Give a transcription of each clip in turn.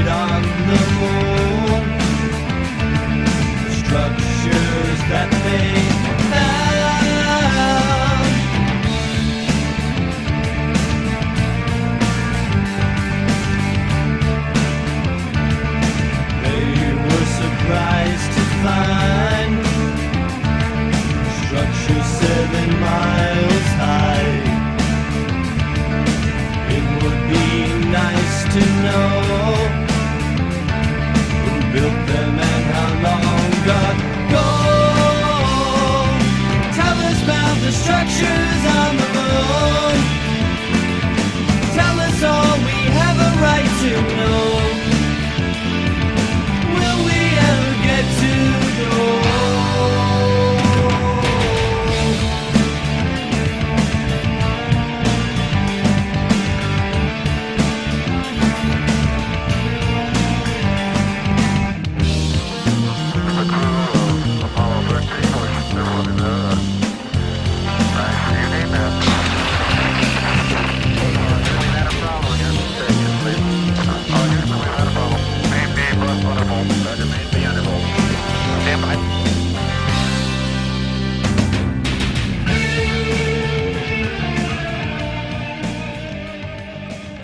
landed on the moon. The structures that they found, they were surprised to find structure 7 miles high. It would be nice to know who built them and how long ago. Tell us about the structures on the moon. Tell us all we have a right to know. Will we ever get to know?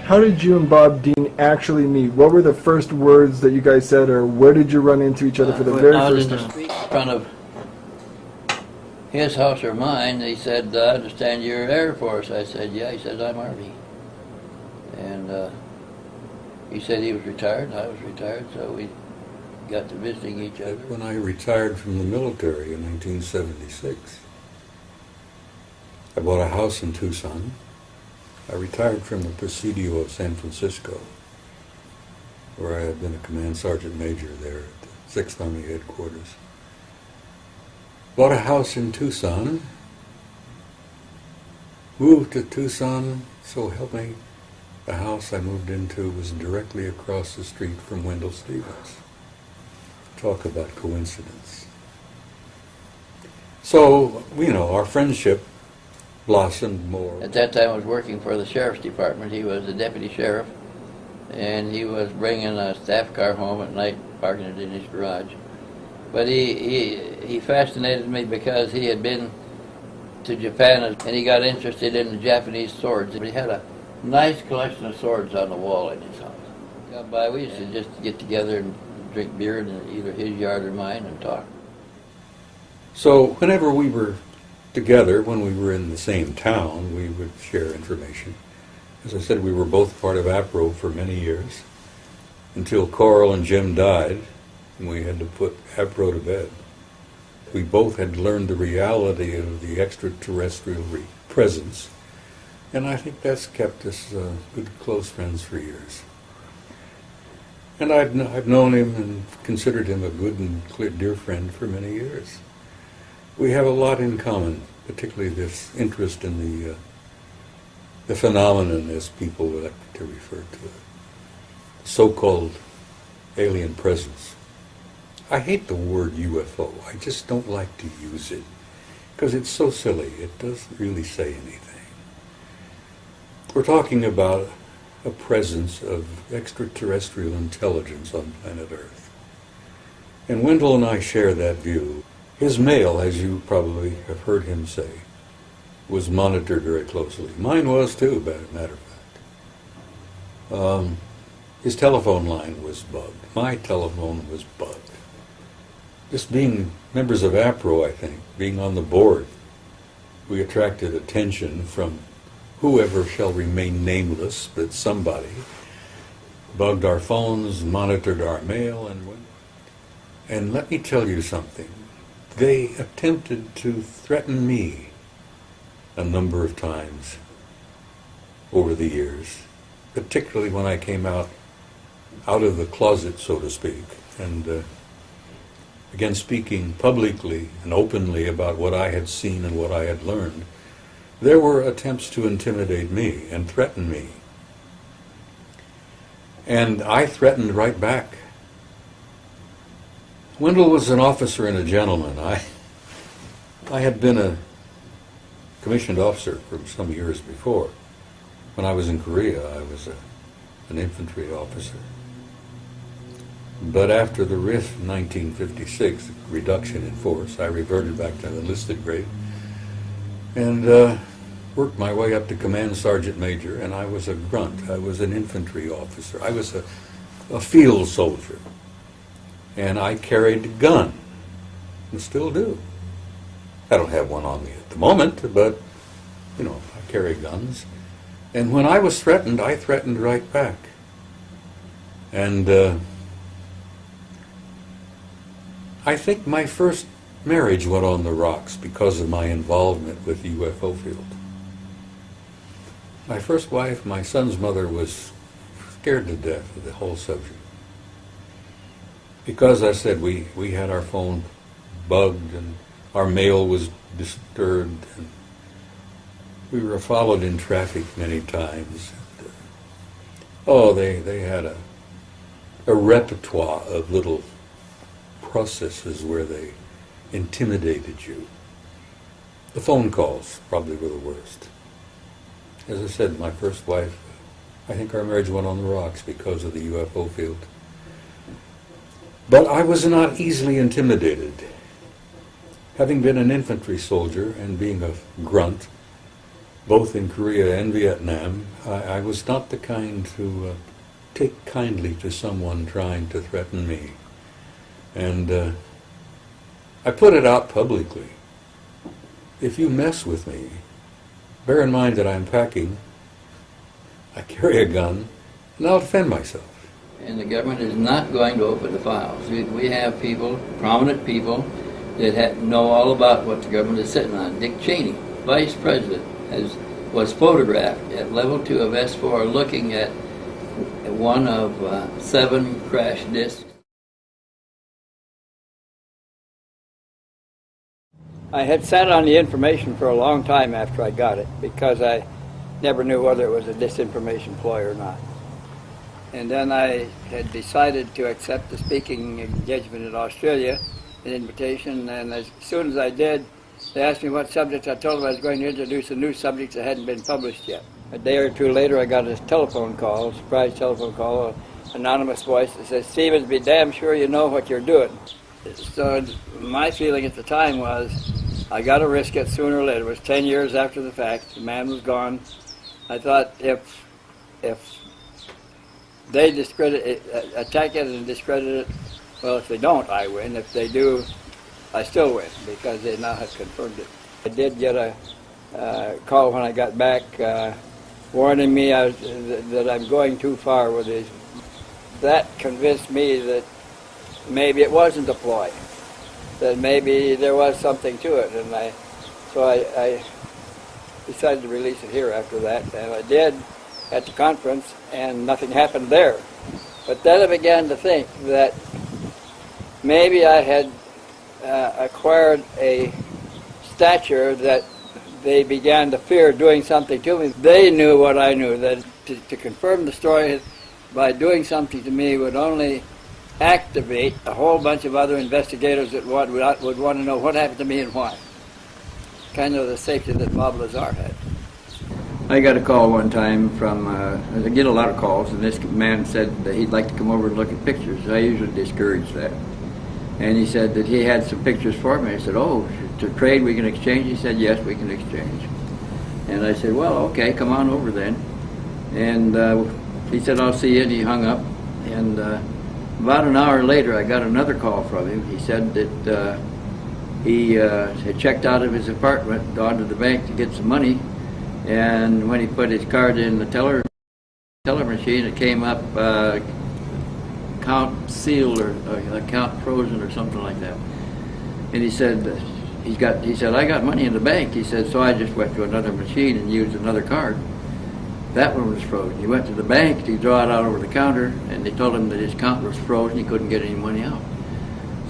How did you and Bob Dean actually meet? What were the first words that you guys said, or where did you run into each other for the very first time? I was in the street in front of his house or mine. He said, I understand you're Air Force. I said, yeah. He said, I'm Army. And he said he was retired, and I was retired, so we got to visiting each other. When I retired from the military in 1976, I bought a house in Tucson. I retired from the Presidio of San Francisco, where I had been a command sergeant major there at the 6th Army headquarters. Bought a house in Tucson, moved to Tucson, so help me. The house I moved into was directly across the street from Wendell Stevens. Talk about coincidence. So, our friendship blossomed more. At that time I was working for the Sheriff's Department. He was the deputy sheriff, and he was bringing a staff car home at night, parking it in his garage. But he fascinated me because he had been to Japan and he got interested in the Japanese swords. He had a nice collection of swords on the wall in his house. Got by, we used to just get together and drink beer in either his yard or mine and talk. So whenever we were together, when we were in the same town, we would share information. As I said, we were both part of APRO for many years, until Coral and Jim died, and we had to put APRO to bed. We both had learned the reality of the extraterrestrial presence, and I think that's kept us good, close friends for years. And I've known him and considered him a good and dear friend for many years. We have a lot in common, particularly this interest in the phenomenon, as people like to refer to it, so-called alien presence. I hate the word UFO. I just don't like to use it because it's so silly. It doesn't really say anything. We're talking about a presence of extraterrestrial intelligence on planet Earth. And Wendell and I share that view. His mail, as you probably have heard him say, was monitored very closely. Mine was too, as a matter of fact. His telephone line was bugged. My telephone was bugged. Just being members of APRO, I think, being on the board, we attracted attention from whoever shall remain nameless, but somebody bugged our phones, monitored our mail, and let me tell you something. They attempted to threaten me a number of times over the years, particularly when I came out of the closet, so to speak, and began speaking publicly and openly about what I had seen and what I had learned. There were attempts to intimidate me and threaten me. And I threatened right back. Wendell was an officer and a gentleman. I had been a commissioned officer for some years before. When I was in Korea, I was an infantry officer. But after the RIF in 1956, reduction in force, I reverted back to the enlisted grade and worked my way up to command sergeant major, and I was a grunt. I was an infantry officer. I was a field soldier. And I carried a gun, and still do. I don't have one on me at the moment, but, you know, I carry guns. And when I was threatened, I threatened right back. And I think my first marriage went on the rocks because of my involvement with the UFO field. My first wife, my son's mother, was scared to death of the whole subject. Because I said we had our phone bugged and our mail was disturbed, and we were followed in traffic many times. And, they had a repertoire of little processes where they intimidated you. The phone calls probably were the worst. As I said, my first wife, I think our marriage went on the rocks because of the UFO field. But I was not easily intimidated. Having been an infantry soldier and being a grunt, both in Korea and Vietnam, I was not the kind to take kindly to someone trying to threaten me. And I put it out publicly. If you mess with me, bear in mind that I'm packing, I carry a gun, and I'll defend myself. And the government is not going to open the files. We have people, prominent people, that know all about what the government is sitting on. Dick Cheney, vice president, was photographed at level 2 of S4 looking at one of 7 crash disks. I had sat on the information for a long time after I got it because I never knew whether it was a disinformation ploy or not. And then I had decided to accept the speaking engagement in Australia, an invitation, and as soon as I did, they asked me what subjects. I told them I was going to introduce a new subject that hadn't been published yet. A day or two later, I got a telephone call, a surprise telephone call, an anonymous voice that says, "Stevens, be damn sure you know what you're doing." So my feeling at the time was, I got to risk it sooner or later. It was 10 years after the fact. The man was gone. I thought if they attack it and discredit it, well, if they don't, I win. If they do, I still win because they now have confirmed it. I did get a call when I got back warning me that I'm going too far with these. That convinced me that maybe it wasn't a ploy, that maybe there was something to it, and I decided to release it here after that, and I did at the conference, and nothing happened there. But then I began to think that maybe I had acquired a stature that they began to fear doing something to me. They knew what I knew, that to confirm the story by doing something to me would only activate a whole bunch of other investigators that would want to know what happened to me and why. Kind of the safety that Bob Lazar had. I got a call one time from, I get a lot of calls, and this man said that he'd like to come over and look at pictures. I usually discourage that. And he said that he had some pictures for me. I said, "Oh, to trade we can exchange?" He said, "Yes, we can exchange." And I said, "Well, okay, come on over then." And he said, "I'll see you," and he hung up. And about an hour later, I got another call from him. He said that he had checked out of his apartment, gone to the bank to get some money, and when he put his card in the teller machine, it came up account sealed or account frozen or something like that. And he said, "I got money in the bank." He said, "So I just went to another machine and used another card. That one was frozen." He went to the bank to draw it out over the counter, and they told him that his account was frozen. He couldn't get any money out.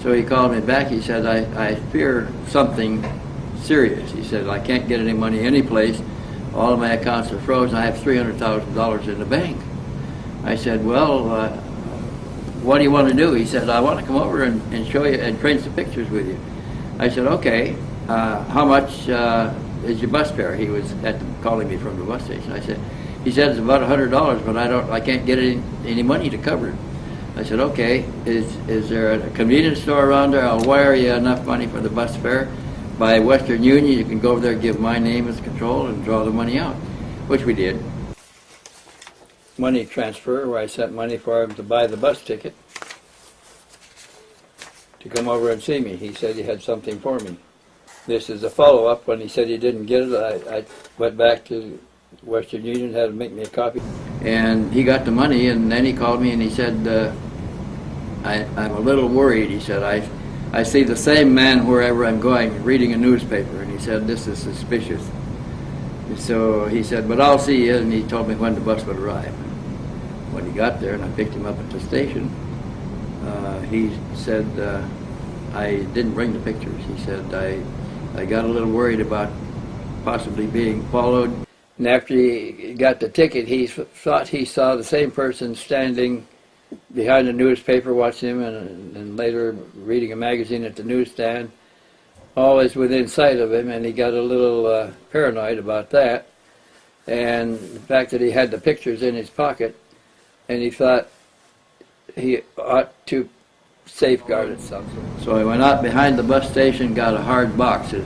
So he called me back. He said, I fear something serious. He said, "I can't get any money anyplace. All of my accounts are frozen. I have $300,000 in the bank." I said, "Well, what do you want to do?" He said, "I want to come over and show you and trade some pictures with you." I said, "Okay, how much is your bus fare?" He was calling me from the bus station. He said, "It's about $100, but I can't get any money to cover it." I said, okay, is there a convenience store around there? I'll wire you enough money for the bus fare. By Western Union, you can go over there, give my name as control, and draw the money out, which we did. Money transfer, where I sent money for him to buy the bus ticket to come over and see me. He said he had something for me. This is a follow-up. When he said he didn't get it, I went back to Western Union, had to make me a copy. And he got the money, and then he called me and he said, I'm a little worried. He said, I see the same man wherever I'm going, reading a newspaper. And he said, this is suspicious. And so he said, but I'll see you, and he told me when the bus would arrive. When he got there and I picked him up at the station, he said, I didn't bring the pictures. He said, I got a little worried about possibly being followed. And after he got the ticket, he thought he saw the same person standing behind the newspaper watching him, and later reading a magazine at the newsstand, always within sight of him, and he got a little paranoid about that, and the fact that he had the pictures in his pocket, and he thought he ought to safeguard it somehow. So I went out behind the bus station, got a hard box, a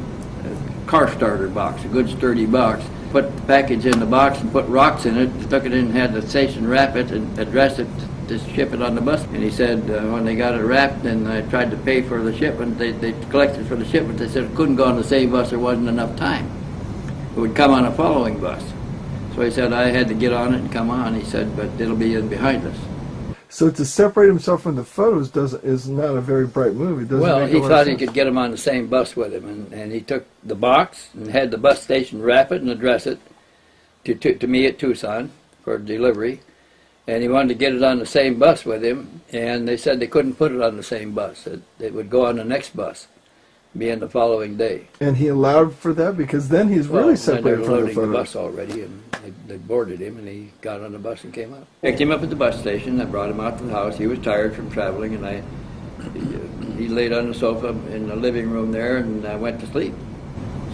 car starter box, a good sturdy box, put the package in the box and put rocks in it, took it in and had the station wrap it and address it to ship it on the bus. And he said when they got it wrapped and I tried to pay for the shipment, they collected for the shipment, they said it couldn't go on the same bus, there wasn't enough time. It would come on a following bus. So he said I had to get on it and come on. He said, but it'll be in behind us. So to separate himself from the photos is not a very bright move. It doesn't Well, make a he lot of thought he sense. could get him on the same bus with him, and he took the box and had the bus station wrap it and address it to me at Tucson for delivery. And he wanted to get it on the same bus with him, and they said they couldn't put it on the same bus. It would go on the next bus, be in the following day. And he allowed for that because then he's really Well, separated they were from the loading the photos. bus already, and they boarded him, and he got on the bus and came out. Picked him up at the bus station. I brought him out to the house. He was tired from traveling, and he laid on the sofa in the living room there, and I went to sleep.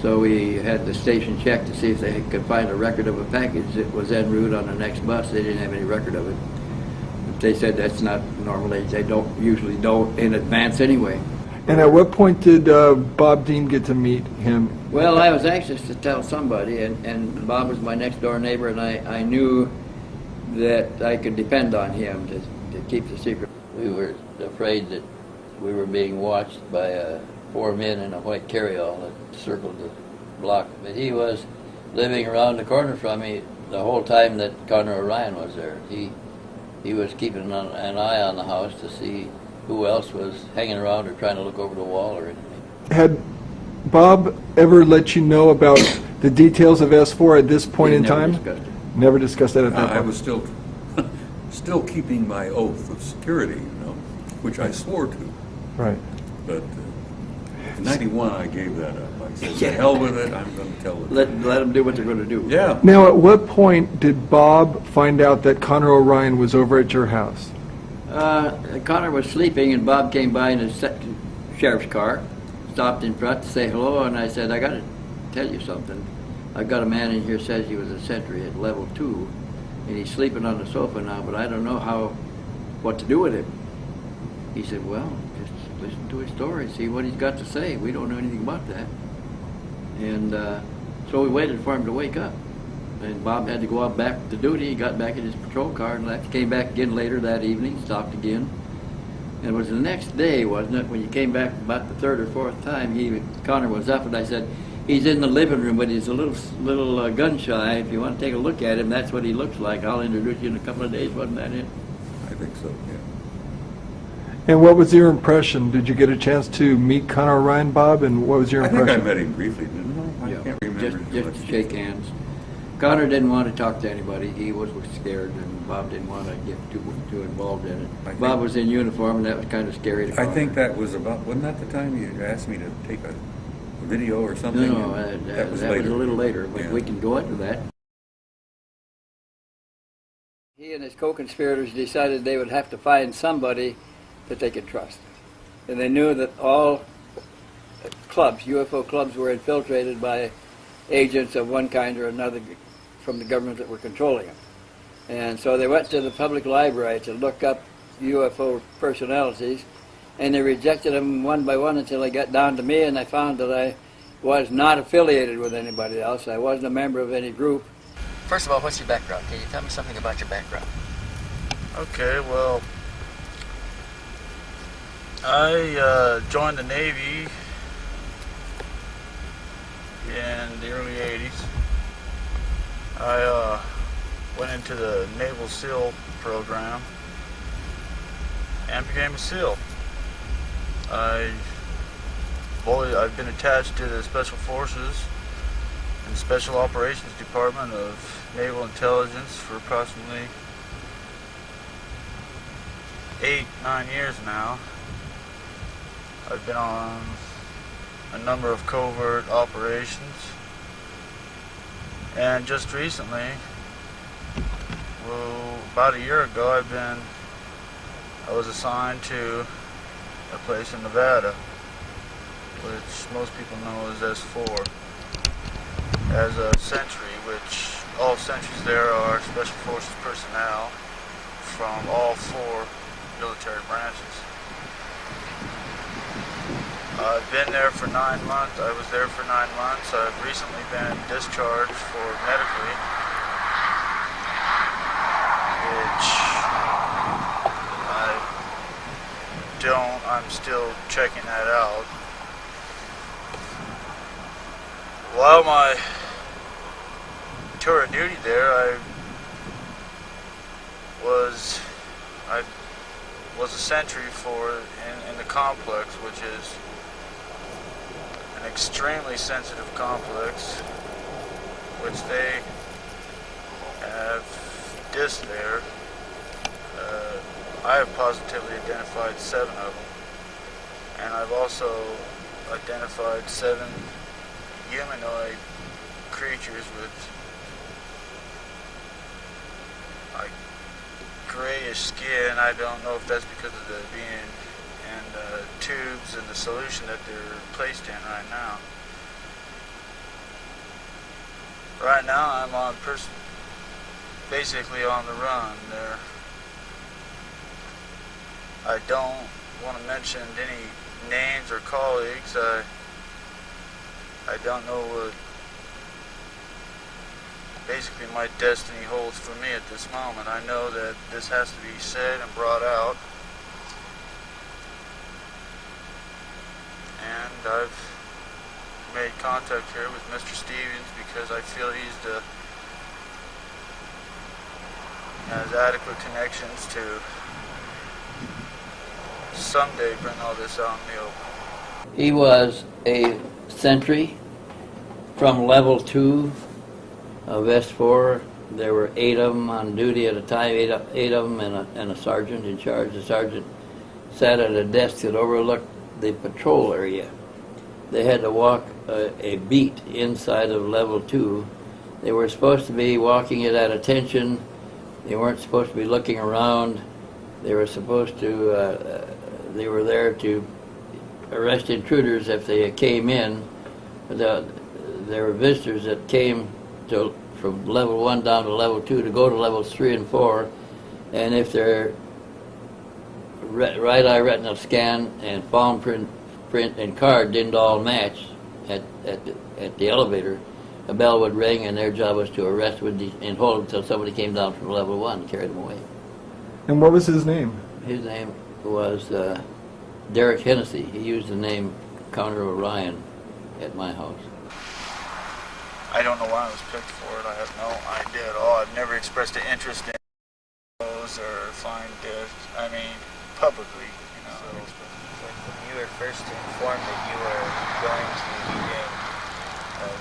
So we had the station check to see if they could find a record of a package that was en route on the next bus. They didn't have any record of it. They said that's not normally, they usually don't in advance anyway. And at what point did Bob Dean get to meet him? Well, I was anxious to tell somebody, and Bob was my next door neighbor, and I knew that I could depend on him to keep the secret. We were afraid that we were being watched by 4 men in a white carryall that circled the block. But he was living around the corner from me the whole time that Connor O'Ryan was there. He was keeping an eye on the house to see who else was hanging around or trying to look over the wall or anything. Had Bob ever let you know about the details of S4 at this point in time? Discussed it. Never discussed that at that I point. was still keeping my oath of security, which I swore to. Right. But in '91, I gave that up. I said, "To hell with it. I'm going to tell it." Let them do what they're going to do. Yeah. Now, at what point did Bob find out that Connor O'Ryan was over at your house? Connor was sleeping, and Bob came by in his sheriff's car, stopped in front to say hello, and I said, I got to tell you something. I've got a man in here says he was a sentry at level 2, and he's sleeping on the sofa now, but I don't know what to do with him. He said, well, just listen to his story, see what he's got to say. We don't know anything about that. And so we waited for him to wake up. And Bob had to go out back to duty. He got back in his patrol car and left. Came back again later that evening, stopped again. And it was the next day, wasn't it, when you came back about the third or fourth time, Connor was up, and I said, he's in the living room, but he's a little gun shy. If you want to take a look at him, that's what he looks like. I'll introduce you in a couple of days. Wasn't that it? I think so, yeah. And what was your impression? Did you get a chance to meet Connor O'Ryan, Bob, and what was your I think impression? I met him briefly, didn't I? I can't remember. Just to shake hands. Connor didn't want to talk to anybody. He was scared, and Bob didn't want to get too involved in it. Bob was in uniform, and that was kind of scary to I Connor. think that was wasn't that the time you asked me to take a video or something? No, that was a little later, but Yeah. we can go into that. He and his co-conspirators decided they would have to find somebody that they could trust. And they knew that all clubs, UFO clubs, were infiltrated by agents of one kind or another from the government that were controlling them. And so they went to the public library to look up UFO personalities, and they rejected them one by one until they got down to me, and I found that I was not affiliated with anybody else. I wasn't a member of any group. First of all, what's your background? Can you tell me something about your background? Okay, well, I joined the Navy in the early 80s. I went into the Naval SEAL program and became a SEAL. I've been attached to the Special Forces and Special Operations Department of Naval Intelligence for approximately 8-9 years now. I've been on a number of covert operations, and just recently, well, about a year ago, I was assigned to a place in Nevada, which most people know as S4, as a sentry, which all sentries there are Special Forces personnel from all 4 military branches. I've been there for 9 months. I was there for 9 months. I've recently been discharged for medically, which I'm still checking that out. While my tour of duty there, I was a sentry in the complex, which is an extremely sensitive complex, which they have discs there. I have positively identified 7 of them, and I've also identified 7 humanoid creatures with like grayish skin. I don't know if that's because of the being in the tubes and the solution that they're placed in right now. Right now I'm basically on the run there. I don't want to mention any names or colleagues. I don't know what basically my destiny holds for me at this moment. I know that this has to be said and brought out, and I've made contact here with Mr. Stevens because I feel has adequate connections to someday bring all this out in the open. He was a sentry from level 2 of S4. There were 8 of them on duty at a time, 8 of them and a sergeant in charge. The sergeant sat at a desk that overlooked the patrol area. They had to walk a beat inside of level 2. They were supposed to be walking it at attention. They weren't supposed to be looking around. They were supposed to, they were there to arrest intruders if they came in. There were visitors that came from level 1 down to level 2 to go to levels 3 and 4, and if their right eye retinal scan and palm print and card didn't all match at the elevator, a bell would ring, and their job was to arrest and hold them until somebody came down from level 1 and carried them away. And what was his name? His name was Derek Hennessy. He used the name Connor Orion at my house. I don't know why I was picked for it. I have no idea at all. I've never expressed an interest in those or find publicly, you know. So, when you were first informed that you were going to be doing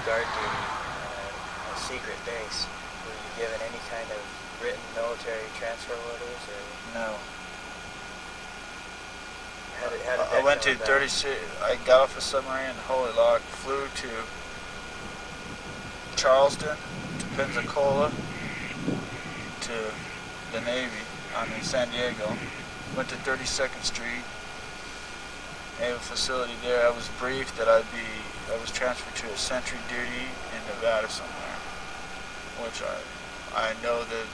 guard duty a secret base, were you given any kind of written military transfer orders, or No. how did that I went to come about? 36. I got off a submarine in Holy Lock, flew to Charleston, to Pensacola, to the Navy. I'm in San Diego. Went to 32nd Street, Naval facility there. I was briefed that I was transferred to a sentry duty in Nevada somewhere, which I know that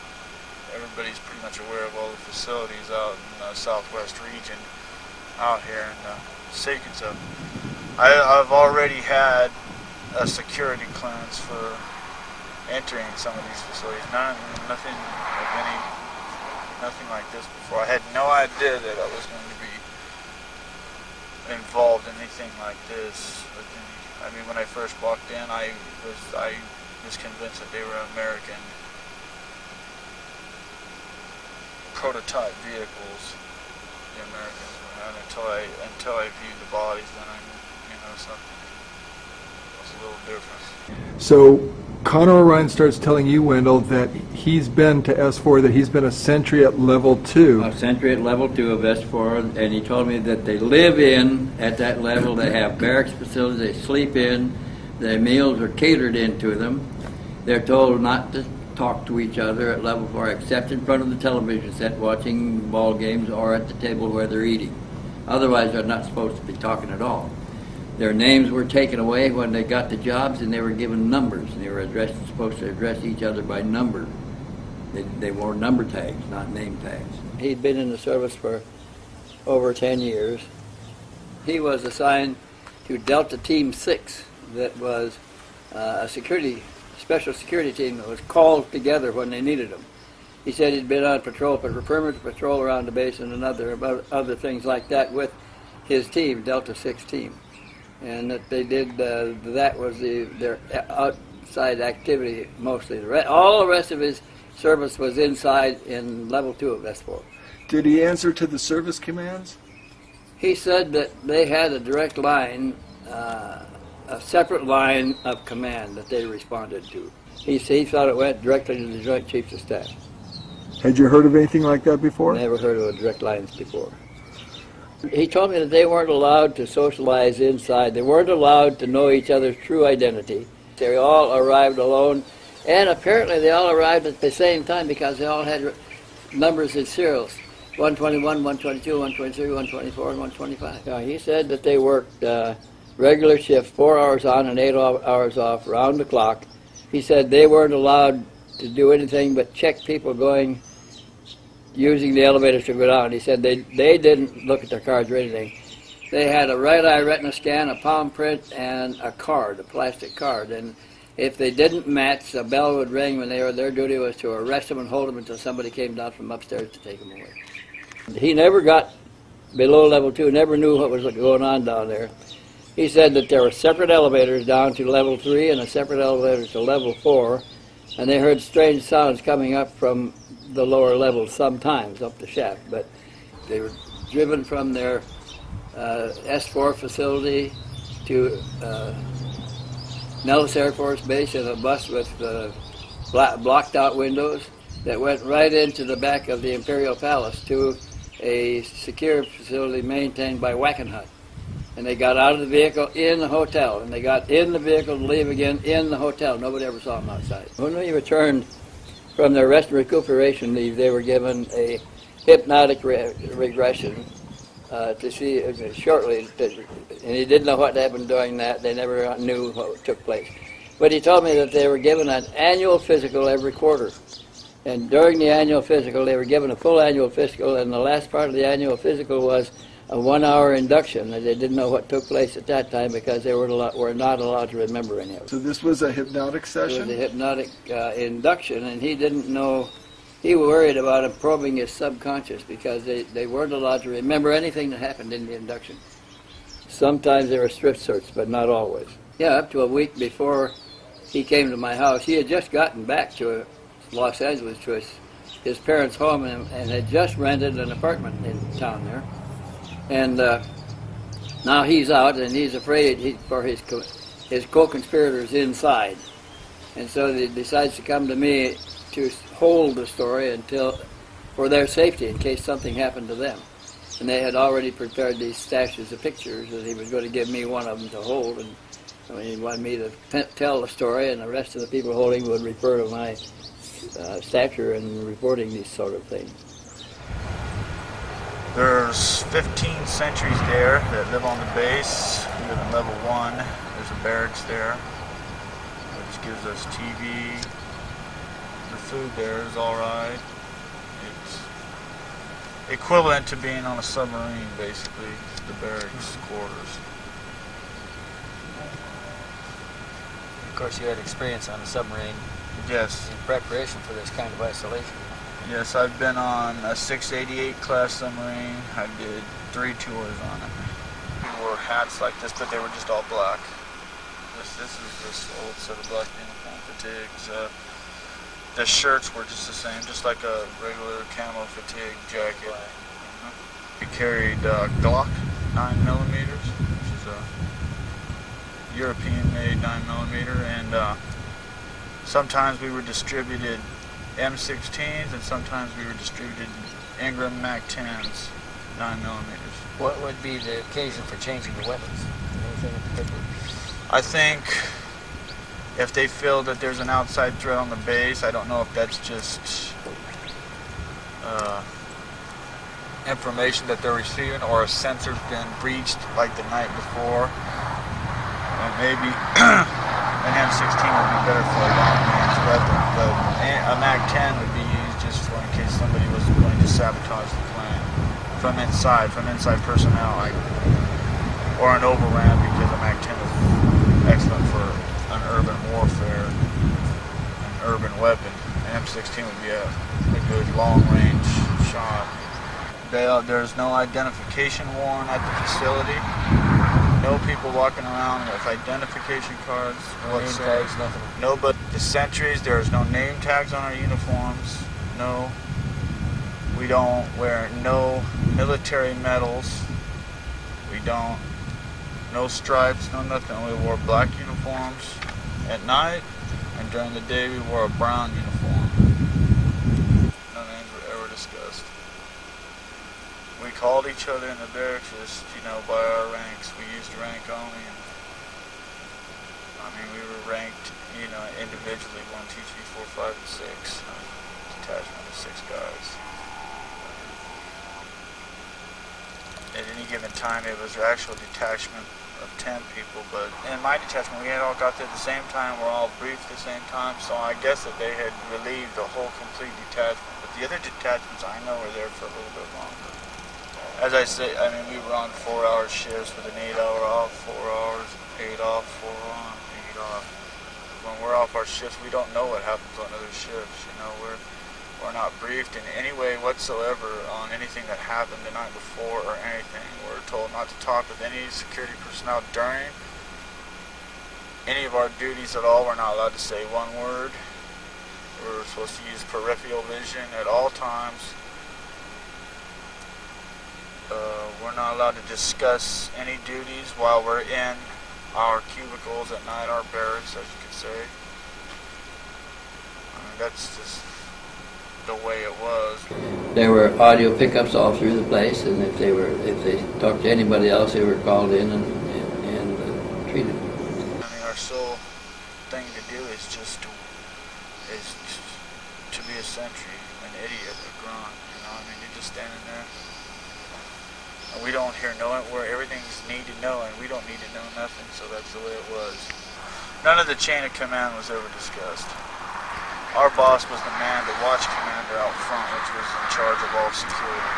everybody's pretty much aware of all the facilities out in the southwest region out here in Sequenza. I've already had a security clearance for entering some of these facilities. Nothing like this before. I had no idea that I was going to be involved in anything like this. I mean, when I first walked in, I was convinced that they were American prototype vehicles. The Americans were, and until I viewed the bodies, then I knew something was a little different. So Connor O'Ryan starts telling you, Wendell, that he's been to S4, that he's been a sentry at level 2. A sentry at level 2 of S4, and he told me that they live at that level, they have barracks facilities, they sleep in, their meals are catered into them. They're told not to talk to each other at level 4 except in front of the television set watching ball games or at the table where they're eating. Otherwise, they're not supposed to be talking at all. Their names were taken away when they got the jobs, and they were given numbers. They were supposed to address each other by number. They wore number tags, not name tags. He'd been in the service for over 10 years. He was assigned to Delta Team 6, that was a special security team that was called together when they needed them. He said he'd been on patrol, perimeter patrol around the base and other things like that with his team, Delta 6 team. And that they did, that was their outside activity mostly. All the rest of his service was inside in level 2 of S4. Did he answer to the service commands? He said that they had a direct line, a separate line of command that they responded to. He thought it went directly to the Joint Chiefs of Staff. Had you heard of anything like that before? Never heard of direct lines before. He told me that they weren't allowed to socialize inside. They weren't allowed to know each other's true identity. They all arrived alone, and apparently they all arrived at the same time because they all had numbers in serials. 121, 122, 123, 124, and 125. He said that they worked regular shift, 4 hours on and 8 hours off, round the clock. He said they weren't allowed to do anything but check people using the elevators to go down. He said they didn't look at their cards or anything. They had a right eye retina scan, a palm print, and a card, a plastic card. And if they didn't match, a bell would ring when their duty was to arrest them and hold them until somebody came down from upstairs to take them away. He never got below level 2, never knew what was going on down there. He said that there were separate elevators down to level 3 and a separate elevator to level 4, and they heard strange sounds coming up from the lower levels sometimes up the shaft, but they were driven from their S4 facility to Nellis Air Force Base in a bus with blocked out windows that went right into the back of the Imperial Palace to a secure facility maintained by Wackenhut. And they got out of the vehicle in the hotel, and they got in the vehicle to leave again in the hotel. Nobody ever saw them outside. When we returned from their rest and recuperation leave, they were given a hypnotic regression to see shortly, and he didn't know what happened during that. They never knew what took place. But he told me that they were given an annual physical every quarter. And during the annual physical, they were given a full annual physical, and the last part of the annual physical was a 1-hour induction. And they didn't know what took place at that time because they were not allowed to remember any of it. So this was a hypnotic session? It was a hypnotic induction, and he didn't know. He worried about him probing his subconscious because they weren't allowed to remember anything that happened in the induction. Sometimes there were strip searches, but not always. Yeah, up to a week before he came to my house, he had just gotten back to Los Angeles to his parents' home and had just rented an apartment in town there. And now he's out, and he's afraid for his co-conspirators inside. And so he decides to come to me to hold the story for their safety in case something happened to them. And they had already prepared these stashes of pictures, and he was going to give me one of them to hold. And he wanted me to tell the story, and the rest of the people holding would refer to my stature in reporting these sort of things. There's 15 sentries there that live on the base. We live in level 1. There's a barracks there, which gives us TV. The food there is all right. equivalent to being on a submarine, basically, the barracks quarters. Of course, you had experience on a submarine Yes. in preparation for this kind of isolation. Yes, I've been on a 688 class submarine. I did 3 tours on it. We wore hats like this, but they were just all black. This is this old set of black uniform fatigues. The shirts were just the same, just like a regular camo fatigue jacket. We carried Glock 9mm, which is a European-made 9mm, and sometimes we were distributed M16s, and sometimes we were distributed Ingram MAC-10s, 9mm. What would be the occasion for changing the weapons? Anything in particular? I think if they feel that there's an outside threat on the base, I don't know if that's just information that they're receiving, or a sensor's been breached like the night before, and maybe an M16 would be better for a long-range weapon, but a MAC-10 would be used just for in case somebody was going to sabotage the plant from inside personnel, or an overrun, because a MAC-10 is excellent for an urban warfare, an urban weapon. An M16 would be a good long-range shot. There's no identification worn at the facility. No people walking around with identification cards. Name tags, nothing. No, but the sentries, there's no name tags on our uniforms. No. We don't wear no military medals. We don't. No stripes, no nothing. We wore black uniforms at night, and during the day we wore a brown uniform. No names were ever discussed. We called each other in the barracks just, by our ranks. We used rank only. And, we were ranked, individually 1, 2, 3, 4, 5, and 6. Detachment of 6 guys. At any given time, it was an actual detachment of 10 people, but in my detachment, we had all got there at the same time. We're all briefed at the same time, so I guess that they had relieved the whole complete detachment. But the other detachments, I know, were there for a little bit longer. As I say, we were on 4-hour shifts with an 8-hour off, 4 hours, 8 off, 4 on, 8 off. When we're off our shifts, we don't know what happens on other shifts. We're not briefed in any way whatsoever on anything that happened the night before or anything. We're told not to talk with any security personnel during any of our duties at all. We're not allowed to say one word. We're supposed to use peripheral vision at all times. We're not allowed to discuss any duties while we're in our cubicles at night, our barracks, as you could say. That's just the way it was. There were audio pickups all through the place, and if they talked to anybody else, they were called in and treated. Our sole thing to do is just to be a sentry, an idiot, a grunt. You're just standing there. And we don't hear where everything's need to know, and we don't need to know nothing, so that's the way it was. None of the chain of command was ever discussed. Our boss was the watch commander out front, which was in charge of all security.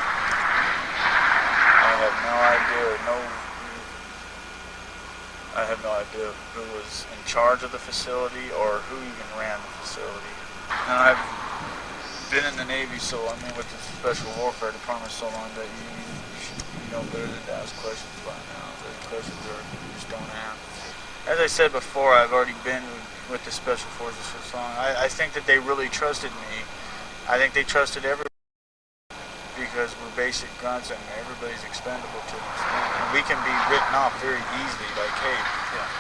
I have no idea who was in charge of the facility or who even ran the facility. Now, I've been in the Navy, so with the Special Warfare Department so long that you know better than to ask questions by now. The questions you just don't ask. As I said before, I've already been with the Special Forces for so long. I think that they really trusted me. I think they trusted everybody because we're basic grunts and everybody's expendable to them. And we can be written off very easily, like, hey,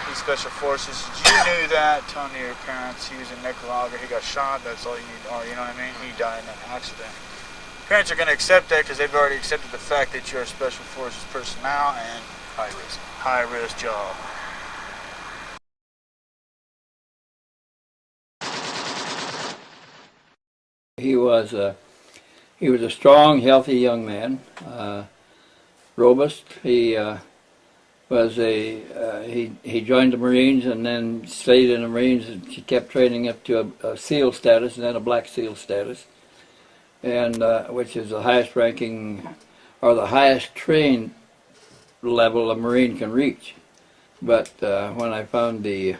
these Special Forces, you knew that, telling your parents he was in Nicaragua, he got shot, that's all you need, or he died in an accident. Parents are going to accept that because they've already accepted the fact that you're a Special Forces personnel and high risk job. He was a strong, healthy young man, robust. He joined the Marines and then stayed in the Marines, and he kept training up to a SEAL status and then a Black SEAL status. and which is the highest ranking or the highest trained level a Marine can reach. But when I found the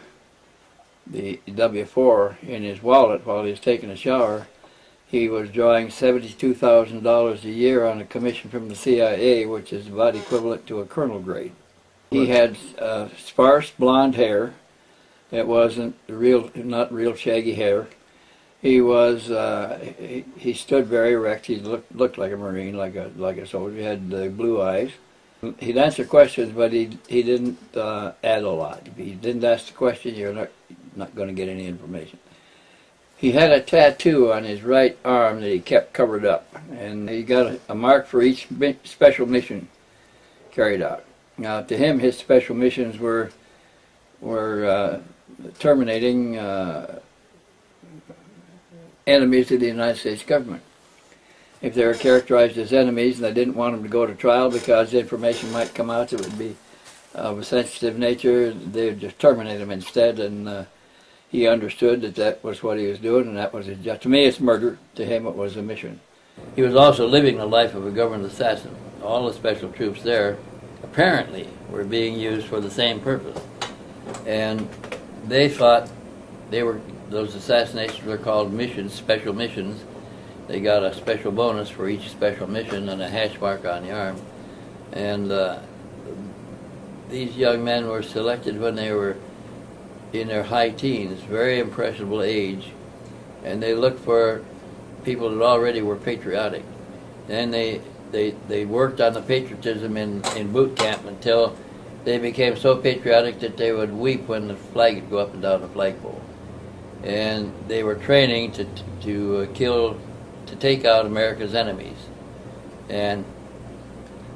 W-4 in his wallet while he was taking a shower, he was drawing $72,000 a year on a commission from the CIA, which is about equivalent to a colonel grade. He had sparse blonde hair. It wasn't not real shaggy hair. He was he stood very erect. He looked like a Marine, like a soldier. He had blue eyes. He'd answer questions, but he didn't add a lot. If he didn't ask the question, you're not going to get any information. He had a tattoo on his right arm that he kept covered up, and he got a mark for each special mission carried out. Now, to him, his special missions were terminating enemies of the United States government. If they were characterized as enemies and they didn't want them to go to trial because information might come out that would be of a sensitive nature, they would just terminate them instead, and he understood that that was what he was doing, and that was his job. To me, it's murder. To him, it was a mission. He was also living the life of a government assassin. All the special troops there apparently were being used for the same purpose. And they thought those assassinations were called missions, special missions. They got a special bonus for each special mission and a hash mark on the arm. And these young men were selected when they were in their high teens, very impressionable age, and they looked for people that already were patriotic. And they worked on the patriotism in boot camp until they became so patriotic that they would weep when the flag would go up and down the flagpole. And they were training to take out America's enemies. And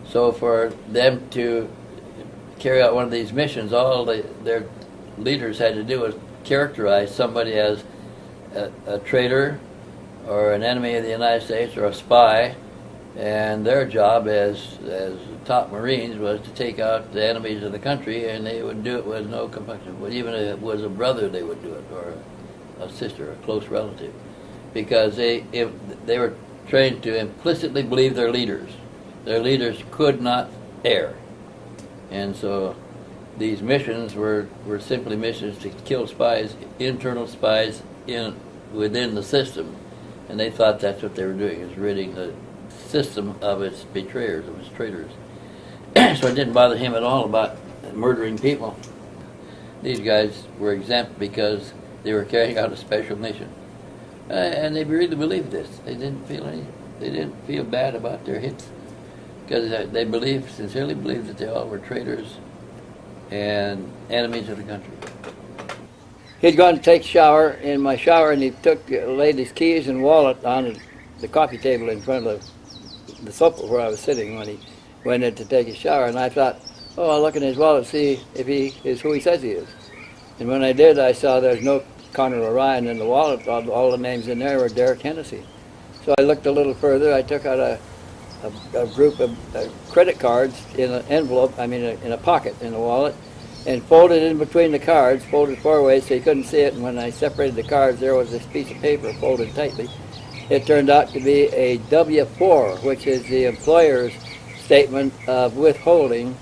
so for them to carry out one of these missions, all their leaders had to do was characterize somebody as a traitor or an enemy of the United States or a spy, and their job as top Marines was to take out the enemies of the country, and they would do it with no compunction. But even if it was a brother, they would do it, or a sister, a close relative, because they were trained to implicitly believe their leaders. Their leaders could not err, and so these missions were simply missions to kill spies, internal spies within the system, and they thought that's what they were doing, is ridding the system of its betrayers, of its traitors. So it didn't bother him at all about murdering people. These guys were exempt because they were carrying out a special mission, and they really believed this. They didn't feel bad about their hits, because they sincerely believed that they all were traitors and enemies of the country. He'd gone to take a shower in my shower, and he laid his keys and wallet on the coffee table in front of the sofa where I was sitting when he went in to take a shower. And I thought, oh, I'll look in his wallet and see if he is who he says he is. And when I did, I saw there's no Connor Orion in the wallet. All the names in there were Derek Hennessy. So I looked a little further. I took out a group of credit cards in an envelope, in a pocket in the wallet, and folded in between the cards, folded four ways so you couldn't see it. And when I separated the cards, there was this piece of paper folded tightly. It turned out to be a W-4, which is the employer's statement of withholding,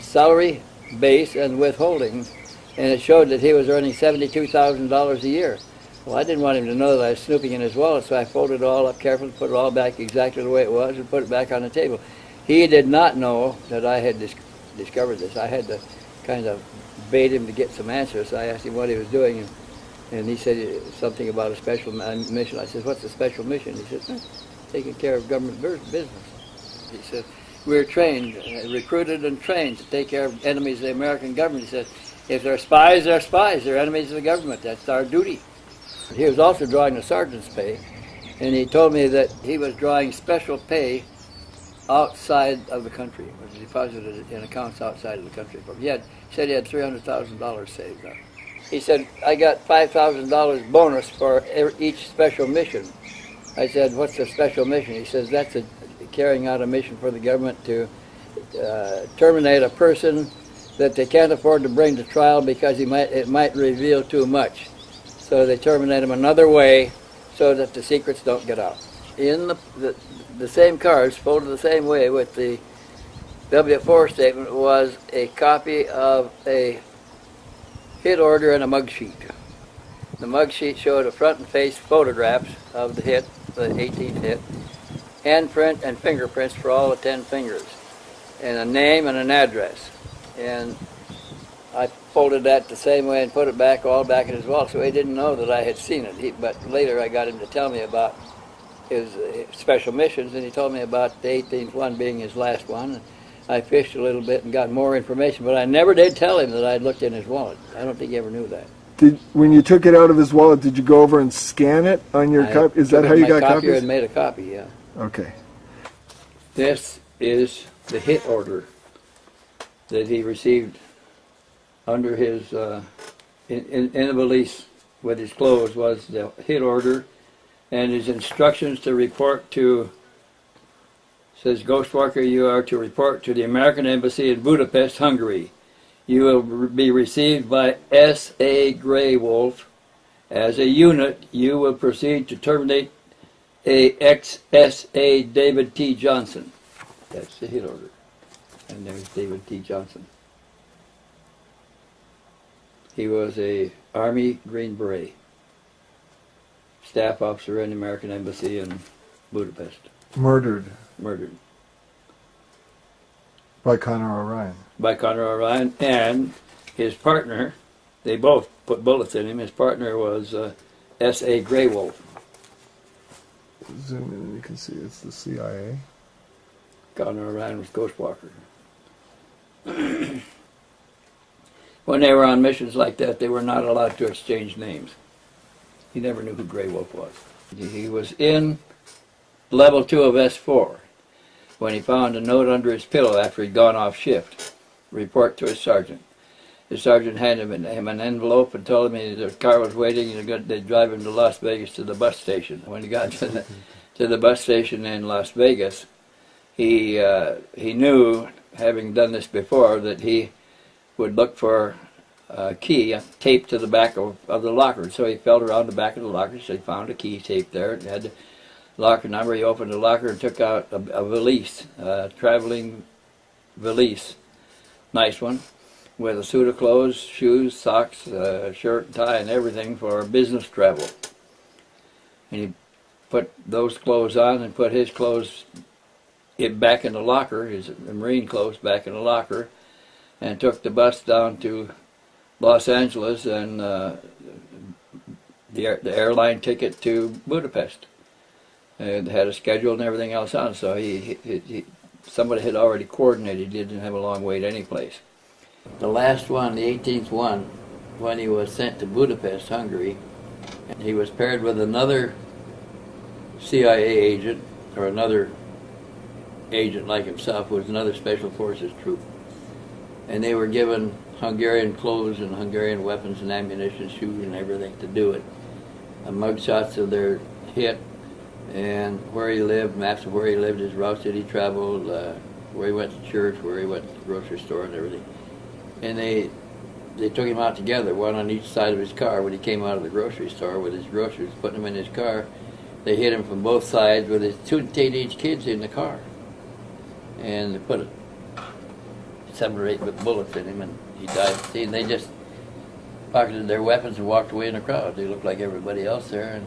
salary base and withholding, and it showed that he was earning $72,000 a year. Well, I didn't want him to know that I was snooping in his wallet, so I folded it all up carefully, put it all back exactly the way it was, and put it back on the table. He did not know that I had discovered this. I had to kind of bait him to get some answers. So I asked him what he was doing, and he said something about a special mission. I said, what's a special mission? He said, taking care of government business. He said, we were trained, recruited and trained to take care of enemies of the American government. He said, if they're spies, they're spies. They're enemies of the government. That's our duty. He was also drawing the sergeant's pay, and he told me that he was drawing special pay outside of the country, was deposited in accounts outside of the country. He said he had $300,000 saved up. He said, I got $5,000 bonus for each special mission. I said, what's a special mission? He says, that's carrying out a mission for the government to terminate a person that they can't afford to bring to trial because it might reveal too much. So they terminate him another way so that the secrets don't get out. in the same cards, folded the same way with the W4 statement, was a copy of a hit order and a mug sheet. The mug sheet showed a front and face photographs of the hit, the 18th hit, handprint and fingerprints for all the 10 fingers, and a name and an address. And I folded that the same way and put it back, all back in his wallet, so he didn't know that I had seen it. But later I got him to tell me about his special missions, and he told me about the 18th one being his last one. I fished a little bit and got more information, but I never did tell him that I'd looked in his wallet. I don't think he ever knew that. When you took it out of his wallet, did you go over and scan it on your copy? Is that how you got copies? I made a copy, yeah. Okay. This is the hit order that he received under his, in a valise with his clothes was the hit order, and his instructions to report to, says, Ghost Walker, you are to report to the American Embassy in Budapest, Hungary. You will be received by S.A. Grey Wolf. As a unit, you will proceed to terminate ex-S.A. David T. Johnson. That's the hit order. And there's David T. Johnson. He was a Army Green Beret, staff officer in the American Embassy in Budapest. Murdered. Murdered. By Connor O'Ryan. By Connor O'Ryan, and his partner, they both put bullets in him. His partner was S.A. Grey Wolf. Zoom in and you can see it's the CIA. Connor O'Ryan was Ghost Walker. When they were on missions like that, they were not allowed to exchange names. He never knew who Grey Wolf was. He was in level 2 of S4 when he found a note under his pillow after he'd gone off shift. Report to his sergeant. His sergeant handed him an envelope and told him the car was waiting and they'd drive him to Las Vegas to the bus station. When he got to the bus station in Las Vegas, he knew, having done this before, that he would look for a key taped to the back of the locker. So he felt around the back of the locker, so he found a key taped there. It had the locker number. He opened the locker and took out a valise, a traveling valise, nice one, with a suit of clothes, shoes, socks, shirt, tie, and everything for business travel. And he put those clothes on and put his clothes back in the locker, his Marine clothes back in the locker, and took the bus down to Los Angeles and the airline ticket to Budapest. And had a schedule and everything else on, so somebody had already coordinated. He didn't have a long wait anyplace. The last one, the 18th one, when he was sent to Budapest, Hungary, he was paired with another CIA agent, or another agent like himself, who was another Special Forces troop. And they were given Hungarian clothes and Hungarian weapons and ammunition, shoes and everything to do it. Mugshots of their hit, and where he lived, maps of where he lived, his routes that he traveled, where he went to church, where he went to the grocery store and everything. And they took him out together, one on each side of his car. When he came out of the grocery store with his groceries, putting them in his car, they hit him from both sides with his 2 teenage kids in the car. And they put 7 or 8 bullets in him, and he died. See, and they just pocketed their weapons and walked away in the crowd. They looked like everybody else there, and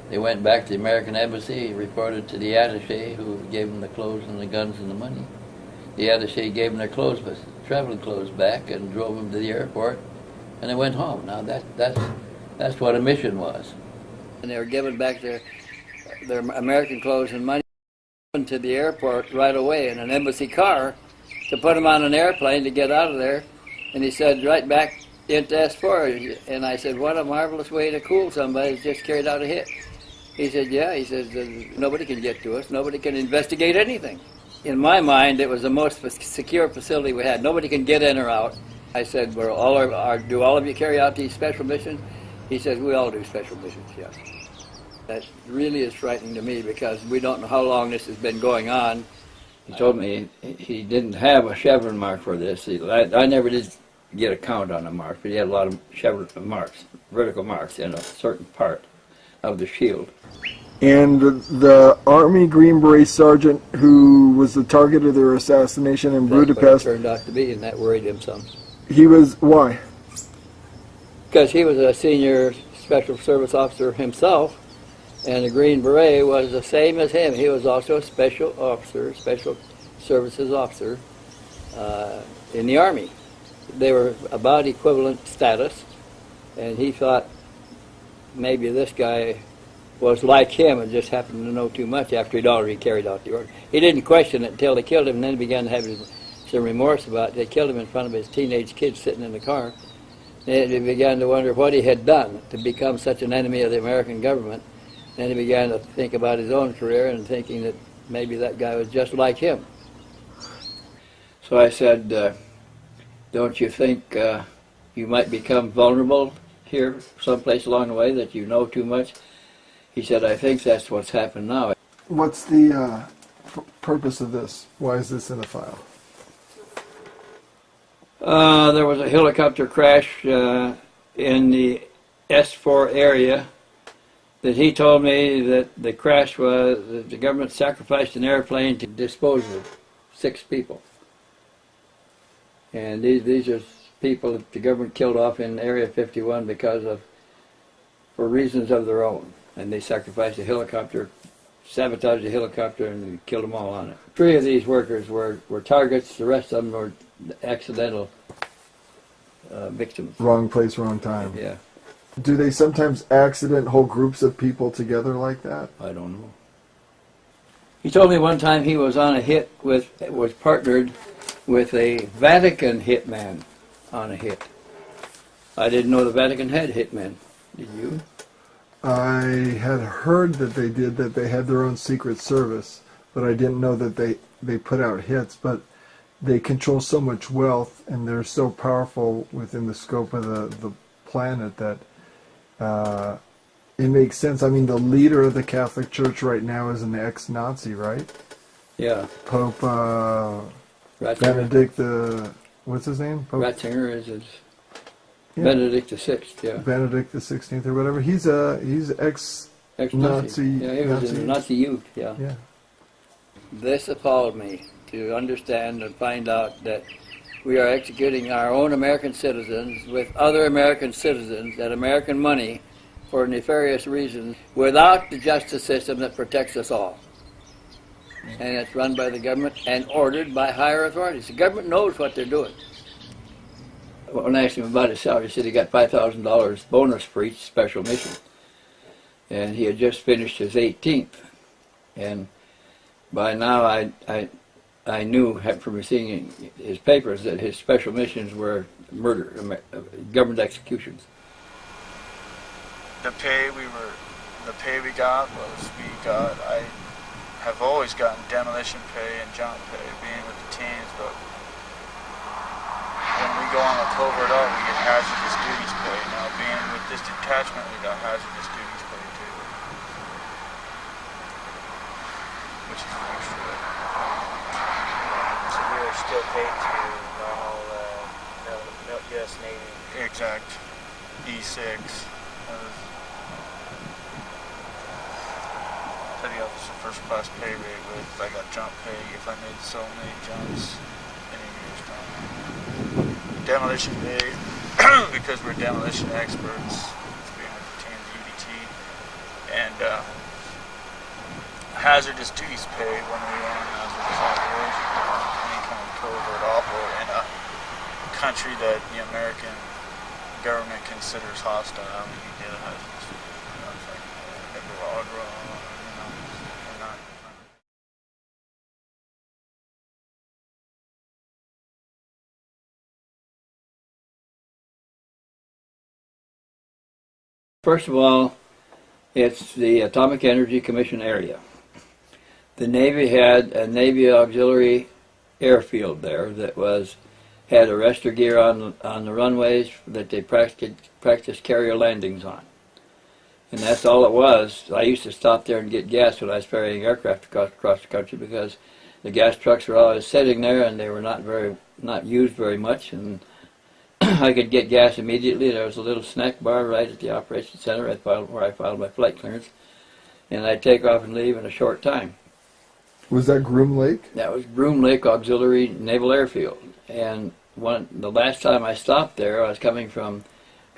they went back to the American Embassy, reported to the attaché, who gave them the clothes and the guns and the money. The attaché gave them their clothes, but traveling clothes back, and drove them to the airport, and they went home. Now that's what a mission was. And they were given back their American clothes and money to the airport right away in an embassy car to put them on an airplane to get out of there. And he said, right back into S4. And I said, what a marvelous way to cool somebody who's just carried out a hit. He said, yeah. He says, nobody can get to us. Nobody can investigate anything. In my mind, it was the most secure facility we had. Nobody can get in or out. I said, do all of you carry out these special missions? He says, we all do special missions, yes. That really is frightening to me because we don't know how long this has been going on. He told me he didn't have a chevron mark for this. I never did get a count on a mark, but he had a lot of chevron marks, vertical marks in a certain part of the shield. And the Army Green Beret sergeant who was the target of their assassination in That's what it Budapest, turned out to be, and that worried him some. he was, why? Because he was a senior special service officer himself, and the Green Beret was the same as him. He was also a special officer, special services officer in the Army. They were about equivalent status, and he thought maybe this guy was like him and just happened to know too much after he'd already carried out the order. He didn't question it until they killed him, and then he began to have some remorse about it. They killed him in front of his teenage kids sitting in the car. And he began to wonder what he had done to become such an enemy of the American government. And he began to think about his own career and thinking that maybe that guy was just like him. So I said, don't you think you might become vulnerable here someplace along the way, that you know too much? He said, I think that's what's happened now. What's the purpose of this? Why is this in the file? There was a helicopter crash in the S4 area that he told me that the crash was that the government sacrificed an airplane to dispose of 6 people. And these are people that the government killed off in Area 51 for reasons of their own. And they sacrificed a helicopter, sabotaged the helicopter, and killed them all on it. 3 of these workers were targets. The rest of them were accidental victims. Wrong place, wrong time. Yeah, Do they sometimes accident whole groups of people together like that? I don't know. He told me one time he was on a hit was partnered with a Vatican hitman on a hit. I didn't know the Vatican had hitmen. Did you? I had heard that they did, that they had their own secret service, but I didn't know that they put out hits. But they control so much wealth, and they're so powerful within the scope of the planet that it makes sense. I mean, the leader of the Catholic Church right now is an ex-Nazi, right? Yeah. Pope Ratzinger. Benedict what's his name? Pope? Ratzinger is Yeah. Benedict XVI, yeah. Benedict the 16th or whatever. He's ex-Nazi. Yeah, he was in Nazi youth, yeah. Yeah. This appalled me to understand and find out that we are executing our own American citizens with other American citizens at American money for nefarious reasons without the justice system that protects us all. And it's run by the government and ordered by higher authorities. The government knows what they're doing. When I asked him about his salary, he said he got $5,000 bonus for each special mission. And he had just finished his 18th. And by now I knew from seeing his papers that his special missions were murder, government executions. The pay we got I have always gotten demolition pay and jump pay being with the teams, but when we go on a covert out, we get hazardous duties pay. Now being with this detachment, we got hazardous duties pay too, which is extra. So we were still paid to normal U.S. Navy. Exact. E6. Petty officer first class pay rate with, I got jump pay if I made so many jumps in a year's time. Demolition pay, because we're demolition experts, being with the team, the UDT, and hazardous duties pay when we run hazardous operations, any kind of covert opera in a country that the American government considers hostile. You get a hazardous, it's like Nicaragua, we're not. First of all, it's the Atomic Energy Commission area. The Navy had a Navy auxiliary airfield there that had arrestor gear on the runways that they practiced carrier landings on. And that's all it was. I used to stop there and get gas when I was ferrying aircraft across the country because the gas trucks were always sitting there and they were not used very much, and I could get gas immediately. There was a little snack bar right at the operations center where I filed my flight clearance. and I'd take off and leave in a short time. Was that Groom Lake? That was Groom Lake Auxiliary Naval Airfield. And the last time I stopped there, I was coming from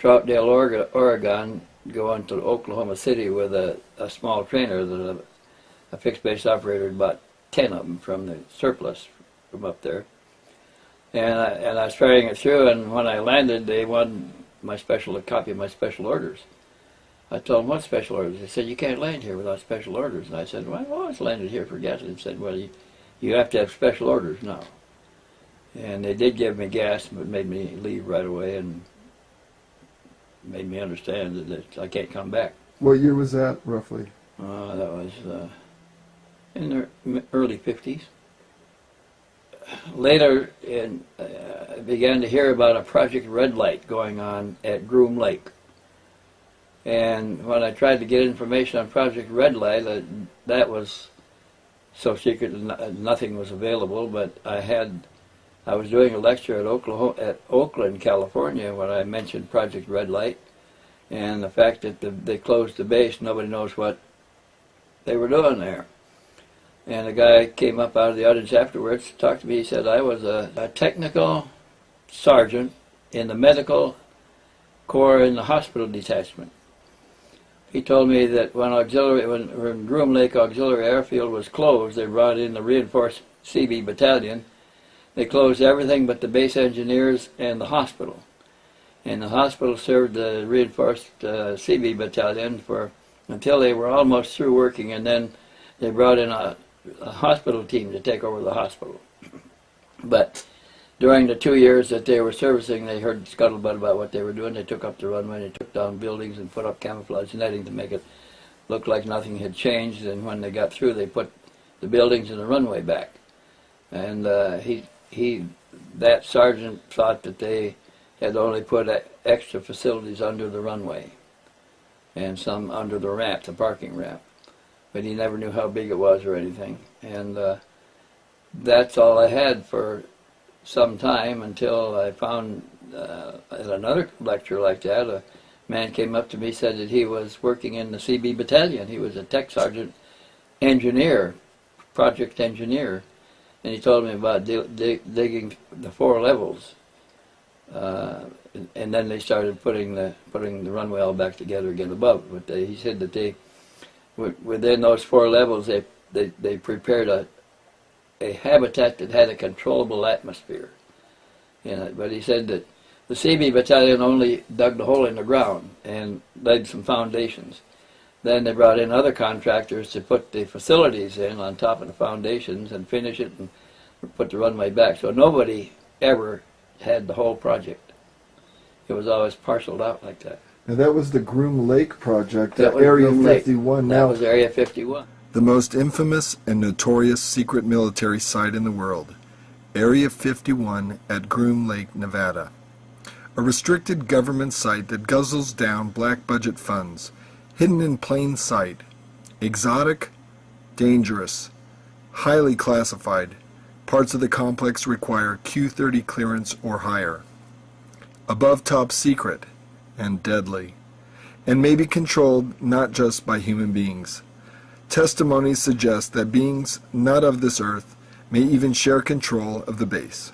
Troutdale, Oregon, going to Oklahoma City with a small trainer, that a fixed base operator, about 10 of them from the surplus from up there. And I was carrying it through, and when I landed, they wanted a copy of my special orders. I told them, what special orders? They said, you can't land here without special orders. And I said, well, I've always landed here for gas. And they said, well, you have to have special orders now. And they did give me gas, but made me leave right away and made me understand that I can't come back. What year was that, roughly? That was in the early 50s. Later, I began to hear about a Project Red Light going on at Groom Lake. And when I tried to get information on Project Red Light, that was so secret that nothing was available. But I was doing a lecture at Oakland, California, when I mentioned Project Red Light, and the fact that they closed the base, nobody knows what they were doing there. And a guy came up out of the audience afterwards to talk to me. He said, I was a technical sergeant in the medical corps in the hospital detachment. He told me that when Groom Lake Auxiliary Airfield was closed, they brought in the reinforced CB battalion. They closed everything but the base engineers and the hospital. And the hospital served the reinforced CB battalion until they were almost through working, and then they brought in a hospital team to take over the hospital. But during the 2 years that they were servicing, they heard scuttlebutt about what they were doing. They took up the runway, they took down buildings and put up camouflage netting to make it look like nothing had changed. And when they got through, they put the buildings and the runway back. And that sergeant thought that they had only put extra facilities under the runway and some under the ramp, the parking ramp. But he never knew how big it was or anything. And that's all I had for some time, until I found at another lecture like that, a man came up to me, said that he was working in the CB battalion. He was a tech sergeant engineer, project engineer, and he told me about digging the 4 levels. And then they started putting the runway all back together again above. But he said that within those 4 levels, they prepared a habitat that had a controllable atmosphere in it. But he said that the CB battalion only dug the hole in the ground and laid some foundations. Then they brought in other contractors to put the facilities in on top of the foundations and finish it and put the runway back. So nobody ever had the whole project. It was always parceled out like that. And that was the Groom Lake project, That was Area Groom Lake. 51 That now. was Area 51. The most infamous and notorious secret military site in the world, Area 51 at Groom Lake, Nevada. A restricted government site that guzzles down black budget funds, hidden in plain sight, exotic, dangerous, highly classified. Parts of the complex require Q-30 clearance or higher. Above top secret and deadly, and may be controlled not just by human beings. Testimonies suggest that beings not of this earth may even share control of the base.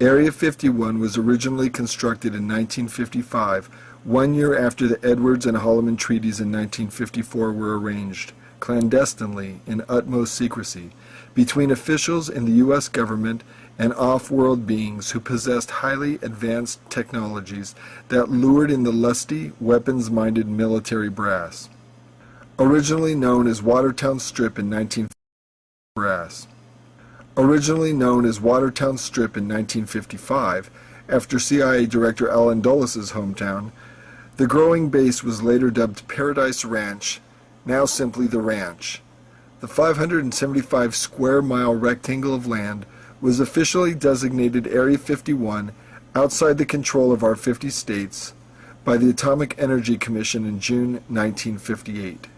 Area 51 was originally constructed in 1955, 1 year after the Edwards and Holloman treaties in 1954 were arranged, clandestinely in utmost secrecy, between officials in the U.S. government and off-world beings who possessed highly advanced technologies that lured in the lusty, weapons-minded military brass. Originally known as Watertown Strip in 1955, after CIA Director Allen Dulles' hometown, the growing base was later dubbed Paradise Ranch, now simply the Ranch. The 575 square mile rectangle of land was officially designated Area 51 outside the control of our 50 states by the Atomic Energy Commission in June 1958.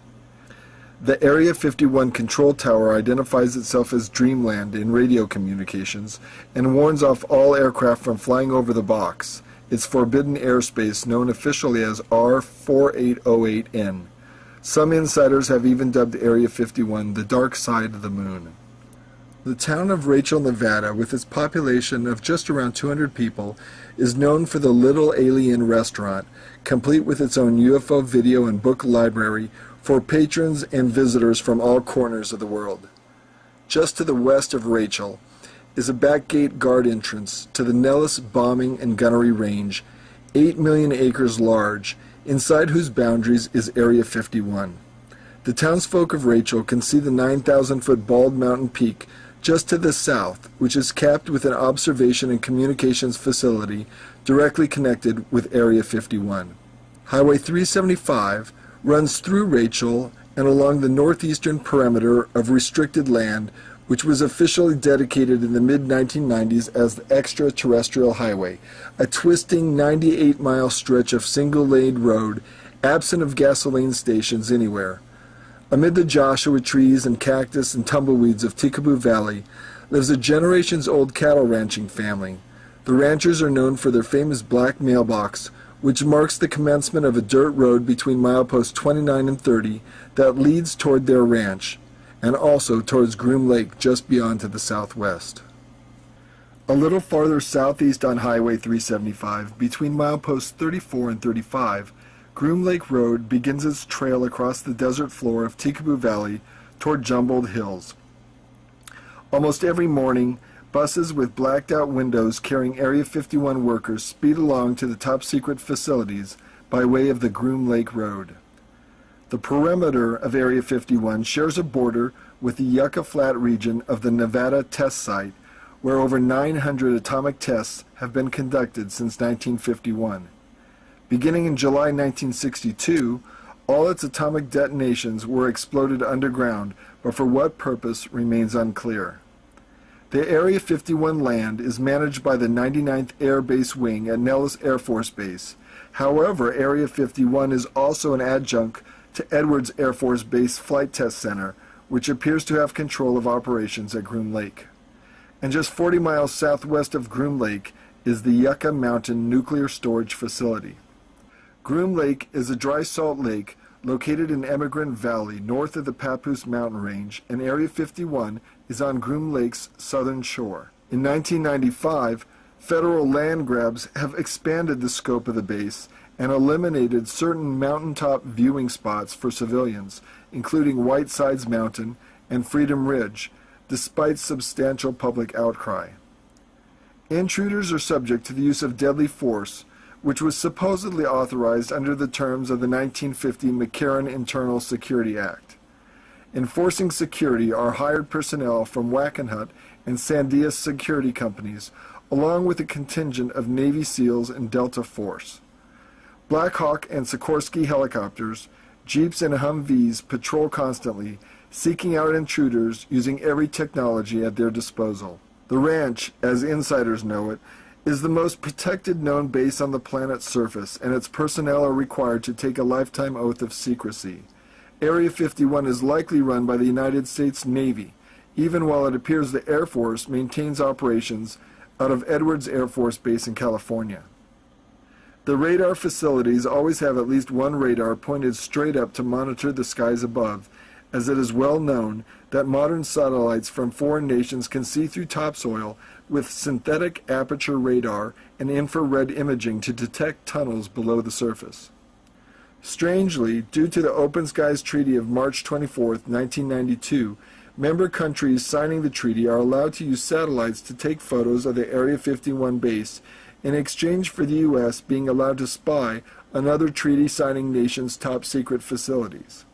The Area 51 control tower identifies itself as Dreamland in radio communications and warns off all aircraft from flying over the box, its forbidden airspace known officially as R4808N. Some insiders have even dubbed Area 51 the dark side of the moon. The town of Rachel, Nevada, with its population of just around 200 people, is known for the Little Alien restaurant, complete with its own UFO video and book library for patrons and visitors from all corners of the world. Just to the west of Rachel is a back gate guard entrance to the Nellis Bombing and Gunnery Range, 8 million acres large, inside whose boundaries is Area 51. The townsfolk of Rachel can see the 9,000-foot bald mountain peak just to the south, which is capped with an observation and communications facility directly connected with Area 51. Highway 375 runs through Rachel and along the northeastern perimeter of restricted land, which was officially dedicated in the mid-1990s as the Extraterrestrial Highway, a twisting 98-mile stretch of single-lane road, absent of gasoline stations anywhere. Amid the Joshua trees and cactus and tumbleweeds of Tikaboo Valley lives a generations-old cattle ranching family. The ranchers are known for their famous black mailbox, which marks the commencement of a dirt road between mileposts 29 and 30 that leads toward their ranch, and also towards Groom Lake just beyond to the southwest. A little farther southeast on Highway 375, between mileposts 34 and 35, Groom Lake Road begins its trail across the desert floor of Tikaboo Valley toward Jumbled Hills. Almost every morning, buses with blacked-out windows carrying Area 51 workers speed along to the top-secret facilities by way of the Groom Lake Road. The perimeter of Area 51 shares a border with the Yucca Flat region of the Nevada test site, where over 900 atomic tests have been conducted since 1951. Beginning in July 1962, all its atomic detonations were exploded underground, but for what purpose remains unclear. The Area 51 land is managed by the 99th Air Base Wing at Nellis Air Force Base. However, Area 51 is also an adjunct to Edwards Air Force Base Flight Test Center, which appears to have control of operations at Groom Lake. And just 40 miles southwest of Groom Lake is the Yucca Mountain Nuclear Storage Facility. Groom Lake is a dry salt lake located in Emigrant Valley, north of the Papoose Mountain Range, and Area 51 is on Groom Lake's southern shore. In 1995, federal land grabs have expanded the scope of the base and eliminated certain mountaintop viewing spots for civilians, including Whitesides Mountain and Freedom Ridge, despite substantial public outcry. Intruders are subject to the use of deadly force, which was supposedly authorized under the terms of the 1950 McCarran Internal Security Act. Enforcing security are hired personnel from Wackenhut and Sandia security companies, along with a contingent of Navy SEALs and Delta Force. Black Hawk and Sikorsky helicopters, Jeeps and Humvees patrol constantly, seeking out intruders using every technology at their disposal. The ranch, as insiders know it, is the most protected known base on the planet's surface, and its personnel are required to take a lifetime oath of secrecy. Area 51 is likely run by the United States Navy, even while it appears the Air Force maintains operations out of Edwards Air Force Base in California. The radar facilities always have at least one radar pointed straight up to monitor the skies above, as it is well known that modern satellites from foreign nations can see through topsoil with synthetic aperture radar and infrared imaging to detect tunnels below the surface. Strangely, due to the Open Skies Treaty of March 24, 1992, member countries signing the treaty are allowed to use satellites to take photos of the Area 51 base in exchange for the U.S. being allowed to spy on other treaty-signing nations' top-secret facilities.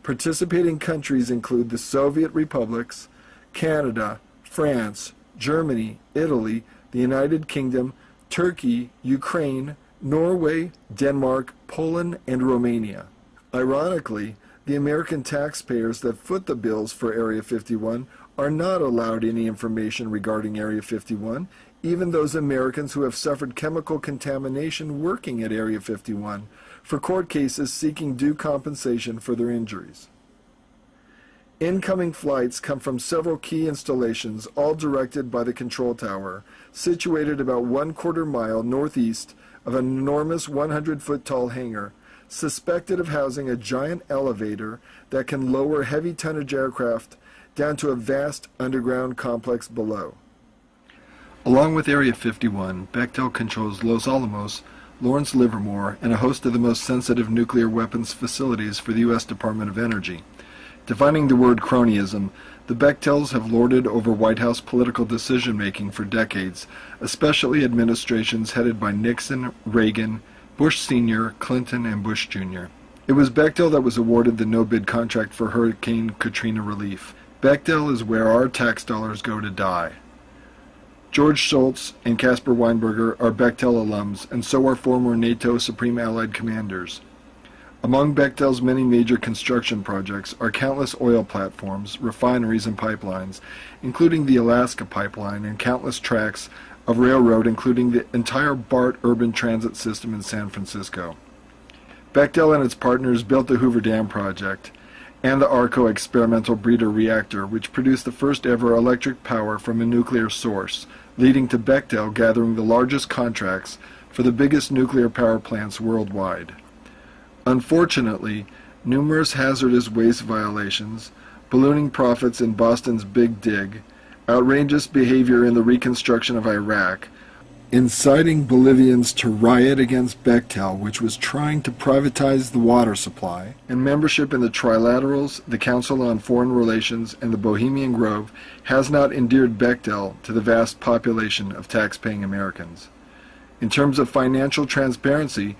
Participating countries include the Soviet republics, Canada, France, Germany, Italy, the United Kingdom, Turkey, Ukraine, Norway, Denmark, Poland, and Romania. Ironically, the American taxpayers that foot the bills for Area 51 are not allowed any information regarding Area 51, even those Americans who have suffered chemical contamination working at Area 51, for court cases seeking due compensation for their injuries. Incoming flights come from several key installations, all directed by the control tower, situated about 1/4 mile northeast of an enormous 100-foot tall hangar, suspected of housing a giant elevator that can lower heavy tonnage aircraft down to a vast underground complex below. Along with Area 51, Bechtel controls Los Alamos, Lawrence Livermore, and a host of the most sensitive nuclear weapons facilities for the U.S. Department of Energy. Defining the word cronyism, the Bechtels have lorded over White House political decision-making for decades, especially administrations headed by Nixon, Reagan, Bush Sr., Clinton, and Bush Jr. It was Bechtel that was awarded the no-bid contract for Hurricane Katrina relief. Bechtel is where our tax dollars go to die. George Shultz and Caspar Weinberger are Bechtel alums, and so are former NATO Supreme Allied commanders. Among Bechtel's many major construction projects are countless oil platforms, refineries, and pipelines, including the Alaska Pipeline and countless tracks of railroad, including the entire BART urban transit system in San Francisco. Bechtel and its partners built the Hoover Dam project and the ARCO experimental breeder reactor, which produced the first ever electric power from a nuclear source, leading to Bechtel gathering the largest contracts for the biggest nuclear power plants worldwide. Unfortunately, numerous hazardous waste violations, ballooning profits in Boston's Big Dig, outrageous behavior in the reconstruction of Iraq, inciting Bolivians to riot against Bechtel, which was trying to privatize the water supply, and membership in the Trilaterals, the Council on Foreign Relations, and the Bohemian Grove has not endeared Bechtel to the vast population of tax-paying Americans. In terms of financial transparency,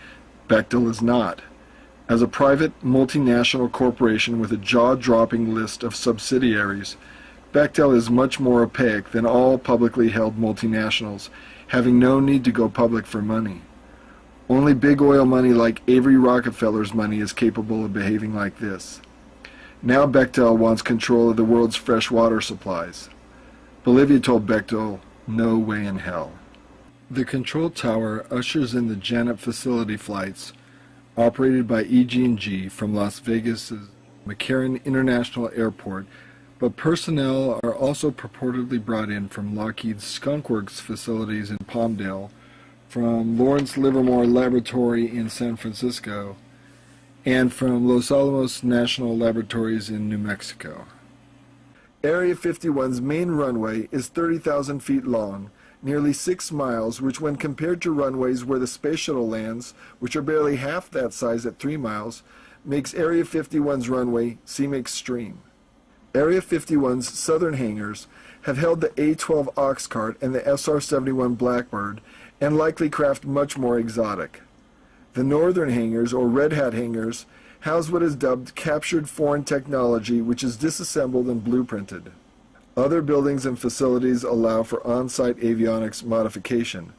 Bechtel is not. As a private, multinational corporation with a jaw-dropping list of subsidiaries, Bechtel is much more opaque than all publicly held multinationals, having no need to go public for money. Only big oil money like Avery Rockefeller's money is capable of behaving like this. Now Bechtel wants control of the world's fresh water supplies. Bolivia told Bechtel, no way in hell. The control tower ushers in the Janet facility flights operated by EG&G from Las Vegas' McCarran International Airport, but personnel are also purportedly brought in from Lockheed's Skunk Works facilities in Palmdale, from Lawrence Livermore Laboratory in San Francisco, and from Los Alamos National Laboratories in New Mexico. Area 51's main runway is 30,000 feet long, nearly 6 miles, which when compared to runways where the Space Shuttle lands, which are barely half that size at 3 miles, makes Area 51's runway seem extreme. Area 51's southern hangars have held the A-12 Oxcart and the SR-71 Blackbird, and likely craft much more exotic. The northern hangars, or Red Hat hangars, house what is dubbed captured foreign technology, which is disassembled and blueprinted. Other buildings and facilities allow for on-site avionics modification,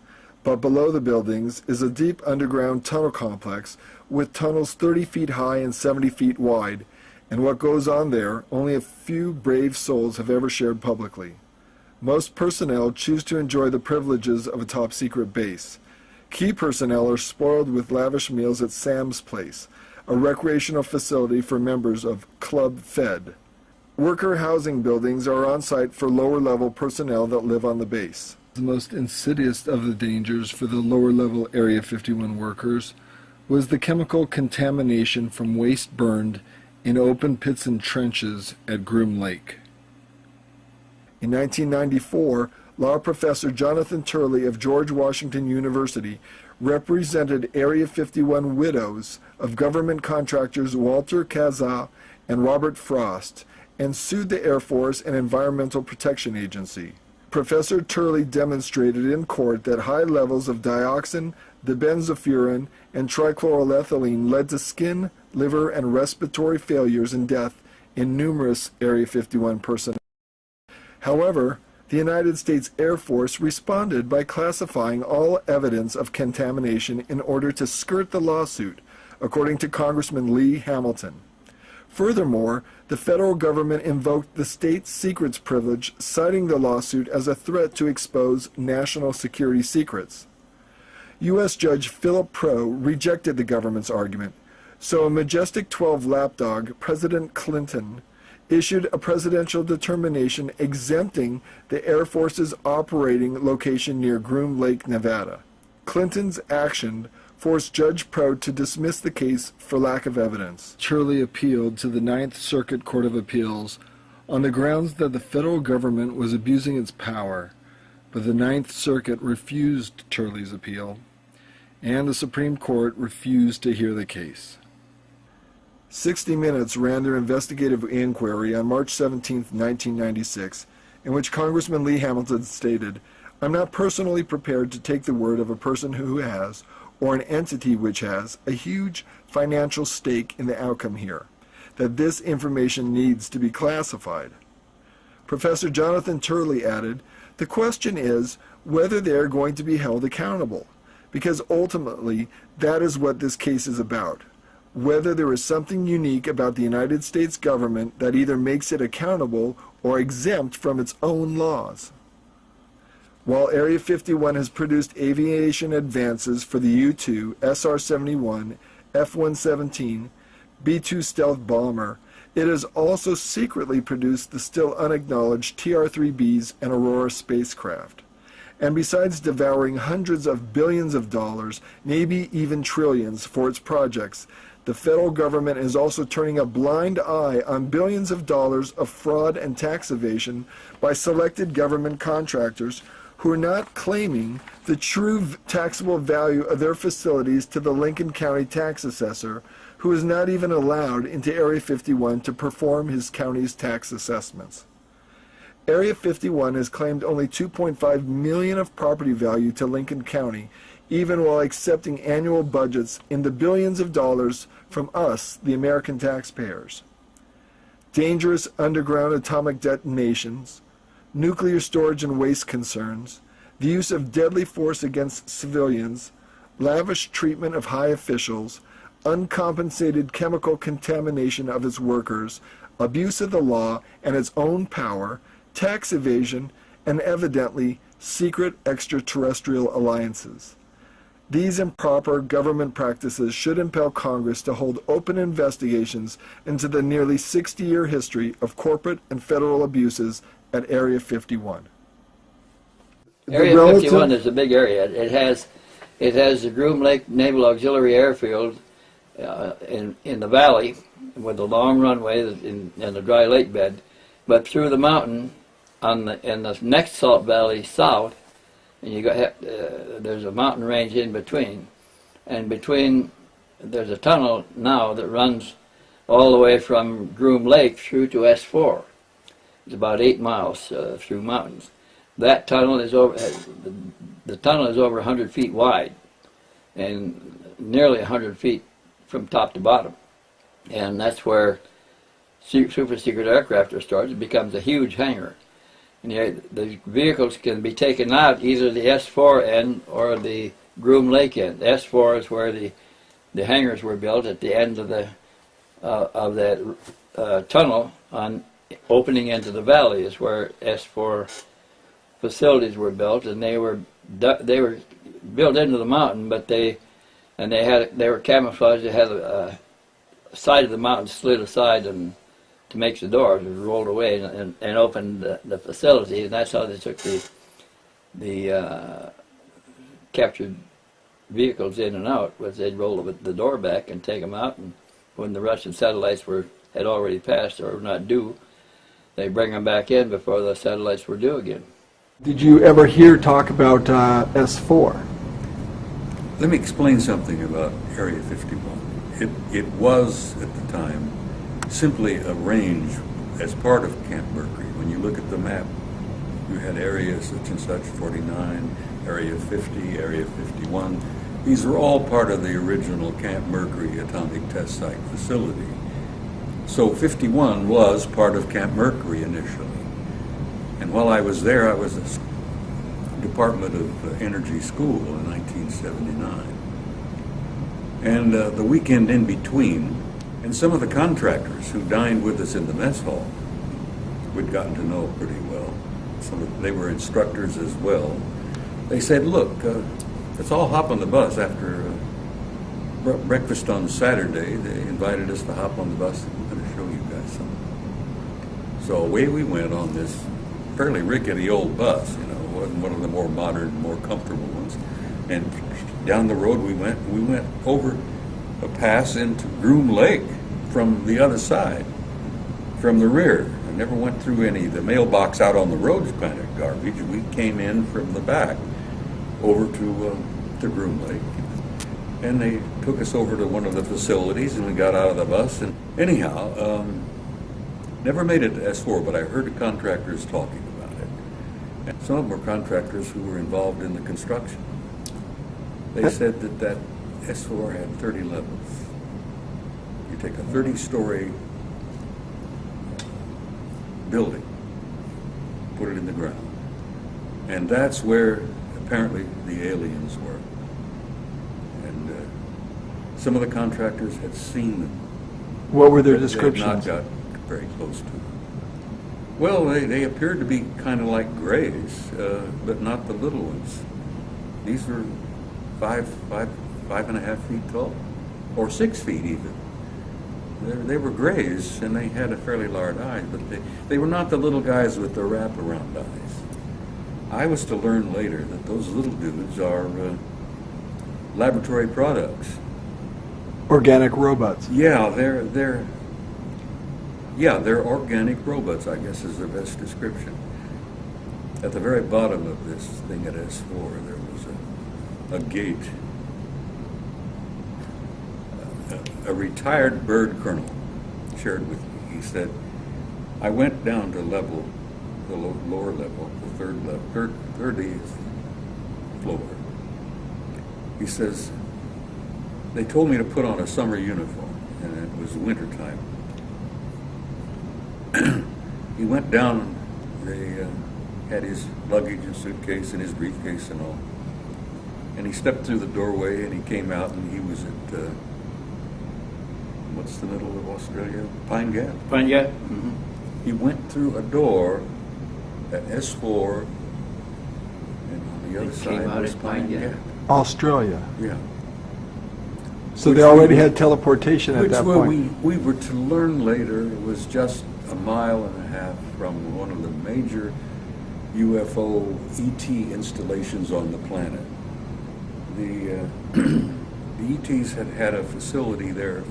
but below the buildings is a deep underground tunnel complex with tunnels 30 feet high and 70 feet wide, and what goes on there only a few brave souls have ever shared publicly. Most personnel choose to enjoy the privileges of a top-secret base. Key personnel are spoiled with lavish meals at Sam's Place, a recreational facility for members of Club Fed. Worker housing buildings are on site for lower-level personnel that live on the base. The most insidious of the dangers for the lower-level Area 51 workers was the chemical contamination from waste burned in open pits and trenches at Groom Lake. In 1994, law professor Jonathan Turley of George Washington University represented Area 51 widows of government contractors Walter Kazaa and Robert Frost and sued the Air Force and Environmental Protection Agency. Professor Turley demonstrated in court that high levels of dioxin, dibenzofuran, and trichloroethylene led to skin, liver, and respiratory failures and death in numerous Area 51 personnel. However, the United States Air Force responded by classifying all evidence of contamination in order to skirt the lawsuit, according to Congressman Lee Hamilton. Furthermore, the federal government invoked the state secrets privilege, citing the lawsuit as a threat to expose national security secrets. U.S. Judge Philip Proh rejected the government's argument, so a majestic 12 lapdog, President Clinton, issued a presidential determination exempting the Air Force's operating location near Groom Lake, Nevada. Clinton's action forced Judge Prout to dismiss the case for lack of evidence. Turley appealed to the Ninth Circuit Court of Appeals on the grounds that the federal government was abusing its power, but the Ninth Circuit refused Turley's appeal, and the Supreme Court refused to hear the case. 60 Minutes ran their investigative inquiry on March 17, 1996, in which Congressman Lee Hamilton stated, "I'm not personally prepared to take the word of a person who has, or an entity which has, a huge financial stake in the outcome here, that this information needs to be classified." Professor Jonathan Turley added, "The question is whether they are going to be held accountable, because ultimately that is what this case is about. Whether there is something unique about the United States government that either makes it accountable or exempt from its own laws." While Area 51 has produced aviation advances for the U-2, SR-71, F-117, B-2 stealth bomber, it has also secretly produced the still unacknowledged TR-3Bs and Aurora spacecraft. And besides devouring hundreds of billions of dollars, maybe even trillions, for its projects, the federal government is also turning a blind eye on billions of dollars of fraud and tax evasion by selected government contractors who are not claiming the true taxable value of their facilities to the Lincoln County tax assessor, who is not even allowed into Area 51 to perform his county's tax assessments. Area 51 has claimed only $2.5 million of property value to Lincoln County, even while accepting annual budgets in the billions of dollars from us, the American taxpayers. Dangerous underground atomic detonations, nuclear storage and waste concerns, the use of deadly force against civilians, lavish treatment of high officials, uncompensated chemical contamination of its workers, abuse of the law and its own power, tax evasion, and evidently secret extraterrestrial alliances. These improper government practices should impel Congress to hold open investigations into the nearly 60-year history of corporate and federal abuses at Area 51. Area 51 is a big area. It has the Groom Lake Naval Auxiliary Airfield in the valley with a long runway in the dry lake bed, but through the mountain in the next salt valley south, and you got there's a mountain range in between, and between there's a tunnel now that runs all the way from Groom Lake through to S4. It's about 8 miles through mountains. That tunnel is over. The tunnel is over 100 feet wide, and nearly 100 feet from top to bottom, and that's where super secret aircraft are stored. It becomes a huge hangar. And the vehicles can be taken out either the S4 end or the Groom Lake end. S4 is where the hangars were built at the end of that tunnel on opening into the valley is where S4 facilities were built, and they were built into the mountain, but they were camouflaged. They had a side of the mountain slid aside and to make the doors, and rolled away and opened the facility, and that's how they took the captured vehicles in and out. Was they'd roll the door back and take them out, and when the Russian satellites had already passed or were not due, they bring them back in before the satellites were due again. Did you ever hear talk about S4? Let me explain something about Area 51. It was, at the time, simply a range as part of Camp Mercury. When you look at the map, you had areas such and such, 49, Area 50, Area 51. These are all part of the original Camp Mercury atomic test site facility. So 51 was part of Camp Mercury initially. And while I was there, I was at Department of Energy School in 1979. And the weekend in between, and some of the contractors who dined with us in the mess hall, we'd gotten to know pretty well. They were instructors as well. They said, look, let's all hop on the bus after breakfast on Saturday. They invited us to hop on the bus. I'm going to show you guys something. So away we went on this fairly rickety old bus, wasn't one of the more modern, more comfortable ones. And down the road we went. We went over a pass into Groom Lake from the other side, from the rear. I never went through any. The mailbox out on the road's kind of garbage. We came in from the back over to Groom Lake. And they took us over to one of the facilities, and we got out of the bus. And anyhow, never made it to S4, but I heard the contractors talking about it. And some of them were contractors who were involved in the construction. They said that S4 had 30 levels. You take a 30-story building, put it in the ground, and that's where apparently the aliens were. And some of the contractors had seen them. What were their But they had descriptions? not got very close to them. Well, they appeared to be kind of like grays, but not the little ones. These were 5.5 feet tall, or 6 feet even. They were grays, and they had a fairly large eye, but they were not the little guys with the wraparound eyes. I was to learn later that those little dudes are laboratory products. Organic robots. Yeah, they're organic robots, I guess is their best description. At the very bottom of this thing at S4, there was a gate. A retired bird colonel shared with me. He said, I went down to level, the lower level, the third level, 30th floor. He says, they told me to put on a summer uniform, and it was wintertime. He went down, they had his luggage and suitcase and his briefcase and all. And he stepped through the doorway, and he came out, and he was at, what's the middle of Australia? Pine Gap. Pine Gap? Mm-hmm. He went through a door at S4, and on the other It came side out was at Pine Pine Gap. Gap. Australia. Yeah. So Which they already we- had teleportation at Which that were point. we were to learn later was just a mile and a half from one of the major UFO ET installations on the planet. The ETs had had a facility there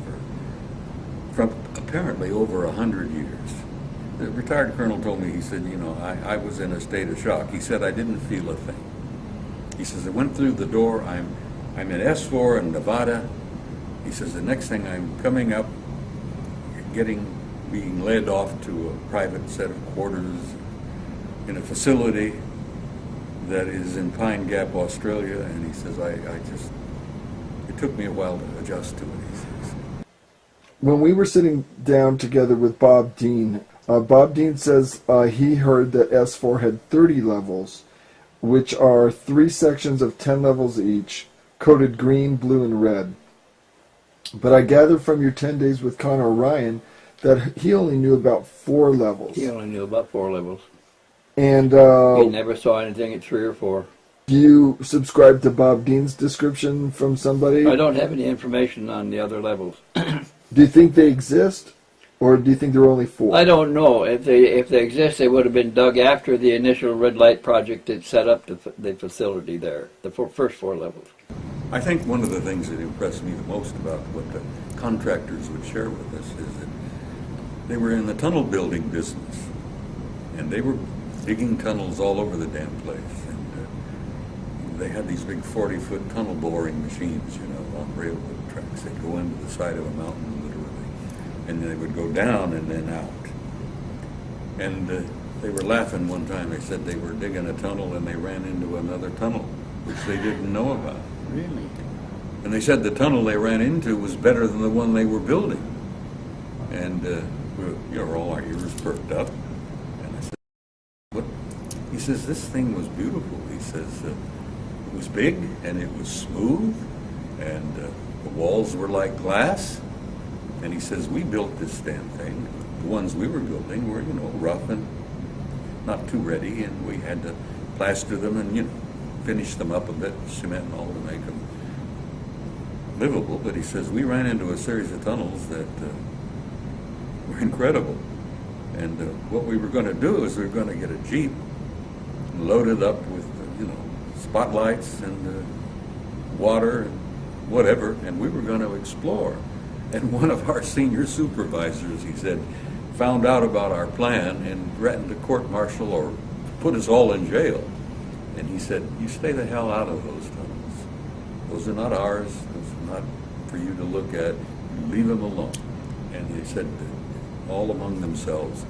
from apparently over 100 years. The retired colonel told me, he said, you know, I was in a state of shock. He said, I didn't feel a thing. He says, I went through the door, I'm in S4 in Nevada. He says, the next thing I'm coming up, being led off to a private set of quarters in a facility that is in Pine Gap, Australia. And he says, it took me a while to adjust to it, he says. When we were sitting down together with Bob Dean says he heard that S4 had 30 levels, which are 3 sections of 10 levels each, coded green, blue, and red. But I gathered from your 10 days with Connor Ryan that he only knew about 4 levels. He only knew about 4 levels. And He never saw anything at 3 or 4. do you subscribe to Bob Dean's description from somebody? I don't have any information on the other levels. Do you think they exist? Or do you think there are only 4? I don't know. If they exist, they would have been dug after the initial red light project that set up the facility there, the first 4 levels. I think one of the things that impressed me the most about what the contractors would share with us is that they were in the tunnel building business, and they were digging tunnels all over the damn place. And they had these big 40-foot tunnel boring machines, you know, on railroad tracks. They'd go into the side of a mountain, literally, and they would go down and then out. And they were laughing one time. They said they were digging a tunnel and they ran into another tunnel, which they didn't know about. Really? And they said the tunnel they ran into was better than the one they were building. And all our ears perked up. And I said, "What?" He says, "This thing was beautiful." He says, "It was big and it was smooth, and the walls were like glass." And he says, "We built this damn thing. The ones we were building were, rough and not too ready, and we had to plaster them and, finish them up a bit, cement and all to make them livable." But he says, we ran into a series of tunnels that were incredible. And what we were going to do is we were going to get a Jeep and load it up with, spotlights and water, and whatever, and we were going to explore. And one of our senior supervisors, he said, found out about our plan and threatened to court-martial or put us all in jail. And he said, you stay the hell out of those tunnels. Those are not ours. Those are not for you to look at. You leave them alone. And they said all among themselves,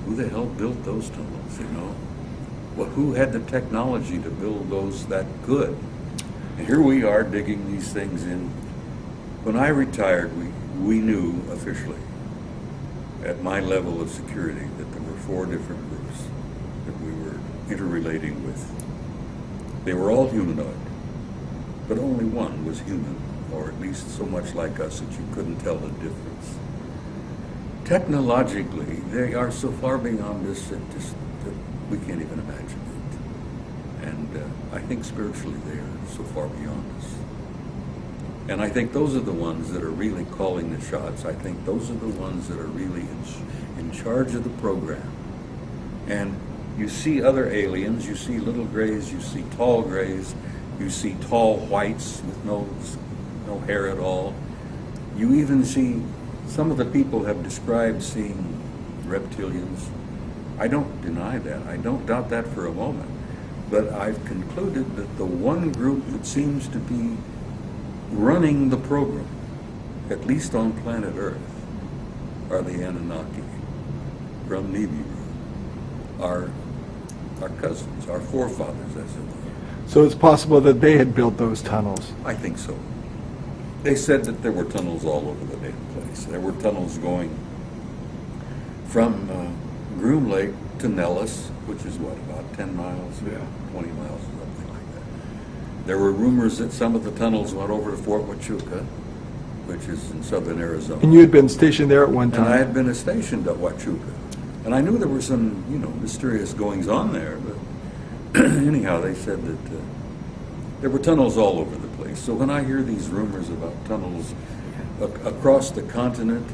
who the hell built those tunnels, you know? Well, who had the technology to build those that good? And here we are digging these things in. When I retired, we knew officially at my level of security that there were 4 different groups that we were interrelating with. They were all humanoid, but only one was human, or at least so much like us that you couldn't tell the difference. Technologically, they are so far beyond us that we can't even imagine it. And I think spiritually they are so far beyond us. And I think those are the ones that are really calling the shots. I think those are the ones that are really in charge of the program. And you see other aliens, you see little grays, you see tall grays, you see tall whites with no hair at all. You even see, some of the people have described seeing reptilians. I don't deny that. I don't doubt that for a moment. But I've concluded that the one group that seems to be running the program, at least on planet Earth, are the Anunnaki from Nibiru, our cousins, our forefathers, as it were. So it's possible that they had built those tunnels. I think so. They said that there were tunnels all over the damn place. There were tunnels going from Groom Lake to Nellis, which is what, about 10 miles? Yeah. 20 miles or something like that. There were rumors that some of the tunnels went over to Fort Huachuca, which is in southern Arizona. And you had been stationed there at one time. And I had been stationed at Huachuca. And I knew there were some, mysterious goings-on there, but anyhow, they said that there were tunnels all over the place. So when I hear these rumors about tunnels across the continent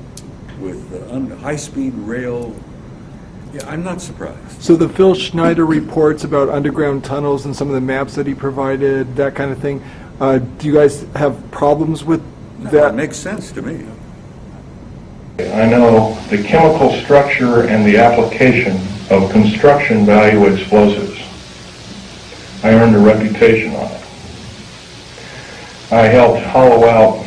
with high-speed rail, yeah, I'm not surprised. So the Phil Schneider reports about underground tunnels and some of the maps that he provided, that kind of thing, do you guys have problems with No, that? it makes sense to me. I know the chemical structure and the application of construction value explosives. I earned a reputation on it. I helped hollow out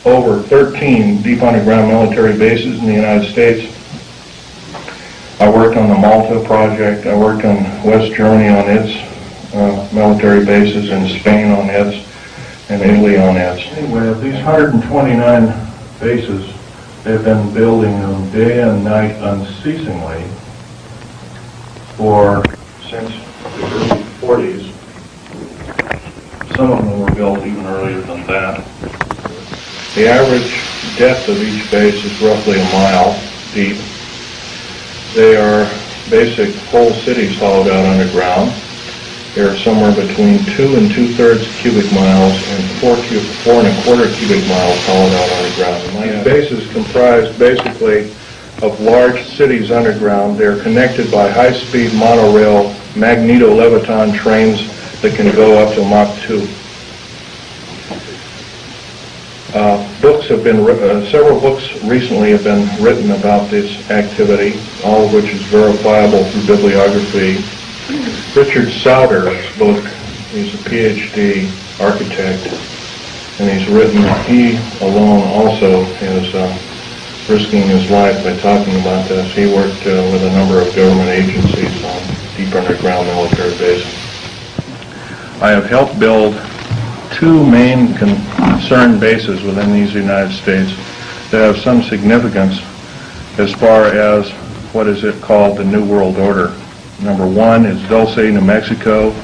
over 13 deep underground military bases in the United States. I worked on the Malta project. I worked on West Germany on its military bases, in Spain on its, and Italy on its. Anyway, of these 129 bases, they've been building them day and night unceasingly since the early 40s. Some of them were built even earlier than that. The average depth of each base is roughly a mile deep. They are basic whole cities hollowed out underground. They're somewhere between 2 2/3 cubic miles and 4 1/4 cubic miles hollowed out underground. These bases comprised basically of large cities underground. They're connected by high-speed monorail magneto-leviton trains that can go up to Mach 2. Several books recently have been written about this activity, all of which is verifiable through bibliography. Richard Sauder's book, he's a PhD architect, and he alone also is risking his life by talking about this. He worked with a number of government agencies on deep underground military bases. I have helped build 2 main concerned bases within these United States that have some significance as far as what is it called the New World Order. Number 1 is Dulce, New Mexico.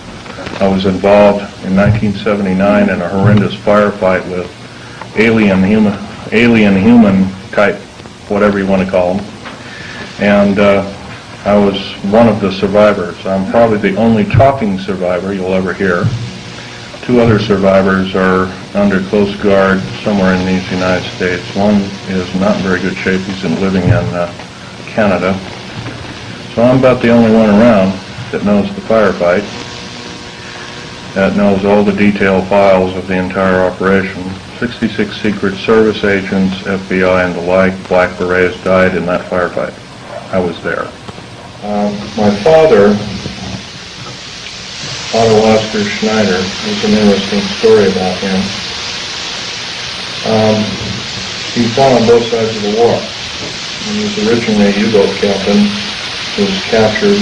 I was involved in 1979 in a horrendous firefight with alien human type, whatever you want to call them. And I was one of the survivors. I'm probably the only talking survivor you'll ever hear. 2 other survivors are under close guard somewhere in these United States. One is not in very good shape. He's living in Canada. So I'm about the only one around that knows the firefight. that knows all the detailed files of the entire operation. 66 Secret Service agents, FBI, and the like, Black Berets, died in that firefight. I was there. My father, Otto Oscar Schneider, there's an interesting story about him. He fought on both sides of the war. He was originally a U-boat captain. He was captured.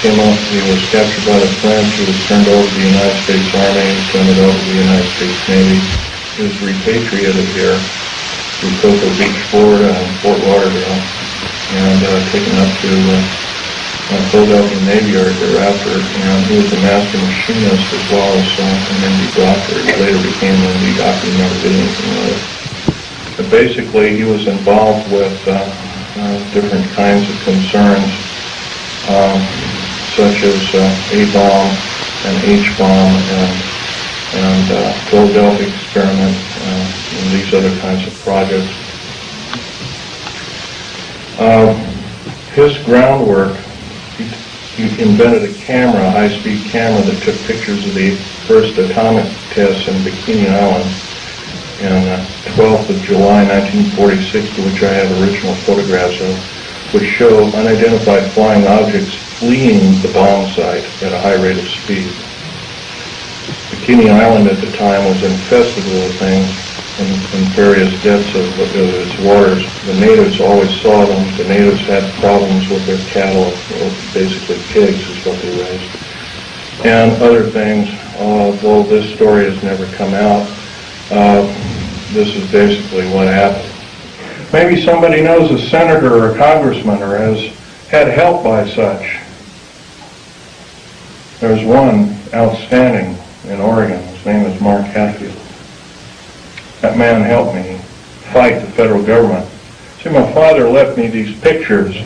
He was captured by the French. He was turned over to the United States Army, turned over to the United States Navy. He was repatriated here to Cocoa Beach, Florida, and Fort Lauderdale, and taken up to Philadelphia Navy Yard thereafter. And he was a master machinist as well as an MD doctor. He later became an MD doctor and never did anything with it. But basically, he was involved with different kinds of concerns, such as A-bomb and H-bomb and Philadelphia experiment and these other kinds of projects. His groundwork, he invented a camera, a high-speed camera that took pictures of the first atomic tests in Bikini Island on 12th of July 1946, to which I have original photographs of, which show unidentified flying objects fleeing the bomb site at a high rate of speed. Bikini Island at the time was infested with things in various depths of its waters. The natives always saw them. The natives had problems with their cattle, basically pigs is what they raised, and other things. Although this story has never come out, this is basically what happened. Maybe somebody knows a senator or a congressman or has had help by such. There's one outstanding in Oregon. His name is Mark Hatfield. That man helped me fight the federal government. See, my father left me these pictures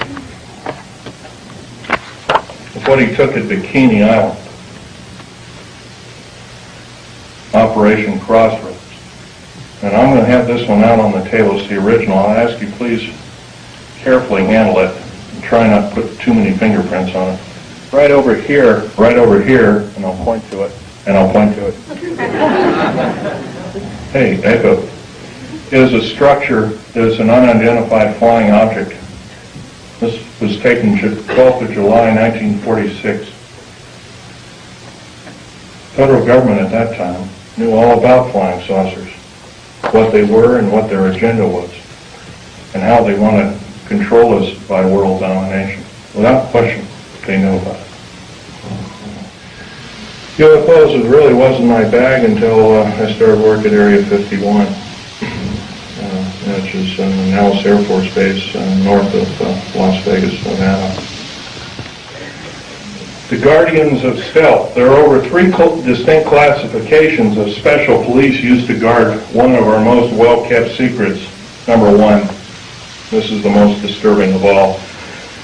of what he took at Bikini Island. Operation Crossroads. And I'm going to have this one out on the table. It's the original. I'll ask you please carefully handle it and try not to put too many fingerprints on it. Right over here, and I'll point to it, Hey, Echo, is a structure that is an unidentified flying object. This was taken 12th of July, 1946. Federal government at that time knew all about flying saucers, what they were and what their agenda was, and how they want to control us by world domination. Without question, they knew about it. UFOs really wasn't my bag until I started work at Area 51, which is in the Nellis Air Force Base north of Las Vegas, Nevada. The Guardians of Stealth. There are over 3 distinct classifications of special police used to guard one of our most well-kept secrets. Number 1, this is the most disturbing of all.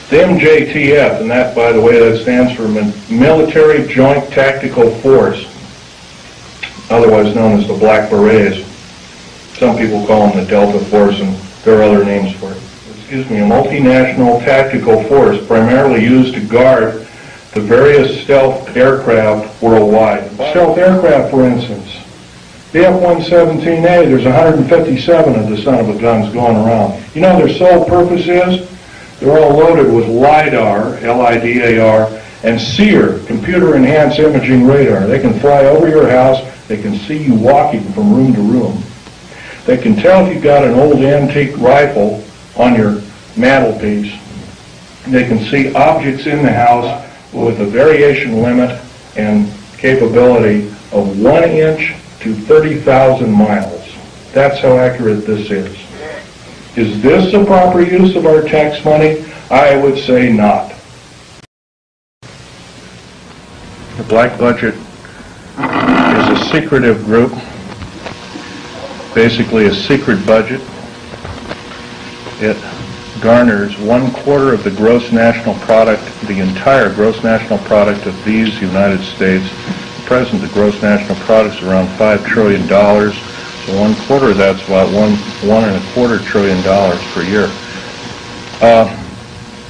The MJTF, and that, by the way, that stands for Military Joint Tactical Force, otherwise known as the Black Berets. Some people call them the Delta Force, and there are other names for it. A multinational tactical force primarily used to guard the various stealth aircraft worldwide. Stealth aircraft, for instance, the F-117A, there's 157 of the son of a guns going around. You know their sole purpose is? They're all loaded with LIDAR, L-I-D-A-R, and SEER, computer-enhanced imaging radar. They can fly over your house. They can see you walking from room to room. They can tell if you've got an old antique rifle on your mantelpiece. They can see objects in the house with a variation limit and capability of 1 inch to 30,000 miles. That's how accurate this is. Is this the proper use of our tax money? I would say not. The Black Budget is a secretive group, basically a secret budget. It garners 1/4 of the gross national product, the entire gross national product of these United States. At present, the gross national product is around $5 trillion. So 1/4 of that's about $1.25 trillion per year.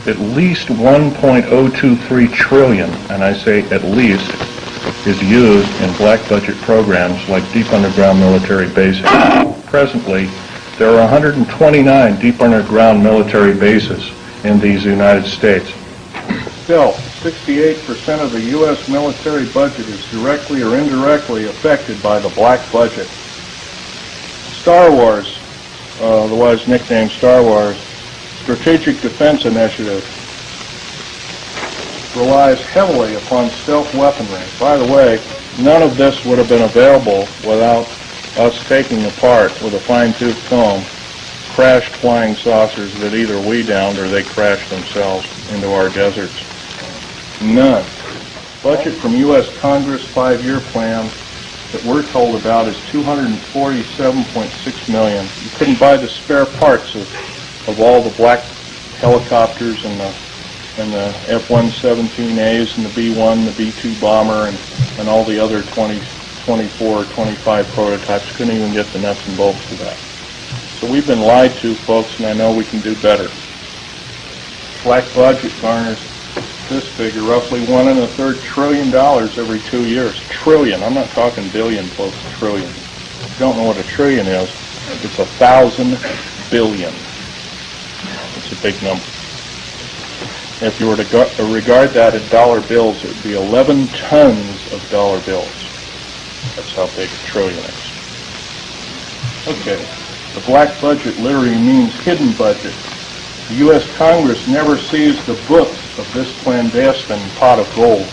At least 1.023 trillion, and I say at least, is used in black budget programs like deep underground military bases. Presently, there are 129 deep underground military bases in these United States. Still, 68% of the U.S. military budget is directly or indirectly affected by the black budget. Star Wars, otherwise nicknamed Star Wars, Strategic Defense Initiative, relies heavily upon stealth weaponry. By the way, none of this would have been available without us taking apart with a fine-tooth comb crashed flying saucers that either we downed or they crashed themselves into our deserts. None. Budget from U.S. Congress 5-year plan that we're told about is $247.6 million. You couldn't buy the spare parts of all the black helicopters and the F-117As and the B-1, the B-2 bomber, and all the other 24, 25 prototypes. Couldn't even get the nuts and bolts for that. So we've been lied to, folks, and I know we can do better. Black budget garners this figure, roughly $1.25 trillion every 2 years. Trillion. I'm not talking billion, folks. Trillion. If you don't know what a trillion is, it's 1,000 billion. It's a big number. If you were to regard that in dollar bills, it would be 11 tons of dollar bills. That's how big a trillion is. Okay, the black budget literally means hidden budget. The U.S. Congress never sees the books of this clandestine pot of gold.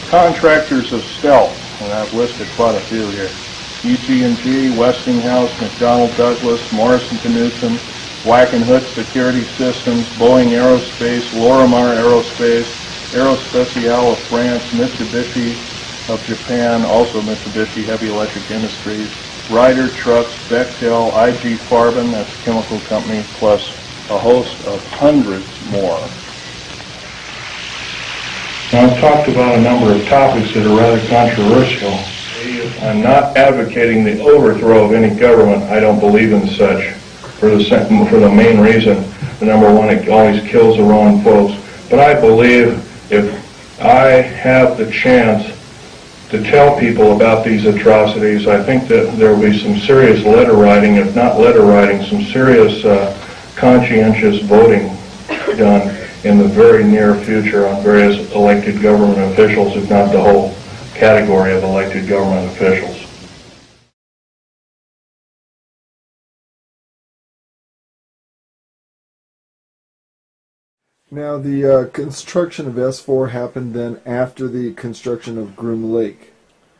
Contractors of stealth, and I've listed quite a few here. EG&G, Westinghouse, McDonnell Douglas, Morrison Knudsen, Wackenhut Security Systems, Boeing Aerospace, Lorimar Aerospace, Aerospatiale of France, Mitsubishi of Japan, also Mitsubishi Heavy Electric Industries, Ryder Trucks, Bechtel, IG Farben, that's a chemical company, plus a host of hundreds more. Now, I've talked about a number of topics that are rather controversial. I'm not advocating the overthrow of any government. I don't believe in such. For the main reason, the number one, it always kills the wrong folks. But I believe if I have the chance to tell people about these atrocities, I think that there will be some serious letter writing, if not letter writing, some serious conscientious voting done in the very near future on various elected government officials, if not the whole category of elected government officials. Now, the construction of S4 happened then after the construction of Groom Lake.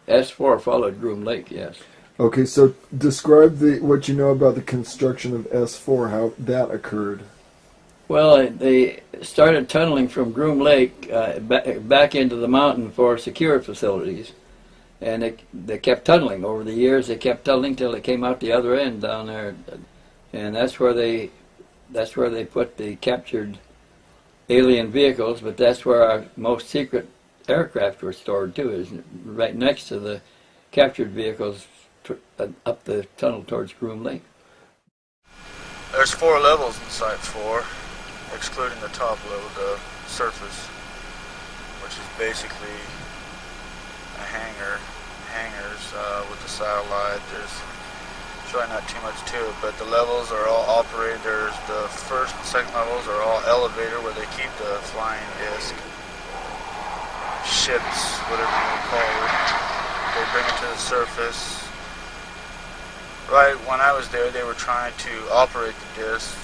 S4 followed Groom Lake, yes. Okay, so describe what you know about the construction of S4, how that occurred. Well, they started tunneling from Groom Lake back into the mountain for secure facilities. And they kept tunneling over the years. They kept tunneling till they came out the other end down there. And that's where they put the captured alien vehicles, but that's where our most secret aircraft were stored too, is right next to the captured vehicles up the tunnel towards Groom Lake. There's 4 levels in Site 4, excluding the top level, the surface, which is basically a hangars with the satellite. There's really not too much to it, but the levels are all operated. There's the first and second levels are all elevator where they keep the flying disc, ships, whatever you want to call it. They bring it to the surface. Right when I was there, they were trying to operate the disc,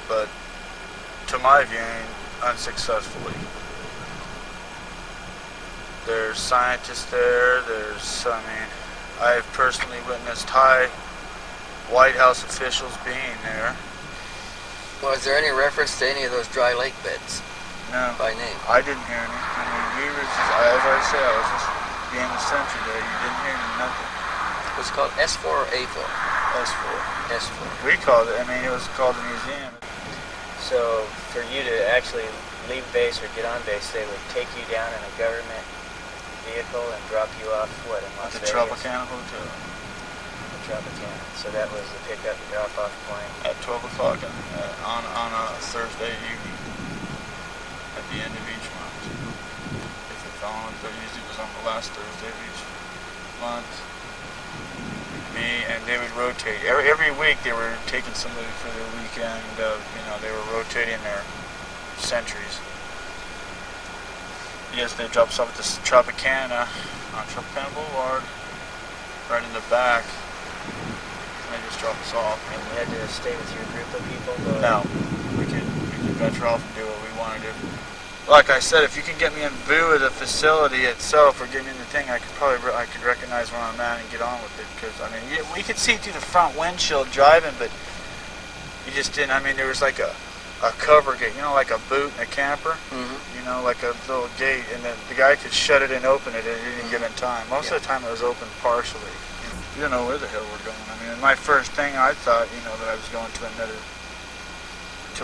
but to my viewing, unsuccessfully. There's scientists there. I've personally witnessed high White House officials being there. Was there any reference to any of those dry lake beds? No. By name? I didn't hear any. I mean, we were just, as I said, I was just being the sentry there. You didn't hear nothing. Was it called S4 or A4? S4. S4. We called it, it was called a museum. So for you to actually leave base or get on base, they would take you down in a government vehicle and drop you off, what, in Las Vegas? At the Tropicana Hotel. The Tropicana. So that was the pick-up and drop-off point. At 12 o'clock on a Thursday evening. At the end of each month. If on. But usually it was on the last Thursday of each month. Me, and they would rotate. Every week they were taking somebody for their weekend. They were rotating their sentries. Yes, they dropped us off at the Tropicana on Tropicana Boulevard, right in the back. And they just dropped us off. And you had to stay with your group of people? No, we could venture off and do what we wanted to. Like I said, if you can get me in view of the facility itself, or get me in the thing, I could recognize where I'm at and get on with it. Because we could see through the front windshield driving, but you just didn't. There was like a cover gate, like a boot in a camper. Mm-hmm. Like a little gate, and then the guy could shut it and open it at any given time. Most of the time, it was open partially. You don't know where the hell we're going. My first thing, I thought, that I was going to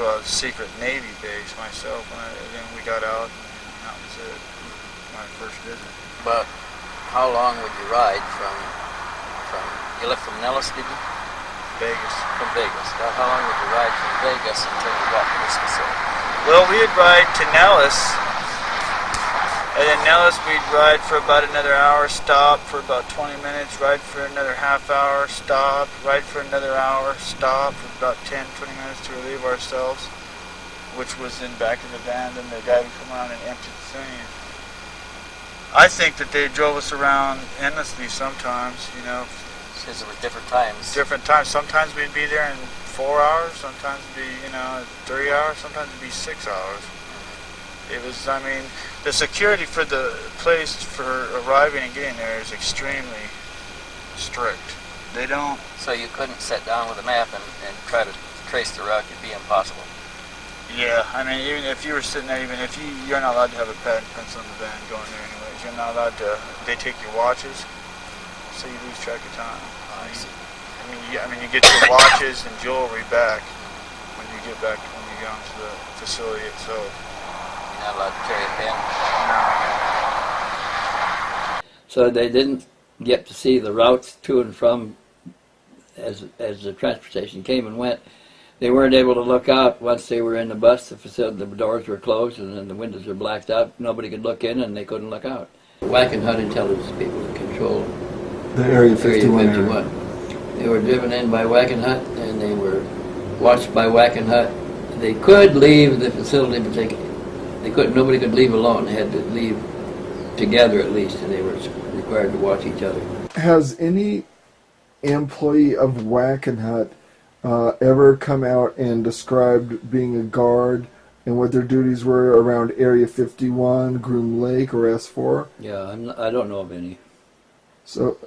a secret Navy base myself. Then we got out, and that was it. My first visit. But how long would you ride from you left from Nellis, did you? Vegas. From Vegas. How long would you ride from Vegas until you got to this facility? Well, we'd ride to Nellis, and then Nellis we'd ride for about another hour, stop for about 20 minutes, ride for another half hour, stop, ride for another hour, stop for about 10, 20 minutes to relieve ourselves, which was in back of the van. Then the guy would come around and empty the thing. I think that they drove us around endlessly sometimes, Because it was different times. Different times. Sometimes we'd be there in 4 hours, sometimes it'd be, 3 hours, sometimes it'd be 6 hours. It was, the security for the place for arriving and getting there is extremely strict. They don't... So you couldn't sit down with a map and try to trace the route. It'd be impossible. Yeah, even if you were sitting there, you're not allowed to have a pad and pencil in the van going there anyways. You're not allowed to, they take your watches, so you lose track of time. I see. You get your watches and jewelry back when you get onto the facility itself. You're not allowed to carry a pen? No. So they didn't get to see the routes to and from as the transportation came and went. They weren't able to look out once they were in the bus. The facility, the doors were closed and then the windows were blacked out. Nobody could look in and they couldn't look out. Wackenhut intelligence people controlled The Area 51 area. They were driven in by Wackenhut, and they were watched by Wackenhut. They could leave the facility, but they couldn't. Nobody could leave alone. They had to leave together at least, and they were required to watch each other. Has any employee of Wackenhut ever come out and described being a guard and what their duties were around Area 51, Groom Lake, or S4? Yeah, I don't know of any. So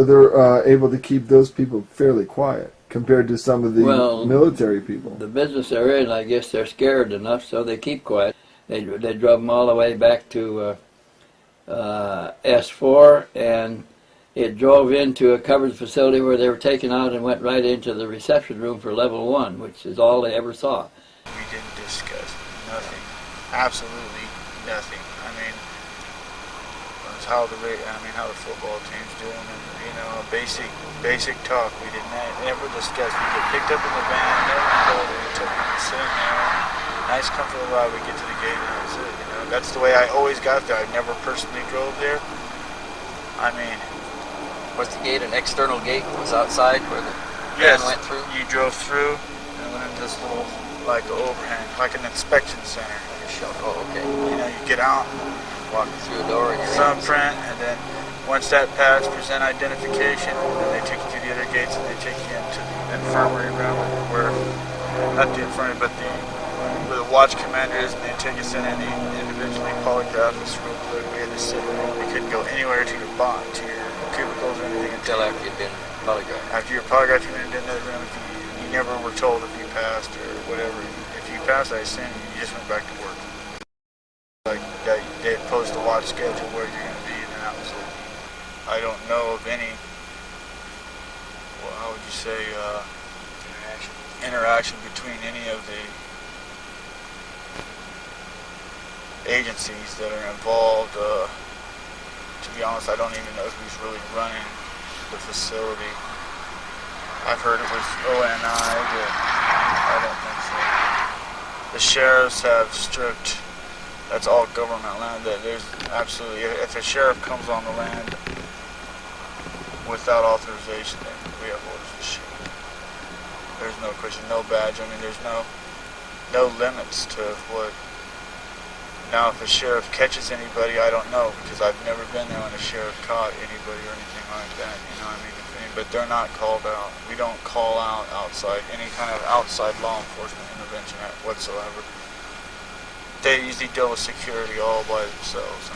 they're able to keep those people fairly quiet compared to some of the military people. The business they're in, I guess they're scared enough, so they keep quiet. They drove them all the way back to S4, and it drove into a covered facility where they were taken out and went right into the reception room for level 1, which is all they ever saw. We didn't discuss nothing, absolutely nothing. How the football team's doing, and basic talk. We didn't never discuss. We get picked up in the van, never go there, took me to sit in there, nice comfortable ride. We get to the gate, and that's it. That's the way I always got there. I never personally drove there. Was the gate an external gate? Was outside where the van went through? You drove through and went into this little overhang, like an inspection center. Like a shelter. Oh, okay. You get out. Walk through a door and you're thumbprint, and then once that passed, present identification, and then they take you to the other gates and they take you into the infirmary room where, not the infirmary, but where the watch commander is, and they take us in and they individually polygraph us real quick. We had to sit there. We couldn't go anywhere to your cubicles or anything until after you'd been polygraphed. After you're polygraphed, you went into another room. You never were told if you passed or whatever. If you passed, I assume you just went back to work. They had posted a watch schedule where you're going to be, and that was it. I don't know of any, how would you say, interaction between any of the agencies that are involved. To be honest, I don't even know who's really running the facility. I've heard it was ONI, but I don't think so. The sheriffs have strict That's all government land. That there's absolutely, if a sheriff comes on the land without authorization, then we have orders to shoot. There's no question, no badge. I mean, there's no limits to what. Now, if a sheriff catches anybody, I don't know, because I've never been there when a sheriff caught anybody or anything like that. You know what I mean? But they're not called out. We don't call out outside any kind of outside law enforcement intervention whatsoever. They usually deal with security all by themselves.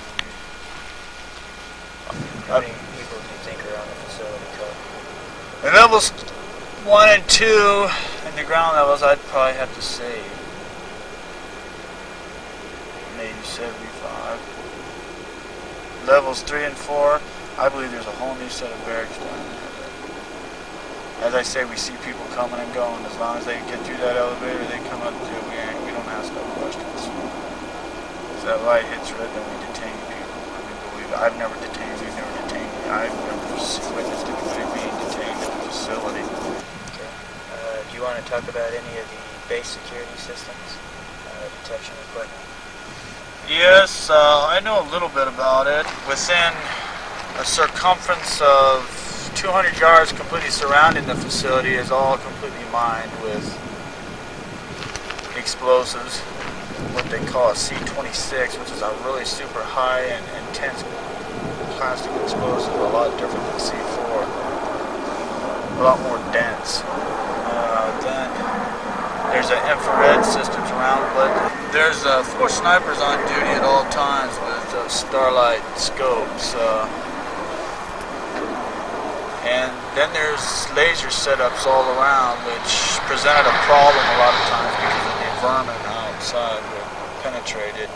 How many people do you think are on the facility code? The levels 1 and 2, and the ground levels, I'd probably have to say maybe 75. Levels 3 and 4, I believe there's a whole new set of barracks down there. As I say, we see people coming and going. As long as they get through that elevator, they come up to it. We don't ask no questions. If that light hits red, then we detain people. I mean, believe it. I've never detained. We've never detained me. I've never witnessed anybody being detained at the facility. Okay. Do you want to talk about any of the base security systems, detection equipment? Yes, I know a little bit about it. Within a circumference of 200 yards completely surrounding the facility is all completely mined with explosives, what they call a C-26, which is a really super high and intense plastic explosive, a lot different than C4, a lot more dense. Then there's an infrared systems around, but there's 4 snipers on duty at all times with starlight scopes. And then there's laser setups all around, which presented a problem a lot of times because of the vermin outside would penetrate it.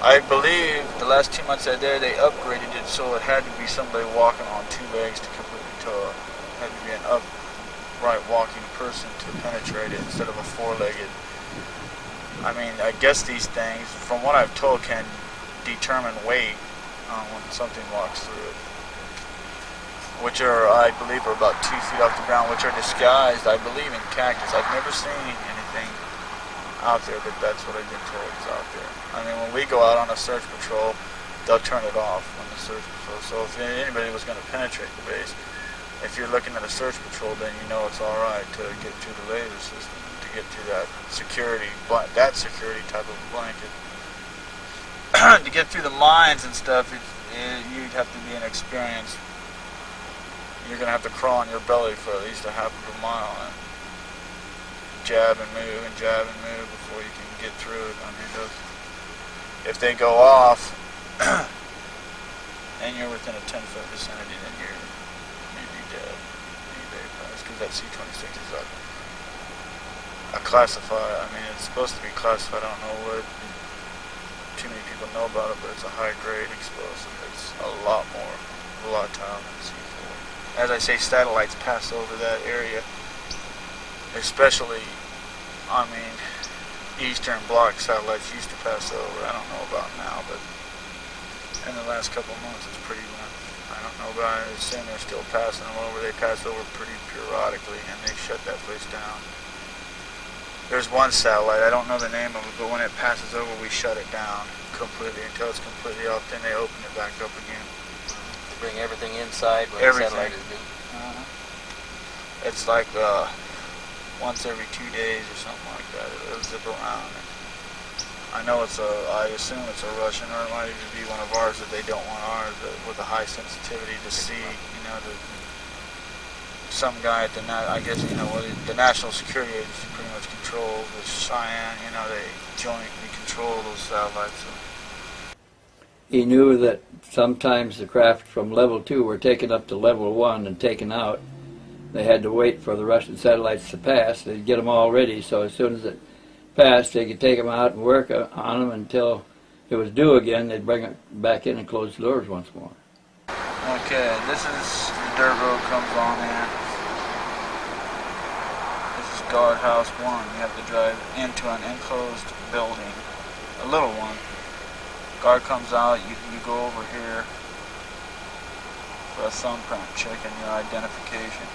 I believe the last 2 months I was there, they upgraded it so it had to be somebody walking on 2 legs to completely tow it. It had to be an upright walking person to penetrate it instead of a 4-legged. I mean, I guess these things, from what I've told, can determine weight when something walks through it, which are, I believe, are about 2 feet off the ground, which are disguised, I believe, in cactus. I've never seen anything out there, but that's what I've been told is out there. I mean, when we go out on a search patrol, they'll turn it off when the search patrol. So if anybody was going to penetrate the base, if you're looking at a search patrol, then you know it's all right to get through the laser system, to get through that security type of blanket. To get through the mines and stuff, you'd have to be an experienced. You're going to have to crawl on your belly for at least a half of a mile and jab and move before you can get through it. I mean, if they go off and you're within a 10-foot vicinity, then you'd be dead. You'd be very fast, because that C-26 is a classified. I mean, it's supposed to be classified. I don't know what too many people know about it, but it's a high-grade explosive. It's a lot more volatile than C4. As I say, satellites pass over that area, especially, I mean, Eastern Bloc satellites used to pass over. I don't know about now, but in the last couple of months it's pretty rough. I don't know, but I assume they're still passing them over. They pass over pretty periodically, and they shut that place down. There's one satellite, I don't know the name of it, but when it passes over, we shut it down completely until it's completely off, then they open it back up again. Bring everything inside when Everything. the satellite is due. It's like once every 2 days or something like that. It'll zip around. I know I assume it's a Russian, or it might even be one of ours that they don't want ours, with a high sensitivity to see, you know, some guy at the National Security Agency pretty much controls with Cheyenne, you know, they jointly control those satellites. So. He knew that sometimes the craft from level 2 were taken up to level 1 and taken out. They had to wait for the Russian satellites to pass. They'd get them all ready, so as soon as it passed, they could take them out and work on them until it was due again. They'd bring it back in and close the doors once more. Okay, this is the dirt road comes on in. This is guardhouse 1. You have to drive into an enclosed building, a little one. Guard comes out, you go over here for a thumbprint check and your identification.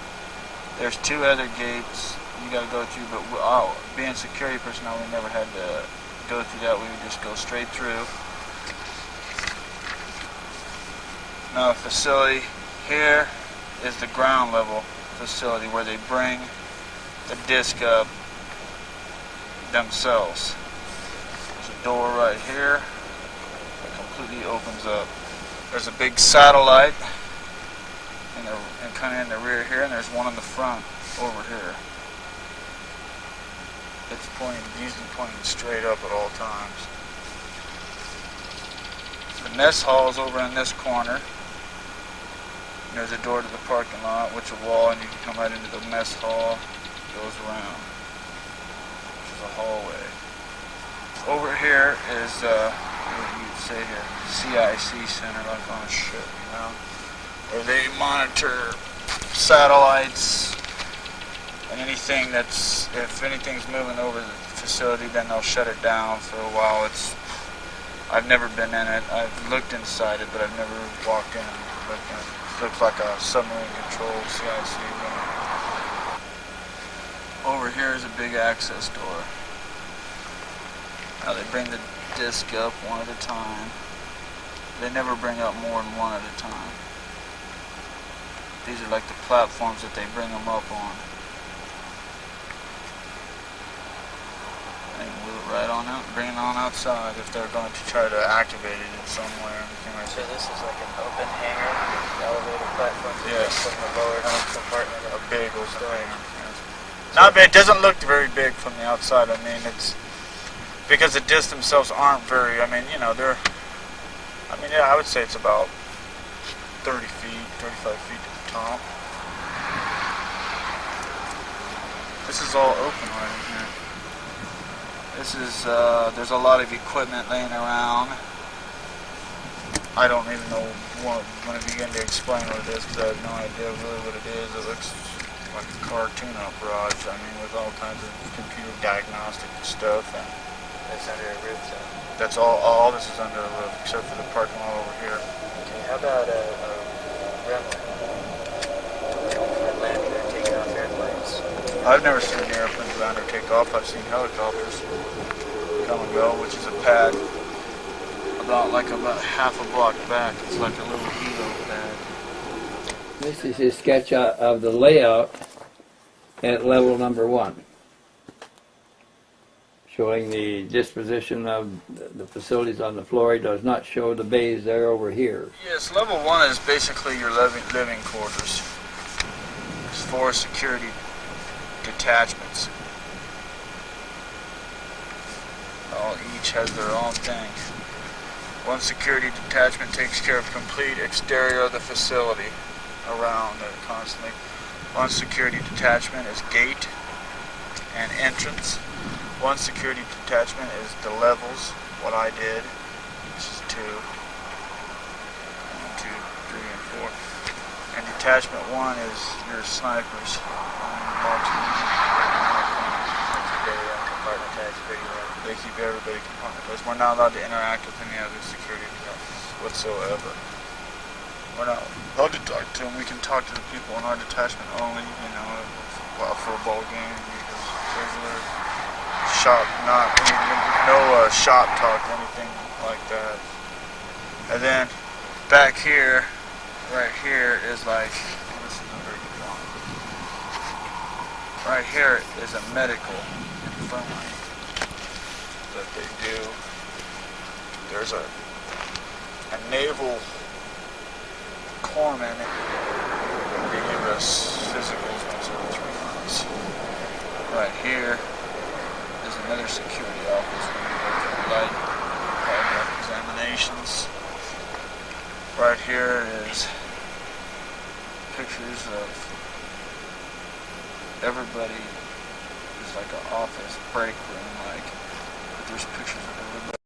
There's 2 other gates you got to go through, but being security personnel, we never had to go through that. We would just go straight through. Now the facility here is the ground level facility where they bring the disc up themselves. There's a door right here that completely opens up. There's a big satellite and kind of in the rear here, and there's one in the front over here. It's usually pointing straight up at all times. The mess hall is over in this corner. There's a door to the parking lot, which is a wall, and you can come right into the mess hall. It goes around. Which is a hallway. Over here is, what you'd say here, CIC center, like on a ship, you know, where they monitor satellites and anything that's, if anything's moving over the facility, then they'll shut it down for a while. I've never been in it. I've looked inside it, but I've never walked in and looked in it. Looks like a submarine controlled CIC room. Over here is a big access door. Now they bring the disc up one at a time. They never bring up more than one at a time. These are like the platforms that they bring them up on. They can move it right on out, bring it on outside if they're going to try to activate it in some way or anything like So that. this is like an open hangar, elevator platform. Yes. From the lower compartment. A big open hangar. Yes. Not big. It doesn't look very big from the outside. I mean, it's because the discs themselves aren't very. I mean, you know, they're. I mean, yeah, I would say it's about 30 feet, 35 feet tall. This is all open right in here. This is, there's a lot of equipment laying around. I don't even know when I begin to explain what it is, because I have no idea really what it is. It looks like a car tune-up garage, I mean, with all kinds of computer diagnostic stuff. And That's under a roof, so. that's all this is under a roof, except for the parking lot over here. Okay, how about a runway? For landing or taking off airplanes? I've never seen airplanes land or take off. I've seen helicopters come and go, which is a pad about half a block back. It's like a little helo pad. This is his sketch of the layout at level number 1, showing the disposition of the facilities on the floor. He does not show the bays there over here. Yes, level 1 is basically your living quarters. There's 4 security detachments. Each has their own thing. One security detachment takes care of complete exterior of the facility around it constantly. One security detachment is gate and entrance. One security detachment is the levels, what I did, which is 2, 1, 2, 3, and 4. And detachment 1 is your snipers. They keep everybody compartmentalized. We're not allowed to interact with any other security whatsoever. We're not allowed to talk to them. We can talk to the people in our detachment only, you know, a football game, regular shop, no shop talk or anything like that. And then back here, right here is like, this is a very good drawing. Right here is a medical infirmary that they do. There's a naval corpsman. They give us physicals once every 3 months. Right here is another security office where you go through light examinations. Right here is pictures of everybody. It's like an office break room, like. But there's pictures of everybody.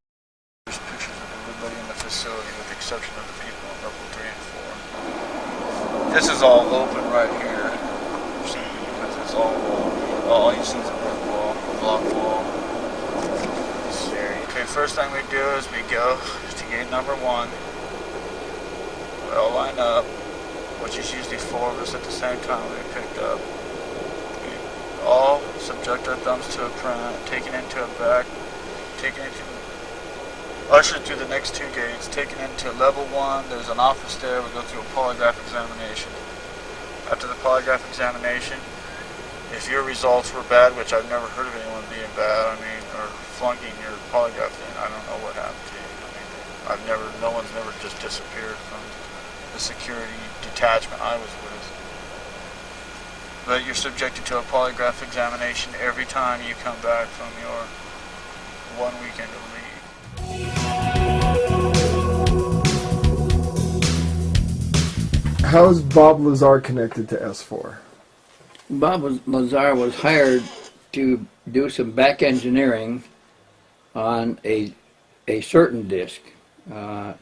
There's pictures of everybody in the facility, with the exception of the people in level 3 and 4. This is all open right here, because it's all you see is a brick wall, a block wall. Okay, first thing we do is we go to gate number 1. We all line up, which is usually 4 of us at the same time we picked up. We all subject our thumbs to a print, take it into a back ushered through the next two gates, taken into level 1. There's an office there. We go through a polygraph examination. After the polygraph examination, if your results were bad, which I've never heard of anyone being bad, or flunking your polygraph thing, I don't know what happened to you. No one's never just disappeared from the security detachment I was with. But you're subjected to a polygraph examination every time you come back from your 1 weekend of leave. How is Bob Lazar connected to S4? Bob Lazar was hired to do some back engineering on a certain disk.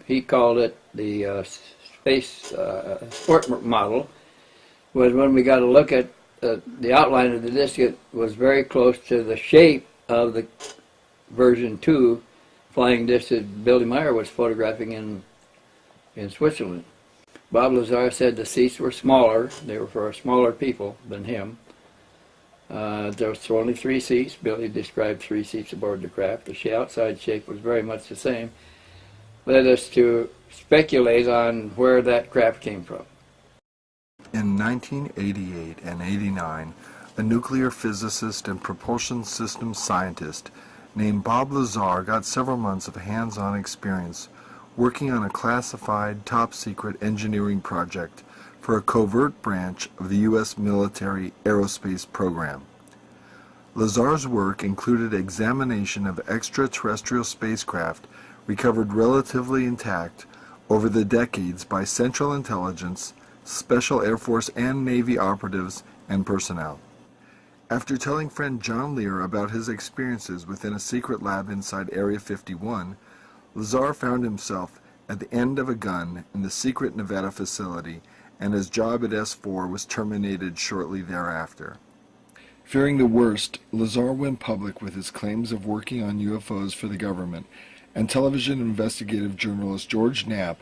He called it the space sport model. Was when we got a look at the outline of the disk, it was very close to the shape of the version 2 flying disk that Billy Meyer was photographing in Switzerland. Bob Lazar said the seats were smaller. They were for smaller people than him. There was only 3 seats. Billy described 3 seats aboard the craft. The outside shape was very much the same. Led us to speculate on where that craft came from. In 1988 and 89, a nuclear physicist and propulsion systems scientist named Bob Lazar got several months of hands-on experience working on a classified, top-secret engineering project for a covert branch of the U.S. military aerospace program. Lazar's work included examination of extraterrestrial spacecraft recovered relatively intact over the decades by Central Intelligence, Special Air Force and Navy operatives and personnel. After telling friend John Lear about his experiences within a secret lab inside Area 51, Lazar found himself at the end of a gun in the secret Nevada facility, and his job at S4 was terminated shortly thereafter. Fearing the worst, Lazar went public with his claims of working on UFOs for the government, and television investigative journalist George Knapp,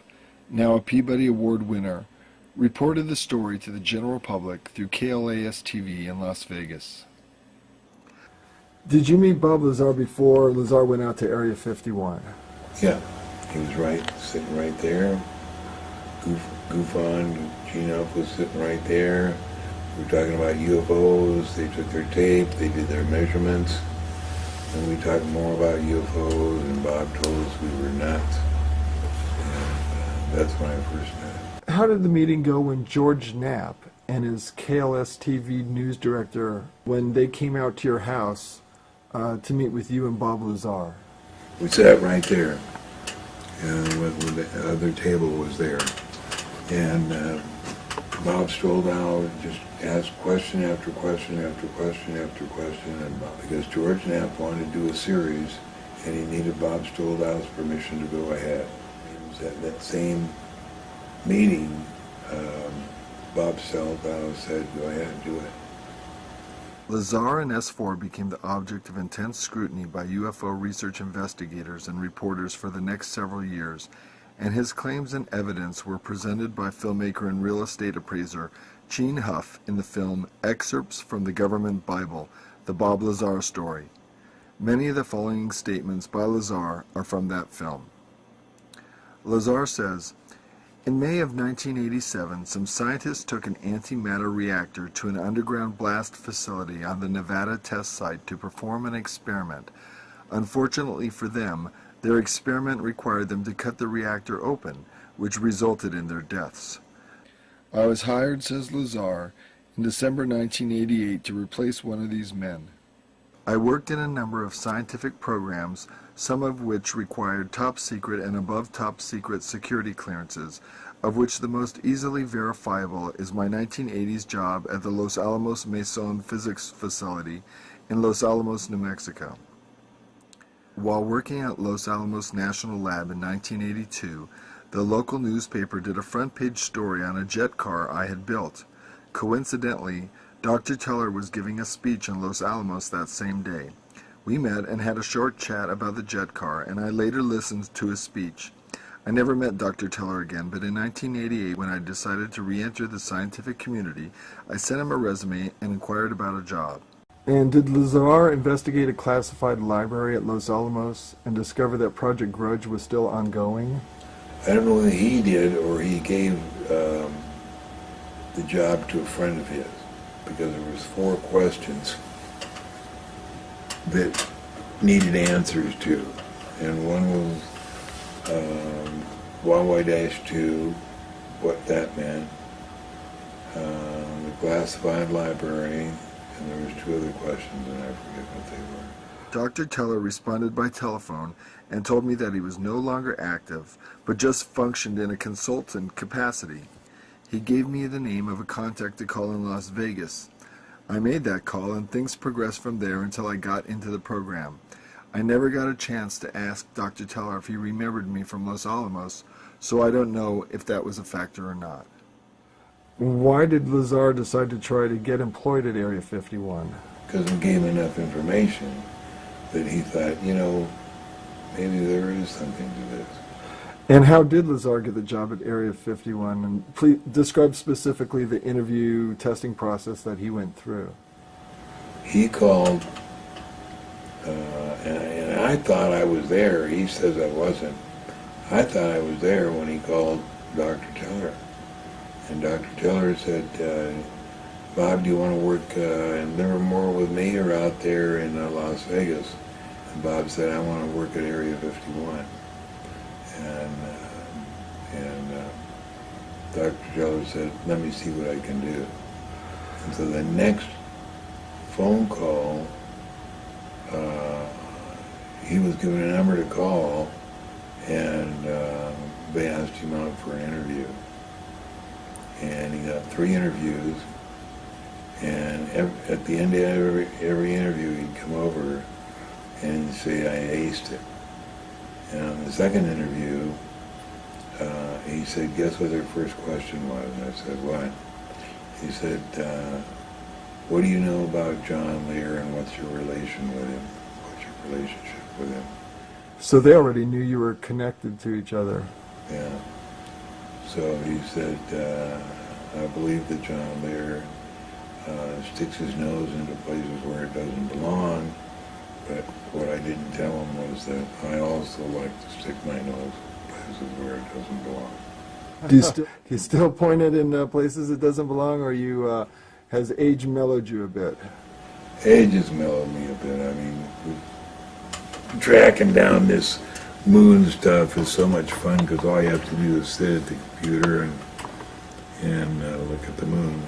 now a Peabody Award winner, reported the story to the general public through KLAS-TV in Las Vegas. Did you meet Bob Lazar before Lazar went out to Area 51? Yeah, he was sitting right there. Goof on, Gene Elf was sitting right there. We were talking about UFOs. They took their tape, they did their measurements, and we talked more about UFOs, and Bob told us we were nuts. And that's when I first met him. How did the meeting go when George Knapp and his KLS-TV news director, when they came out to your house to meet with you and Bob Lazar? We sat right there, when the other table was there, and Bob strolled out and just asked question after question after question after question, and because George Knapp wanted to do a series, and he needed Bob Stoldow's permission to go ahead. It was at that same meeting, Bob Stoldau said, "Go ahead and do it." Lazar and S4 became the object of intense scrutiny by UFO research investigators and reporters for the next several years, and his claims and evidence were presented by filmmaker and real estate appraiser Gene Huff in the film Excerpts from the Government Bible, The Bob Lazar Story. Many of the following statements by Lazar are from that film. Lazar says, "In May of 1987, some scientists took an antimatter reactor to an underground blast facility on the Nevada test site to perform an experiment. Unfortunately for them, their experiment required them to cut the reactor open, which resulted in their deaths. I was hired," says Lazar, "in December 1988 to replace one of these men. I worked in a number of scientific programs, some of which required top-secret and above top-secret security clearances, of which the most easily verifiable is my 1980s job at the Los Alamos Mason Physics Facility in Los Alamos, New Mexico. While working at Los Alamos National Lab in 1982, the local newspaper did a front-page story on a jet car I had built. Coincidentally, Dr. Teller was giving a speech in Los Alamos that same day. We met and had a short chat about the jet car, and I later listened to his speech. I never met Dr. Teller again, but in 1988, when I decided to re-enter the scientific community, I sent him a resume and inquired about a job. And did Lazar investigate a classified library at Los Alamos and discover that Project Grudge was still ongoing? I don't know whether he did or he gave the job to a friend of his, because there was 4 questions that needed answers to, and one was YY-2, what that meant, the classified library, and there was 2 other questions, and I forget what they were. Dr. Teller responded by telephone and told me that he was no longer active, but just functioned in a consultant capacity. He gave me the name of a contact to call in Las Vegas. I made that call, and things progressed from there until I got into the program. I never got a chance to ask Dr. Teller if he remembered me from Los Alamos, so I don't know if that was a factor or not. Why did Lazar decide to try to get employed at Area 51? Because we gave him enough information that he thought, you know, maybe there is something to this. And how did Lazar get the job at Area 51? And please describe specifically the interview testing process that he went through. He called, and I thought I was there. He says I wasn't. I thought I was there when he called Dr. Teller. And Dr. Teller said, Bob, do you want to work in Livermore with me or out there in Las Vegas? And Bob said, I want to work at Area 51. And Dr. Teller said, let me see what I can do. And so the next phone call, he was given a number to call, and they asked him out for an interview. And he got 3 interviews, and at the end of every interview he'd come over and say, I aced it. And on the second interview, he said, guess what their first question was? And I said, what? He said, what do you know about John Lear, and what's your relation with him? What's your relationship with him? So they already knew you were connected to each other. Yeah. So he said, I believe that John Lear sticks his nose into places where it doesn't belong, but what I didn't tell him was that I also like to stick my nose in places where it doesn't belong. Do you still point it in places it doesn't belong, or has age mellowed you a bit? Age has mellowed me a bit. I mean, tracking down this moon stuff is so much fun because all you have to do is sit at the computer and look at the moon.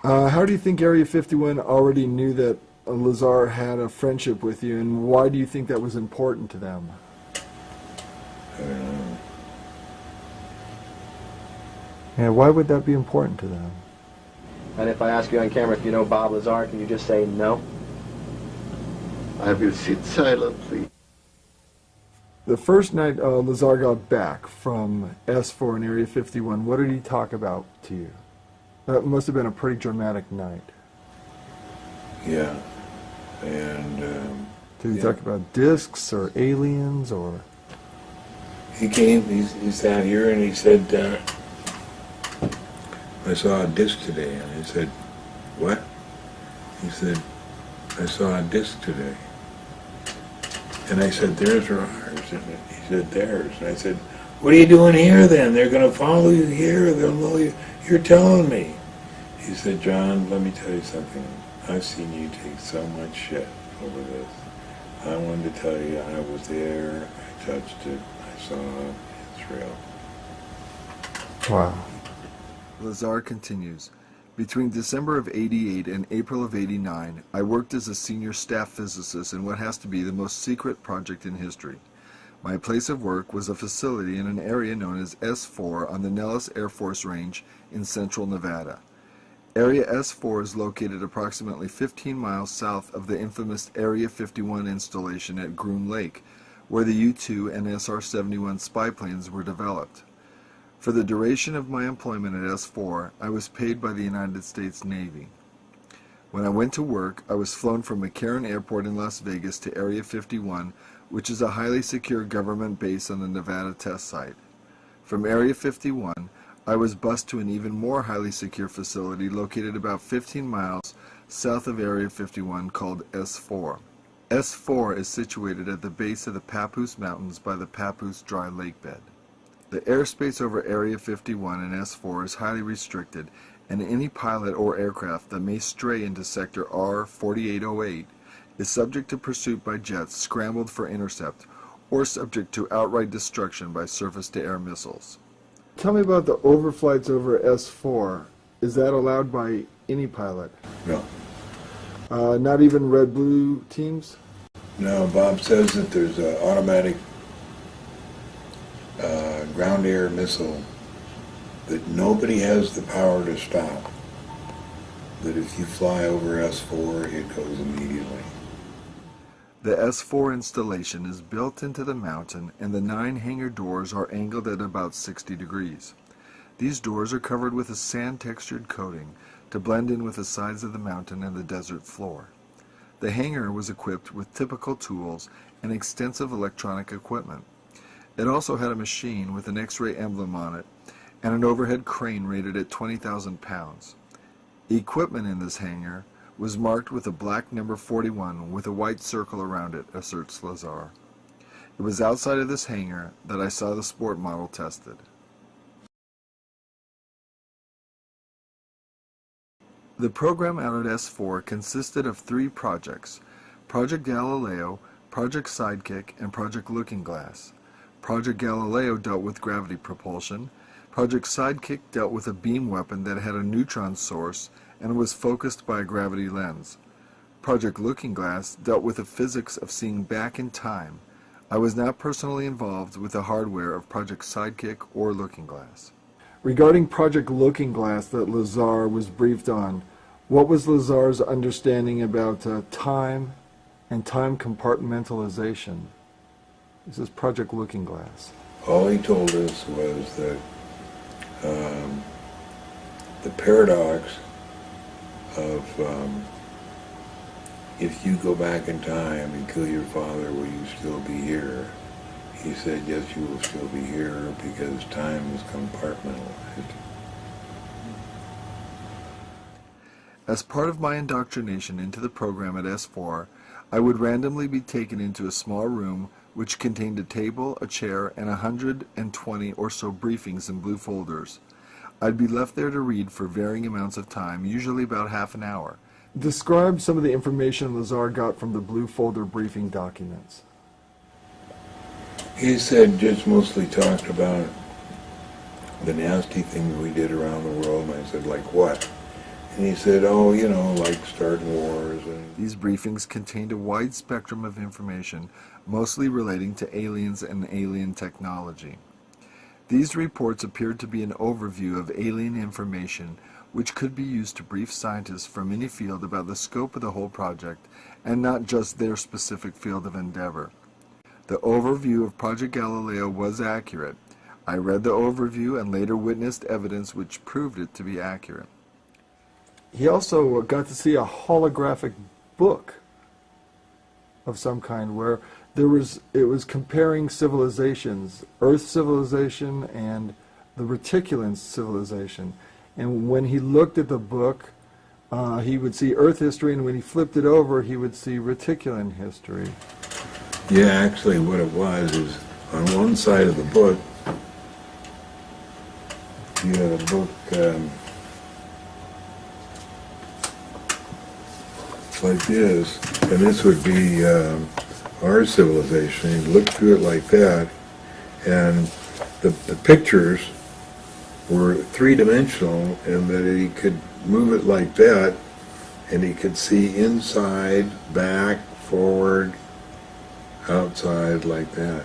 How do you think Area 51 already knew that Lazar had a friendship with you, and why do you think that was important to them? I don't know. Yeah, why would that be important to them? And if I ask you on camera if you know Bob Lazar, can you just say no? I will sit silently. The first night Lazar got back from S4 in Area 51, what did he talk about to you? That must have been a pretty dramatic night. Yeah. And did he talk about discs or aliens or? He came, he sat here and he said, I saw a disc today. And I said, what? He said, I saw a disc today. And I said, theirs or ours? And he said, theirs. And I said, what are you doing here then? They're going to follow you here. They'll know you. You're telling me. He said, John, let me tell you something. I've seen you take so much shit over this. I wanted to tell you I was there. I touched it. I saw it. It's real. Wow. Lazar continues. Between December of '88 and April of '89, I worked as a senior staff physicist in what has to be the most secret project in history. My place of work was a facility in an area known as S4 on the Nellis Air Force Range in central Nevada. Area S4 is located approximately 15 miles south of the infamous Area 51 installation at Groom Lake, where the U-2 and SR-71 spy planes were developed. For the duration of my employment at S4, I was paid by the United States Navy. When I went to work, I was flown from McCarran Airport in Las Vegas to Area 51, which is a highly secure government base on the Nevada test site. From Area 51, I was bused to an even more highly secure facility located about 15 miles south of Area 51 called S4. S4 is situated at the base of the Papoose Mountains by the Papoose Dry Lake Bed. The airspace over Area 51 and S4 is highly restricted, and any pilot or aircraft that may stray into Sector R-4808 is subject to pursuit by jets scrambled for intercept or subject to outright destruction by surface-to-air missiles. Tell me about the overflights over S4. Is that allowed by any pilot? No. Not even red-blue teams? No, Bob says that there's an automatic ground-air missile that nobody has the power to stop. That if you fly over S4, it goes immediately. The S4 installation is built into the mountain, and the 9 hangar doors are angled at about 60 degrees. These doors are covered with a sand-textured coating to blend in with the sides of the mountain and the desert floor. The hangar was equipped with typical tools and extensive electronic equipment. It also had a machine with an X-ray emblem on it and an overhead crane rated at 20,000 pounds. Equipment in this hangar was marked with a black number 41 with a white circle around it, asserts Lazar. It was outside of this hangar that I saw the sport model tested. The program out at S4 consisted of 3 projects: Project Galileo, Project Sidekick, and Project Looking Glass. Project Galileo dealt with gravity propulsion. Project Sidekick dealt with a beam weapon that had a neutron source and was focused by a gravity lens. Project Looking Glass dealt with the physics of seeing back in time. I was not personally involved with the hardware of Project Sidekick or Looking Glass. Regarding Project Looking Glass that Lazar was briefed on, what was Lazar's understanding about time and time compartmentalization? This is Project Looking Glass. All he told us was that the paradox of if you go back in time and kill your father, will you still be here? He said, yes, you will still be here because time is compartmentalized. As part of my indoctrination into the program at S4, I would randomly be taken into a small room which contained a table, a chair, and 120 or so briefings in blue folders. I'd be left there to read for varying amounts of time, usually about half an hour. Describe some of the information Lazar got from the blue folder briefing documents. He said just mostly talked about the nasty things we did around the world, and I said, like what? And he said, oh, you know, like starting wars. And these briefings contained a wide spectrum of information, mostly relating to aliens and alien technology. These reports appeared to be an overview of alien information which could be used to brief scientists from any field about the scope of the whole project and not just their specific field of endeavor. The overview of Project Galileo was accurate. I read the overview and later witnessed evidence which proved it to be accurate. He also got to see a holographic book of some kind where it was comparing civilizations, Earth civilization and the Reticulan civilization. And when he looked at the book, he would see Earth history, and when he flipped it over, he would see Reticulan history. yeah, actually what it was is on one side of the book, you had a book like this, and this would be our civilization. You look through it like that, and the pictures were three-dimensional, and that he could move it like that, and he could see inside, back, forward, outside, like that.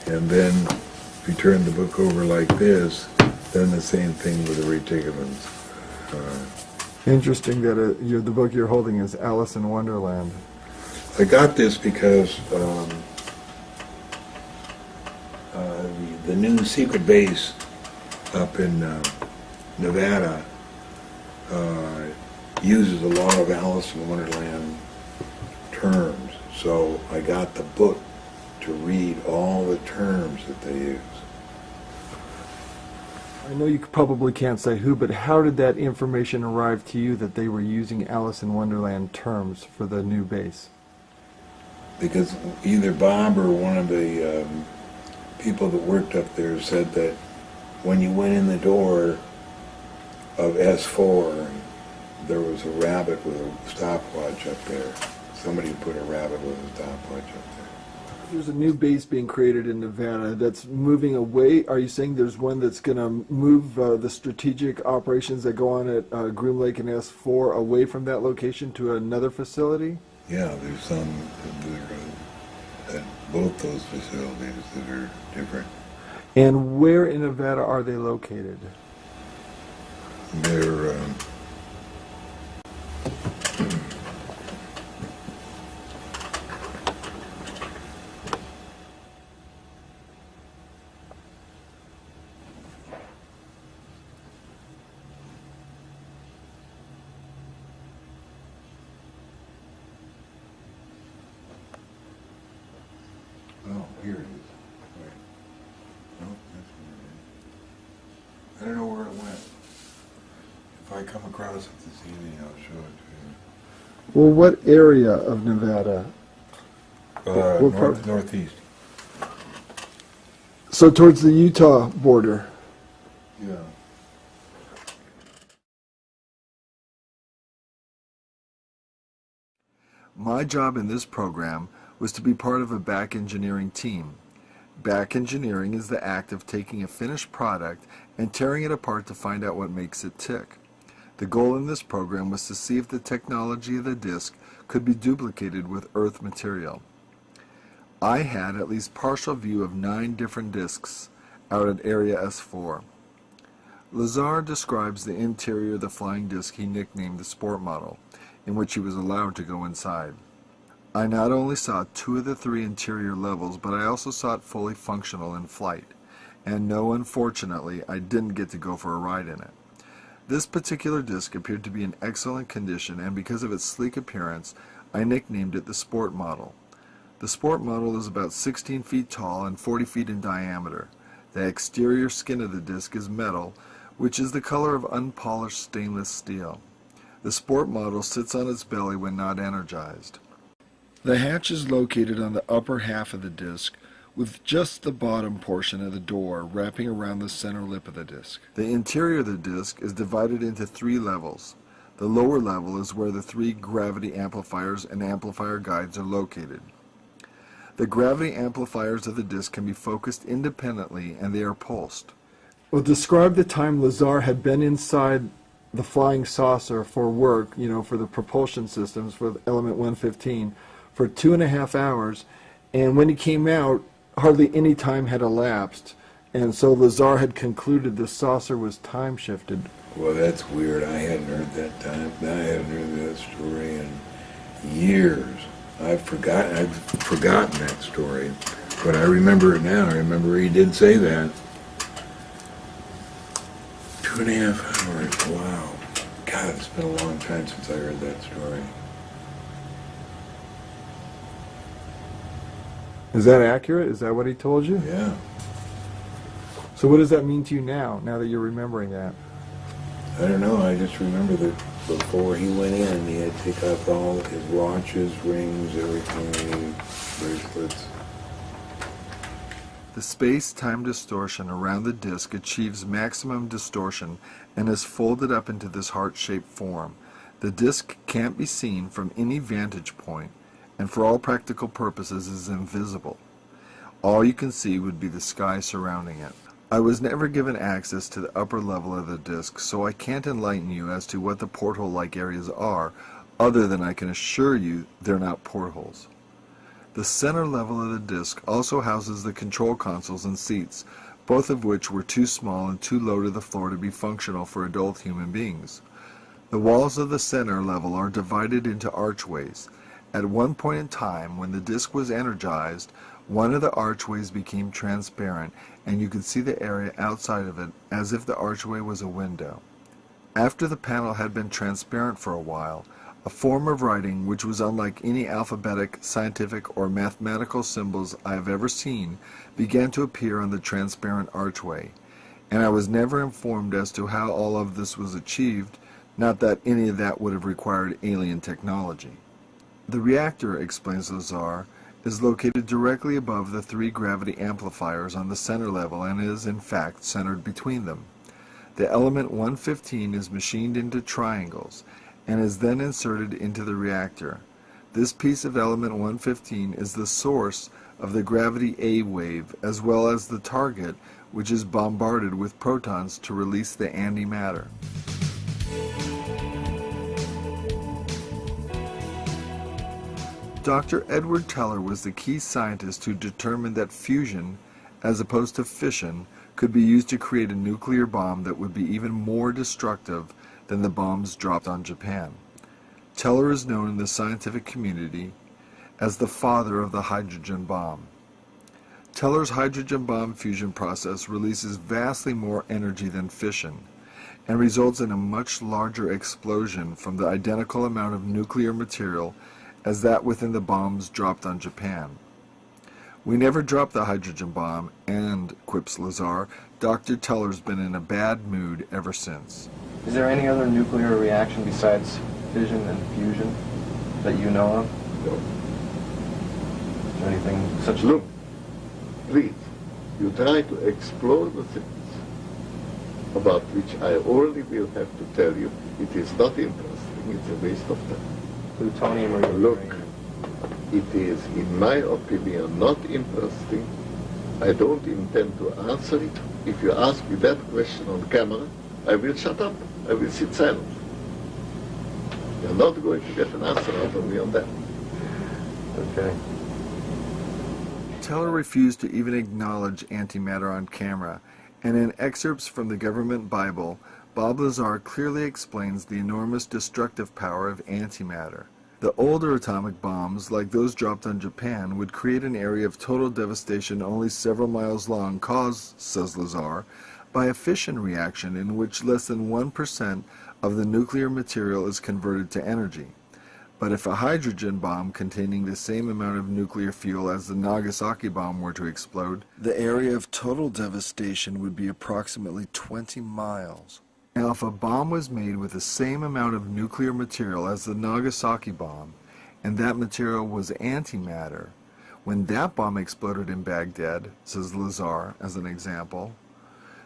And then if you turn the book over like this, then the same thing with the reticulans. Interesting that the book you're holding is Alice in Wonderland. I got this because the new secret base up in Nevada uses a lot of Alice in Wonderland terms. So I got the book to read all the terms that they use. I know you probably can't say who, but how did that information arrive to you that they were using Alice in Wonderland terms for the new base? Because either Bob or one of the people that worked up there said that when you went in the door of S4, there was a rabbit with a stopwatch up there. Somebody put a rabbit with a stopwatch up there. There's a new base being created in Nevada that's moving away. Are you saying there's one that's going to move the strategic operations that go on at Groom Lake and S4 away from that location to another facility? Yeah, there's some that are at both those facilities that are different. And where in Nevada are they located? They're oh, here it is. Wait. No, that's where it is. I don't know where it went. If I come across it this evening, I'll show it to Well, what area of Nevada? you. Northeast. So towards the Utah border. Yeah. My job in this program was to be part of a back engineering team. Back engineering is the act of taking a finished product and tearing it apart to find out what makes it tick. The goal in this program was to see if the technology of the disk could be duplicated with Earth material. I had at least partial view of 9 different disks out at Area S4. Lazar describes the interior of the flying disc he nicknamed the Sport Model, in which he was allowed to go inside. I not only saw 2 of the 3 interior levels, but I also saw it fully functional in flight. And no, unfortunately, I didn't get to go for a ride in it. This particular disc appeared to be in excellent condition, and because of its sleek appearance, I nicknamed it the Sport Model. The Sport Model is about 16 feet tall and 40 feet in diameter. The exterior skin of the disc is metal, which is the color of unpolished stainless steel. The Sport Model sits on its belly when not energized. The hatch is located on the upper half of the disc, with just the bottom portion of the door wrapping around the center lip of the disc. The interior of the disc is divided into 3 levels. The lower level is where the 3 gravity amplifiers and amplifier guides are located. The gravity amplifiers of the disc can be focused independently, and they are pulsed. Well, describe the time Lazar had been inside the flying saucer for work, for the propulsion systems for the Element 115, for 2.5 hours, and when he came out, hardly any time had elapsed, and so Lazar had concluded the saucer was time shifted. Well, that's weird. I hadn't heard that time. I hadn't heard that story in years. I've forgotten that story, but I remember it now. I remember he did say that. 2.5 hours. Wow. God, it's been a long time since I heard that story. Is that accurate? Is that what he told you? Yeah. So what does that mean to you now that you're remembering that? I don't know. I just remember that before he went in, he had to take off all his watches, rings, everything, bracelets. The space-time distortion around the disk achieves maximum distortion and is folded up into this heart-shaped form. The disk can't be seen from any vantage point, and for all practical purposes is invisible. All you can see would be the sky surrounding it. I was never given access to the upper level of the disk, so I can't enlighten you as to what the porthole-like areas are, other than I can assure you they're not portholes. The center level of the disk also houses the control consoles and seats, both of which were too small and too low to the floor to be functional for adult human beings. The walls of the center level are divided into archways. At one point in time, when the disk was energized, one of the archways became transparent, and you could see the area outside of it as if the archway was a window. After the panel had been transparent for a while, a form of writing which was unlike any alphabetic, scientific, or mathematical symbols I have ever seen began to appear on the transparent archway. and I was never informed as to how all of this was achieved, not that any of that would have required alien technology. The reactor, explains Lazar, is located directly above the 3 gravity amplifiers on the center level and is, in fact, centered between them. The element 115 is machined into triangles and is then inserted into the reactor. This piece of element 115 is the source of the gravity A wave, as well as the target, which is bombarded with protons to release the antimatter. Dr. Edward Teller was the key scientist who determined that fusion, as opposed to fission, could be used to create a nuclear bomb that would be even more destructive than the bombs dropped on Japan. Teller is known in the scientific community as the father of the hydrogen bomb. Teller's hydrogen bomb fusion process releases vastly more energy than fission and results in a much larger explosion from the identical amount of nuclear material as that within the bombs dropped on Japan. We never dropped the hydrogen bomb, and, quips Lazar, Dr. Teller's been in a bad mood ever since. Is there any other nuclear reaction besides fission and fusion that you know of? No. Is there anything such? Look, please, you try to explore the things about which I only will have to tell you it is not interesting, it's a waste of time. Plutonium or Look, uranium? it is, in my opinion, not interesting. I don't intend to answer it. If you ask me that question on camera, I will shut up. I will sit silent. You're not going to get an answer out of me on that. Okay. Teller refused to even acknowledge antimatter on camera, and in excerpts from the government Bible, Bob Lazar clearly explains the enormous destructive power of antimatter. The older atomic bombs, like those dropped on Japan, would create an area of total devastation only several miles long caused, says Lazar, by a fission reaction in which less than 1% of the nuclear material is converted to energy. But if a hydrogen bomb containing the same amount of nuclear fuel as the Nagasaki bomb were to explode, the area of total devastation would be approximately 20 miles. Now, if a bomb was made with the same amount of nuclear material as the Nagasaki bomb, and that material was antimatter, when that bomb exploded in Baghdad, says Lazar as an example,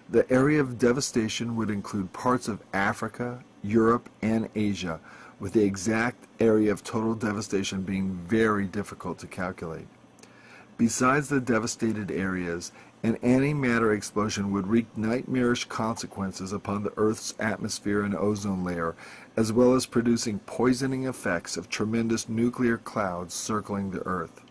the area of devastation would include parts of Africa, Europe, and Asia, with the exact area of total devastation being very difficult to calculate. Besides the devastated areas, an antimatter explosion would wreak nightmarish consequences upon the Earth's atmosphere and ozone layer, as well as producing poisoning effects of tremendous nuclear clouds circling the Earth.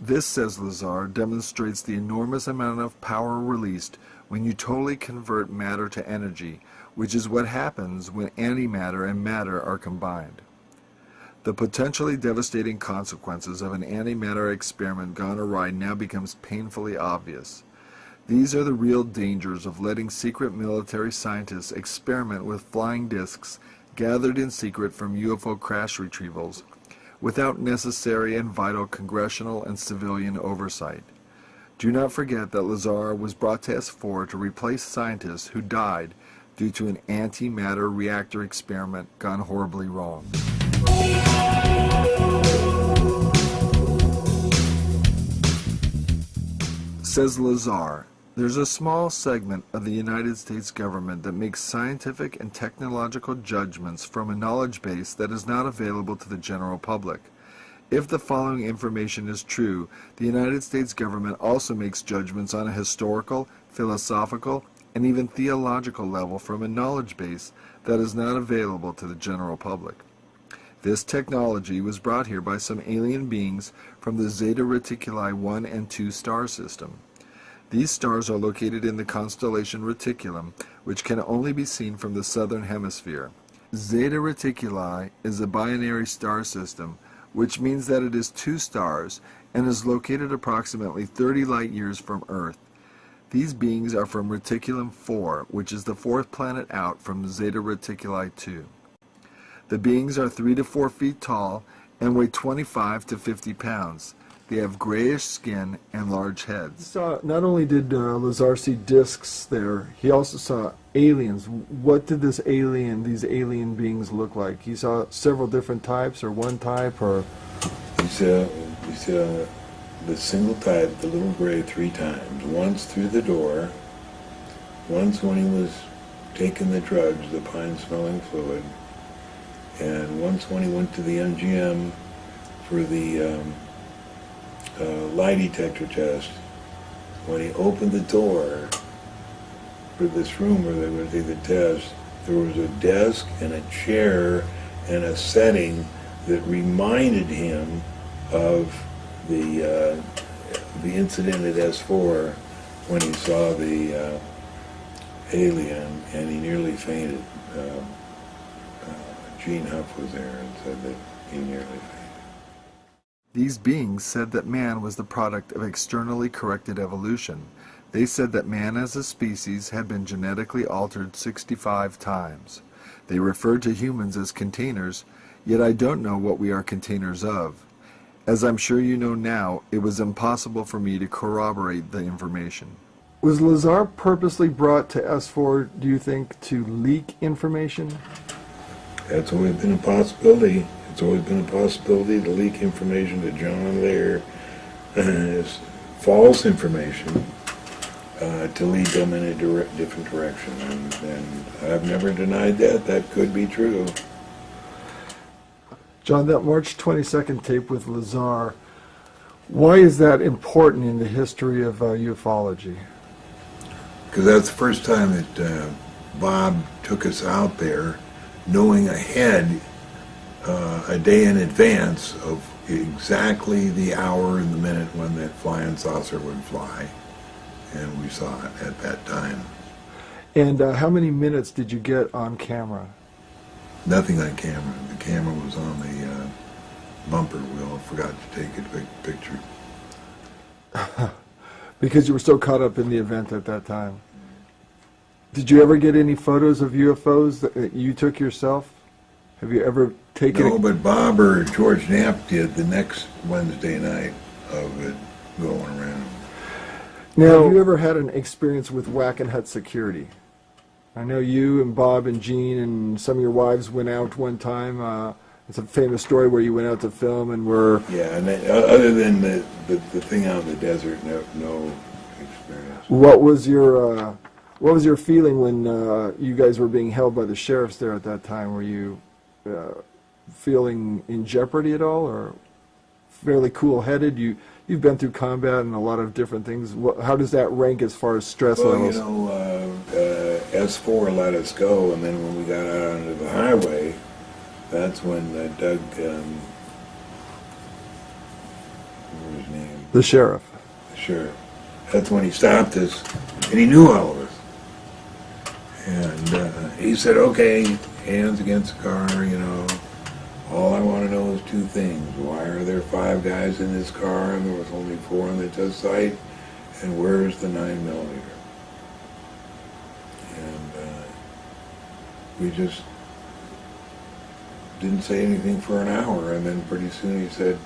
This, says Lazar, demonstrates the enormous amount of power released when you totally convert matter to energy, which is what happens when antimatter and matter are combined. The potentially devastating consequences of an antimatter experiment gone awry now becomes painfully obvious. These are the real dangers of letting secret military scientists experiment with flying discs gathered in secret from UFO crash retrievals, without necessary and vital congressional and civilian oversight. Do not forget that Lazar was brought to S4 to replace scientists who died due to an antimatter reactor experiment gone horribly wrong. Says Lazar, there's a small segment of the United States government that makes scientific and technological judgments from a knowledge base that is not available to the general public. If the following information is true, the United States government also makes judgments on a historical, philosophical, and even theological level from a knowledge base that is not available to the general public. This technology was brought here by some alien beings from the Zeta Reticuli 1 and 2 star system. These stars are located in the constellation Reticulum, which can only be seen from the southern hemisphere. Zeta Reticuli is a binary star system, which means that it is 2 stars and is located approximately 30 light years from Earth. These beings are from Reticulum 4, which is the 4th planet out from Zeta Reticuli 2. The beings are 3 to 4 feet tall and weigh 25 to 50 pounds. They have grayish skin and large heads. So not only did Lazar see discs there, he also saw aliens. What did these alien beings look like? He saw several different types, or one type, or... He saw the single type, the little gray, 3 times. Once through the door, once when he was taking the drugs, the pine-smelling fluid, and once when he went to the MGM for the lie detector test. When he opened the door for this room where they would do the test, there was a desk and a chair and a setting that reminded him of the incident at S4 when he saw the alien and he nearly fainted. Gene Huff was there and said that he nearly fainted. These beings said that man was the product of externally corrected evolution. They said that man as a species had been genetically altered 65 times. They referred to humans as containers, yet I don't know what we are containers of. As I'm sure you know now, it was impossible for me to corroborate the information. Was Lazar purposely brought to S4, do you think, to leak information? That's always been a possibility. It's always been a possibility to leak information to John there, false information, to lead them in a different direction. And I've never denied that. That could be true. John, that March 22nd tape with Lazar, why is that important in the history of ufology? Because that's the first time that Bob took us out there knowing ahead a day in advance of exactly the hour and the minute when that flying saucer would fly, and we saw it at that time. And how many minutes did you get on camera? Nothing on camera. The camera was on the bumper wheel. I forgot to take a picture. Because you were so caught up in the event at that time. Did you ever get any photos of UFOs that you took yourself? Have you ever taken... No, but Bob or George Knapp did the next Wednesday night of it going around. Now, have you ever had an experience with Wackenhut security? I know you and Bob and Jean and some of your wives went out one time. It's a famous story where you went out to film and were... Yeah, and other than the thing out in the desert, no experience. What was your feeling when you guys were being held by the sheriffs there at that time? Were you feeling in jeopardy at all, or fairly cool-headed? You've been through combat and a lot of different things. How does that rank as far as stress levels? You know, S4 let us go, and then when we got out onto the highway, that's when Doug, what was his name? The sheriff. The sheriff. That's when he stopped us, and he knew all of us. And he said, okay, hands against the car, you know. All I want to know is 2 things. Why are there 5 guys in this car and there was only 4 on the test site? And where's the 9mm? And we just didn't say anything for an hour. And then pretty soon he said,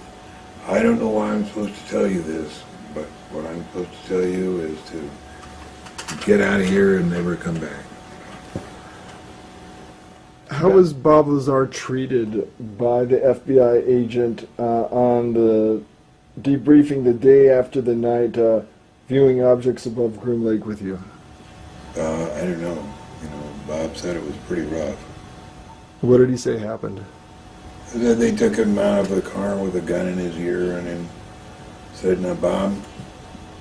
I don't know why I'm supposed to tell you this, but what I'm supposed to tell you is to get out of here and never come back. How was Bob Lazar treated by the FBI agent on the debriefing the day after the night, viewing objects above Groom Lake with you? I don't know. You know, Bob said it was pretty rough. What did he say happened? They took him out of the car with a gun in his ear and then said, now Bob,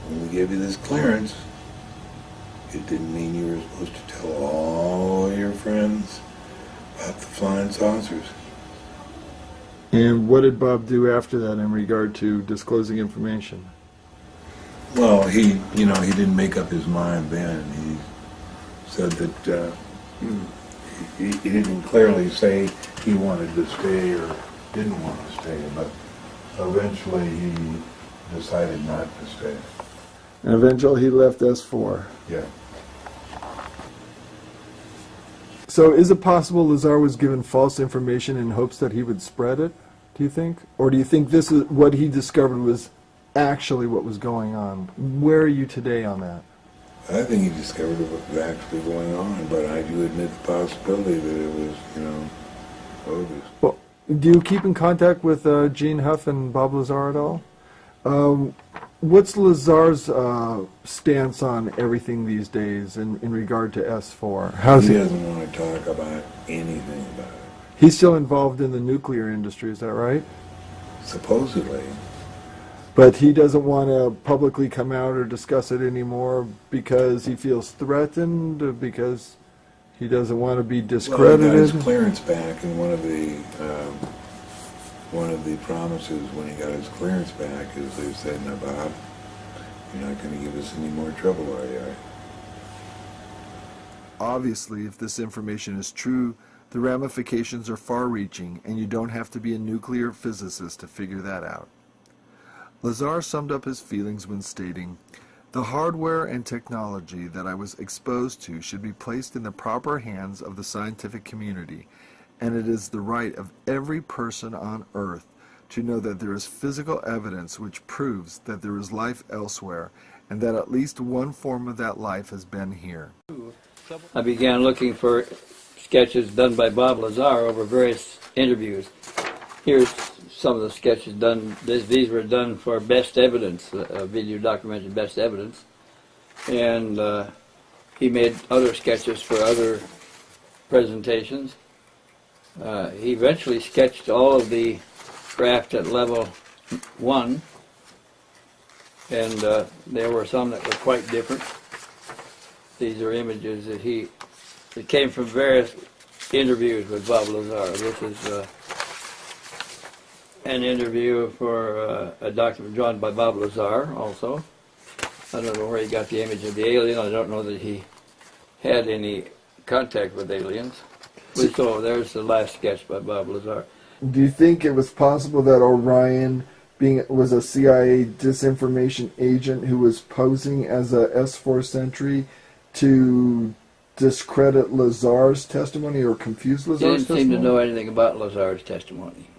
when we gave you this clearance, it didn't mean you were supposed to tell all your friends about the flying saucers. And what did Bob do after that in regard to disclosing information? Well, he didn't make up his mind then. He said that he didn't clearly say he wanted to stay or didn't want to stay, but eventually he decided not to stay. And eventually he left S4. Yeah. So is it possible Lazar was given false information in hopes that he would spread it, do you think? Or do you think this is what he discovered was actually what was going on. Where are you today on that? I think he discovered what was actually going on, but I do admit the possibility that it was, bogus. Well, do you keep in contact with Gene Huff and Bob Lazar at all? What's Lazar's stance on everything these days in regard to S4? He doesn't want to talk about anything about it. He's still involved in the nuclear industry, is that right? Supposedly. But he doesn't want to publicly come out or discuss it anymore because he feels threatened, because he doesn't want to be discredited. Well, he got his clearance back, and one of the promises when he got his clearance back is they said, "Now, Bob, you're not going to give us any more trouble, are you?" Obviously, if this information is true, the ramifications are far-reaching, and you don't have to be a nuclear physicist to figure that out. Lazar summed up his feelings when stating, "The hardware and technology that I was exposed to should be placed in the proper hands of the scientific community, and it is the right of every person on Earth to know that there is physical evidence which proves that there is life elsewhere, and that at least one form of that life has been here." I began looking for sketches done by Bob Lazar over various interviews. Here's some of the sketches done. These were done for Best Evidence, video documented Best Evidence. And he made other sketches for other presentations. He eventually sketched all of the craft at level 1. And there were some that were quite different. These are images that came from various interviews with Bob Lazar. This is an interview for a document drawn by Bob Lazar also. I don't know where he got the image of the alien. I don't know that he had any contact with aliens. So there's the last sketch by Bob Lazar. Do you think it was possible that Orion was a CIA disinformation agent who was posing as a S4 sentry to discredit Lazar's testimony or confuse Lazar's testimony? He didn't seem to know anything about Lazar's testimony.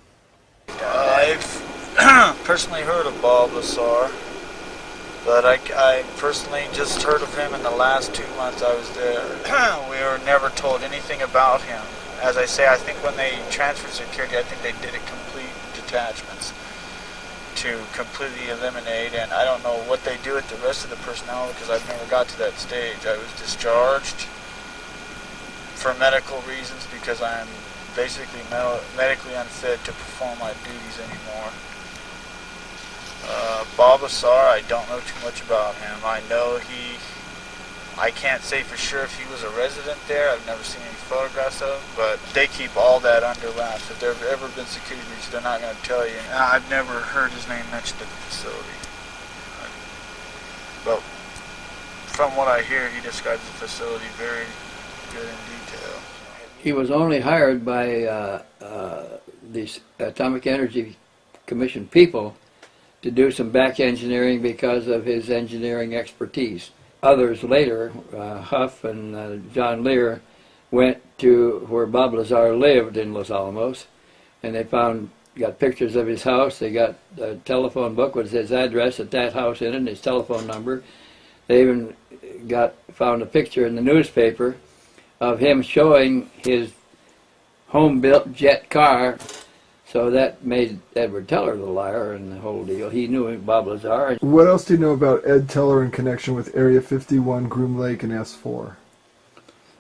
I've personally heard of Bob Lazar, but I personally just heard of him in the last 2 months I was there. We were never told anything about him. As I say, I think when they transferred security, I think they did it complete detachments to completely eliminate, and I don't know what they do with the rest of the personnel because I've never got to that stage. I was discharged for medical reasons because I'm basically medically unfit to perform my duties anymore. Bob Lazar, I don't know too much about him. I know I can't say for sure if he was a resident there. I've never seen any photographs of him, but they keep all that under wraps. If there have ever been security breaches, they're not going to tell you. I've never heard his name mentioned at the facility. But from what I hear, he describes the facility very good in detail. He was only hired by the Atomic Energy Commission people to do some back engineering because of his engineering expertise. Others later, Huff and John Lear, went to where Bob Lazar lived in Los Alamos, and they got pictures of his house. They got a telephone book with his address at that house in it and his telephone number. They even found a picture in the newspaper of him showing his home-built jet car. So that made Edward Teller the liar in the whole deal. He knew Bob Lazar. What else do you know about Ed Teller in connection with Area 51, Groom Lake, and S4?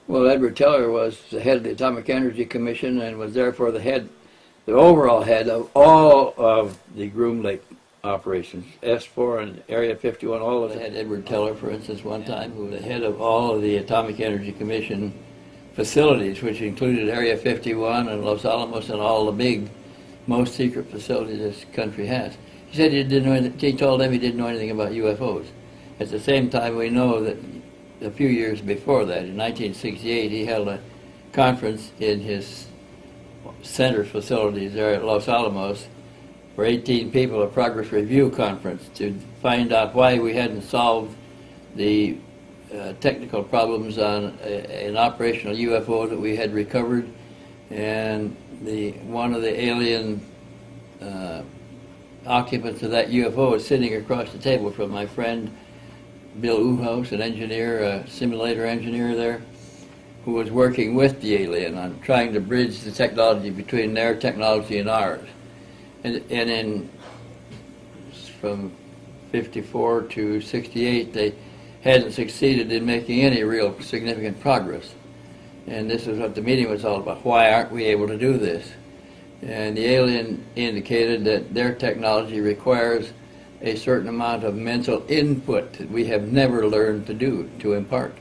Well, Edward Teller was the head of the Atomic Energy Commission and was therefore the overall head of all of the Groom Lake operations. S4 and Area 51, all of them. They had Edward Teller, for instance, one time, who was the head of all of the Atomic Energy Commission facilities, which included Area 51 and Los Alamos and all the big, most secret facilities this country has. He said he told them he didn't know anything about UFOs. At the same time, we know that a few years before that, in 1968, he held a conference in his center facilities there at Los Alamos for 18 people, a progress review conference, to find out why we hadn't solved the technical problems on an operational UFO that we had recovered, and one of the alien occupants of that UFO was sitting across the table from my friend Bill Uhouse, an engineer, a simulator engineer there, who was working with the alien on trying to bridge the technology between their technology and ours. And from 54 to 68, they hadn't succeeded in making any real significant progress. And this is what the meeting was all about. Why aren't we able to do this? And the alien indicated that their technology requires a certain amount of mental input that we have never learned to do, to impart.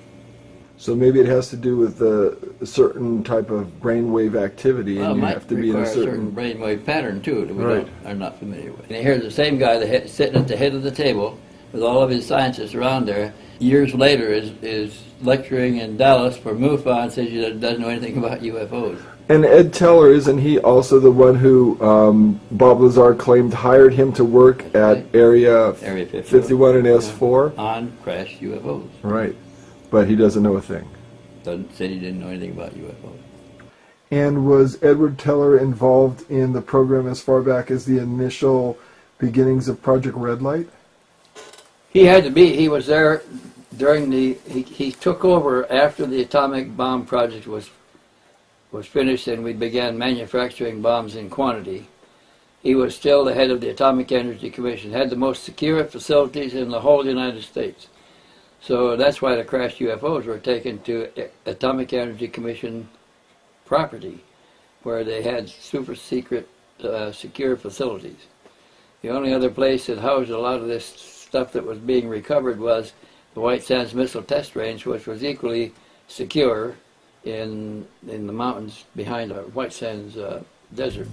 So maybe it has to do with a certain type of brainwave activity, Well, and it you might have to be in require a certain brainwave pattern too that we Right. are not familiar with. And here's the same guy that sitting at the head of the table with all of his scientists around there. Years later, is lecturing in Dallas for MUFA and says he doesn't know anything about UFOs. And Ed Teller, isn't he also the one who Bob Lazar claimed hired him to work at Area 51 and S4? On crashed UFOs. Right. But he doesn't know a thing. Said he didn't know anything about UFOs. And was Edward Teller involved in the program as far back as the initial beginnings of Project Red Light? He had to be. He was there during he took over after the atomic bomb project was finished and we began manufacturing bombs in quantity. He was still the head of the Atomic Energy Commission, had the most secure facilities in the whole United States. So that's why the crashed UFOs were taken to Atomic Energy Commission property, where they had super secret, secure facilities. The only other place that housed a lot of this stuff that was being recovered was the White Sands Missile Test Range, which was equally secure in the mountains behind the White Sands desert.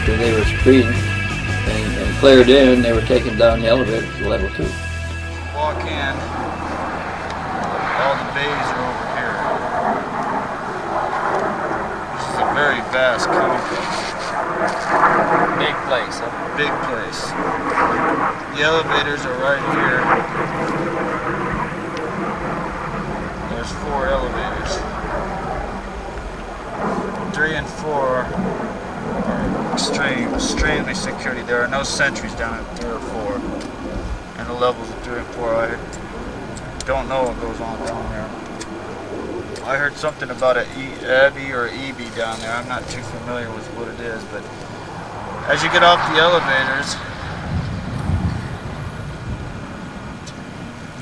They were screened and cleared in, they were taken down the elevator to level 2. Walk in, all the bays are over here. This is a very vast complex. Big place, huh? Big place. The elevators are right here. There's 4 elevators. 3 and 4 are was sentries down at 3 or 4. And the levels of 3 and 4, I don't know what goes on down there. I heard something about an Abbey or EB down there. I'm not too familiar with what it is, but as you get off the elevators,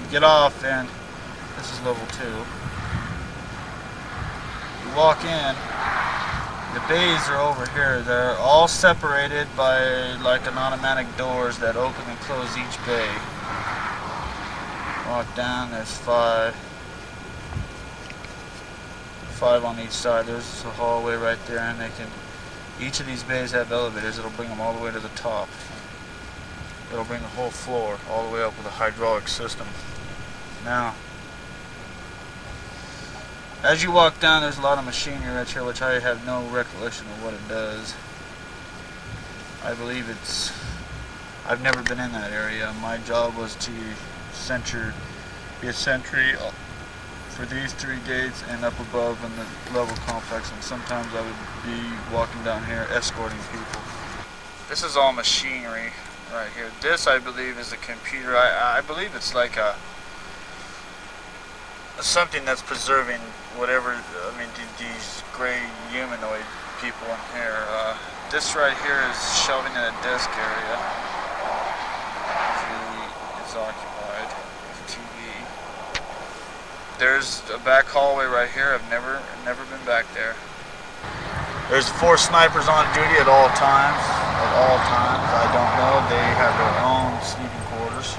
you get off, and this is level 2. You walk in, the bays are over here. They're all separated by like an automatic doors that open and close each bay. Walk down, there's 5 on each side. There's a hallway right there, and each of these bays have elevators. It'll bring them all the way to the top. It'll bring the whole floor all the way up with a hydraulic system. Now, as you walk down, there's a lot of machinery right here, which I have no recollection of what it does. I believe I've never been in that area. My job was to be a sentry for these 3 gates and up above in the level complex, and sometimes I would be walking down here escorting people. This is all machinery right here. This, I believe, is a computer. I believe it's like something that's preserving whatever, these gray humanoid people in here. This right here is shelving in a desk area. It's occupied with TV. There's a back hallway right here. I've never been back there. There's 4 snipers on duty at all times. I don't know. They have their own sleeping quarters.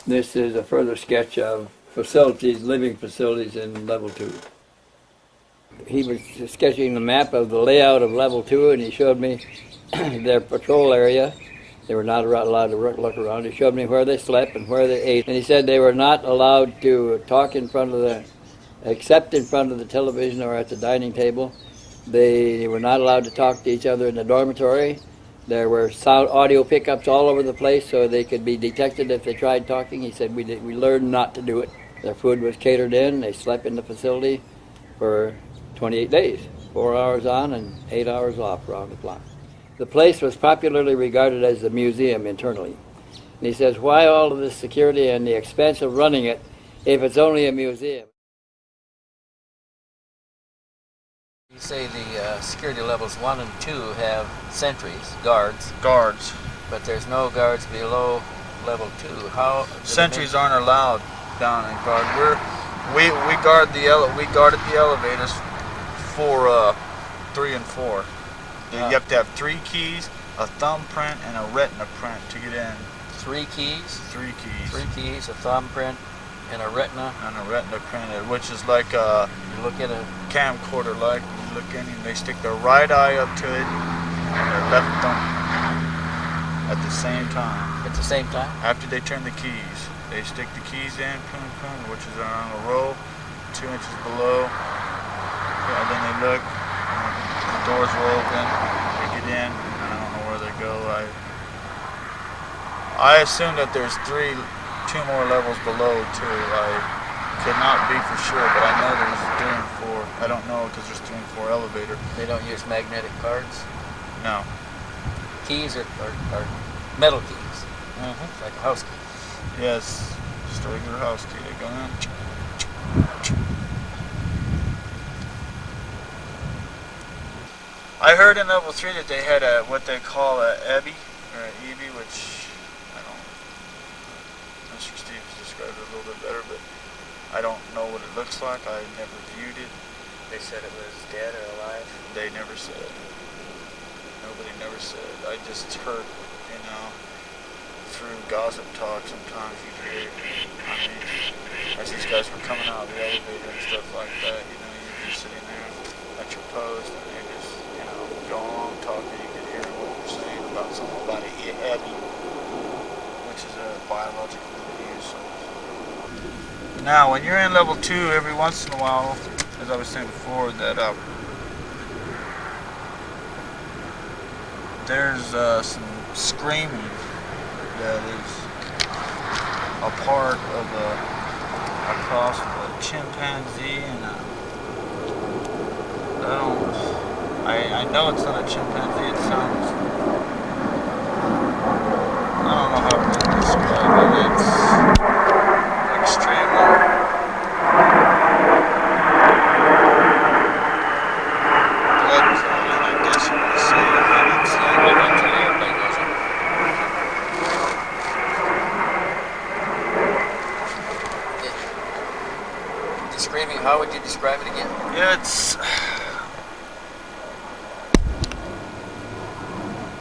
This is a further sketch of facilities, living facilities in level 2. He was sketching the map of the layout of level 2, and he showed me their patrol area. They were not allowed to look around. He showed me where they slept and where they ate. And he said they were not allowed to talk except in front of the television or at the dining table. They were not allowed to talk to each other in the dormitory. There were audio pickups all over the place so they could be detected if they tried talking. He said we learned not to do it. Their food was catered in. They slept in the facility for 28 days, 4 hours on and 8 hours off around the clock. The place was popularly regarded as a museum internally. And he says, why all of this security and the expense of running it if it's only a museum? You say the security levels 1 and 2 have sentries, guards. Guards. But there's no guards below level 2. How? Sentries aren't allowed down in guard. We guarded the elevators for 3 and 4. You have to have 3 keys, a thumbprint, and a retina print to get in. 3 keys? 3 keys. 3 keys, a thumbprint, and a retina. And a retina print, which is like a look at a camcorder. Like you look in, and they stick their right eye up to it and their left thumb at the same time. At the same time? After they turn the keys, they stick the keys in, which is on a row, 2 inches below. And then they look. The doors were open, they get in, and I don't know where they go. I assume that there's 2 more levels below too. I could not be for sure, but I know there's 3 and 4. I don't know because there's 3 and 4 elevator. They don't use magnetic cards? No. Keys are metal keys. Mm-hmm. It's like a house key. Yes, just a regular house key. They go in. I heard in level 3 that they had what they call a EBI, or an EB, which I don't. Mr. Stevens described it a little bit better, but I don't know what it looks like. I never viewed it. They said it was dead or alive? They never said. Nobody never said. I just heard, through gossip talk sometimes you hear, as these guys were coming out of the elevator and stuff like that, you're just sitting there at your post and they just, go along talking. You could hear what they're saying about something about an EBI, which is a biological disease. Now, when you're in level 2, every once in a while, as I was saying before, that there's some screaming that is a part of a cross of a chimpanzee and I know it's not a chimpanzee. It sounds know how to describe it. It's extremely. Blood-curdling, I guess you would say. I mean, it's like Eventually everybody goes up. The screaming, how would you describe it again? yeah, it's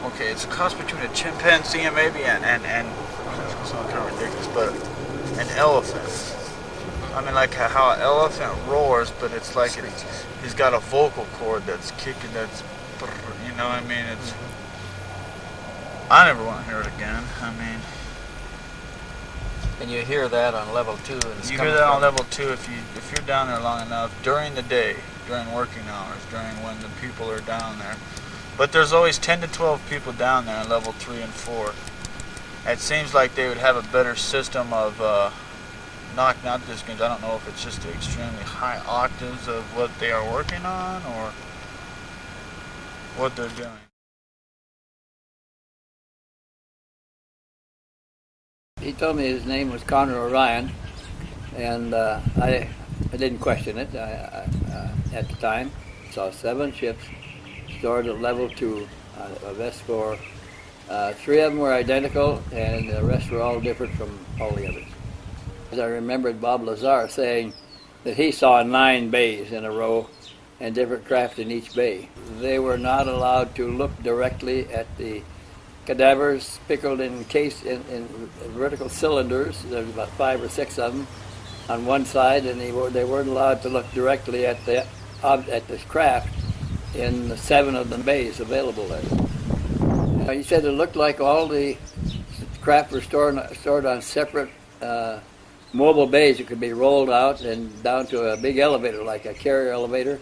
okay. It's a cross between a chimpanzee and maybe and it's kind of ridiculous, but an elephant. I mean, like how an elephant roars, but it's like he's got a vocal cord that's kicking. That's, you know what I mean? It's. I never want to hear it again. I mean. And you hear that on level 2. And it's You coming hear that on from- level 2 if you're down there long enough during the day, during working hours, during when the people are down there. But there's always 10 to 12 people down there on level 3 and 4. It seems like they would have a better system of knocking out this games. I don't know if it's just the extremely high octaves of what they are working on or what they're doing. He told me his name was Connor Orion, and I didn't question it at the time. Saw 7 ships stored at level 2 of S4. 3 of them were identical, and the rest were all different from all the others. As I remembered Bob Lazar saying that he saw 9 bays in a row and different craft in each bay. They were not allowed to look directly at the cadavers pickled in vertical cylinders. There's about 5 or 6 of them on one side, and they weren't allowed to look directly at the craft in the 7 of the bays available there. He said it looked like all the craft were stored on separate mobile bays that could be rolled out and down to a big elevator, like a carrier elevator,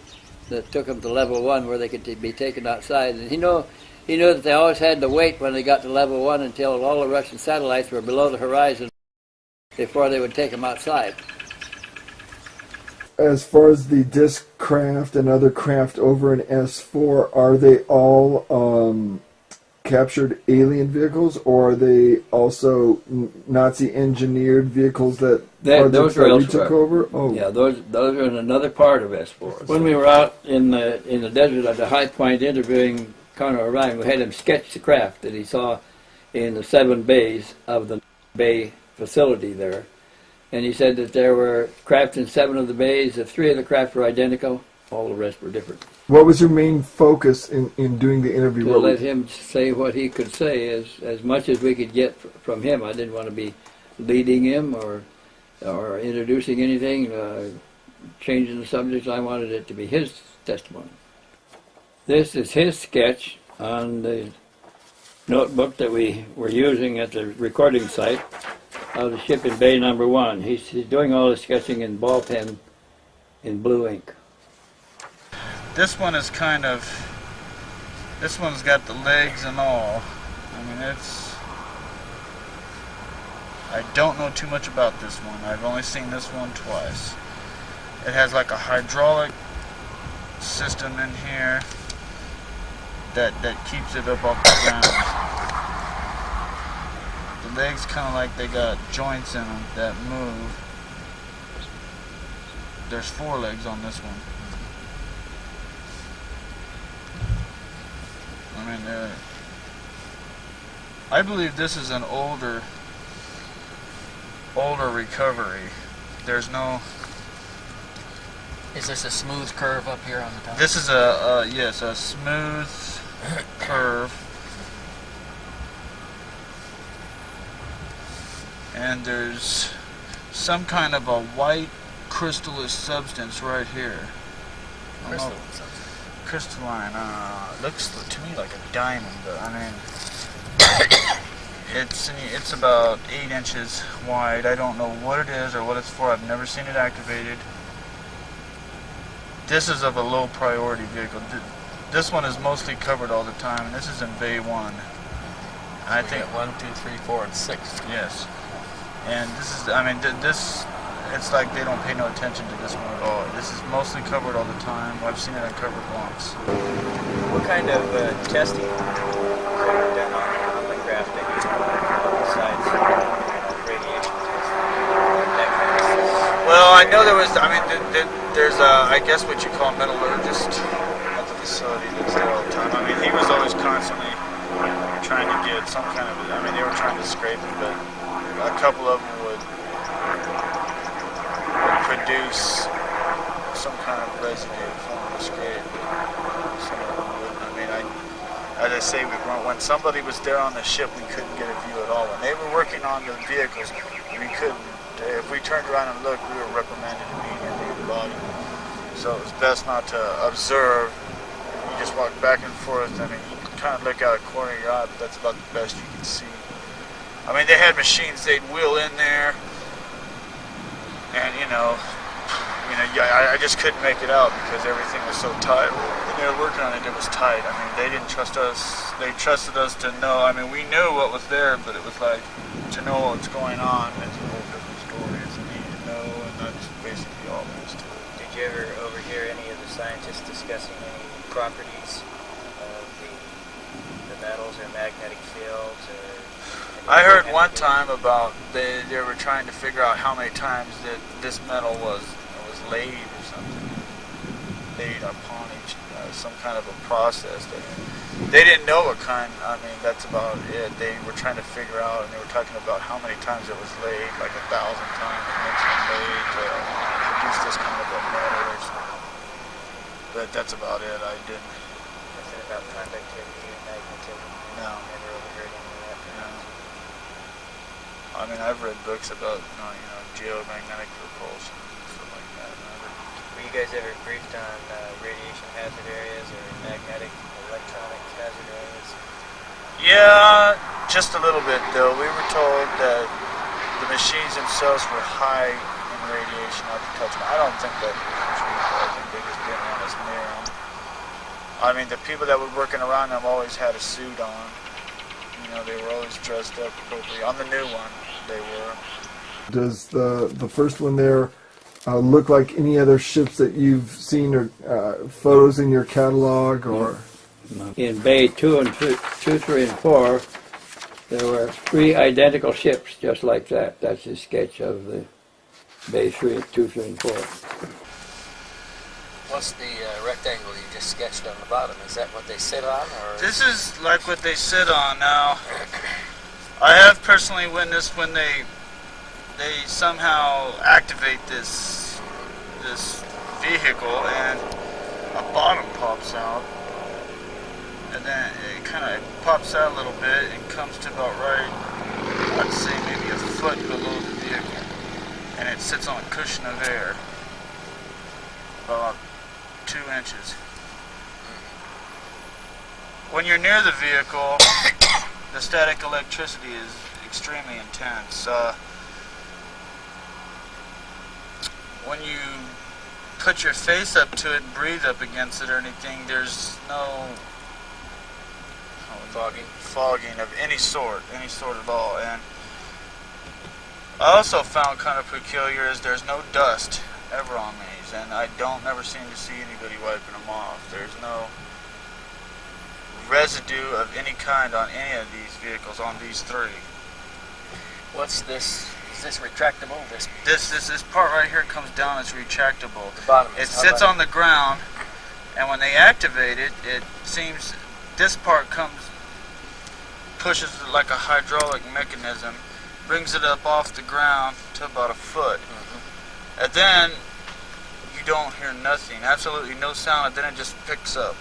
that took them to level 1 where they could be taken outside. And he knew that they always had to wait when they got to level 1 until all the Russian satellites were below the horizon before they would take them outside. As far as the disc craft and other craft over in S4, are they all captured alien vehicles, or are they also Nazi engineered vehicles that Those were we took over? Oh, yeah, those are in another part of S4. When we were out in the desert at the high point interviewing Connor Orion, we had him sketch the craft that he saw in the 7 bays of the bay facility there. And he said that there were craft in 7 of the bays. If 3 of the craft were identical, all the rest were different. What was your main focus in doing the interview? To let him say what he could say as much as we could get from him. I didn't want to be leading him or introducing anything, changing the subject. I wanted it to be his testimony. This is his sketch on the notebook that we were using at the recording site of the ship in Bay Number 1. He's doing all the sketching in ball pen in blue ink. This one is this one's got the legs and all. I mean, I don't know too much about this one. I've only seen this one twice. It has like a hydraulic system in here that keeps it up off the ground. The legs kind of like they got joints in them that move. There's 4 legs on this one. I mean, I believe this is an older recovery. There's no. Is this a smooth curve up here on the top? This is a smooth curve, and there's some kind of a white crystalline substance right here. Crystalline substance. Crystalline. Looks to me like a diamond, but I mean, it's about 8 inches wide. I don't know what it is or what it's for. I've never seen it activated. This is of a low priority vehicle. This one is mostly covered all the time, and this is in Bay 1. I think 1, 2, 3, 4, and 6. Yes. And this is, I mean, this, it's like they don't pay no attention to this one at all. This is mostly covered all the time. I've seen it uncovered once. What kind of testing have you done on the craft that you have on the side? Well, I know there was, I mean, there's I guess what you call a metallurgist at the facility that's there all the time. I mean, he was always constantly trying to get some kind of, I mean, they were trying to scrape it, but a couple of them would produce some kind of residue from the scrape. Some of them wouldn't. I mean, as I say, when somebody was there on the ship, we couldn't get a view at all. When they were working on the vehicles, we couldn't. If we turned around and looked, we were reprimanded immediately in the body. So it was best not to observe. You just walk back and forth. I mean, you can kind of look out a corner of your eye, but that's about the best you can see. I mean, they had machines they'd wheel in there, and I just couldn't make it out because everything was so tight. When they were working on it, it was tight. I mean, they didn't trust us. They trusted us to know. I mean, we knew what was there, but it was like to know what's going on. It's a whole different story. It's a need to know, and that's basically all there is to it. Did you ever overhear any of the scientists discussing any properties of the metals or magnetic fields? I heard one time about they were trying to figure out how many times that this metal was laid or something, laid upon each some kind of a process that they didn't know what kind. I mean, that's about it. They were trying to figure out, and they were talking about how many times it was laid, like 1,000 times it makes it laid to produce this kind of a metal or something. But that's about it. I didn't. Nothing about conductivity or magnetism? No. Never overheard any of that? No. I mean, I've read books about geomagnetic propulsion and stuff like that. Were you guys ever briefed on radiation hazard areas or magnetic, electronic hazard areas? Yeah, just a little bit though. We were told that the machines themselves were high in radiation up to touch. I don't think that was true. I think they just didn't want us near them. I mean, the people that were working around them always had a suit on. They were always dressed up appropriately. On the new one, they were. Does the first one there look like any other ships that you've seen or photos in your catalog? Or in Bay 2, 3, and 4, there were 3 identical ships just like that. That's a sketch of the Bay 2, 3, and 4. What's the rectangle you just sketched on the bottom? Is that what they sit on? Or This is like what they sit on now. I have personally witnessed when they somehow activate this vehicle and a bottom pops out, and then it kind of pops out a little bit and comes to about right, I'd say maybe a foot below the vehicle, and it sits on a cushion of air about 2 inches. When you're near the vehicle, the static electricity is extremely intense. When you put your face up to it and breathe up against it or anything, there's no fogging of any sort at all. And I also found kind of peculiar is there's no dust ever on these, and I don't never seem to see anybody wiping them off. There's no residue of any kind on any of these vehicles, on these 3. what's this? Is this retractable? This part right here comes down, it's retractable. The bottom. It sits on the ground, and when they activate it, it seems this part pushes it like a hydraulic mechanism, brings it up off the ground to about a foot. And then you don't hear nothing, absolutely no sound, and then it just picks up,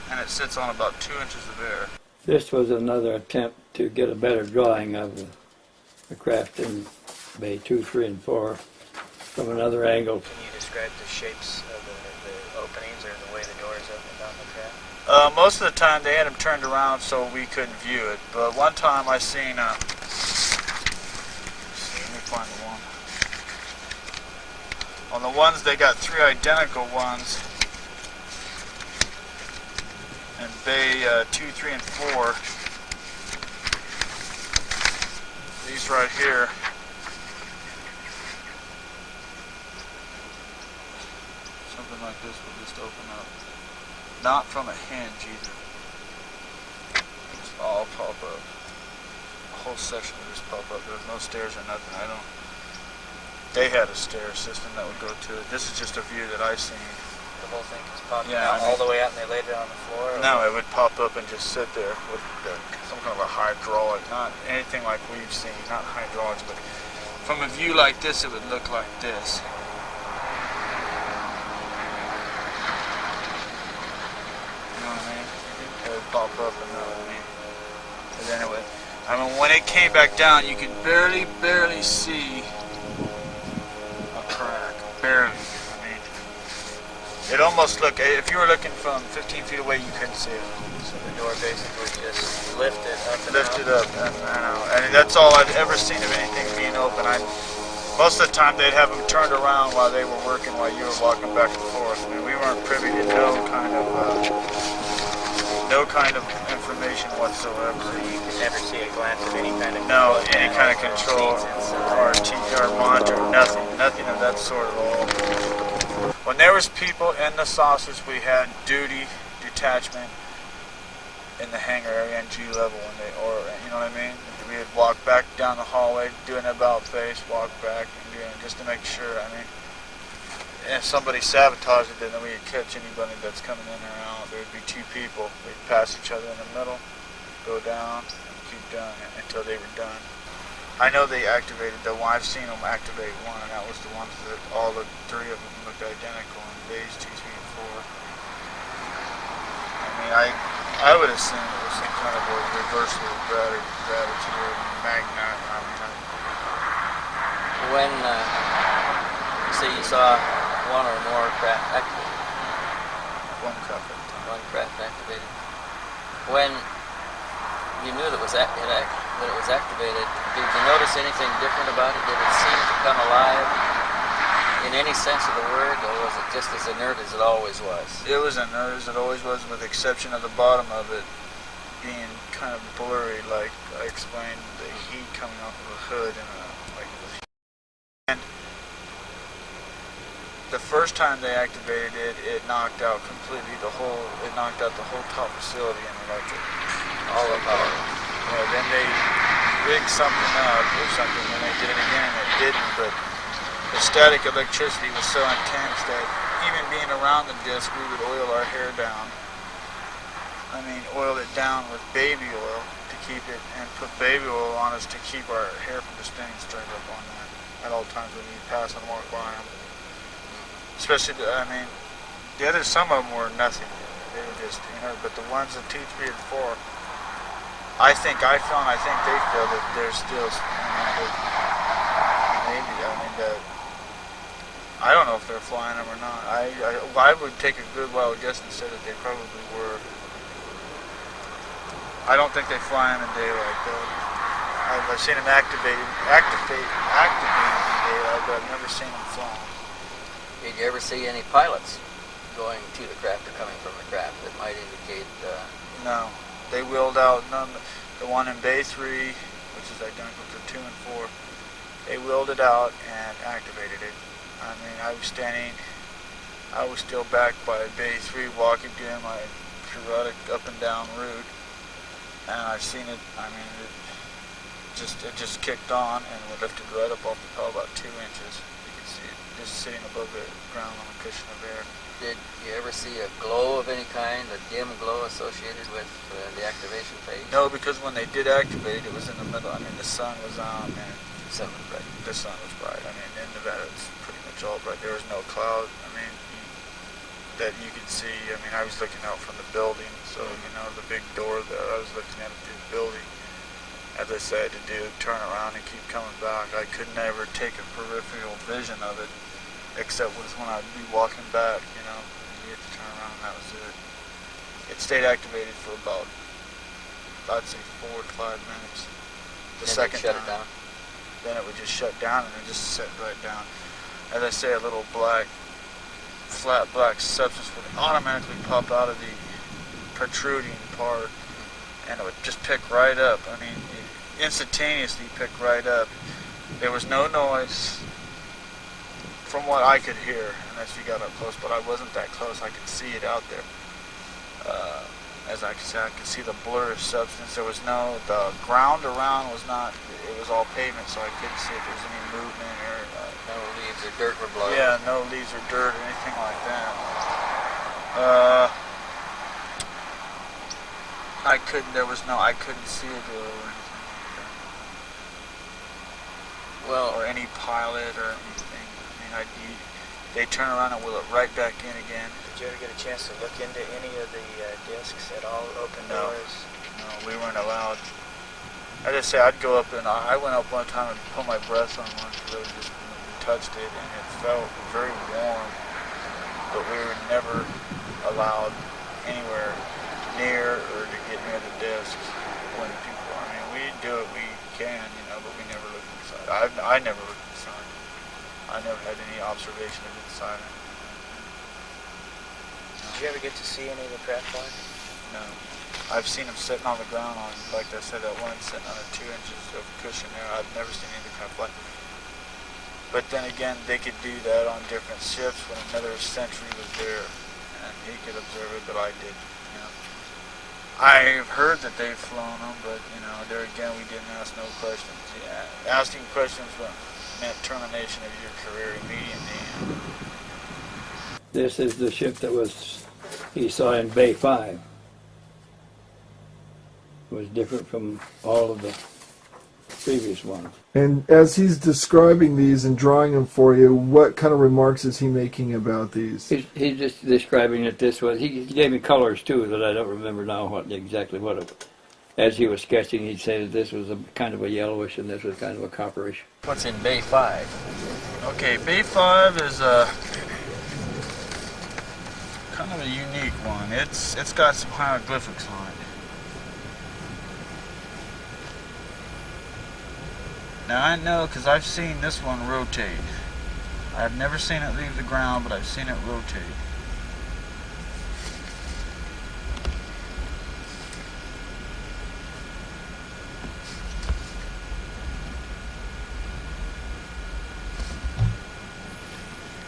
and it sits on about 2 inches of air. This was another attempt to get a better drawing of the craft in Bay 2, 3, and 4 from another angle. Can you describe the shapes of the openings or the way the doors opened on the craft? Most of the time they had them turned around so we couldn't view it, but one time I seen let me find the one. On the ones, they got 3 identical ones in Bay 2, 3, and 4. These right here. Something like this will just open up. Not from a hinge either. Just all pop up. A whole section will just pop up. There's no stairs or nothing. they had a stair system that would go to it. This is just a view that I've seen. The whole thing is popping Yeah, out I mean, all the way out and they laid it on the floor? Or no, it would pop up and just sit there with some kind of a hydraulic, not anything like we've seen, not hydraulics, but from a view like this, it would look like this. You know what I mean? It would pop up, and know what I mean? And then it would, I mean, when it came back down, you could barely see a crack. Barely. I mean, it almost looked, if you were looking from 15 feet away, you couldn't see it. So the door basically just lifted up and Lifted out. up, and that's all I've ever seen of anything being open. Most of the time they'd have them turned around while they were working, while you were walking back and forth. I mean, we weren't privy to no kind of information whatsoever. So you could never see a glance of any kind of any kind of control or monitor, nothing of that sort at all. When there was people in the saucers, we had duty detachment in the hangar area and G level, you know what I mean? We would walk back down the hallway, do an about face, walk back, and just to make sure. I mean, if somebody sabotaged it, then we would catch anybody that's coming in or out. There would be two people. They'd pass each other in the middle, go down, and keep doing it until they were done. I know they activated the one. I've seen them activate one, and that was the ones that all the three of them looked identical in bays 2, 3, and 4. I mean, I would assume it was some kind of a reversal of gravity or magnet. I mean, When you say you saw one or more craft activated, one craft at a time. one craft activated, when you knew that it was activated, did you notice anything different about it? Did it seem to come alive in any sense of the word, or was it just as inert as it always was? It was inert as it always was, with the exception of the bottom of it being kind of blurry, like I explained, the heat coming off of a hood and like it was. And the first time they activated it, it knocked out completely the whole top facility in electric. All of power. Yeah, then they rigged something up or something, and they did it again, and it didn't, but the static electricity was so intense that even being around the disc, we would oil our hair down. I mean, oil it down with baby oil to keep it, and put baby oil on us to keep our hair from just staying straight up on that at all times when you pass and walk by them. Especially, I mean, some of them were nothing. They were just, but the ones that 2, 3, and 4, I think they feel that they're still, maybe, I don't know if they're flying them or not. I would take a good wild guess and say that they probably were. I don't think they fly them in daylight, though. I've seen them activated in daylight, but I've never seen them fly. Did you ever see any pilots going to the craft or coming from the craft that might indicate? No. They wheeled out the one in Bay 3, which is identical to 2 and 4. They wheeled it out and activated it. I mean, I was still back by Bay 3 walking down my periodic up and down route, and I seen it. I mean, it just kicked on and we lifted right up off the pedal about 2 inches. You could see it just sitting above the ground on a cushion of air. Did you ever see a glow of any kind, a dim glow associated with the activation phase? No, because when they did activate, it was in the middle. I mean, the sun was out, and The sun was bright. The sun was bright. I mean, in Nevada, it's pretty much all bright. There was no cloud. I mean, that you could see. I mean, I was looking out from the building, so the big door there. I was looking at it through the building. As I said, to turn around and keep coming back. I could never take a peripheral vision of it, except when I'd be walking back. You had to turn around, and that was it. It stayed activated for about, I'd say, 4 to 5 minutes. The second shut time, it down. Then it would just shut down and it just set right down. As I say, a little flat black substance would automatically pop out of the protruding part, and it would just pick right up. I mean, instantaneously pick right up. There was no noise from what I could hear, unless you got up close, but I wasn't that close. I could see it out there. As I said, I could see the blur of substance. The ground around was not, it was all pavement, so I couldn't see if there was any movement or... No leaves or dirt were blown. Yeah, no leaves or dirt or anything like that. I couldn't see a glow or anything like that. Well, Or any pilot or anything. I mean, they turn around and wheel it right back in again. Did you ever get a chance to look into any of the discs at all? Open No. doors? No, we weren't allowed. I just say I'd go up and I went up one time and put my breath on one because I was just touched it and it felt very warm. But we were never allowed anywhere near or to get near the discs when people. I mean, we do what we can, but we never look inside. I never looked inside. I never had any observation of inside. Did you ever get to see any of the craft fly? No. I've seen them sitting on the ground on, like I said, that one sitting on 2 inches of cushion there. I've never seen any of the craft fly. But then again, they could do that on different ships when another Sentry was there, and he could observe it, but I didn't. I've heard that they've flown them, but there again, we didn't ask no questions. Yeah, asking questions meant termination of your career immediately. This is the ship that he saw in Bay 5. It was different from all of the previous ones. And as he's describing these and drawing them for you, what kind of remarks is he making about these? He's just describing that this was, he gave me colors too that I don't remember now exactly what it was. As he was sketching, he'd say that this was a kind of a yellowish and this was kind of a copperish. what's in Bay 5? Okay, Bay 5 is kind of a unique one. It's got some hieroglyphics on it. Now I know because I've seen this one rotate. I've never seen it leave the ground, but I've seen it rotate.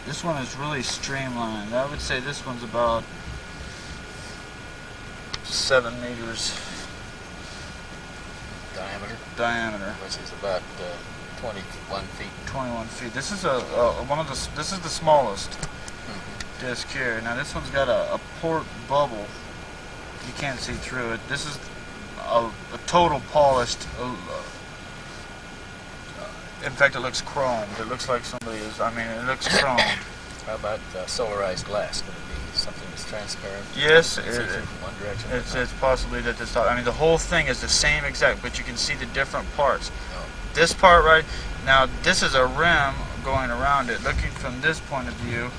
This one is really streamlined. I would say this one's about 7 meters Diameter, which is about 21 feet. 21 feet. This is this is the smallest disc here. Now this one's got a port bubble. You can't see through it. This is a total polished. In fact, it looks chromed. It looks like somebody is. I mean, it looks chromed. How about solarized glass? Could it be something that's transparent? Yes, from one direction. it's possibly that this. I mean, the whole thing is the same exact, but you can see the different parts. Oh. This part right now, this is a rim going around it. Looking from this point of view.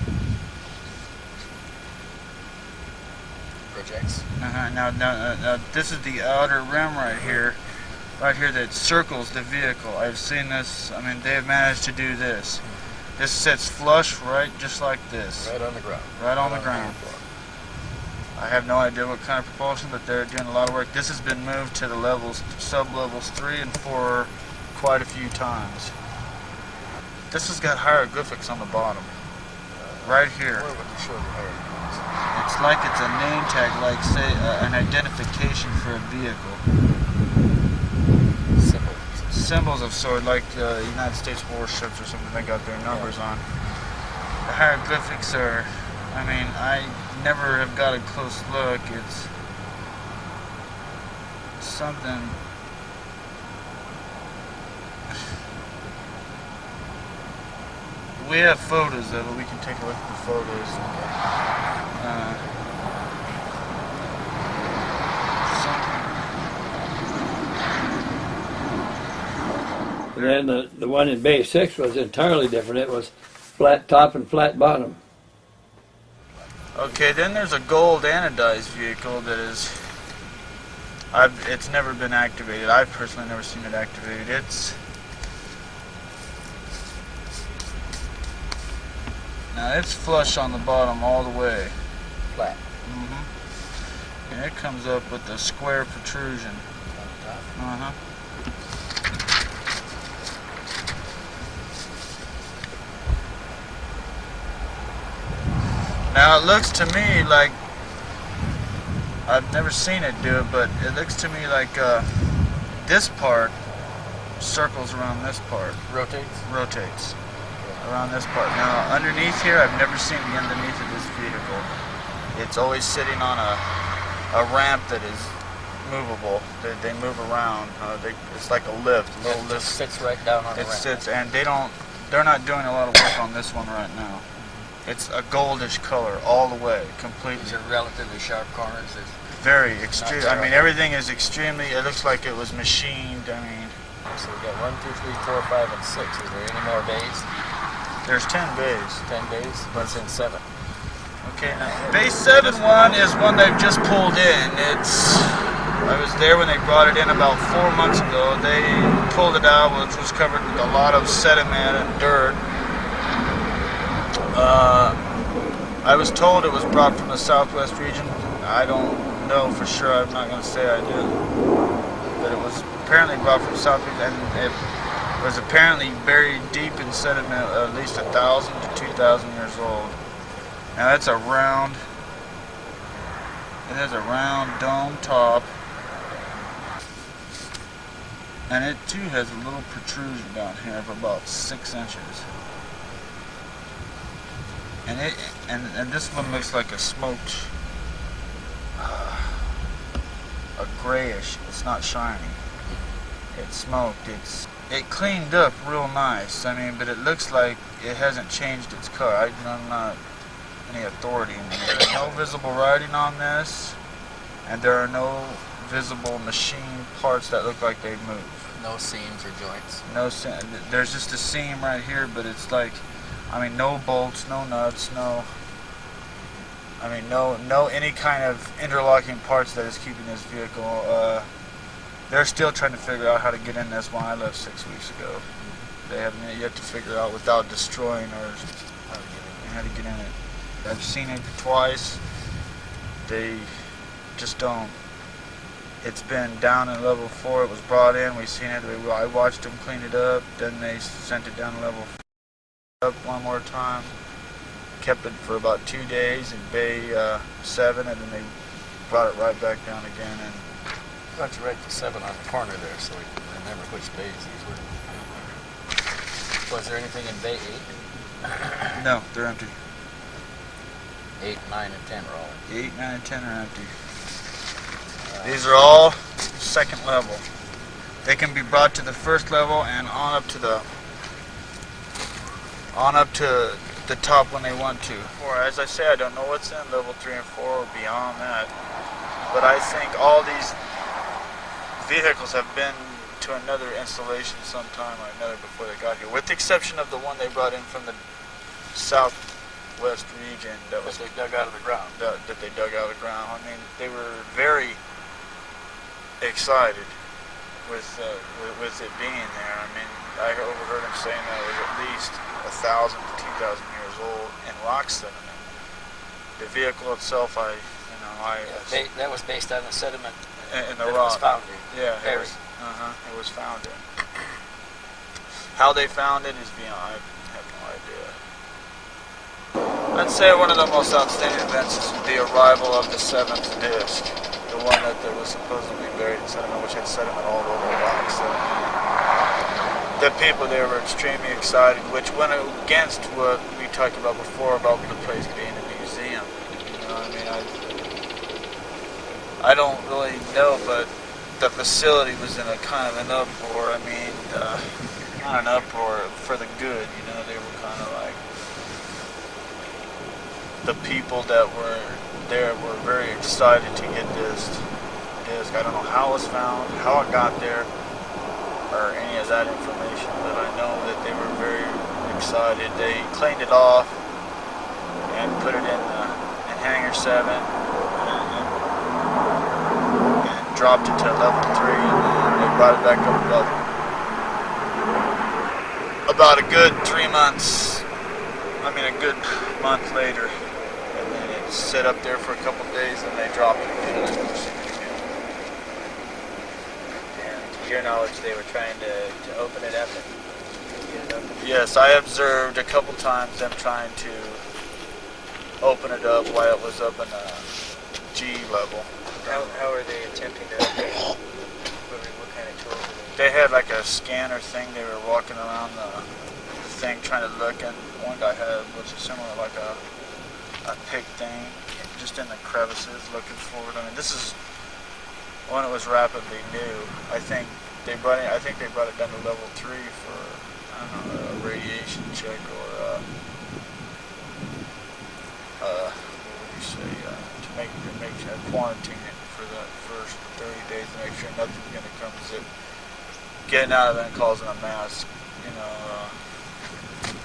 Projects. Now, this is the outer rim right here that circles the vehicle. I've seen this. I mean, they've managed to do this. This sits flush right just like this. Right on the ground. Right on the ground. I have no idea what kind of propulsion, but they're doing a lot of work. This has been moved to the levels, sub-levels 3 and 4 quite a few times. This has got hieroglyphics on the bottom. Right here. Where would you show the hieroglyphics? It's like it's a name tag, like say an identification for a vehicle. Symbols of sort, like the United States warships or something. They got their numbers on. The hieroglyphics are. I mean, I never have got a close look. It's something. We have photos of it. We can take a look at the photos. And then the one in Bay 6 was entirely different. It was flat top and flat bottom. Okay, then there's a gold anodized vehicle that is. It's never been activated. I've personally never seen it activated. Now it's flush on the bottom all the way. Flat. And it comes up with a square protrusion. On top. Now it looks to me like, I've never seen it do it, but it looks to me like this part circles around this part. Rotates? Rotates. around this part. Now, underneath here, I've never seen the underneath of this vehicle. It's always sitting on a ramp that is movable. They move around. It's like a lift. A little It lift. just sits right down on the It ramp. sits, and they're not doing a lot of work on this one right now. It's a goldish color all the way, completely. These are relatively sharp corners. Very extreme. I mean, everything is extremely. It looks like it was machined. I mean, So we got 1, 2, 3, 4, 5, and 6. Is there any more bays? there's 10 bays. 10 bays? What's in 7? Okay, now base 7-1 is one they've just pulled in. I was there when they brought it in about 4 months ago. They pulled it out, which was covered with a lot of sediment and dirt. I was told it was brought from the southwest region. I don't know for sure. I'm not going to say I do. But it was apparently brought from south region, and it was apparently buried deep in sediment, at least 1,000 to 2,000 years old. Now that's a round. It has a round dome top, and it too has a little protrusion down here of about 6 inches. And this one looks like a smoked, a grayish. It's not shiny. It's smoked. It cleaned up real nice. I mean, but it looks like it hasn't changed its color. I'm not any authority in there. There's no visible writing on this, and there are no visible machine parts that look like they move. No seams or joints? There's just a seam right here, but it's like, I mean, no bolts, no nuts, no any kind of interlocking parts that is keeping this vehicle. They're still trying to figure out how to get in this one. I left 6 weeks ago. They haven't yet to figure out without destroying or how to get in it. I've seen it twice. They just don't. It's been down in level 4. It was brought in. We've seen it. I watched them clean it up. Then they sent it down to level 4 up one more time. Kept it for about 2 days in Bay 7, and then they brought it right back down again. And Why don't you write the 7 on the corner there so we can remember which bays these were? Was there anything in Bay 8? No, they're empty. 8, 9, and 10 are all. 8, 9, and 10 are empty. These are all second level. They can be brought to the first level and on up to the top when they want to. Or as I say, I don't know what's in level 3 and 4 or beyond that. But I think all these vehicles have been to another installation sometime or another before they got here, with the exception of the one they brought in from the southwest region that they dug out of the ground. That they dug out of the ground. I mean, they were very excited with it being there. I mean, I overheard him saying that it was at least 1,000 to 2,000 years old in rock sediment. The vehicle itself, that was based on the sediment in the that rock. It was found in. Yeah, it was found in. How they found it is beyond. I have no idea. I'd say one of the most outstanding events is the arrival of the 7th disc, the one that was supposedly buried in sediment, which had sediment all over the rock. So the people there were extremely excited, which went against what we talked about before about the place being a museum. You know, I mean, I don't really know, but the facility was in a kind of an uproar. I mean, not an uproar for the good. You know, they were kind of like, the people that were there were very excited to get this disc. I don't know how it was found, how it got there, or any of that information, but I know that they were very excited. They cleaned it off and put it in hangar 7 and dropped it to level 3, and they brought it back up about a good 3 months. I mean, a good month later, and then it sat up there for a couple of days, and they dropped it again. And never seen it again. And to your knowledge, they were trying to open it up and get it open? Yes, I observed a couple times them trying to open it up while it was up in G level. How are they attempting to open it? What kind of tools? They had like a scanner thing. They were walking around the thing trying to look, and one guy had what's similar like a pick thing just in the crevices looking for it. I mean, this is when it was rapidly new. I think they brought it down to level 3 for, I don't know, a radiation check or what would you say, to make quarantine it for the first 30 days to make sure nothing's going to come zip getting out of it and causing a mass,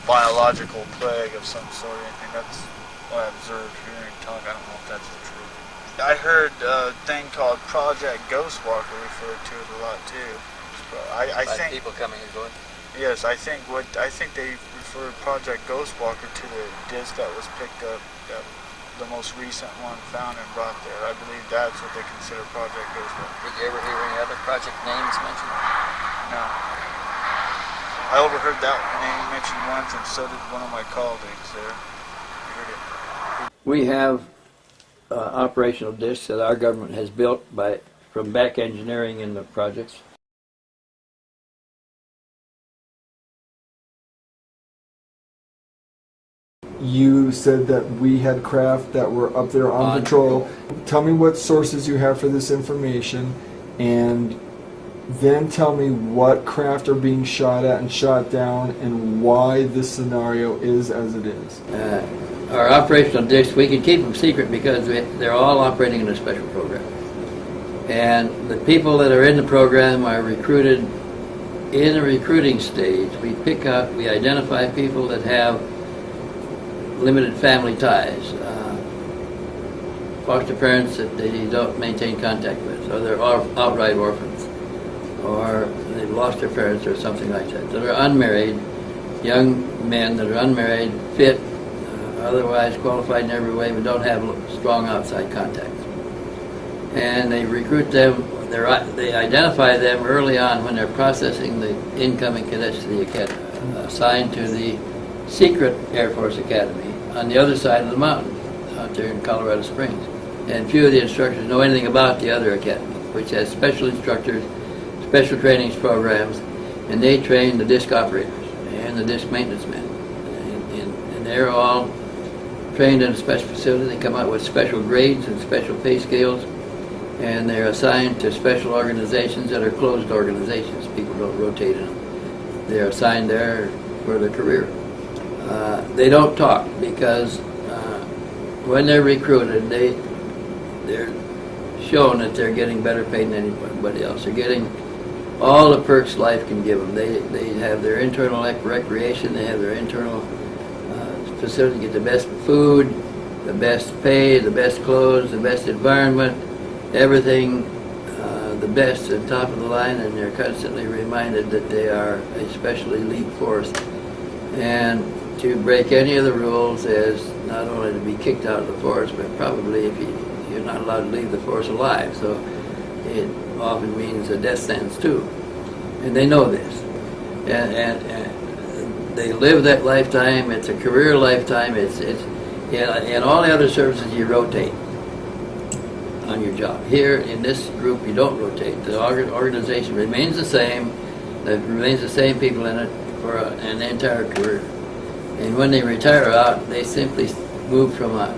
biological plague of some sort or anything. That's what I observed here in talk. I don't know if that's true. I heard a thing called Project Ghostwalker referred to it a lot too. I think people coming and going. Yes, I think they referred Project Ghostwalker to the disc that was picked up, the most recent one found and brought there. I believe that's what they consider Project Ghostwalker. Did you ever hear any other project names mentioned? No. I overheard that name mentioned once, and so did one of my colleagues there. Heard it. We have operational discs that our government has built from back engineering in the projects. You said that we had craft that were up there on patrol. Tell me what sources you have for this information, and then tell me what craft are being shot at and shot down, and why this scenario is as it is. Our operational discs, we can keep them secret because they're all operating in a special program. And the people that are in the program are recruited in a recruiting stage. We identify people that have limited family ties, foster parents that they don't maintain contact with, or they're outright orphans, or they've lost their parents or something like that. So they're unmarried, young men that are unmarried, fit, otherwise qualified in every way, but don't have strong outside contacts. And they recruit them, they identify them early on when they're processing the incoming cadets to the academy, assigned to the secret Air Force Academy on the other side of the mountain, out there in Colorado Springs. And few of the instructors know anything about the other academy, which has special instructors, special trainings programs, and they train the disc operators and the disc maintenance men. And they're all trained in a special facility. They come out with special grades and special pay scales, and they're assigned to special organizations that are closed organizations. People don't rotate in them. They're assigned there for their career. They don't talk because when they're recruited, they're shown that they're getting better paid than anybody else. They're getting all the perks life can give them. They have their internal recreation. They have their internal facility. Get the best food, the best pay, the best clothes, the best environment, everything the best and top of the line, and they're constantly reminded that they are a special elite force. And to break any of the rules is not only to be kicked out of the force, but probably if you're not allowed to leave the force alive. So it often means a death sentence too. And they know this. And they live that lifetime. It's a career lifetime. In all the other services you rotate on your job. Here in this group you don't rotate. The organization remains the same. There remains the same people in it for an entire career. And when they retire out, they simply move from a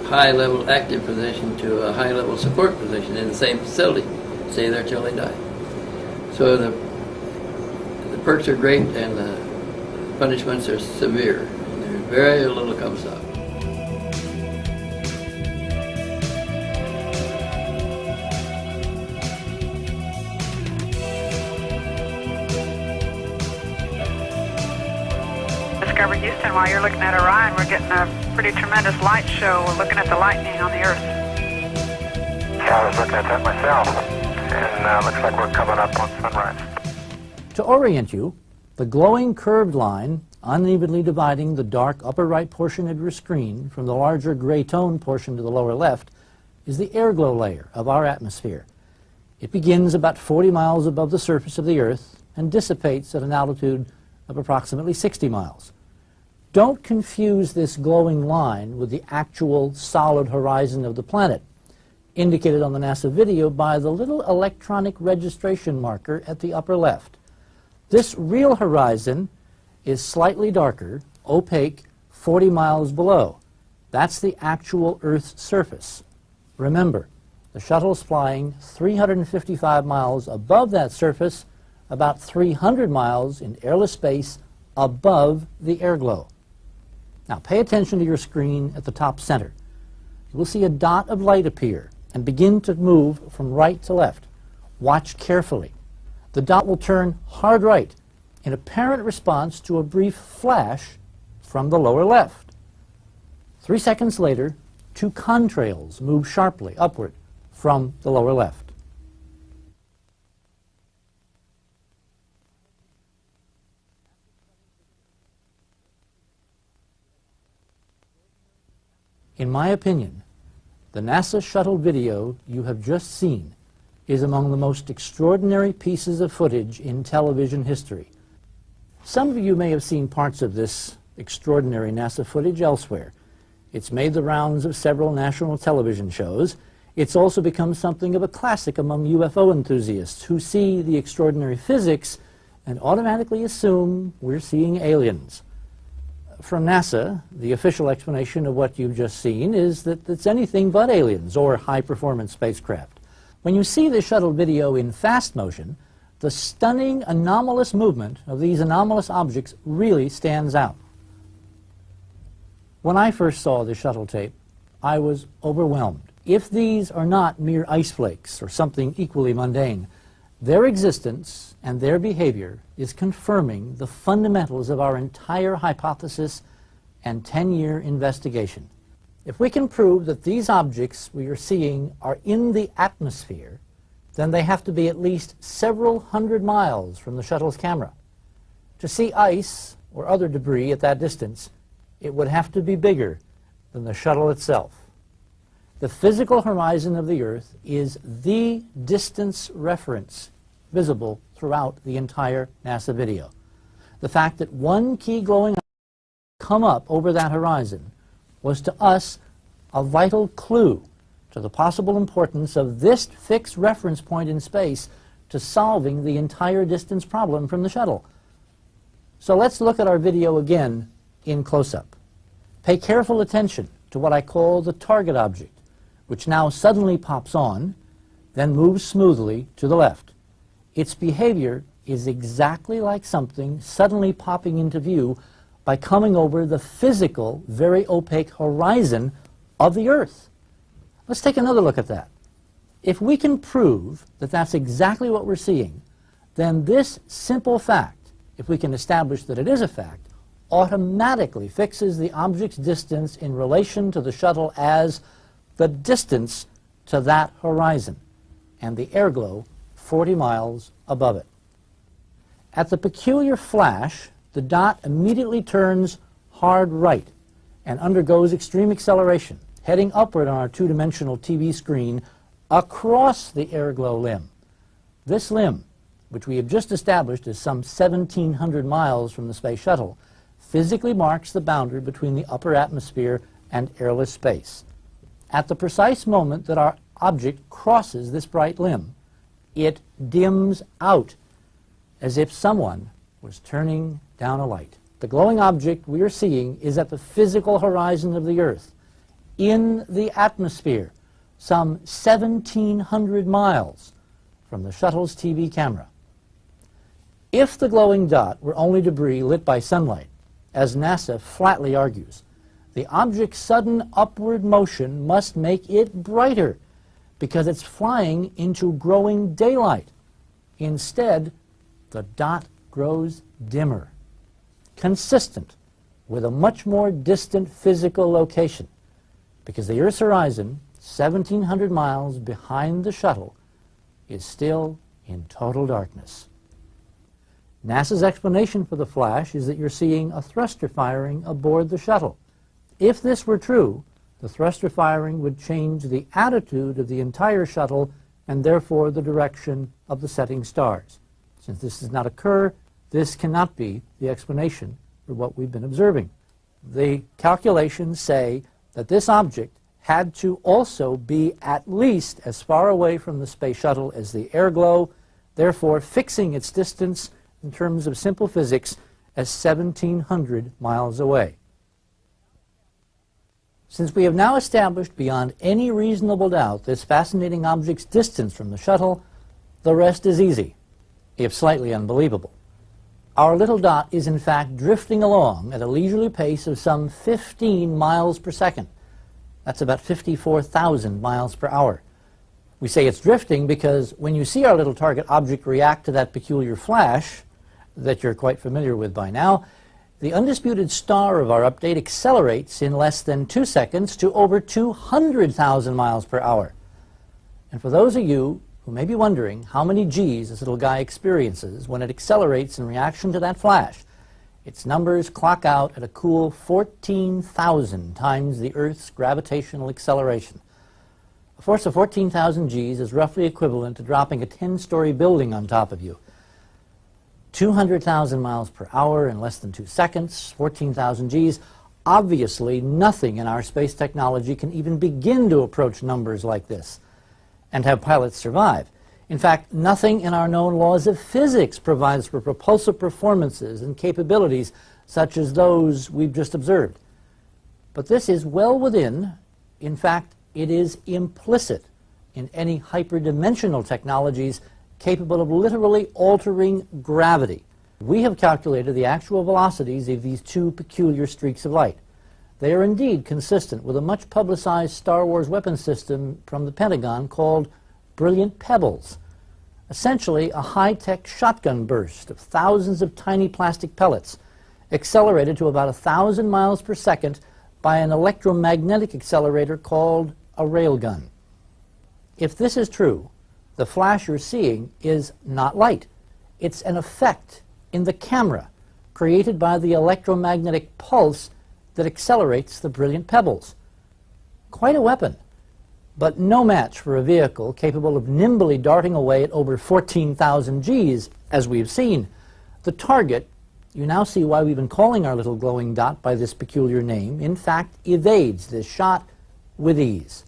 high-level active position to a high-level support position in the same facility. Stay there till they die. So the perks are great and the punishments are severe. And there's very little comes out. Discover Houston, while you're looking at Orion, we're getting a pretty tremendous light show. We're looking at the lightning on the Earth. Yeah, I was looking at that myself, and looks like we're coming up on sunrise. To orient you, the glowing curved line, unevenly dividing the dark upper right portion of your screen from the larger gray tone portion to the lower left, is the airglow layer of our atmosphere. It begins about 40 miles above the surface of the Earth and dissipates at an altitude of approximately 60 miles. Don't confuse this glowing line with the actual solid horizon of the planet, indicated on the NASA video by the little electronic registration marker at the upper left. This real horizon is slightly darker, opaque, 40 miles below. That's the actual Earth's surface. Remember, the shuttle's flying 355 miles above that surface, about 300 miles in airless space above the airglow. Now pay attention to your screen at the top center. You will see a dot of light appear and begin to move from right to left. Watch carefully. The dot will turn hard right in apparent response to a brief flash from the lower left. 3 seconds later, 2 contrails move sharply upward from the lower left. In my opinion, the NASA shuttle video you have just seen is among the most extraordinary pieces of footage in television history. Some of you may have seen parts of this extraordinary NASA footage elsewhere. It's made the rounds of several national television shows. It's also become something of a classic among UFO enthusiasts who see the extraordinary physics and automatically assume we're seeing aliens. From NASA, the official explanation of what you've just seen is that it's anything but aliens or high-performance spacecraft. When you see the shuttle video in fast motion, the stunning anomalous movement of these anomalous objects really stands out. When I first saw the shuttle tape, I was overwhelmed. If these are not mere ice flakes or something equally mundane, their existence and their behavior is confirming the fundamentals of our entire hypothesis and 10-year investigation. If we can prove that these objects we are seeing are in the atmosphere, then they have to be at least several hundred miles from the shuttle's camera. To see ice or other debris at that distance, it would have to be bigger than the shuttle itself. The physical horizon of the Earth is the distance reference visible throughout the entire NASA video. The fact that one key glowing come up over that horizon was to us a vital clue to the possible importance of this fixed reference point in space to solving the entire distance problem from the shuttle. So let's look at our video again in close-up. Pay careful attention to what I call the target object, which now suddenly pops on, then moves smoothly to the left. Its behavior is exactly like something suddenly popping into view by coming over the physical, very opaque horizon of the Earth. Let's take another look at that. If we can prove that that's exactly what we're seeing, then this simple fact, if we can establish that it is a fact, automatically fixes the object's distance in relation to the shuttle as the distance to that horizon, and the airglow 40 miles above it. At the peculiar flash, the dot immediately turns hard right and undergoes extreme acceleration, heading upward on our two-dimensional TV screen across the airglow limb. This limb, which we have just established is some 1,700 miles from the space shuttle, physically marks the boundary between the upper atmosphere and airless space. At the precise moment that our object crosses this bright limb, it dims out as if someone was turning down a light. The glowing object we are seeing is at the physical horizon of the Earth, in the atmosphere, some 1,700 miles from the shuttle's TV camera. If the glowing dot were only debris lit by sunlight, as NASA flatly argues, the object's sudden upward motion must make it brighter because it's flying into growing daylight. Instead, the dot grows dimmer, consistent with a much more distant physical location, because the Earth's horizon, 1,700 miles behind the shuttle, is still in total darkness. NASA's explanation for the flash is that you're seeing a thruster firing aboard the shuttle. If this were true, the thruster firing would change the attitude of the entire shuttle and therefore the direction of the setting stars. Since this does not occur, this cannot be the explanation for what we've been observing. The calculations say that this object had to also be at least as far away from the space shuttle as the airglow, therefore fixing its distance in terms of simple physics as 1,700 miles away. Since we have now established beyond any reasonable doubt this fascinating object's distance from the shuttle, the rest is easy, if slightly unbelievable. Our little dot is in fact drifting along at a leisurely pace of some 15 miles per second. That's about 54,000 miles per hour. We say it's drifting because when you see our little target object react to that peculiar flash that you're quite familiar with by now, the undisputed star of our update accelerates in less than 2 seconds to over 200,000 miles per hour. And for those of you who may be wondering how many G's this little guy experiences when it accelerates in reaction to that flash, its numbers clock out at a cool 14,000 times the Earth's gravitational acceleration. A force of 14,000 G's is roughly equivalent to dropping a 10-story building on top of you. 200,000 miles per hour in less than 2 seconds, 14,000 G's. Obviously, nothing in our space technology can even begin to approach numbers like this and have pilots survive. In fact, nothing in our known laws of physics provides for propulsive performances and capabilities such as those we've just observed. But this is well within, in fact, it is implicit in any hyperdimensional technologies capable of literally altering gravity. We have calculated the actual velocities of these two peculiar streaks of light. They are indeed consistent with a much publicized Star Wars weapon system from the Pentagon called Brilliant Pebbles. Essentially a high-tech shotgun burst of thousands of tiny plastic pellets accelerated to about 1,000 miles per second by an electromagnetic accelerator called a railgun. If this is true, the flash you're seeing is not light. It's an effect in the camera created by the electromagnetic pulse that accelerates the brilliant pebbles. Quite a weapon, but no match for a vehicle capable of nimbly darting away at over 14,000 Gs, as we've seen. The target, you now see why we've been calling our little glowing dot by this peculiar name, in fact evades this shot with ease.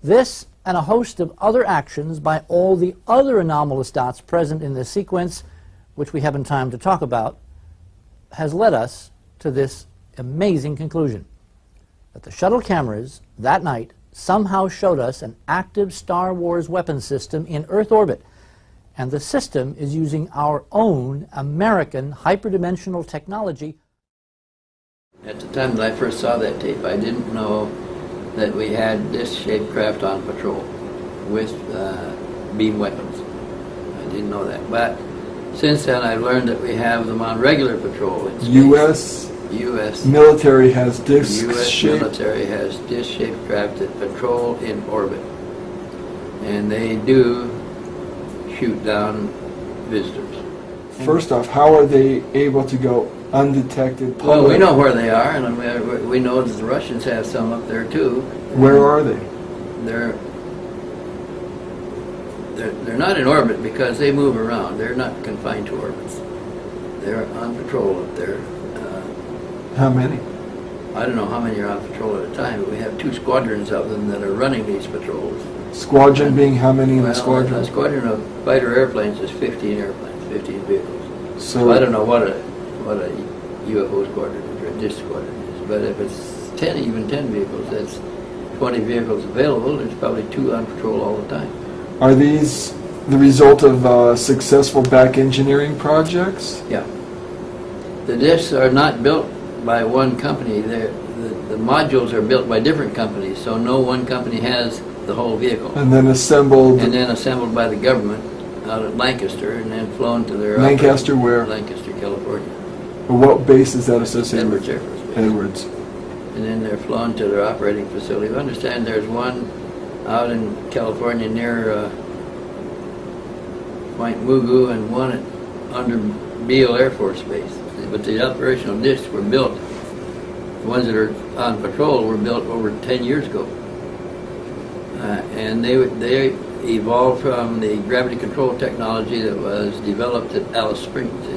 This and a host of other actions by all the other anomalous dots present in this sequence, which we haven't time to talk about, has led us to this amazing conclusion, that the shuttle cameras that night somehow showed us an active Star Wars weapon system in Earth orbit, and the system is using our own American hyperdimensional technology. At the time that I first saw that tape, I didn't know that we had this shaped craft on patrol with beam weapons. I didn't know that. But since then, I've learned that we have them on regular patrol in space. U.S. military has disc U.S. shaped. military has disc-shaped craft that patrol in orbit, and they do shoot down visitors. First off, how are they able to go undetected? Well, we know where they are, and we know that the Russians have some up there too. Where are they? They're not in orbit because they move around. They're not confined to orbits. They're on patrol up there. How many? I don't know how many are on patrol at a time, but we have 2 squadrons of them that are running these patrols. Squadron being how many in the squadron? A squadron of fighter airplanes is 15 airplanes, 15 vehicles. So I don't know what a UFO squadron or a disc squadron is, but if it's 10, even 10 vehicles, that's 20 vehicles available. There's probably 2 on patrol all the time. Are these the result of successful back engineering projects? Yeah. The discs are not built by one company. The modules are built by different companies, so no one company has the whole vehicle. And then assembled? And then assembled by the government out at Lancaster, and then flown to their... Lancaster where? Lancaster, California. What base is that associated Edwards with? Air Force Base. Edwards. And then they're flown to their operating facility. I understand there's one out in California near Point Mugu and one under Beale Air Force Base. But the operational discs were built, the ones that are on patrol were built over 10 years ago. And they evolved from the gravity control technology that was developed at Alice Springs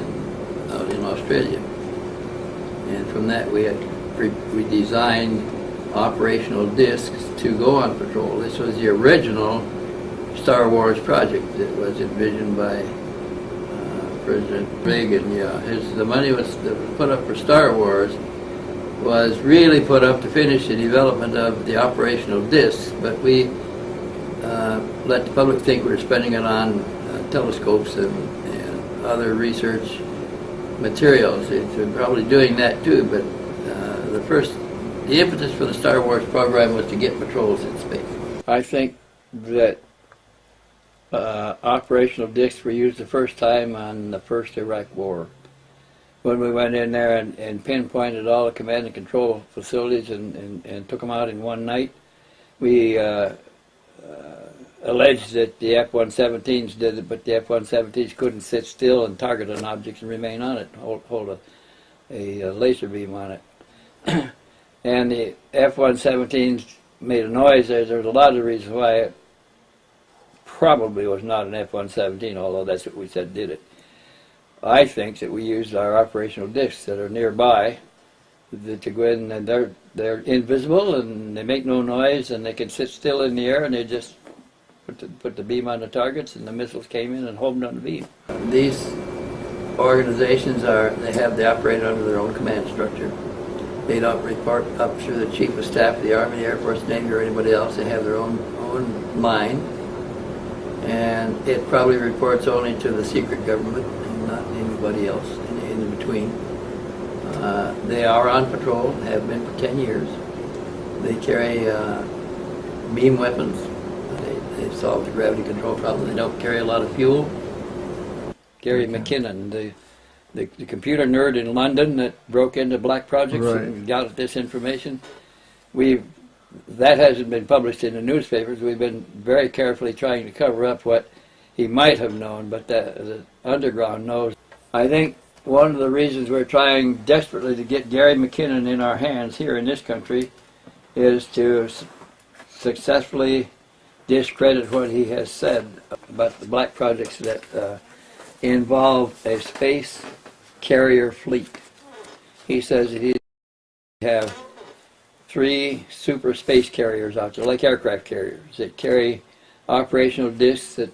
out in Australia. And from that we designed operational discs to go on patrol. This was the original Star Wars project that was envisioned by President Reagan, yeah. The money that was put up for Star Wars was really put up to finish the development of the operational discs, but we let the public think we were spending it on telescopes and other research materials. It's probably doing that too, but the impetus for the Star Wars program was to get patrols in space. I think that operational discs were used the first time on the first Iraq War, when we went in there and pinpointed all the command and control facilities and took them out in one night. We alleged that the F-117s did it, but the F-117s couldn't sit still and target an object and remain on it, hold a laser beam on it. And the F-117s made a noise. There's a lot of reasons why it probably was not an F-117, although that's what we said did it. I think that we used our operational discs that are nearby to go in, and they're invisible and they make no noise and they can sit still in the air, and they just put the beam on the targets, and the missiles came in and homed on the beam. These organizations they operate under their own command structure. They don't report up through the Chief of Staff of the Army, the Air Force, Navy, or anybody else. They have their own mind, and it probably reports only to the secret government and not anybody else in between. They are on patrol, have been for 10 years. They carry beam weapons. They've solved the gravity control problem. They don't carry a lot of fuel. Gary McKinnon, the computer nerd in London that broke into black projects and got this information. That hasn't been published in the newspapers. We've been very carefully trying to cover up what he might have known, but the underground knows. I think one of the reasons we're trying desperately to get Gary McKinnon in our hands here in this country is to successfully discredit what he has said about the black projects that involve a space carrier fleet. He says that he have 3 super space carriers out there, like aircraft carriers, that carry operational discs that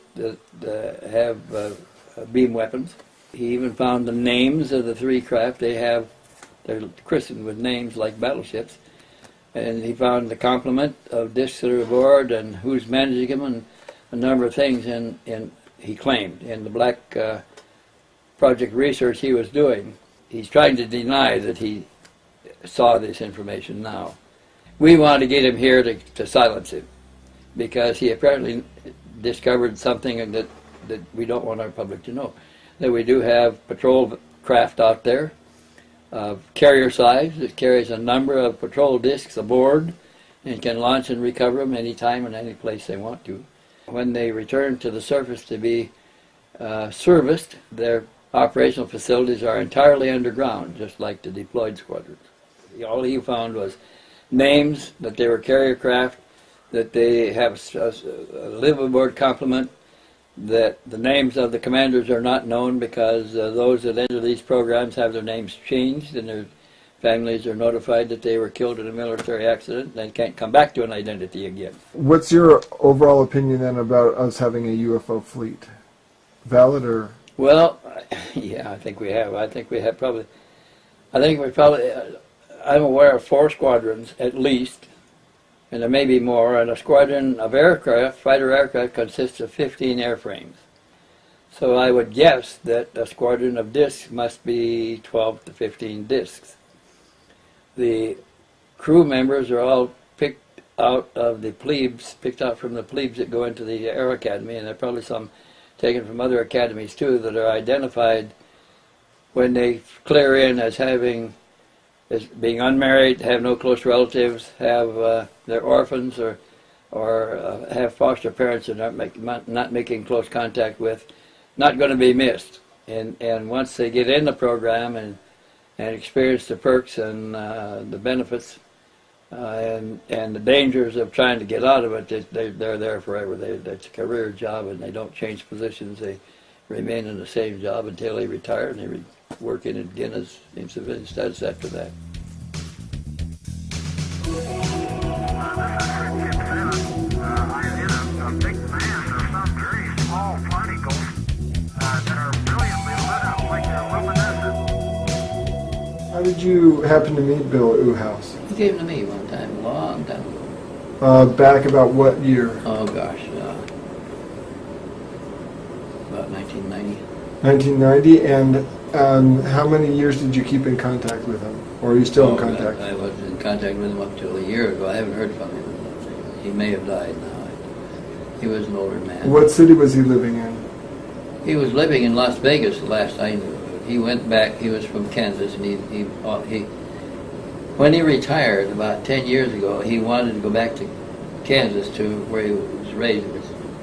have beam weapons. He even found the names of the 3 craft. They're christened with names like battleships. And he found the complement of discs that are aboard and who's managing them and a number of things. And he claimed in the black project research he was doing, he's trying to deny that he saw this information now. We want to get him here to silence him, because he apparently discovered something that we don't want our public to know. That we do have patrol craft out there of carrier size that carries a number of patrol discs aboard and can launch and recover them anytime and any place they want to. When they return to the surface to be serviced, their operational facilities are entirely underground, just like the deployed squadrons. All he found was names, that they were carrier craft, that they have a live aboard complement, that the names of the commanders are not known because those that enter these programs have their names changed and their families are notified that they were killed in a military accident and they can't come back to an identity again. What's your overall opinion then about us having a UFO fleet? Valid or? Well, yeah, I think we have. I think we probably, I'm aware of 4 squadrons at least, and there may be more, and a squadron of aircraft, fighter aircraft, consists of 15 airframes. So I would guess that a squadron of discs must be 12 to 15 discs. The crew members are all picked out from the plebes that go into the Air Academy, and there are probably some taken from other academies too that are identified when they clear in as being unmarried, have no close relatives, have they're orphans or have foster parents that not making close contact with, not going to be missed. And once they get in the program and experience the perks and the benefits and the dangers of trying to get out of it, they're there forever. It's a career job, and they don't change positions. They remain in the same job until they retire, and they work in it again as in civilian status after that. A big man of some very small particles that are brilliantly lit did you happen to meet Bill at Uhouse? He came to me one time, a long time ago. Back about what year? Oh gosh, about 1990. 1990, and how many years did you keep in contact with him? Or are you still in contact? I was in contact with him up till a year ago. I haven't heard from him. He may have died now. He was an older man. What city was he living in? He was living in Las Vegas the last I knew. He went back, he was from Kansas, and when he retired about 10 years ago, he wanted to go back to Kansas, to where he was raised,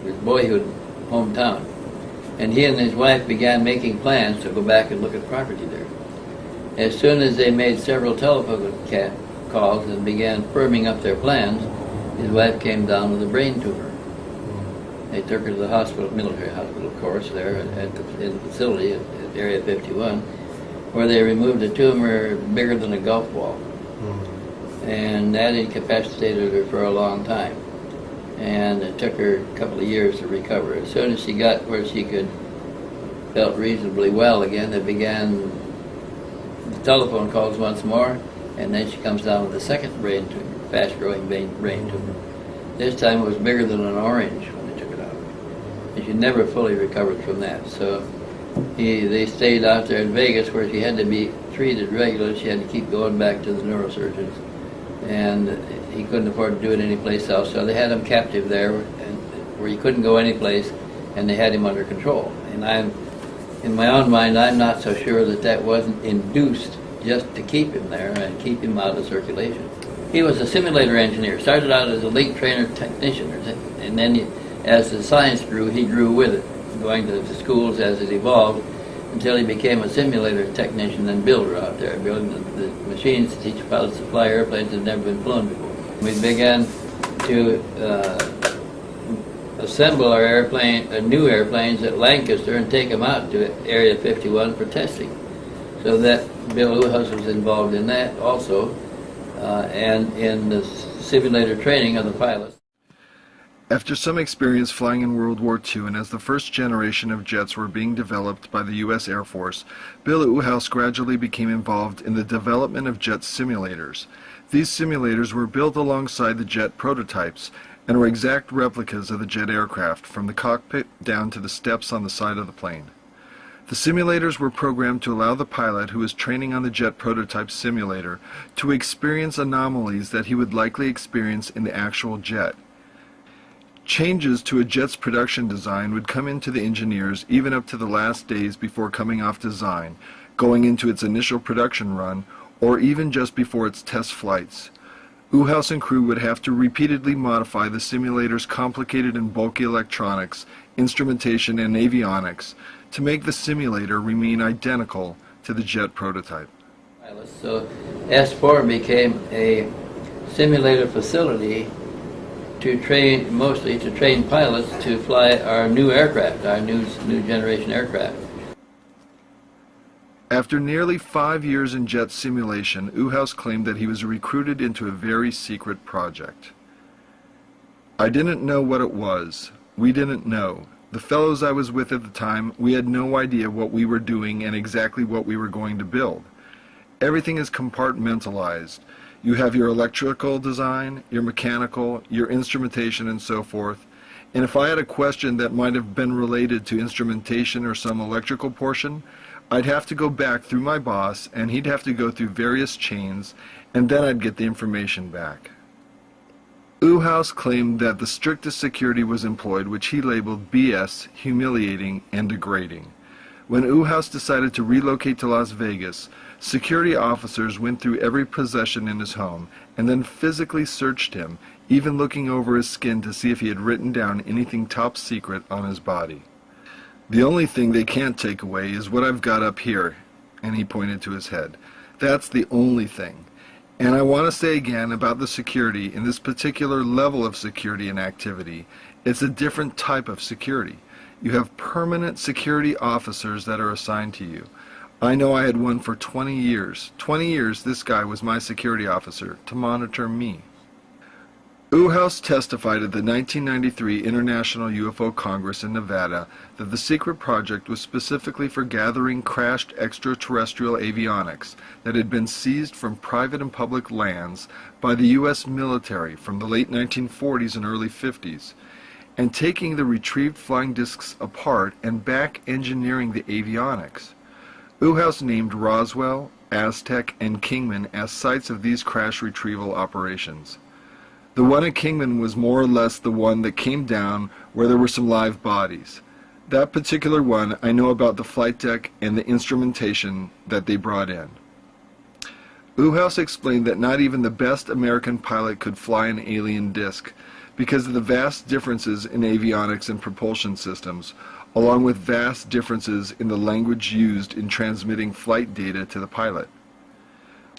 his boyhood hometown. And he and his wife began making plans to go back and look at property there. As soon as they made several telephone calls and began firming up their plans, his wife came down with a brain tumor. They took her to the hospital, military hospital, of course, there in the facility at Area 51, where they removed a tumor bigger than a golf ball. And that incapacitated her for a long time. And it took her a couple of years to recover. As soon as she got where she felt reasonably well again, they began the telephone calls once more, and then she comes down with a second brain tumor, fast-growing brain tumor. This time it was bigger than an orange when they took it out. And she never fully recovered from that. So they stayed out there in Vegas, where she had to be treated regularly. She had to keep going back to the neurosurgeons, and he couldn't afford to do it anyplace else. So they had him captive there, where he couldn't go anyplace, and they had him under control. And in my own mind, I'm not so sure that wasn't induced just to keep him there and keep him out of circulation. He was a simulator engineer. Started out as a link trainer technician, and then as the science grew, he grew with it, going to the schools as it evolved, until he became a simulator technician and builder out there, building the machines to teach pilots to fly airplanes that had never been flown before. We began to assemble our new airplanes at Lancaster and take them out to Area 51 for testing. So that Bill Uhouse was involved in that also, and in the simulator training of the pilots. After some experience flying in World War II, and as the first generation of jets were being developed by the U.S. Air Force, Bill Uhouse gradually became involved in the development of jet simulators. These simulators were built alongside the jet prototypes and were exact replicas of the jet aircraft, from the cockpit down to the steps on the side of the plane. The simulators were programmed to allow the pilot who was training on the jet prototype simulator to experience anomalies that he would likely experience in the actual jet. Changes to a jet's production design would come into the engineers even up to the last days before coming off design, going into its initial production run, or even just before its test flights. Uhouse and crew would have to repeatedly modify the simulator's complicated and bulky electronics, instrumentation, and avionics to make the simulator remain identical to the jet prototype. So S4 became a simulator facility mostly to train pilots to fly our new aircraft, our new generation aircraft. After nearly 5 years in jet simulation, Uhouse claimed that he was recruited into a very secret project. I didn't know what it was. We didn't know. The fellows I was with at the time, we had no idea what we were doing and exactly what we were going to build. Everything is compartmentalized. You have your electrical design, your mechanical, your instrumentation, and so forth. And if I had a question that might have been related to instrumentation or some electrical portion, I'd have to go back through my boss, and he'd have to go through various chains, and then I'd get the information back. Uhouse claimed that the strictest security was employed, which he labeled BS, humiliating, and degrading. When Uhouse decided to relocate to Las Vegas, security officers went through every possession in his home and then physically searched him, even looking over his skin to see if he had written down anything top secret on his body. The only thing they can't take away is what I've got up here, and he pointed to his head. That's the only thing. And I want to say again about the security, in this particular level of security and activity, it's a different type of security. You have permanent security officers that are assigned to you. I know I had one for 20 years. 20 years this guy was my security officer to monitor me. Uhouse testified at the 1993 International UFO Congress in Nevada that the secret project was specifically for gathering crashed extraterrestrial avionics that had been seized from private and public lands by the U.S. military from the late 1940s and early 50s, and taking the retrieved flying discs apart and back engineering the avionics. Uhouse named Roswell, Aztec, and Kingman as sites of these crash retrieval operations. The one at Kingman was more or less the one that came down where there were some live bodies. That particular one, I know about the flight deck and the instrumentation that they brought in. Uhouse explained that not even the best American pilot could fly an alien disc because of the vast differences in avionics and propulsion systems, along with vast differences in the language used in transmitting flight data to the pilot.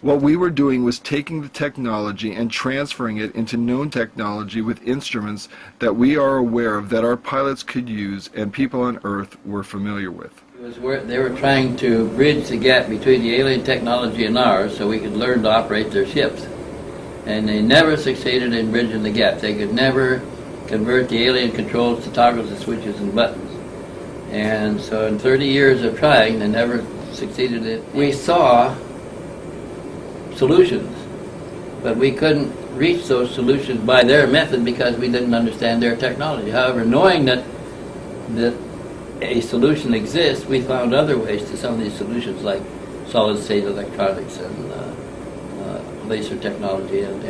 What we were doing was taking the technology and transferring it into known technology with instruments that we are aware of that our pilots could use and people on Earth were familiar with. They were trying to bridge the gap between the alien technology and ours so we could learn to operate their ships. And they never succeeded in bridging the gap. They could never convert the alien controls to toggles and switches and buttons. And so in 30 years of trying, they never succeeded in it. We saw solutions, but we couldn't reach those solutions by their method because we didn't understand their technology. However, knowing that a solution exists, we found other ways to some of these solutions, like solid-state electronics and laser technology and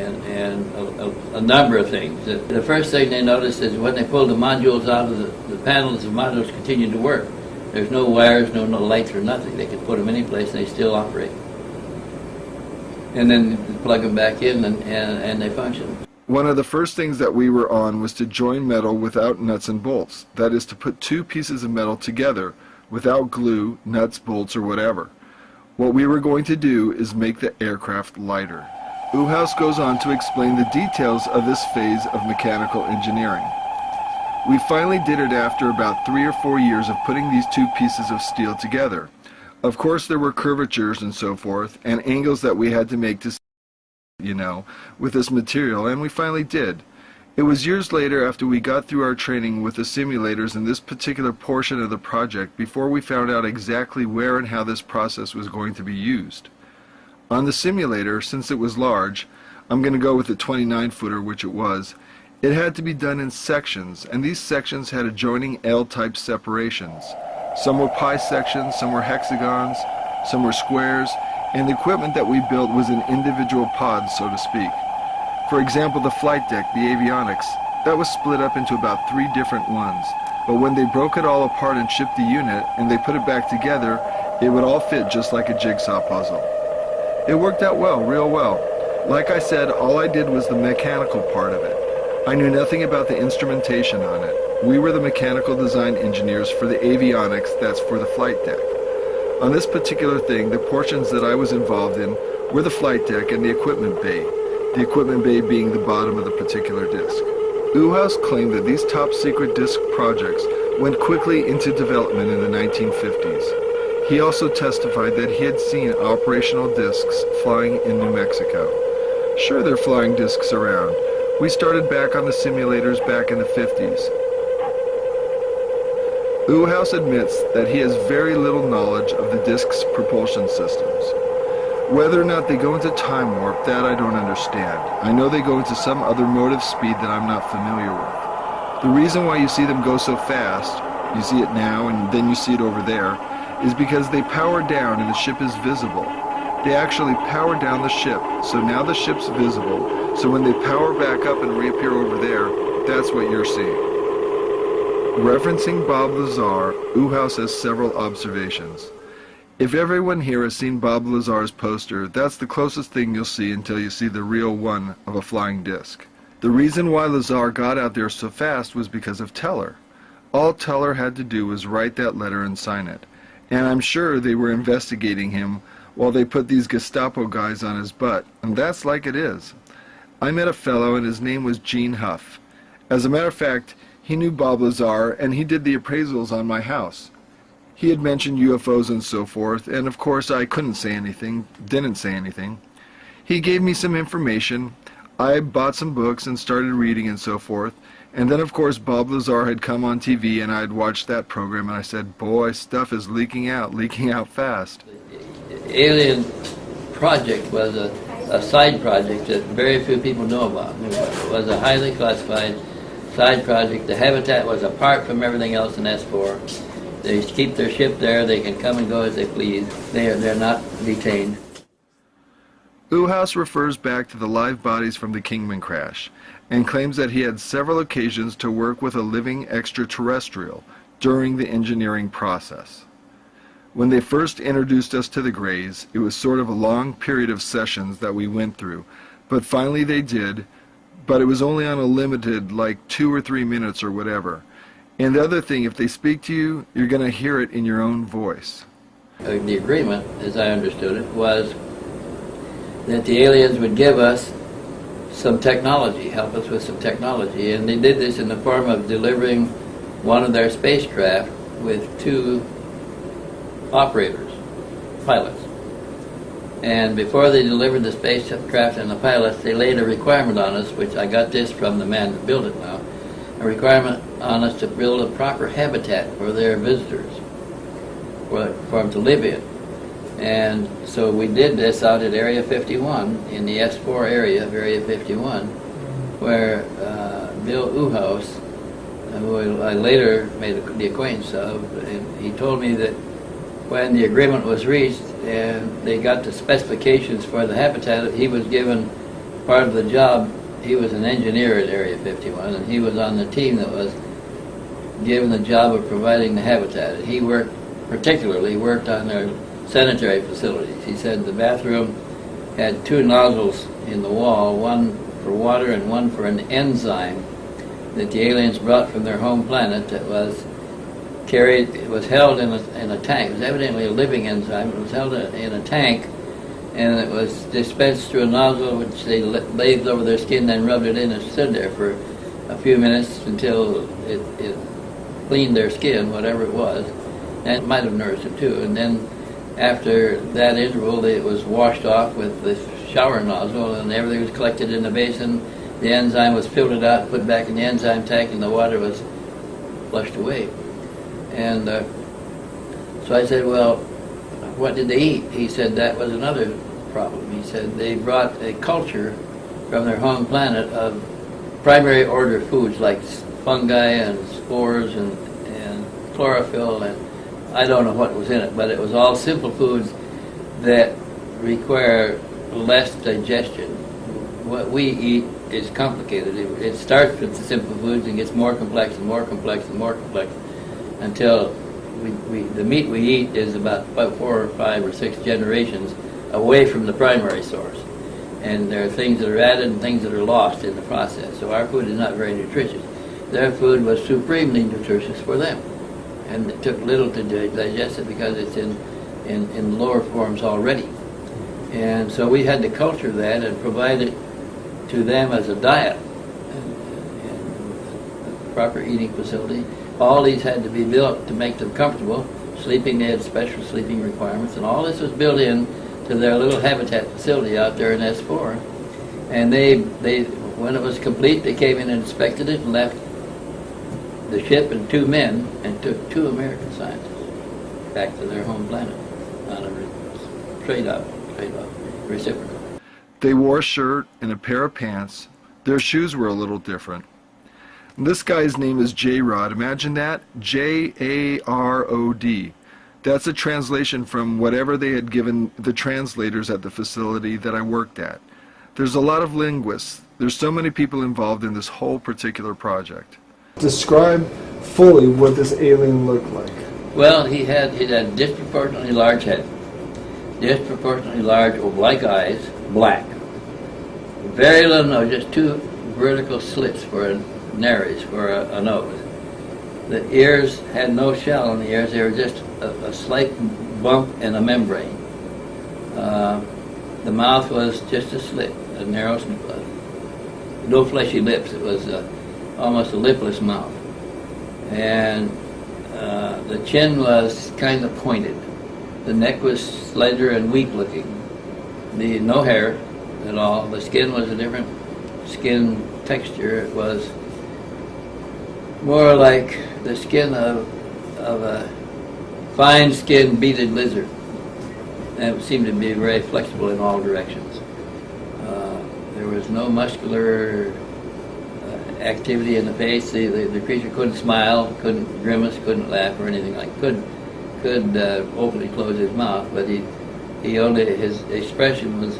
a number of things. The first thing they noticed is when they pulled the modules out of the panels, the modules continued to work. There's no wires, no lights or nothing. They could put them any place and they still operate. And then plug them back in and they function. One of the first things that we were on was to join metal without nuts and bolts. That is, to put two pieces of metal together without glue, nuts, bolts, or whatever. What we were going to do is make the aircraft lighter. Uhouse goes on to explain the details of this phase of mechanical engineering. We finally did it after about 3 or 4 years of putting these two pieces of steel together. Of course, there were curvatures and so forth, and angles that we had to make to, with this material, and we finally did. It was years later after we got through our training with the simulators in this particular portion of the project before we found out exactly where and how this process was going to be used. On the simulator, since it was large, I'm going to go with the 29-footer, which it was, it had to be done in sections, and these sections had adjoining L-type separations. Some were pi sections, some were hexagons, some were squares, and the equipment that we built was in individual pods, so to speak. For example, the flight deck, the avionics, that was split up into about 3 different ones. But when they broke it all apart and shipped the unit, and they put it back together, it would all fit just like a jigsaw puzzle. It worked out well, real well. Like I said, all I did was the mechanical part of it. I knew nothing about the instrumentation on it. We were the mechanical design engineers for the avionics that's for the flight deck. On this particular thing, the portions that I was involved in were the flight deck and the equipment bay being the bottom of the particular disc. Uhouse claimed that these top-secret disc projects went quickly into development in the 1950s. He also testified that he had seen operational discs flying in New Mexico. Sure, there are flying discs around. We started back on the simulators back in the 50s. Uhouse admits that he has very little knowledge of the disc's propulsion systems. Whether or not they go into time warp, that I don't understand. I know they go into some other mode of speed that I'm not familiar with. The reason why you see them go so fast, you see it now and then you see it over there, is because they power down and the ship is visible. They actually power down the ship, so now the ship's visible, so when they power back up and reappear over there, that's what you're seeing. Referencing Bob Lazar, Uhouse has several observations. If everyone here has seen Bob Lazar's poster, that's the closest thing you'll see until you see the real one of a flying disc. The reason why Lazar got out there so fast was because of Teller. All Teller had to do was write that letter and sign it. And I'm sure they were investigating him while they put these Gestapo guys on his butt, and that's like it is. I met a fellow and his name was Gene Huff. As a matter of fact, he knew Bob Lazar and he did the appraisals on my house. He had mentioned UFOs and so forth, and of course I couldn't say anything, didn't say anything. He gave me some information. I bought some books and started reading and so forth. And then, of course, Bob Lazar had come on TV, and I'd watched that program, and I said, boy, stuff is leaking out fast. The Alien Project was a side project that very few people know about. It was a highly classified side project. The habitat was apart from everything else in S4. They keep their ship there. They can come and go as they please. They're not detained. Uhaus refers back to the live bodies from the Kingman crash and claims that he had several occasions to work with a living extraterrestrial during the engineering process. When they first introduced us to the Greys, it was sort of a long period of sessions that we went through, but finally they did, but it was only on a limited, like 2 or 3 minutes or whatever. And the other thing, if they speak to you, you're going to hear it in your own voice. The agreement, as I understood it, was that the aliens would give us some technology, help us with some technology, and they did this in the form of delivering one of their spacecraft with 2 operators, pilots. And before they delivered the spacecraft and the pilots, they laid a requirement on us, which I got this from the man that built it now, a requirement on us to build a proper habitat for their visitors, for them to live in. And so we did this out at Area 51, in the S4 area of Area 51, where Bill Uhaus, who I later made the acquaintance of, and he told me that when the agreement was reached and they got the specifications for the habitat, he was given part of the job. He was an engineer at Area 51, and he was on the team that was given the job of providing the habitat. He particularly worked on their sanitary facilities. He said the bathroom had 2 nozzles in the wall, one for water and one for an enzyme that the aliens brought from their home planet that was carried, it was held in a tank. It was evidently a living enzyme. It was held in a tank, and it was dispensed through a nozzle which they lathed over their skin, then rubbed it in and stood there for a few minutes until it cleaned their skin, whatever it was. And it might have nourished them too. And then after that interval, it was washed off with the shower nozzle, and everything was collected in the basin. The enzyme was filtered out, put back in the enzyme tank, and the water was flushed away. And so I said, well, what did they eat? He said that was another problem. He said they brought a culture from their home planet of primary order foods like fungi and spores and chlorophyll, and I don't know what was in it, but it was all simple foods that require less digestion. What we eat is complicated. It starts with the simple foods and gets more complex and more complex and more complex until the meat we eat is about 4 or 5 or 6 generations away from the primary source. And there are things that are added and things that are lost in the process. So our food is not very nutritious. Their food was supremely nutritious for them. And it took little to digest it because it's in lower forms already. And so we had to culture that and provide it to them as a diet and proper eating facility. All these had to be built to make them comfortable. Sleeping, they had special sleeping requirements, and all this was built in to their little habitat facility out there in S4. And they when it was complete, they came in and inspected it and left the ship and 2 men and took 2 American scientists back to their home planet on a trade-off, reciprocal. They wore a shirt and a pair of pants. Their shoes were a little different. This guy's name is J-Rod. Imagine that. J-A-R-O-D. That's a translation from whatever they had given the translators at the facility that I worked at. There's a lot of linguists. There's so many people involved in this whole particular project. Describe fully what this alien looked like. Well, he had a disproportionately large head, disproportionately large oblique eyes, black. Very little nose, just 2 vertical slits for a nares, for a nose. The ears had no shell on the ears, they were just a slight bump and a membrane. The mouth was just a slit, a narrow slit. No fleshy lips, it was almost a lipless mouth. And the chin was kind of pointed. The neck was slender and weak looking. No hair at all. The skin was a different skin texture. It was more like the skin of a fine-skinned beaded lizard. And it seemed to be very flexible in all directions. There was no muscular activity in the face. The creature couldn't smile, couldn't grimace, couldn't laugh or anything like. Could openly close his mouth, but he only, his expression was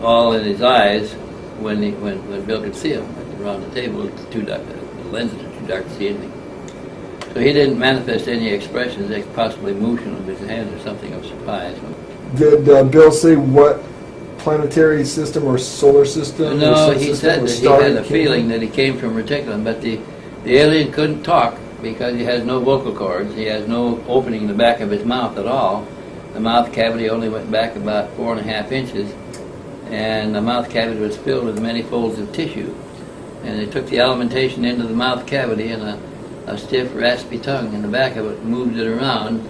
all in his eyes when Bill could see him around the table. The lenses are too dark to see anything. So he didn't manifest any expressions, possibly motion of his hands or something of surprise. Did Bill say what planetary system or solar system? No, he said that he had a feeling that he came from Reticulum, but the alien couldn't talk because he has no vocal cords. He has no opening in the back of his mouth at all. The mouth cavity only went back about 4.5 inches, and the mouth cavity was filled with many folds of tissue. And they took the alimentation into the mouth cavity, and a stiff, raspy tongue in the back of it moved it around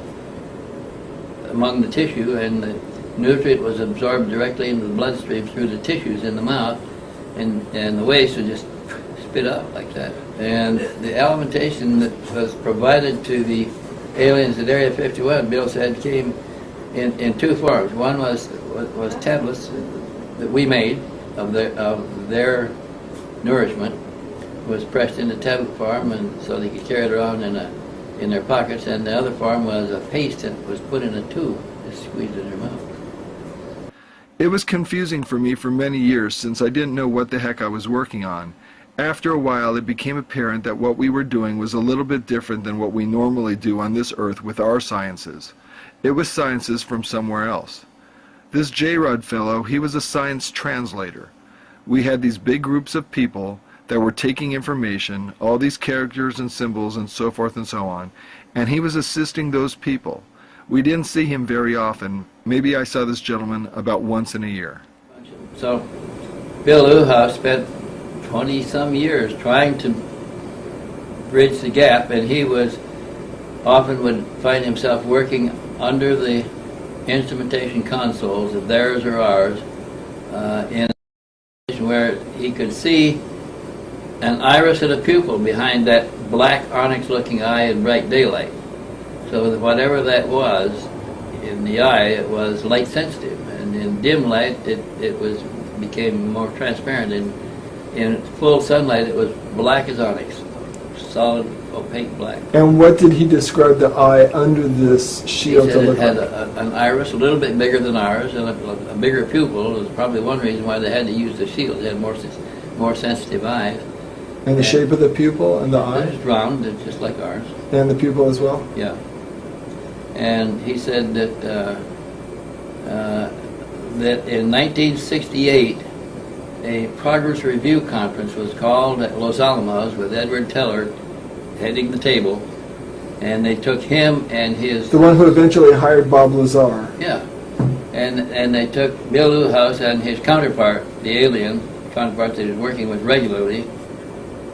among the tissue, and the nutrient was absorbed directly into the bloodstream through the tissues in the mouth, and the waste would just spit out like that. And the alimentation that was provided to the aliens at Area 51, Bill said, came in two forms. One was tablets that we made of their nourishment, was pressed into tablet form, and so they could carry it around in their pockets. And the other form was a paste that was put in a tube, just squeezed in their mouth. It was confusing for me for many years since I didn't know what the heck I was working on. After a while, it became apparent that what we were doing was a little bit different than what we normally do on this earth with our sciences. It was sciences from somewhere else. This J-Rod fellow, he was a science translator. We had these big groups of people that were taking information, all these characters and symbols and so forth and so on, and he was assisting those people. We didn't see him very often. Maybe I saw this gentleman about once in a year. So Bill Uhouse spent 20-some years trying to bridge the gap, and he often would find himself working under the instrumentation consoles of theirs or ours in a situation where he could see an iris and a pupil behind that black onyx-looking eye in bright daylight. So that whatever that was in the eye, it was light sensitive, and in dim light it became more transparent. In full sunlight it was black as onyx, solid opaque black. And what did he describe the eye under this shield He to said look it had like? an iris a little bit bigger than ours, and a bigger pupil. It was probably one reason why they had to use the shield. They had more sensitive eyes. And the shape of the pupil and the eye? It's round, it's just like ours. And the pupil as well? Yeah. And he said that that in 1968, a progress review conference was called at Los Alamos with Edward Teller heading the table, and they took him and his... The one who eventually hired Bob Lazar. Yeah. And they took Bill Uhouse and his counterpart, the alien counterpart that he was working with regularly,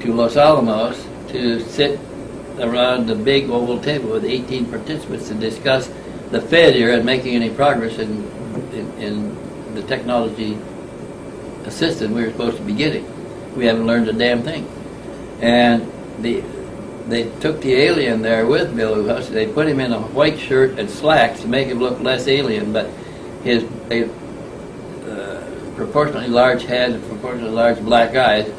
to Los Alamos to sit around the big oval table with 18 participants to discuss the failure in making any progress in the technology assisted we were supposed to be getting. We haven't learned a damn thing. And they took the alien there with Bill Uhouse. They put him in a white shirt and slacks to make him look less alien, but his proportionately large head and proportionately large black eyes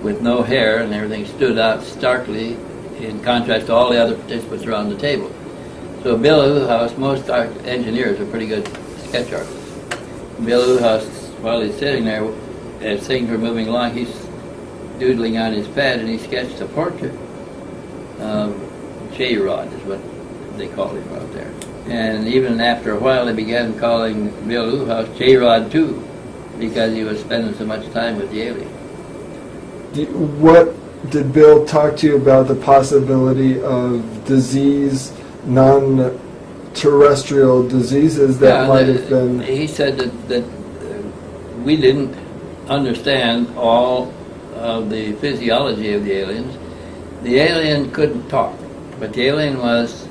with no hair and everything stood out starkly in contrast to all the other participants around the table. So Bill Uhouse, most engineers are pretty good sketch artists. Bill Uhouse, while he's sitting there, as things were moving along, he's doodling on his pad, and he sketched a portrait of J-Rod, is what they called him out there. And even after a while, they began calling Bill Uhouse J-Rod too, because he was spending so much time with the alien. What did Bill talk to you about the possibility of disease, non-terrestrial diseases that might have been... He said that we didn't understand all of the physiology of the aliens. The alien couldn't talk, but the alien was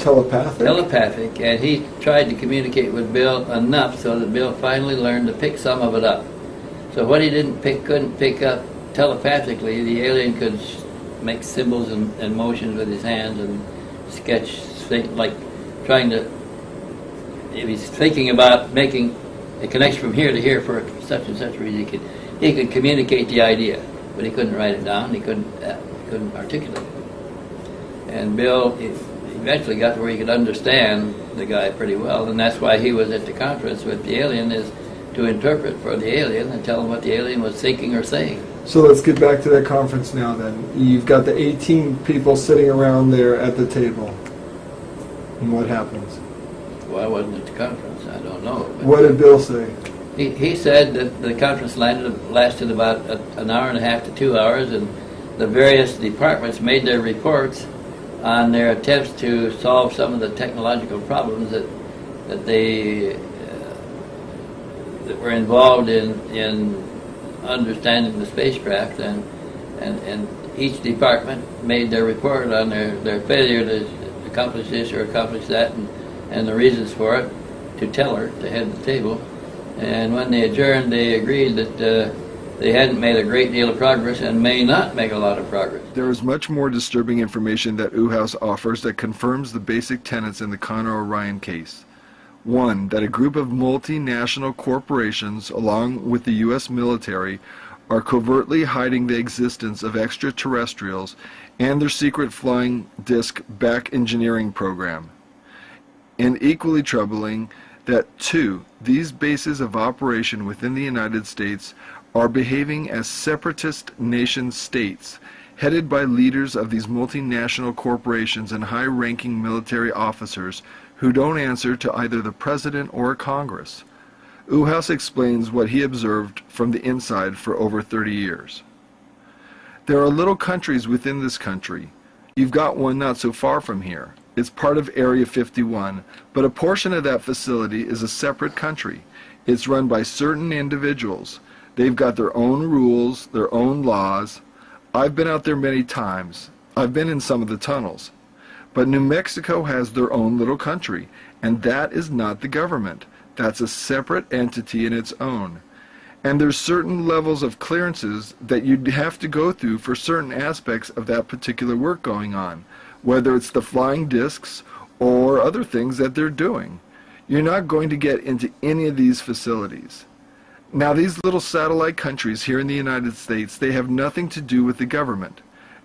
telepathic, and he tried to communicate with Bill enough so that Bill finally learned to pick some of it up. So what he couldn't pick up telepathically, the alien could make symbols and motions with his hands and sketch, like trying to, if he's thinking about making a connection from here to here for such and such reason, he could communicate the idea, but he couldn't write it down. He couldn't articulate it. And Bill eventually got to where he could understand the guy pretty well, and that's why he was at the conference with the alien, is to interpret for the alien and tell him what the alien was thinking or saying. So let's get back to that conference now then. You've got the 18 people sitting around there at the table. And what happens? Well, I wasn't at the conference. I don't know. What did Bill say? He said that the conference lasted about an hour and a half to 2 hours, and the various departments made their reports on their attempts to solve some of the technological problems that they that were involved in understanding the spacecraft, and each department made their report on their failure to accomplish this or accomplish that, and the reasons for it, to Teller, to head the table. And when they adjourned, they agreed that they hadn't made a great deal of progress and may not make a lot of progress. There is much more disturbing information that Uhouse offers that confirms the basic tenets in the Connor Orion case. 1. That a group of multinational corporations, along with the U.S. military, are covertly hiding the existence of extraterrestrials and their secret flying disc back engineering program. And equally troubling, that 2. These bases of operation within the United States are behaving as separatist nation-states, headed by leaders of these multinational corporations and high-ranking military officers who don't answer to either the President or Congress. Uhouse explains what he observed from the inside for over 30 years. There are little countries within this country. You've got one not so far from here. It's part of Area 51, but a portion of that facility is a separate country. It's run by certain individuals. They've got their own rules, their own laws. I've been out there many times. I've been in some of the tunnels. But New Mexico has their own little country, and that is not the government. That's a separate entity in its own. And there's certain levels of clearances that you'd have to go through for certain aspects of that particular work going on, whether it's the flying discs or other things that they're doing. You're not going to get into any of these facilities. Now, these little satellite countries here in the United States, they have nothing to do with the government.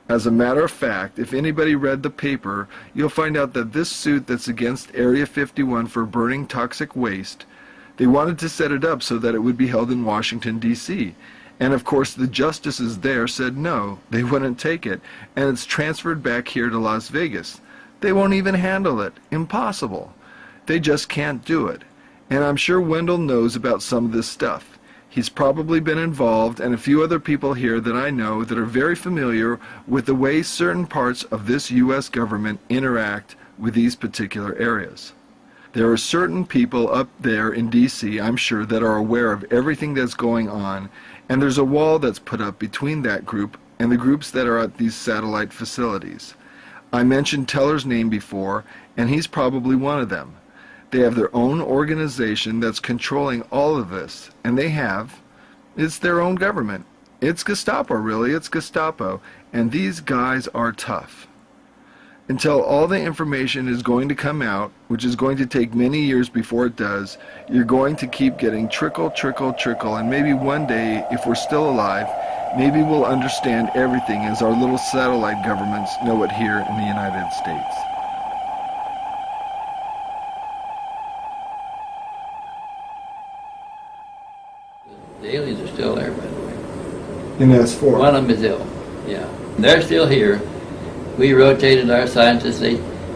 As a matter of fact, if anybody read the paper, you'll find out that this suit that's against Area 51 for burning toxic waste, they wanted to set it up so that it would be held in Washington, D.C. And of course, the justices there said no, they wouldn't take it, and it's transferred back here to Las Vegas. They won't even handle it. Impossible. They just can't do it. And I'm sure Wendell knows about some of this stuff. He's probably been involved, and a few other people here that I know that are very familiar with the way certain parts of this U.S. government interact with these particular areas. There are certain people up there in D.C., I'm sure, that are aware of everything that's going on, and there's a wall that's put up between that group and the groups that are at these satellite facilities. I mentioned Teller's name before, and he's probably one of them. They have their own organization that's controlling all of this, and it's their own government. It's Gestapo, really. It's Gestapo, and these guys are tough. Until all the information is going to come out, which is going to take many years before it does, you're going to keep getting trickle, trickle, trickle, and maybe one day, if we're still alive, maybe we'll understand everything as our little satellite governments know it here in the United States. The aliens are still there, by the way. In S4. One of them is ill. Yeah, they're still here. We rotated our scientists. We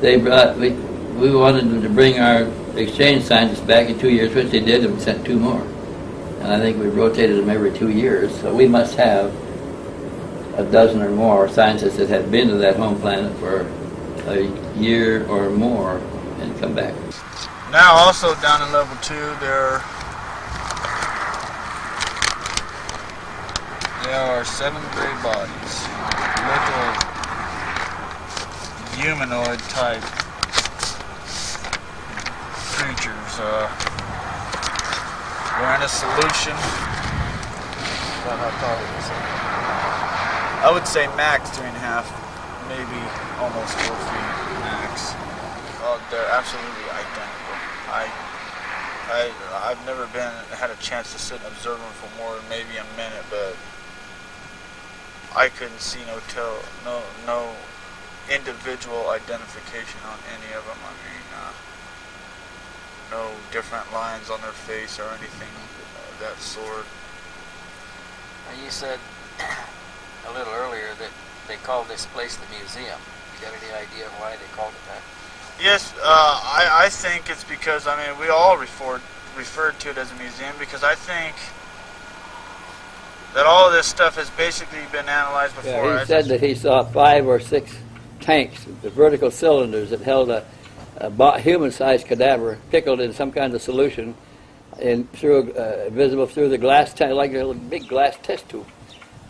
wanted them to bring our exchange scientists back in 2 years, which they did, and we sent 2 more. And I think we rotated them every 2 years. So we must have a dozen or more scientists that have been to that home planet for a year or more and come back. Now also down in level 2 there are 7 gray bodies. Little humanoid type creatures. We're in a solution about how tall would you say? I would say max 3.5, maybe almost 4 feet max. Oh, they're absolutely identical. I've never had a chance to sit and observe them for more than maybe a minute, but I couldn't see no individual identification on any of them. I mean, no different lines on their face or anything of that sort. You said a little earlier that they called this place the museum. You got any idea why they called it that? Yes, I think it's because, I mean, we all referred to it as a museum because I think that all of this stuff has basically been analyzed before. Yeah, he said that he saw 5 or 6 tanks, the vertical cylinders that held a human-sized cadaver pickled in some kind of solution and visible through the glass tank, like a big glass test tube.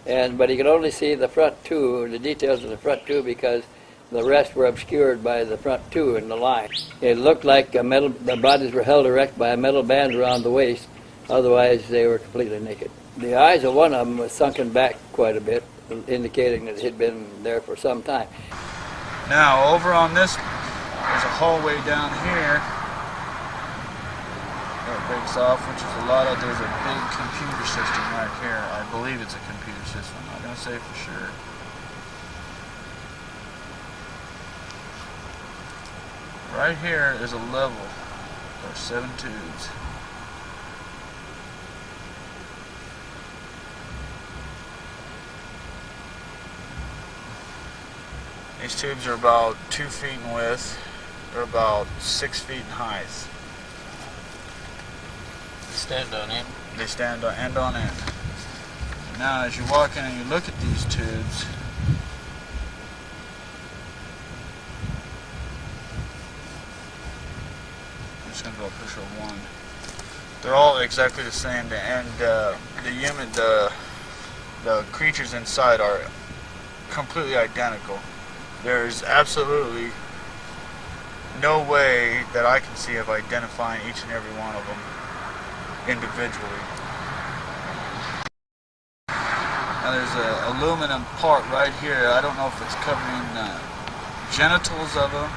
But he could only see the front two, the details of the front two, because the rest were obscured by the front two in the line. It looked like the bodies were held erect by a metal band around the waist. Otherwise, they were completely naked. The eyes of one of them was sunken back quite a bit, indicating that it had been there for some time. Now, over on this, there's a hallway down here that breaks off, which is there's a big computer system right here. I believe it's a computer system. I'm not going to say for sure. Right here is a level. There are 7 tubes. These tubes are about 2 feet in width. They're about 6 feet in height. They stand on end? They stand on end on end. Now, as you walk in and you look at these tubes, I'm just going to go push a 1. They're all exactly the same. The creatures inside are completely identical. There's absolutely no way that I can see of identifying each and every one of them individually. Now there's an aluminum part right here. I don't know if it's covering genitals of them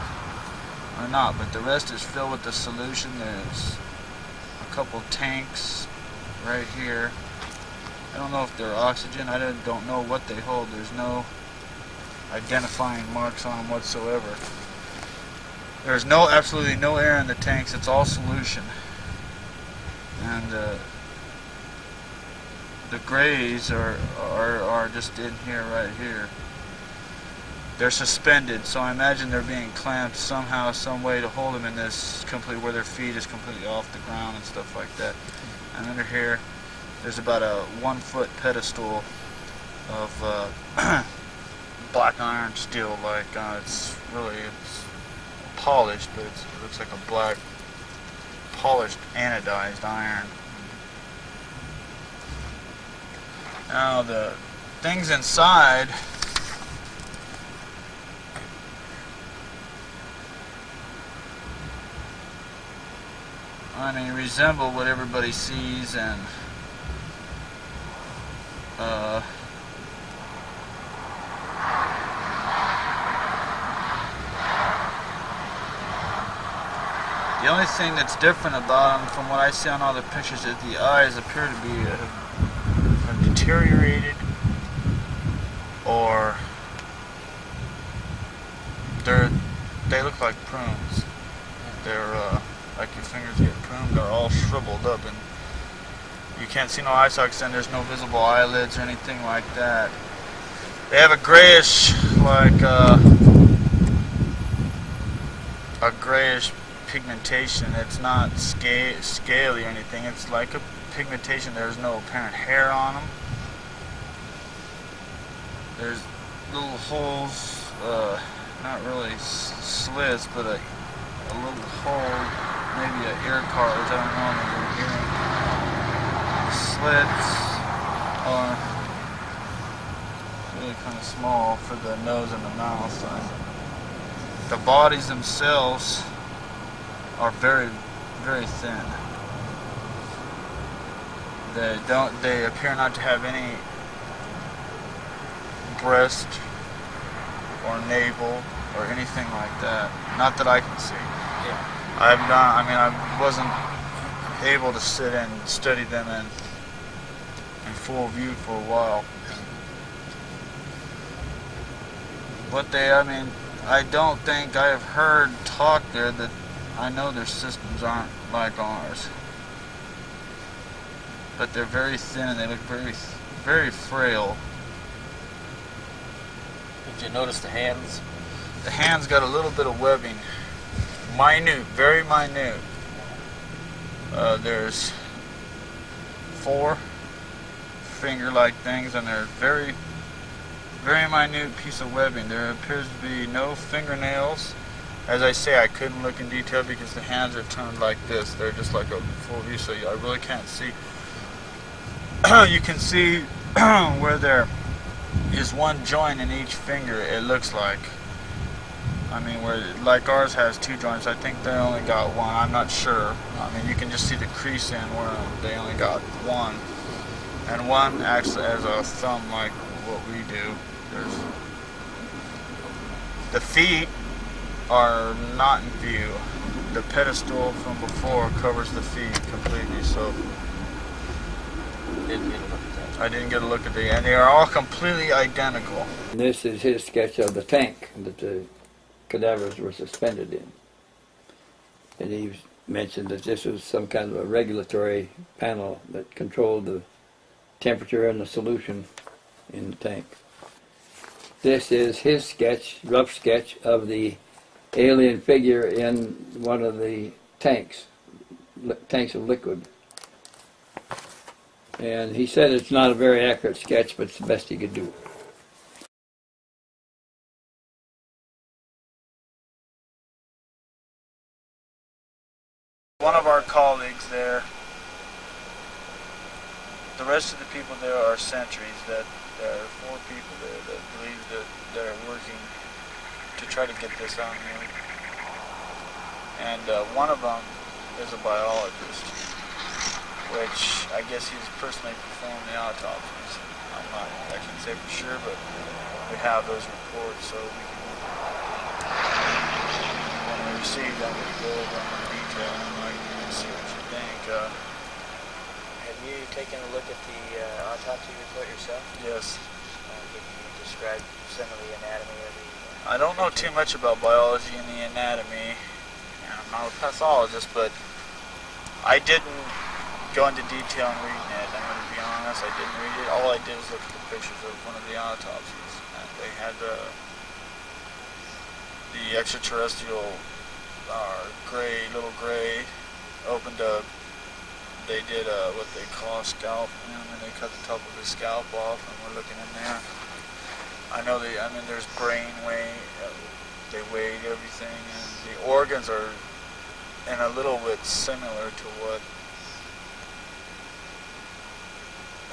or not, but the rest is filled with the solution. There's a couple tanks right here. I don't know if they're oxygen. I don't know what they hold. There's no identifying marks on them whatsoever. There's absolutely no air in the tanks. It's all solution. And the grays are just in here, right here. They're suspended, so I imagine they're being clamped somehow, some way to hold them in this completely, where their feet is completely off the ground and stuff like that. And under here, there's about a 1-foot pedestal of black iron steel, like it's polished, but it looks like a black polished anodized iron. Now the things inside resemble what everybody sees, and the only thing that's different about them from what I see on all the pictures is the eyes appear to be have deteriorated, or they look like prunes. They're like your fingers get pruned. They're all shriveled up, and you can't see no eye sockets, and there's no visible eyelids or anything like that. They have a grayish, like a grayish pigmentation. It's not scaly or anything. It's like a pigmentation. There's no apparent hair on them. There's little holes, not really slits, but a little hole, maybe an ear cartilage, I don't know, maybe hearing. Slits are really kind of small for the nose and the mouth. The bodies themselves are very, very thin. They appear not to have any breast or navel or anything like that. Not that I can see. Yeah. I wasn't able to sit and study them in full view for a while. But I don't think I have heard talk there that I know their systems aren't like ours. But they're very thin and they look very, very frail. Did you notice the hands? The hands got a little bit of webbing. Minute, very minute. There's 4 finger-like things, and they're very, very minute piece of webbing. There appears to be no fingernails. As I say, I couldn't look in detail because the hands are turned like this. They're just like a full view, so I really can't see. You can see where there is one joint in each finger, it looks like. Where like ours has 2 joints, I think they only got 1. I'm not sure. You can just see the crease in where they only got 1. And 1 acts as a thumb like what we do. The feet are not in view. The pedestal from before covers the feet completely, so Didn't get a look at that. I didn't get a look at and they are all completely identical. This is his sketch of the tank that the cadavers were suspended in. And he mentioned that this was some kind of a regulatory panel that controlled the temperature and the solution in the tank. This is his sketch, rough sketch, of the alien figure in one of the tanks of liquid. And he said it's not a very accurate sketch, but it's the best he could do. One of our colleagues there, the rest of the people there are sentries. That there are 4 people there that believe that they're working to try to get this on here. And one of them is a biologist, which I guess he's personally performed the autopsies. I can't say for sure, but we have those reports, so we can, when we receive them, we go over them in detail and see what you think. Have you taken a look at the autopsy report yourself? Yes. Can you describe some of the anatomy of the... I don't know too much about biology and the anatomy. I'm not a pathologist, but I didn't go into detail in reading it. I'm going to be honest, I didn't read it. All I did was look at the pictures of one of the autopsies. And they had the extraterrestrial little gray, opened up. They did what they call a scalp, and they cut the top of his scalp off, and we're looking in there. I know there's brain weight, they weighed everything, and the organs are in a little bit similar to what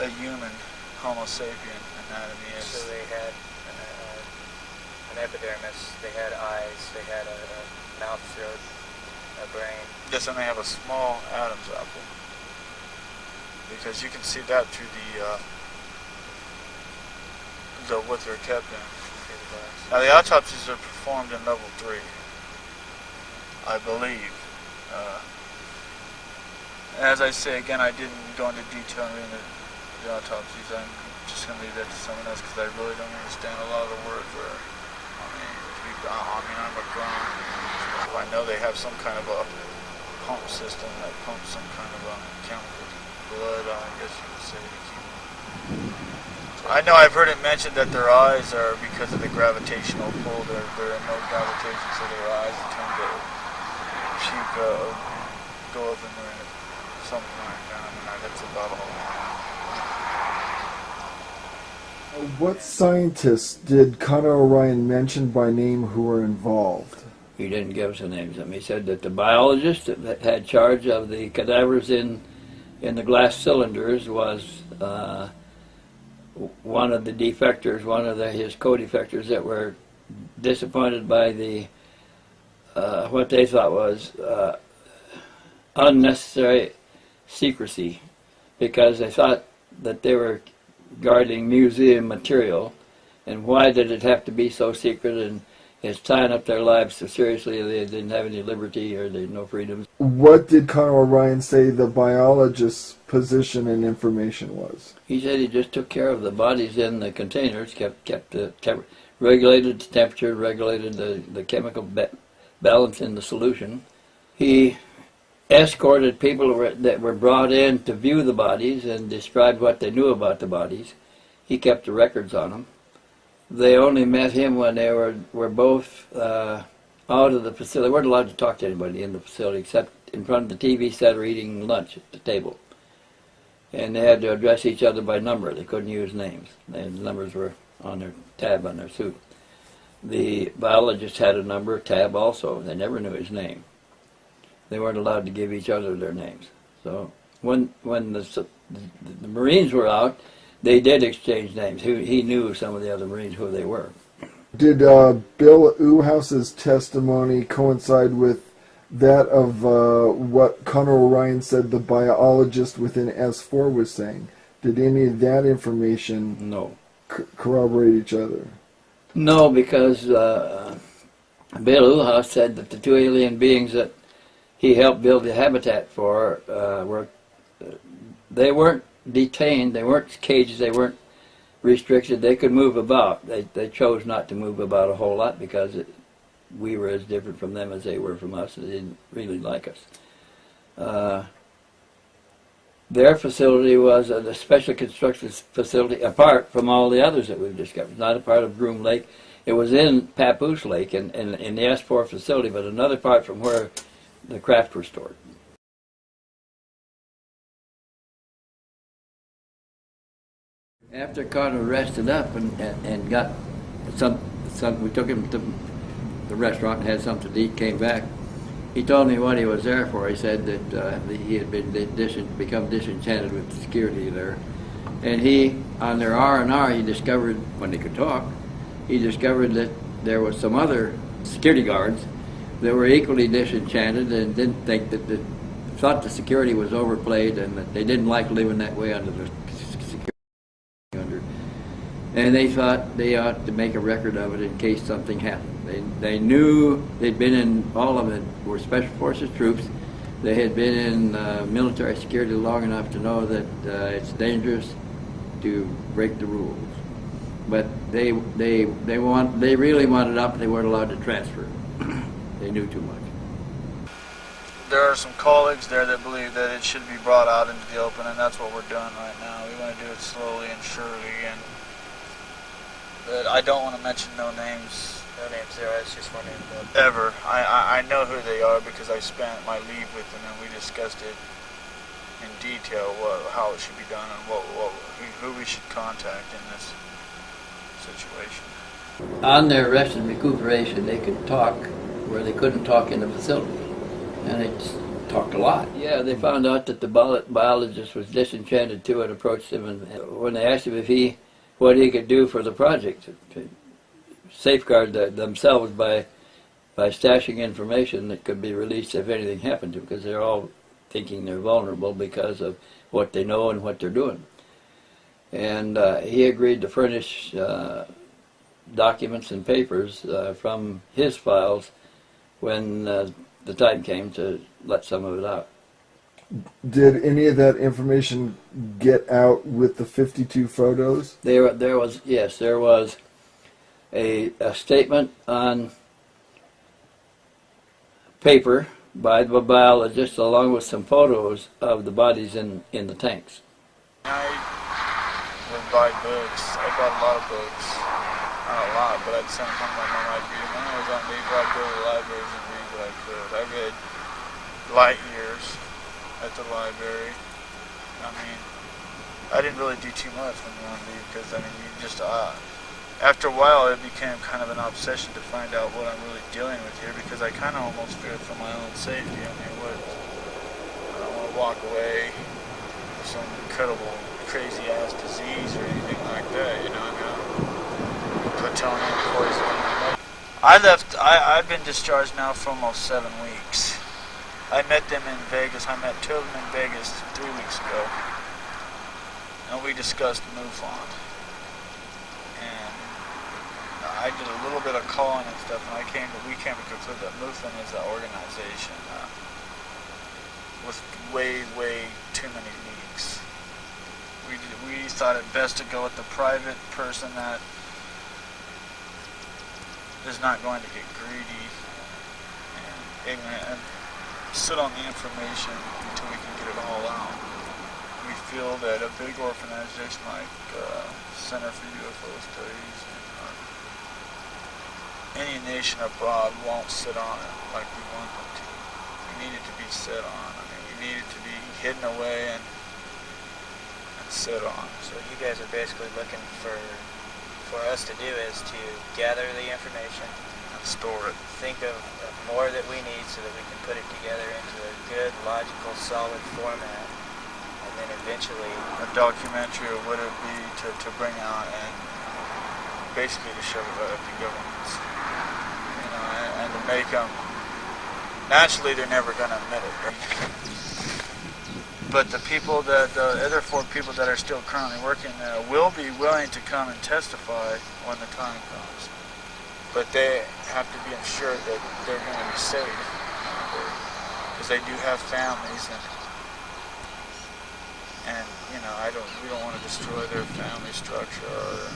a human Homo sapien anatomy is. So they had an epidermis, they had eyes, they had a mouth, throat, a brain. Yes, and they have a small Adam's apple. Because you can see that through what they're kept in. Now the autopsies are performed in level 3, I believe. As I say again, I didn't go into detail in the autopsies. I'm just going to leave that to someone else because I really don't understand a lot of the words. I'm a grunt. I know they have some kind of a pump system that pumps some kind of a chemical blood, I guess you would say. I know I've heard it mentioned that their eyes are, because of the gravitational pull, they're in no gravitation, so their eyes tend to go up in there, something like that. That's about all. What scientists did Connor O'Ryan mention by name who were involved? He didn't give us the names of them. He said that the biologist that had charge of the cadavers in the glass cylinders was one of the defectors, one of his co-defectors that were disappointed by the what they thought was unnecessary secrecy because they thought that they were guarding museum material, and why did it have to be so secret, and it's tying up their lives so seriously they didn't have any liberty or they had no freedoms. What did Connor O'Ryan say the biologist's position and information was? He said he just took care of the bodies in the containers, kept regulated the temperature, regulated the chemical balance in the solution. He escorted people that were brought in to view the bodies and described what they knew about the bodies. He kept the records on them. They only met him when they were both out of the facility. They weren't allowed to talk to anybody in the facility except in front of the TV set or eating lunch at the table. And they had to address each other by number. They couldn't use names. The numbers were on their tab on their suit. The biologist had a number tab also. They never knew his name. They weren't allowed to give each other their names. So when the Marines were out, they did exchange names. He knew some of the other Marines who they were. Did Bill Uhouse's testimony coincide with that of what Connor O'Ryan said the biologist within S4 was saying? Did any of that information corroborate each other? No, because Bill Uhouse said that the two alien beings that he helped build the habitat for they weren't detained, they weren't caged, they weren't restricted, they could move about. They chose not to move about a whole lot because we were as different from them as they were from us. They didn't really like us. Their facility was a special construction facility apart from all the others that we've discovered. Not a part of Groom Lake. It was in Papoose Lake in the S4 facility, but another part from where the craft were stored. After Carter rested up and got we took him to the restaurant and had something to eat, came back. He told me what he was there for. He said that he had become disenchanted with the security there. And he, on their R&R, he discovered, when they could talk, he discovered that there was some other security guards that were equally disenchanted and didn't think that thought the security was overplayed and that they didn't like living that way under the security. And they thought they ought to make a record of it in case something happened. They knew they'd been in, all of them were Special Forces troops. They had been in military security long enough to know that it's dangerous to break the rules. But they really wanted up, and they weren't allowed to transfer. They knew too much. There are some colleagues there that believe that it should be brought out into the open, and that's what we're doing right now. We want to do it slowly and surely, but I don't want to mention no names. No names there, I was just wondering about ever. I know who they are because I spent my leave with them and we discussed it in detail, how it should be done and who we should contact in this situation. On their rest and recuperation, they could talk where they couldn't talk in the facility. And they just talked a lot. Yeah, they found out that the biologist was disenchanted too and approached him. And when they asked him what he could do for the project, to safeguard themselves by stashing information that could be released if anything happened to them, because they're all thinking they're vulnerable because of what they know and what they're doing. And he agreed to furnish documents and papers from his files when the time came to let some of it out. Did any of that information get out with the 52 photos? There was a statement on paper by the biologist along with some photos of the bodies in the tanks. I would buy books. I bought a lot of books. Not a lot, but I'd send home my mom. I'd read them. When I was on leave, I'd go to the libraries and read what I could. I read Light Years at the library. I mean, I didn't really do too much when you're on leave because, I mean, you just, after a while it became kind of an obsession to find out what I'm really dealing with here because I kind of almost feared for my own safety. I mean, I don't want to walk away with some incredible, crazy-ass disease or anything like that, you know, I mean, plutonium poisoning. I've been discharged now for almost 7 weeks. I met them in Vegas. I met two of them in Vegas 3 weeks ago. and we discussed MUFON. And I did a little bit of calling and stuff, and we came to conclude that MUFON is an organization with way too many leaks. We thought it best to go with the private person that is not going to get greedy and ignorant and sit on the information until we can get it all out. We feel that a big organization like Center for UFO Studies and any nation abroad won't sit on it like we want them to. We need it to be sit on. I mean, we need it to be hidden away and sit on. So you guys are basically looking for us to do is to gather the information and store it. Think of more that we need so that we can put it together into a good, logical, solid format, and then eventually a documentary of what it would be to bring out and basically to shove it right up the governments, and to make them. Naturally, they're never going to admit it. But the other 4 people that are still currently working there will be willing to come and testify when the time comes. But they have to be ensured that they're going to be safe, because they do have families, and we don't want to destroy their family structure or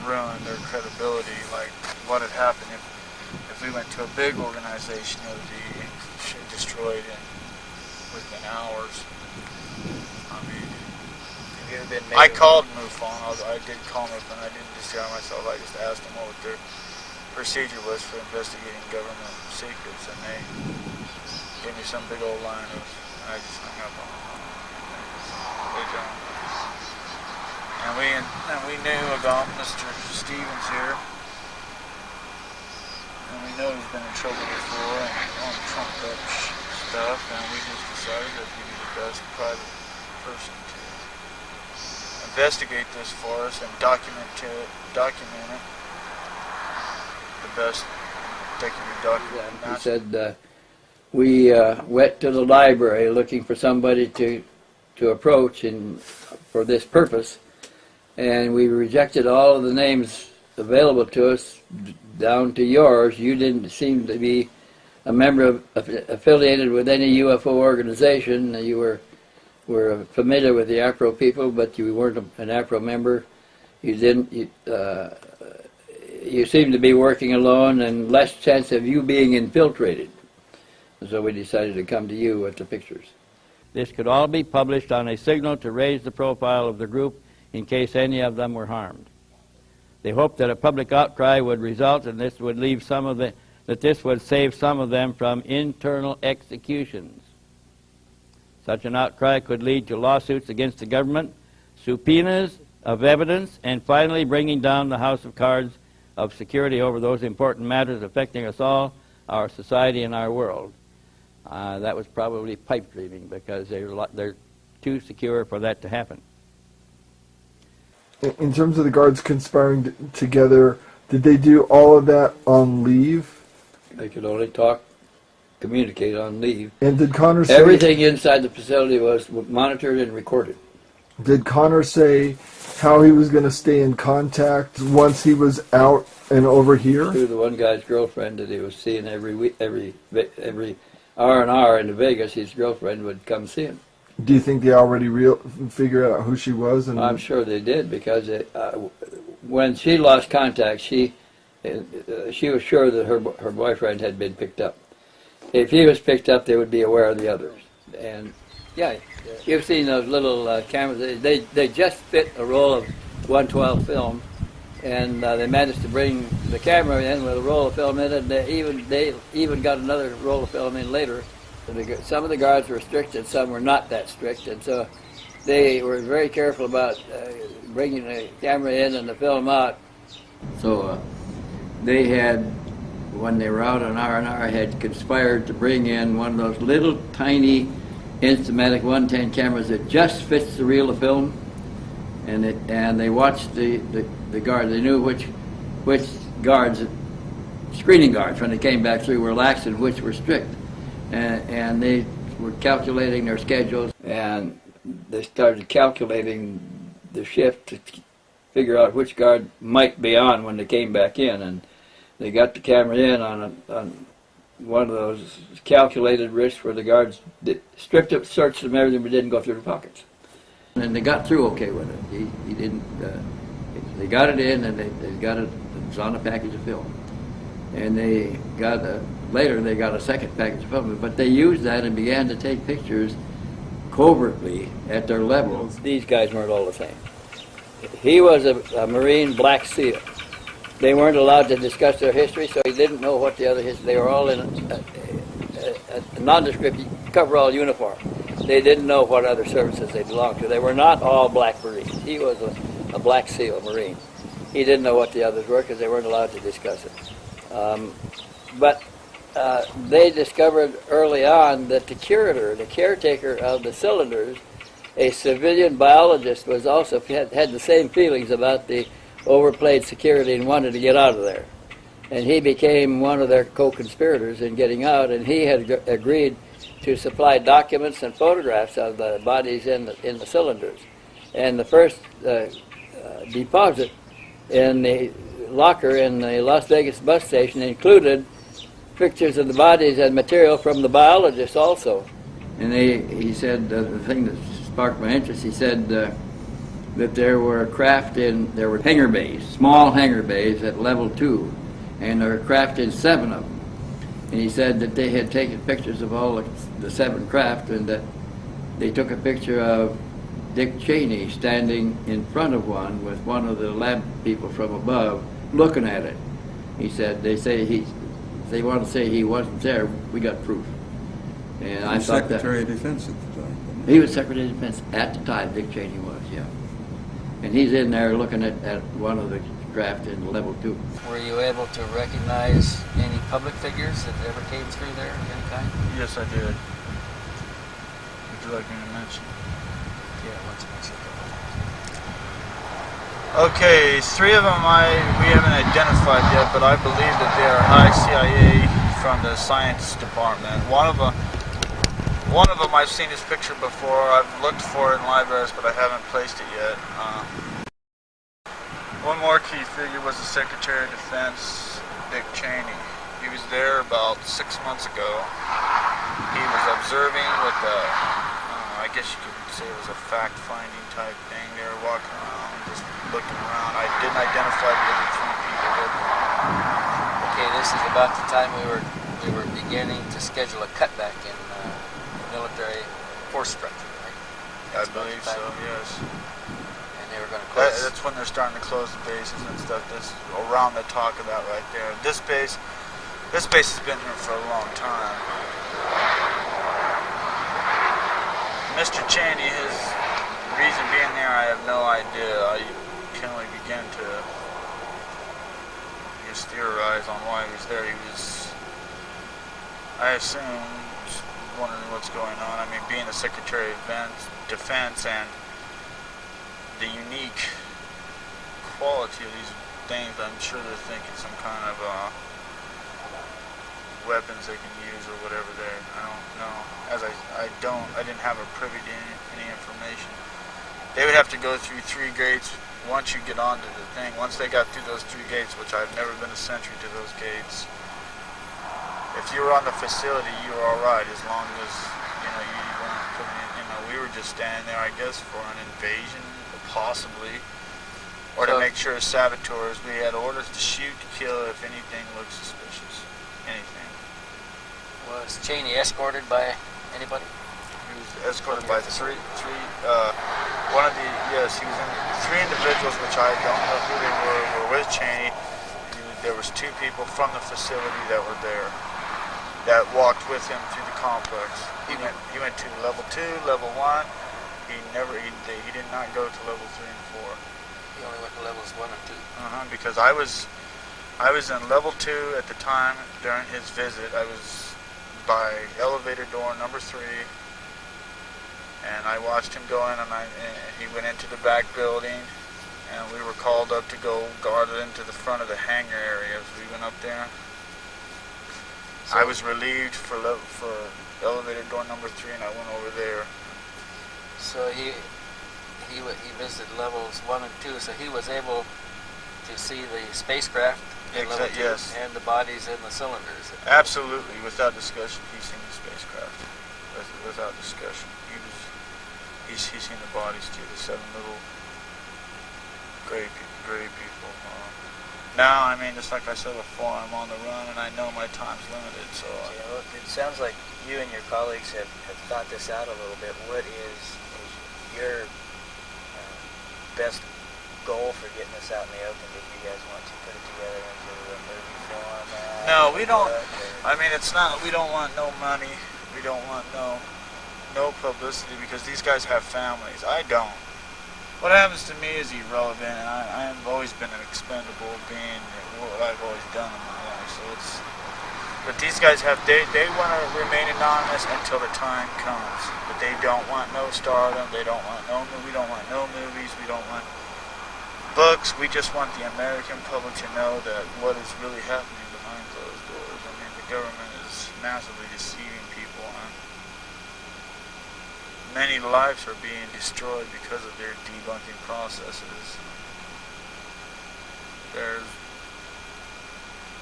ruin their credibility like what had happened if we went to a big organization. It would be destroyed within hours. I mean, have you ever been I called MUFON. I did call MUFON. I didn't destroy myself. I just asked them what their procedure was for investigating government secrets, and they gave me some big old line of, and I just hung up on them. They don't. And we knew about Mr. Stevens here, and we know he's been in trouble before and on trumped up stuff, and we just decided that he'd be the best private person to investigate this for us and document it the best they can be documented. He said we went to the library looking for somebody to approach for this purpose, and we rejected all of the names available to us down to yours. You didn't seem to be a member affiliated with any UFO organization. You were familiar with the APRO people, but you weren't an APRO member. You didn't. You seemed to be working alone, and less chance of you being infiltrated. So we decided to come to you with the pictures. This could all be published on a signal to raise the profile of the group in case any of them were harmed. They hoped that a public outcry would result, and this would leave that this would save some of them from internal executions. Such an outcry could lead to lawsuits against the government, subpoenas of evidence, and finally bringing down the house of cards of security over those important matters affecting us all, our society, and our world. That was probably pipe dreaming, because they're too secure for that to happen. In terms of the guards conspiring together, did they do all of that on leave? They could only communicate on leave. And did Connor say... Everything inside the facility was monitored and recorded. Did Connor say how he was going to stay in contact once he was out and over here? To the one guy's girlfriend that he was seeing every week, every R&R in Vegas, his girlfriend would come see him. Do you think they already figured out who she was? And I'm sure they did, because when she lost contact, she was sure that her boyfriend had been picked up. If he was picked up, they would be aware of the others. And yeah, you've seen those little cameras. They just fit a roll of 112 film, and they managed to bring the camera in with a roll of film in it. And they even got another roll of film in later. Some of the guards were strict, and some were not that strict, and so they were very careful about bringing the camera in and the film out. So they had, when they were out on R&R, had conspired to bring in one of those little tiny Instamatic 110 cameras that just fits the reel of film, and they watched the guards. They knew which guards, screening guards, when they came back through, were lax and which were strict. And they were calculating their schedules, and they started calculating the shift to figure out which guard might be on when they came back in, and they got the camera in on one of those calculated risks where the guards stripped it, searched them, everything, but didn't go through the pockets. And they got through okay with it. He didn't. They got it in, and they got it. It was on a package of film, and they got later they got a second package of film. But they used that and began to take pictures covertly at their level. These guys weren't all the same. He was a Marine Black SEAL. They weren't allowed to discuss their history, so he didn't know what the other history. They were all in a nondescript coverall uniform. They didn't know what other services they belonged to. They were not all Black Marines. He was a Black SEAL Marine. He didn't know what the others were because they weren't allowed to discuss it. But they discovered early on that the curator, the caretaker of the cylinders, a civilian biologist, was also had the same feelings about the overplayed security and wanted to get out of there. And he became one of their co-conspirators in getting out, and he had agreed to supply documents and photographs of the bodies in the cylinders. And the first deposit in the locker in the Las Vegas bus station included pictures of the bodies and material from the biologists also. And he said, the thing that sparked my interest, he said that there were hangar bays, small hangar bays at level 2, and there were craft in 7 of them. And he said that they had taken pictures of all the 7 craft, and that they took a picture of Dick Cheney standing in front of one with one of the lab people from above looking at it. He said, they want to say he wasn't there, we got proof. And I thought Secretary of Defense at the time. He was Secretary of Defense at the time, Dick Cheney was, yeah. And he's in there looking at one of the craft in level 2. Were you able to recognize any public figures that ever came through there of any kind? Yes, I did. Would you like me to mention? Yeah, let's mention a couple. Okay, 3 of them we haven't identified yet, but I believe that they are high CIA from the science department. One of them I've seen his picture before. I've looked for it in libraries, but I haven't placed it yet. One more key figure was the Secretary of Defense, Dick Cheney. He was there about 6 months ago. He was observing with I guess you could say it was a fact-finding type thing. They were walking around, just looking around. I didn't identify the other 3 people. Okay, this is about the time we were beginning to schedule a cutback in military force structure, right? I believe so, yes. And they were going to close. That's when they're starting to close the bases and stuff. That's around the talk of that right there. This base has been here for a long time. Mr. Cheney, his reason being there, I have no idea. I can only begin to just theorize on why he was there. He was, I assume, just wondering what's going on. I mean, being the Secretary of Defense and the unique quality of these things, I'm sure they're thinking some kind of weapons they can use or whatever there. I don't know. As I didn't have a privy to any information. They would have to go through 3 gates once you get onto the thing. Once they got through those 3 gates, which I've never been a sentry to those gates. If you were on the facility, you were all right, as long as you weren't putting in. We were just standing there, I guess, for an invasion, possibly, or to make sure as saboteurs we had orders to shoot, to kill if anything looked suspicious. Anything. Was Cheney escorted by anybody? He was escorted by 3. Yes, he was in 3 individuals, which I don't know who they were with Cheney. There was 2 people from the facility that were there, that walked with him through the complex. He went to level 2, level 1. He did not go to level 3 and 4. He only went to levels 1 and 2. Because I was in level 2 at the time during his visit. I was by elevator door number 3, and I watched him go in, and he went into the back building, and we were called up to go guard it into the front of the hangar area as we went up there. So I was relieved for elevator door number 3, and I went over there. So he visited levels 1 and 2, so he was able to see the spacecraft in level 2 yes. and the bodies in the cylinders. Absolutely, without discussion, he's seen the spacecraft. Without discussion, he's seen the bodies too. The 7 little gray people. Now, I mean, just like I said before, I'm on the run and I know my time's limited. So well, it sounds like you and your colleagues have thought this out a little bit. What is your best goal for getting this out in the open? Did you guys want to put it together into a movie format? No, we don't. I mean, it's not. We don't want no money. We don't want no publicity because these guys have families. I don't. What happens to me is irrelevant, and I've always been an expendable being. What I've always done in my life. So it's. But these guys have. They want to remain anonymous until the time comes. But they don't want no stardom. They don't want no. We don't want no movies. We don't want books. We just want the American public to know that what is really happening behind closed doors. I mean, the government is massively deceiving people, and many lives are being destroyed because of their debunking processes. There's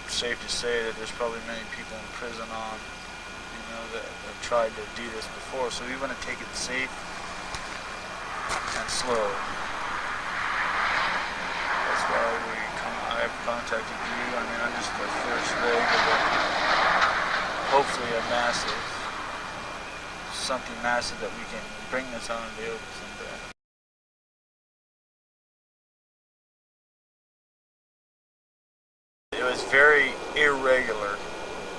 safe to say that there's probably many people in prison on, that have tried to do this before. So we want to take it safe and slow. That's why I've contacted you. I mean, I'm just the first leg of hopefully something massive that we can bring this out in the open someday. It was very irregular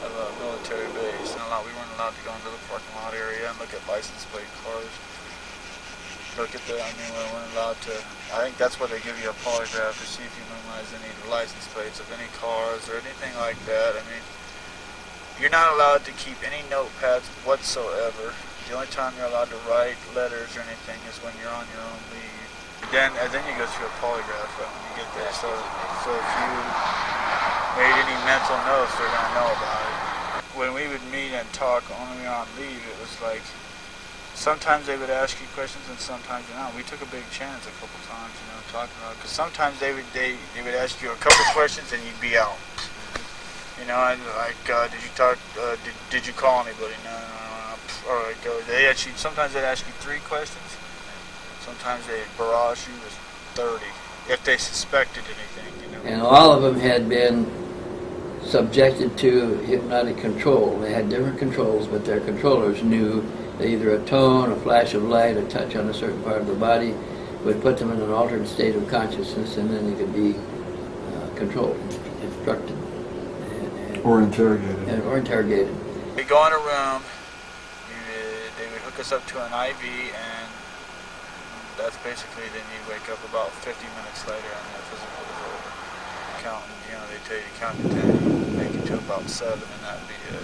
of a military base, and we weren't allowed to go into the parking lot area and look at license plate cars. We weren't allowed to. I think that's why they give you a polygraph to see if you memorize any license plates of any cars or anything like that. I mean, you're not allowed to keep any notepads whatsoever. The only time you're allowed to write letters or anything is when you're on your own leave. Then you go through a polygraph when you get there. So if you made any mental notes, they're gonna know about it. When we would meet and talk when we were on leave, it was like sometimes they would ask you questions and sometimes not. We took a big chance a couple times, talking about it. Because sometimes they would ask you a couple questions and you'd be out. And like, did you talk? Did you call anybody? No. All right, go. Sometimes they'd ask you 3 questions. Sometimes they'd barrage you with 30 if they suspected anything. And all of them had been subjected to hypnotic control. They had different controls, but their controllers knew that either a tone, a flash of light, a touch on a certain part of the body would put them in an altered state of consciousness, and then they could be controlled, instructed. Or interrogated. Or interrogated. We go in a room, they would hook us up to an IV, and that's basically, then you wake up about 50 minutes later and the physical is over. Counting, they tell you to count to 10, make it to about 7, and that'd be it.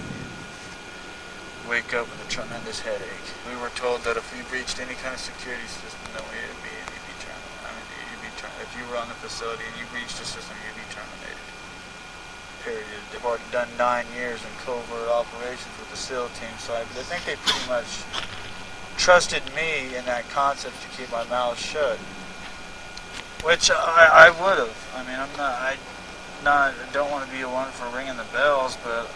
Wake up with a tremendous headache. We were told that if we breached any kind of security system, then you'd be terminated. If you were on the facility and you breached the system, you'd be terminated. Period. They've already done 9 years in covert operations with the SEAL team, so I think they pretty much trusted me in that concept to keep my mouth shut, which I would have. I mean, I don't want to be the one for ringing the bells, but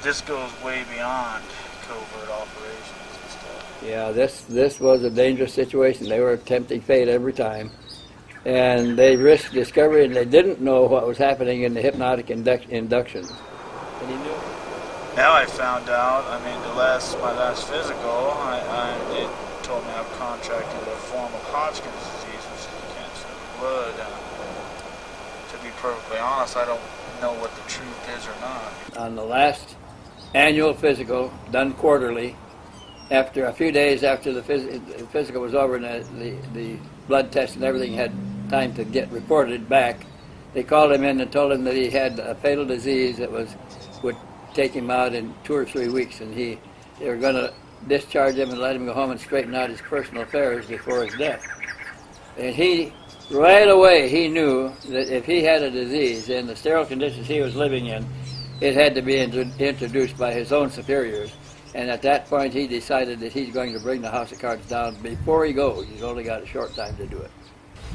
this goes way beyond covert operations and stuff. Yeah, this was a dangerous situation. They were tempting fate every time. And they risked discovery, and they didn't know what was happening in the hypnotic induction. And he knew. Now I found out, my last physical, they told me I've contracted a form of Hodgkin's disease, which is a cancer of the blood. And to be perfectly honest, I don't know what the truth is or not. On the last annual physical, done quarterly, after a few days after the physical was over and the blood test and everything had time to get reported back, they called him in and told him that he had a fatal disease that would take him out in 2 or 3 weeks, and they were going to discharge him and let him go home and straighten out his personal affairs before his death. And right away he knew that if he had a disease in the sterile conditions he was living in, it had to be introduced by his own superiors. And at that point, he decided that he's going to bring the house of cards down before he goes. He's only got a short time to do it.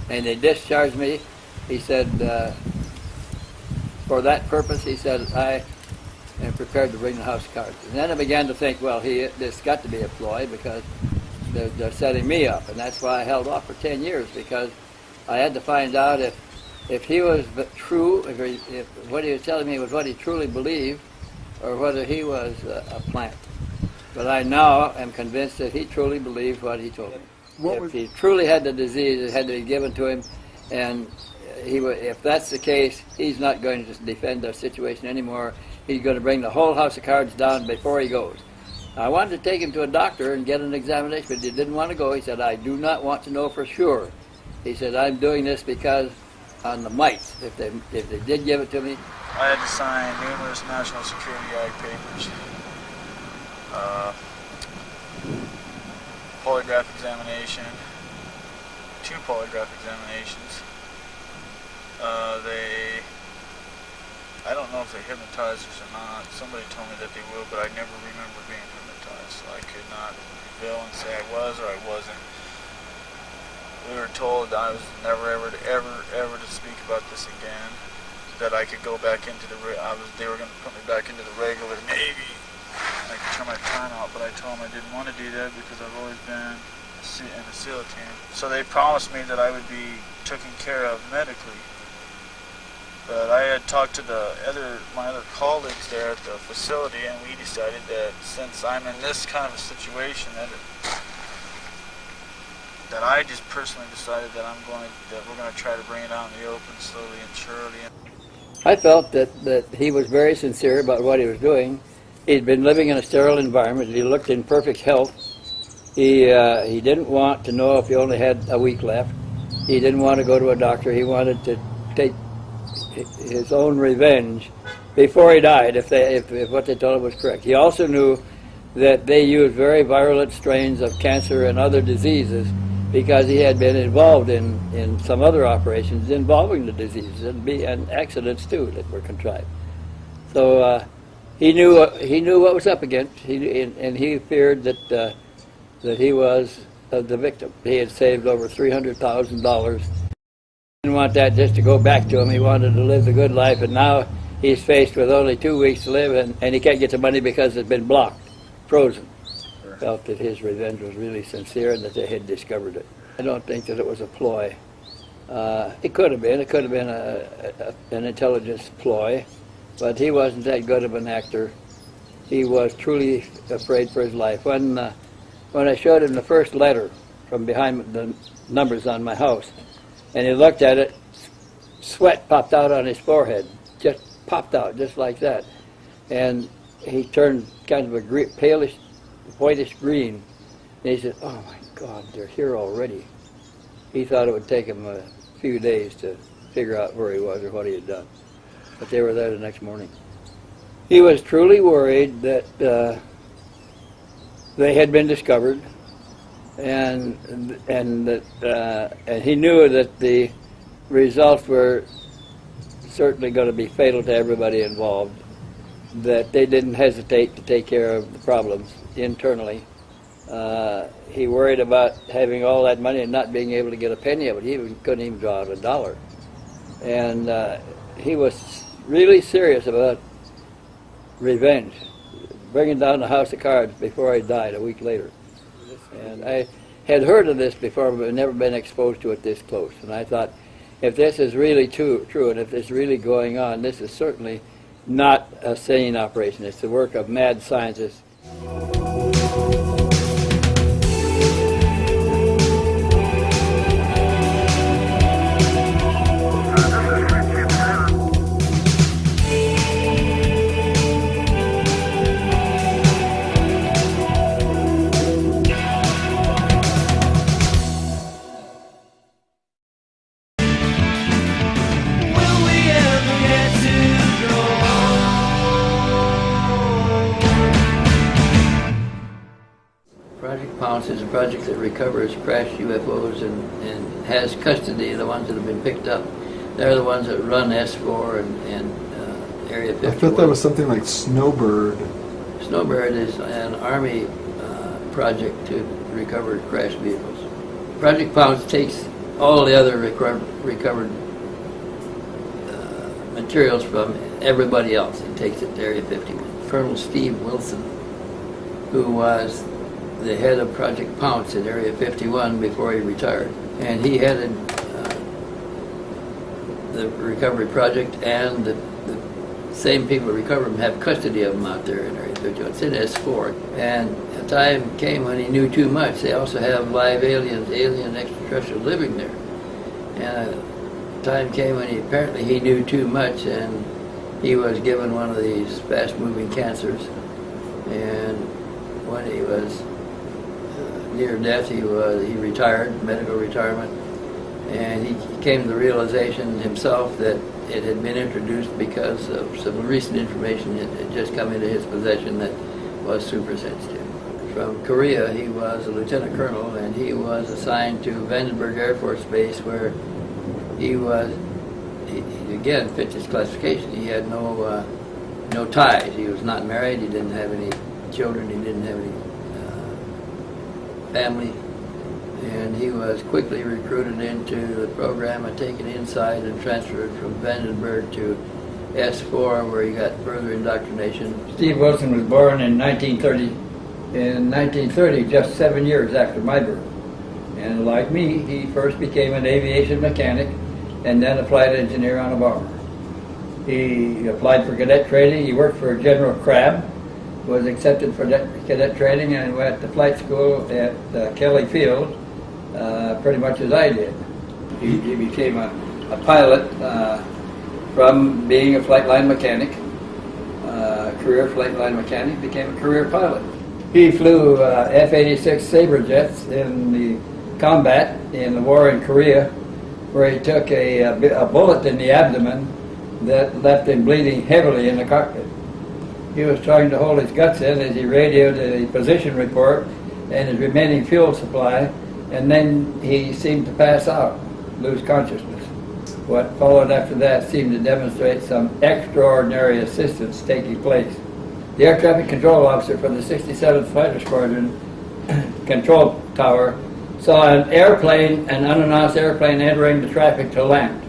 And they discharged me. He said, for that purpose, he said, I am prepared to bring the house of cards. And then I began to think, well, this got to be a ploy because they're setting me up. And that's why I held off for 10 years, because I had to find out if he was true, if what he was telling me was what he truly believed, or whether he was a plant. But I now am convinced that he truly believed what he told me. If he truly had the disease, it had to be given to him, and if that's the case, he's not going to defend the situation anymore. He's going to bring the whole house of cards down before he goes. I wanted to take him to a doctor and get an examination, but he didn't want to go. He said, I do not want to know for sure. He said, I'm doing this because on the mites, if they did give it to me. I had to sign numerous National Security Act papers, polygraph examination, 2 polygraph examinations. I don't know if they hypnotized us or not. Somebody told me that they will, but I never remember being hypnotized, so I could not reveal and say I was or I wasn't. We were told I was never ever to speak about this again. That I could go back into they were going to put me back into the regular Navy. I could turn my time out, but I told them I didn't want to do that because I've always been in the SEAL team. So they promised me that I would be taken care of medically. But I had talked to my other colleagues there at the facility, and we decided that since I'm in this kind of a situation, that I just personally decided that we're going to try to bring it out in the open slowly and surely. I felt that he was very sincere about what he was doing. He'd been living in a sterile environment. He looked in perfect health. He didn't want to know if he only had a week left. He didn't want to go to a doctor. He wanted to take his own revenge before he died, if what they told him was correct. He also knew that they used very virulent strains of cancer and other diseases because he had been involved in some other operations involving the diseases and accidents too that were contrived. So he knew what was up against, and he feared that he was the victim. He had saved over $300,000. He didn't want that just to go back to him. He wanted to live the good life, and now he's faced with only 2 weeks to live, and he can't get the money because it's been blocked, frozen. Felt that his revenge was really sincere and that they had discovered it. I don't think that it was a ploy. It could have been. It could have been an intelligence ploy, but he wasn't that good of an actor. He was truly afraid for his life. When I showed him the first letter from behind the numbers on my house, and he looked at it, sweat popped out on his forehead, just popped out, just like that. And he turned kind of a palish, whitish green. And he said, oh my God, they're here already. He thought it would take him a few days to figure out where he was or what he had done. But they were there the next morning. He was truly worried that they had been discovered, and he knew that the results were certainly going to be fatal to everybody involved, that they didn't hesitate to take care of the problems internally. He worried about having all that money and not being able to get a penny of it. He couldn't even draw out $1. And he was really serious about revenge, bringing down the house of cards before he died a week later. And I had heard of this before, but never been exposed to it this close. And I thought, if this is really true, and if it's really going on, this is certainly not a sane operation. It's the work of mad scientists. Is a project that recovers crashed UFOs and has custody of the ones that have been picked up. They're the ones that run S4 and Area 51. I thought that was something like Snowbird. Snowbird is an Army project to recover crashed vehicles. Project Pounce takes all the other recovered materials from everybody else and takes it to Area 51. Colonel Steve Wilson, who was the head of Project Pounce at Area 51 before he retired, and he headed the recovery project, and the same people who recover them have custody of them out there in Area 51. It's in S4. And a time came when he knew too much. They also have live aliens, alien extraterrestrial living there. And a time came when apparently he knew too much, and he was given one of these fast-moving cancers. And when he was near death, he retired, medical retirement, and he came to the realization himself that it had been introduced because of some recent information that had just come into his possession that was super sensitive. From Korea, he was a lieutenant colonel, and he was assigned to Vandenberg Air Force Base, where he again fit his classification. He had no ties. He was not married. He didn't have any children. He didn't have any family. And he was quickly recruited into the program and taken inside and transferred from Vandenberg to S4, where he got further indoctrination. Steve Wilson was born in 1930. In 1930, just 7 years after my birth. And like me, he first became an aviation mechanic and then a flight engineer on a bomber. He applied for cadet training. He worked for General Crabb, was accepted for cadet training, and went to flight school at Kelly Field, pretty much as I did. He became a pilot from being a flight line mechanic, career flight line mechanic, became a career pilot. He flew F-86 Sabre jets in the combat in the war in Korea, where he took a bullet in the abdomen that left him bleeding heavily in the cockpit. He was trying to hold his guts in as he radioed a position report and his remaining fuel supply, and then he seemed to pass out, lose consciousness. What followed after that seemed to demonstrate some extraordinary assistance taking place. The air traffic control officer for the 67th Fighter Squadron control tower saw an unannounced airplane entering the traffic to land.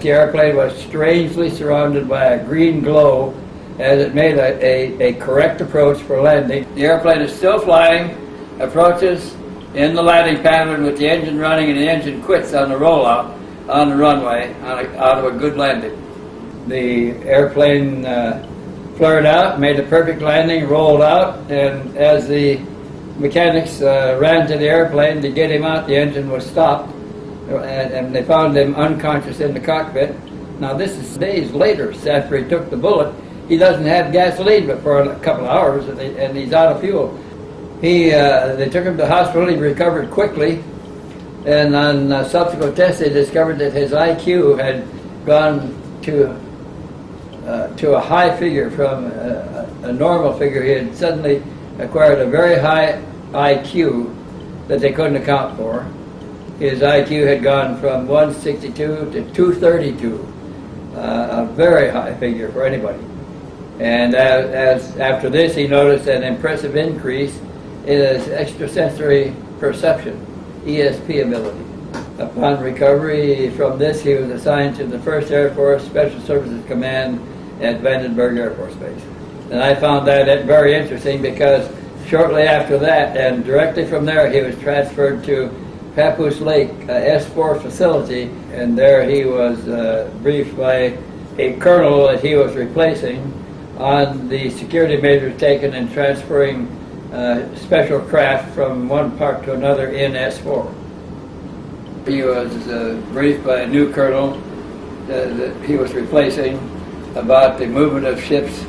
The airplane was strangely surrounded by a green glow as it made a correct approach for landing. The airplane is still flying, approaches in the landing pattern with the engine running, and the engine quits on the rollout on the runway out of a good landing. The airplane flared out, made a perfect landing, rolled out, and as the mechanics ran to the airplane to get him out, the engine was stopped, and they found him unconscious in the cockpit. Now this is days later, after he took the bullet. He doesn't have gasoline but for a couple of hours, and he's out of fuel. They took him to the hospital. He recovered quickly, and on subsequent tests they discovered that his IQ had gone to a high figure from a normal figure. He had suddenly acquired a very high IQ that they couldn't account for. His IQ had gone from 162 to 232, a very high figure for anybody. And as after this, he noticed an impressive increase in his extrasensory perception, ESP ability. Upon recovery from this, he was assigned to the 1st Air Force Special Services Command at Vandenberg Air Force Base. And I found that very interesting because shortly after that, and directly from there, he was transferred to Papoose Lake S4 facility, and there he was briefed by a colonel that he was replacing on the security measures taken in transferring special craft from one part to another in S4. He was briefed by a new colonel that he was replacing about the movement of ships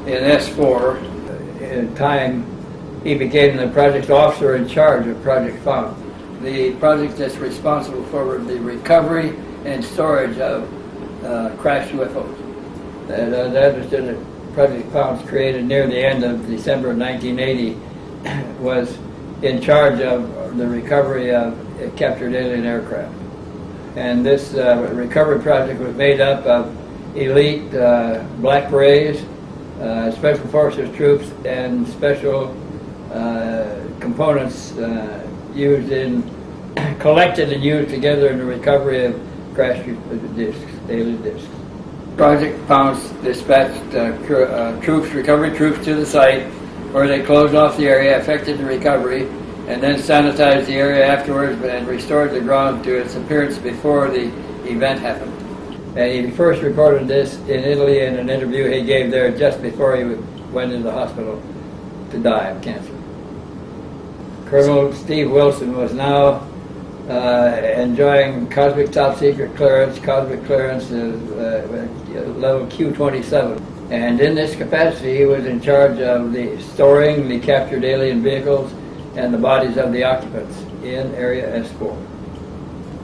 in S4. In time, he became the project officer in charge of Project Found. The project that's responsible for the recovery and storage of crashed UFOs. As I understood it, Project Found, created near the end of December of 1980, was in charge of the recovery of captured alien aircraft. And this recovery project was made up of elite black berets Special Forces troops and special components used in collected and used together in the recovery of crash discs, daily discs. Project Pounce dispatched troops, recovery troops, to the site where they closed off the area, effected the recovery, and then sanitized the area afterwards and restored the ground to its appearance before the event happened. And he first reported this in Italy in an interview he gave there just before he went into the hospital to die of cancer. Colonel Steve Wilson was now enjoying cosmic top secret clearance. Cosmic clearance is level Q27. And in this capacity, he was in charge of the storing the captured alien vehicles and the bodies of the occupants in Area S4.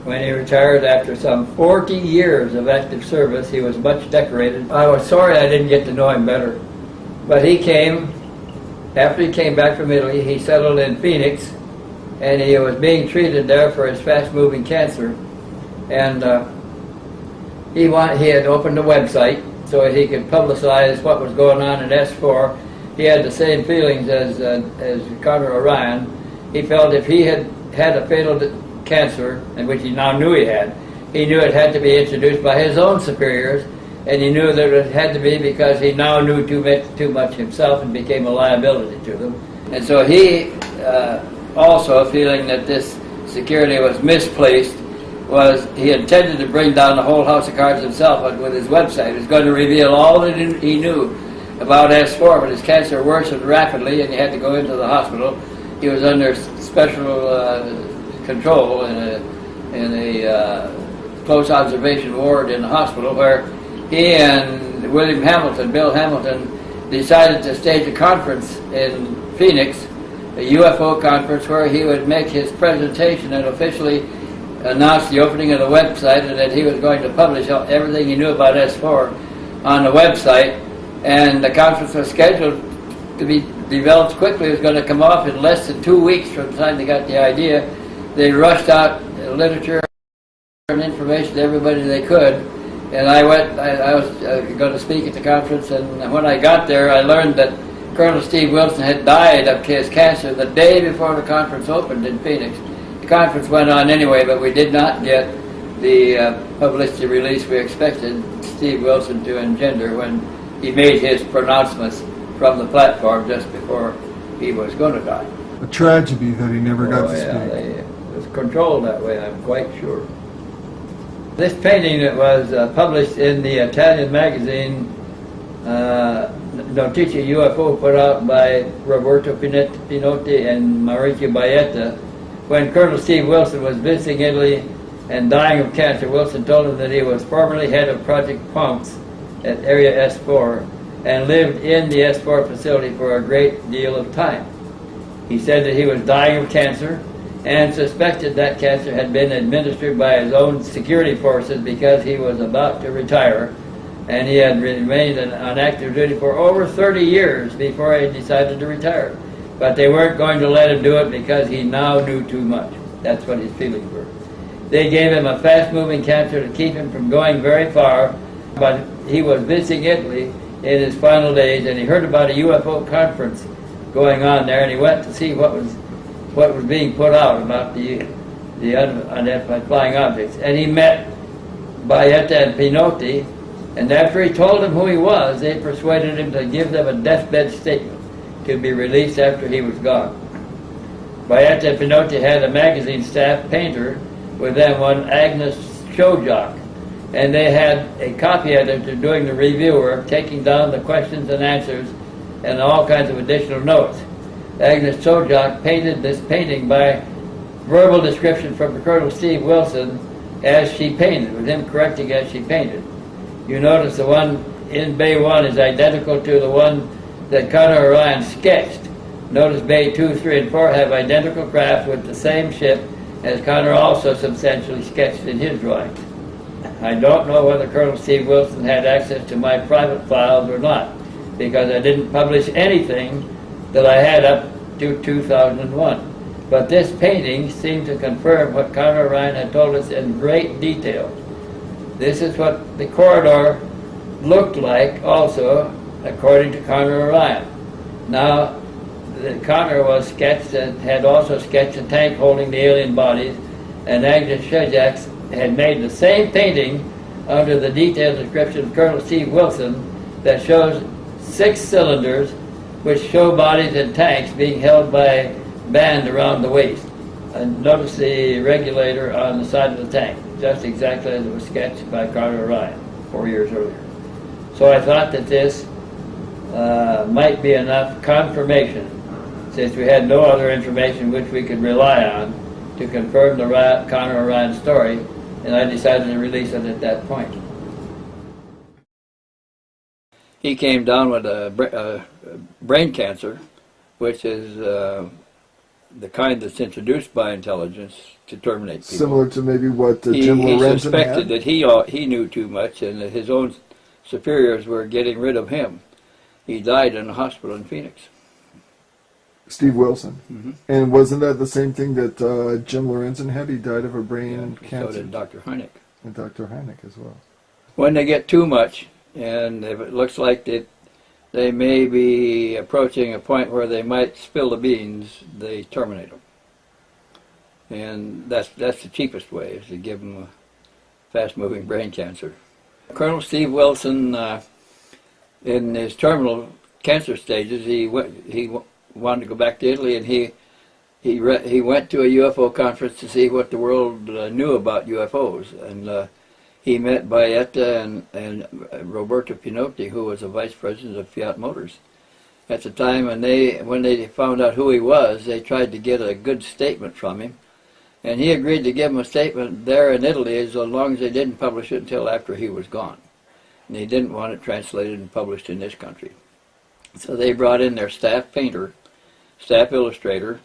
When he retired after some 40 years of active service, he was much decorated. I was sorry I didn't get to know him better. But he came, after he came back from Italy, he settled in Phoenix, and he was being treated there for his fast-moving cancer. And he had opened a website so he could publicize what was going on in S4. He had the same feelings as Connor Orion. He felt if he had had a fatal cancer, and which he now knew he knew it had to be introduced by his own superiors, and he knew that it had to be because he now knew too much himself and became a liability to them. And so he, also feeling that this security was misplaced, he intended to bring down the whole house of cards himself, but with his website. He was going to reveal all that he knew about S4, but his cancer worsened rapidly and he had to go into the hospital. He was under special control in a close observation ward in the hospital, where he and Bill Hamilton, decided to stage a conference in Phoenix, a UFO conference, where he would make his presentation and officially announce the opening of the website, and that he was going to publish everything he knew about S4 on the website. And the conference was scheduled to be developed quickly. It was going to come off in less than 2 weeks from the time they got the idea. They rushed out literature and information to everybody they could. And I was going to speak at the conference, and when I got there, I learned that Colonel Steve Wilson had died of his cancer the day before the conference opened in Phoenix. The conference went on anyway, but we did not get the publicity release we expected Steve Wilson to engender when he made his pronouncements from the platform just before he was going to die. A tragedy that he never got to speak. It was controlled that way, I'm quite sure. This painting that was published in the Italian magazine Notizie UFO, put out by Roberto Pinotti and Maurizio Baetta. When Colonel Steve Wilson was visiting Italy and dying of cancer, Wilson told him that he was formerly head of Project Pounce at Area S4 and lived in the S4 facility for a great deal of time. He said that he was dying of cancer and suspected that cancer had been administered by his own security forces because he was about to retire, and he had remained on active duty for over 30 years before he decided to retire. But they weren't going to let him do it because he now knew too much. That's what his feelings were. They gave him a fast-moving cancer to keep him from going very far, but he was visiting Italy in his final days, and he heard about a UFO conference going on there, and he went to see what was being put out about the unidentified flying objects. And he met Baetta and Pinotti, and after he told them who he was, they persuaded him to give them a deathbed statement to be released after he was gone. Baetta and Pinotti had a magazine staff painter with them, one Agnes Shojak, and they had a copy editor doing the review work, taking down the questions and answers and all kinds of additional notes. Agnes Shojak painted this painting by verbal description from Colonel Steve Wilson as she painted, with him correcting as she painted. You notice the one in Bay 1 is identical to the one that Connor Orion sketched. Notice Bay 2, 3, and 4 have identical craft with the same ship as Connor also substantially sketched in his drawings. I don't know whether Colonel Steve Wilson had access to my private files or not, because I didn't publish anything that I had up to 2001. But this painting seemed to confirm what Connor Orion had told us in great detail. This is what the corridor looked like also according to Connor Orion. Now, Connor was sketched and had also sketched a tank holding the alien bodies, and Agnes Shejak had made the same painting under the detailed description of Colonel Steve Wilson that shows 6 cylinders which show bodies in tanks being held by a band around the waist. And notice the regulator on the side of the tank, just exactly as it was sketched by Connor Orion 4 years earlier. So I thought that this might be enough confirmation, since we had no other information which we could rely on to confirm the Connor Orion story, and I decided to release it at that point. He came down with a brain cancer, which is the kind that's introduced by intelligence to terminate people. Similar to maybe what Jim Lorenzen had? He suspected that he knew too much and that his own superiors were getting rid of him. He died in a hospital in Phoenix. Steve Wilson. Mm-hmm. And wasn't that the same thing that Jim Lorenzen had? He died of a brain cancer. So did Dr. Hynek. And Dr. Hynek as well. When they get too much, and if it looks like that they may be approaching a point where they might spill the beans, they terminate them. And that's the cheapest way, is to give them a fast-moving brain cancer. Colonel Steve Wilson, in his terminal cancer stages, he wanted to go back to Italy, and he went to a UFO conference to see what the world knew about UFOs, and he met Baetta and Roberto Pinotti, who was a vice president of Fiat Motors at the time. And when they found out who he was, they tried to get a good statement from him, and he agreed to give them a statement there in Italy as long as they didn't publish it until after he was gone. And he didn't want it translated and published in this country. So they brought in their staff painter, staff illustrator,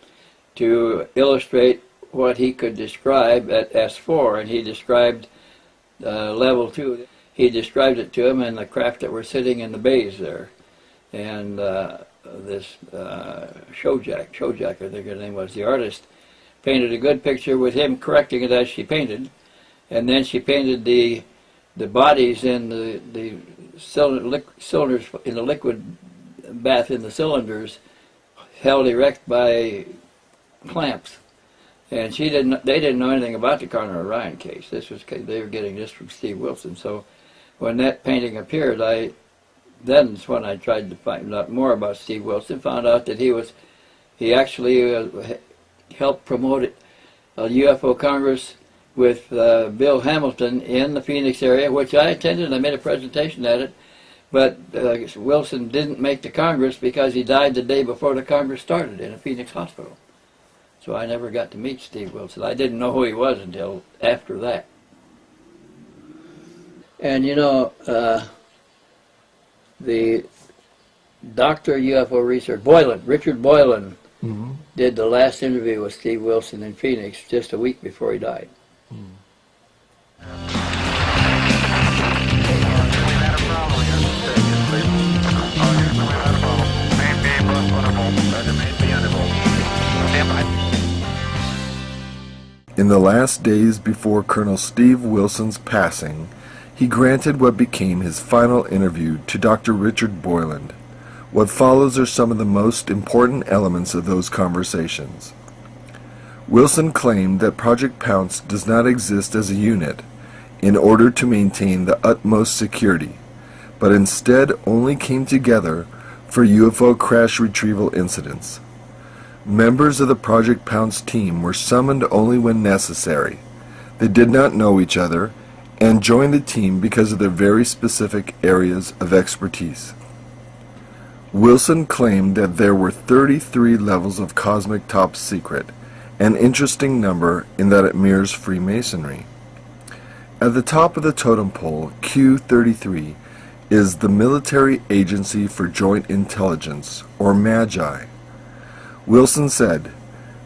to illustrate what he could describe at S4, and he described level 2. He described it to him and the craft that were sitting in the bays there. And this Shojak, I think her name was, the artist, painted a good picture with him correcting it as she painted, and then she painted the bodies in the cylinders in the liquid bath in the cylinders, held erect by clamps. And they didn't know anything about the Connor Orion case. They were getting this from Steve Wilson. So when that painting appeared, that's when I tried to find out more about Steve Wilson. Found out that he actually helped promote a UFO Congress with Bill Hamilton in the Phoenix area, which I attended. I made a presentation at it. But Wilson didn't make the Congress because he died the day before the Congress started in a Phoenix hospital. So I never got to meet Steve Wilson. I didn't know who he was until after that. And you know, the Dr. UFO Research, Richard Boylan, mm-hmm. did the last interview with Steve Wilson in Phoenix just a week before he died. In the last days before Colonel Steve Wilson's passing, he granted what became his final interview to Dr. Richard Boylan. What follows are some of the most important elements of those conversations. Wilson claimed that Project Pounce does not exist as a unit in order to maintain the utmost security, but instead only came together for UFO crash retrieval incidents. Members of the Project Pounce team were summoned only when necessary. They did not know each other and joined the team because of their very specific areas of expertise. Wilson claimed that there were 33 levels of cosmic top secret, an interesting number in that it mirrors Freemasonry. At the top of the totem pole, Q33, is the Military Agency for Joint Intelligence, or MAGI. Wilson said,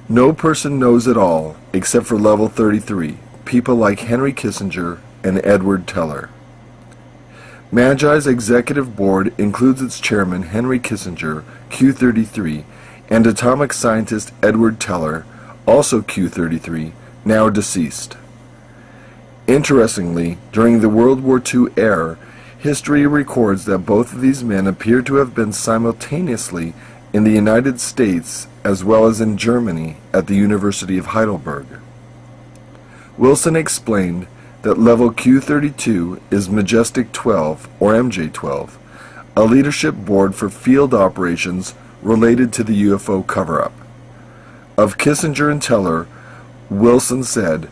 "No person knows it all except for level 33, people like Henry Kissinger and Edward Teller." MAGI's executive board includes its chairman Henry Kissinger, Q33, and atomic scientist Edward Teller, also Q33, now deceased. Interestingly, during the World War II era, History records that both of these men appear to have been simultaneously in the United States as well as in Germany at the University of Heidelberg. Wilson explained that level Q32 is Majestic 12, or MJ-12, a leadership board for field operations related to the UFO cover-up. Of Kissinger and Teller, Wilson said,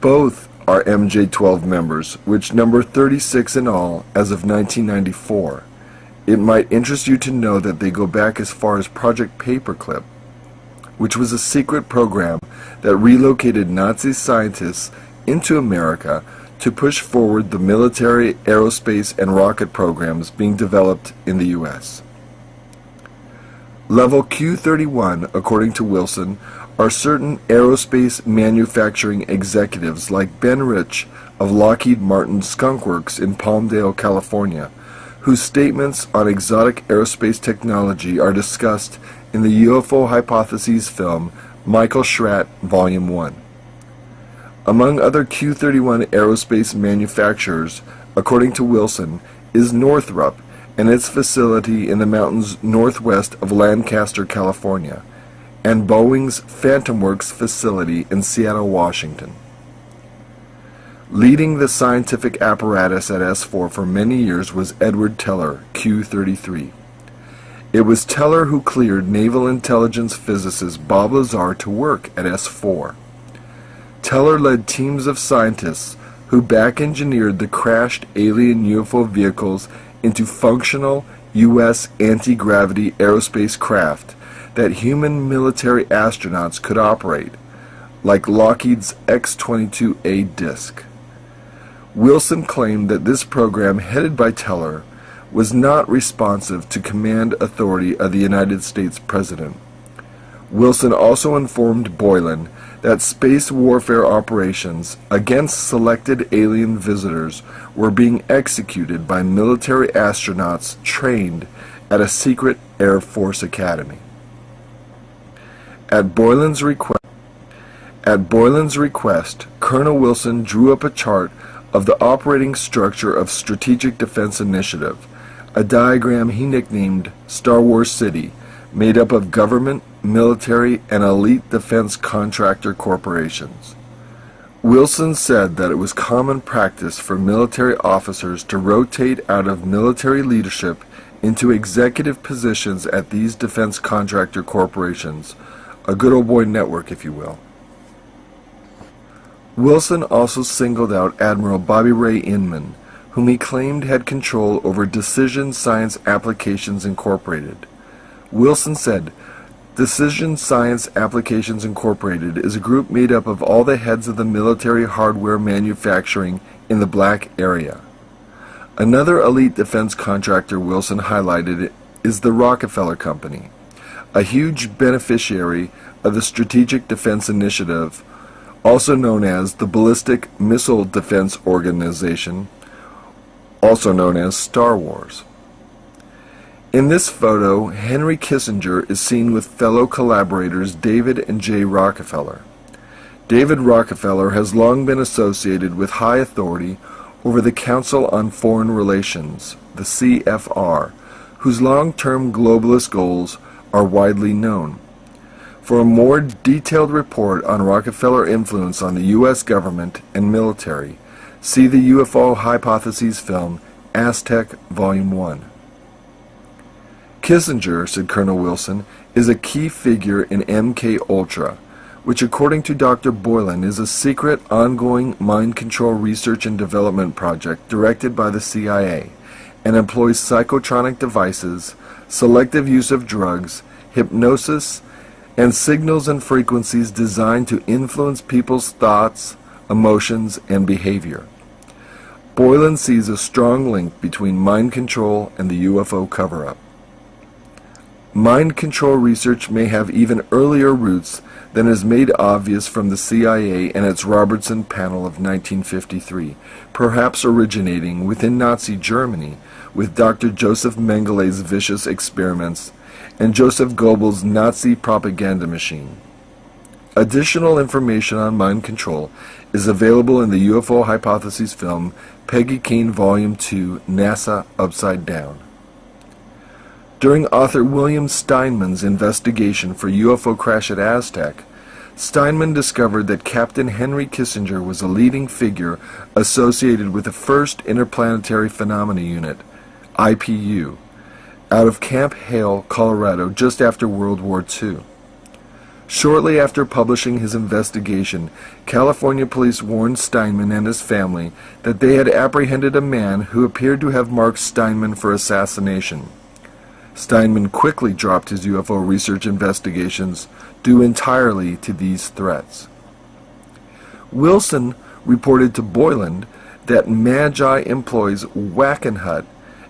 both are MJ-12 members, which number 36 in all as of 1994. It might interest you to know that they go back as far as Project Paperclip, which was a secret program that relocated Nazi scientists into America to push forward the military, aerospace, and rocket programs being developed in the U.S. Level Q31, according to Wilson, are certain aerospace manufacturing executives like Ben Rich of Lockheed Martin Skunk Works in Palmdale, California, whose statements on exotic aerospace technology are discussed in the UFO Hypotheses film Michael Schratt, Volume 1. Among other Q-31 aerospace manufacturers, according to Wilson, is Northrop and its facility in the mountains northwest of Lancaster, California, and Boeing's Phantom Works facility in Seattle, Washington. Leading the scientific apparatus at S4 for many years was Edward Teller, Q-33. It was Teller who cleared naval intelligence physicist Bob Lazar to work at S4. Teller led teams of scientists who back-engineered the crashed alien UFO vehicles into functional U.S. anti-gravity aerospace craft that human military astronauts could operate, like Lockheed's X-22A disc. Wilson claimed that this program, headed by Teller, was not responsive to command authority of the United States President. Wilson also informed Boylan that space warfare operations against selected alien visitors were being executed by military astronauts trained at a secret Air Force academy. At Boylan's request, Colonel Wilson drew up a chart of the operating structure of Strategic Defense Initiative, a diagram he nicknamed Star Wars City, made up of government, military, and elite defense contractor corporations. Wilson said that it was common practice for military officers to rotate out of military leadership into executive positions at these defense contractor corporations, a good old boy network, if you will. Wilson also singled out Admiral Bobby Ray Inman, whom he claimed had control over Decision Science Applications Incorporated. Wilson said, Decision Science Applications Incorporated is a group made up of all the heads of the military hardware manufacturing in the black area. Another elite defense contractor Wilson highlighted is the Rockefeller Company, a huge beneficiary of the Strategic Defense Initiative, also known as the Ballistic Missile Defense Organization, also known as Star Wars. In this photo, Henry Kissinger is seen with fellow collaborators David and Jay Rockefeller. David Rockefeller has long been associated with high authority over the Council on Foreign Relations, the CFR, whose long-term globalist goals are widely known. For a more detailed report on Rockefeller influence on the U.S. government and military, see the UFO Hypotheses film, Aztec, Volume 1. Kissinger, said Colonel Wilson, is a key figure in MK-Ultra, which according to Dr. Boylan is a secret, ongoing mind control research and development project directed by the CIA and employs psychotronic devices, selective use of drugs, hypnosis, and signals and frequencies designed to influence people's thoughts, emotions, and behavior. Boylan sees a strong link between mind control and the UFO cover-up. Mind control research may have even earlier roots than is made obvious from the CIA and its Robertson panel of 1953, perhaps originating within Nazi Germany with Dr. Joseph Mengelé's vicious experiments and Joseph Goebbels' Nazi propaganda machine. Additional information on mind control is available in the UFO Hypotheses film Peggy Keane Volume 2, NASA Upside Down. During author William Steinman's investigation for UFO crash at Aztec, Steinman discovered that Captain Henry Kissinger was a leading figure associated with the first Interplanetary Phenomena Unit, IPU, out of Camp Hale, Colorado, just after World War II. Shortly after publishing his investigation, California police warned Steinman and his family that they had apprehended a man who appeared to have marked Steinman for assassination. Steinman quickly dropped his UFO research investigations due entirely to these threats. Wilson reported to Boyland that Magi employs Wackenhut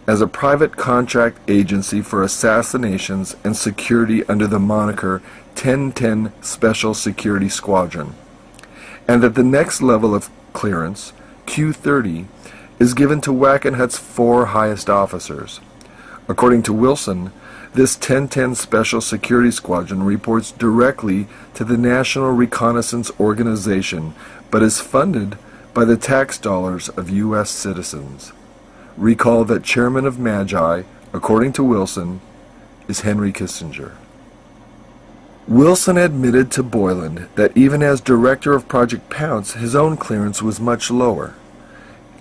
as a private contract agency for assassinations and security under the moniker 1010 Special Security Squadron, and that the next level of clearance, Q30, is given to Wackenhut's 4 highest officers. According to Wilson, this 1010 Special Security Squadron reports directly to the National Reconnaissance Organization, but is funded by the tax dollars of U.S. citizens. Recall that Chairman of Magi, according to Wilson, is Henry Kissinger. Wilson admitted to Boyland that even as director of Project Pounce, his own clearance was much lower.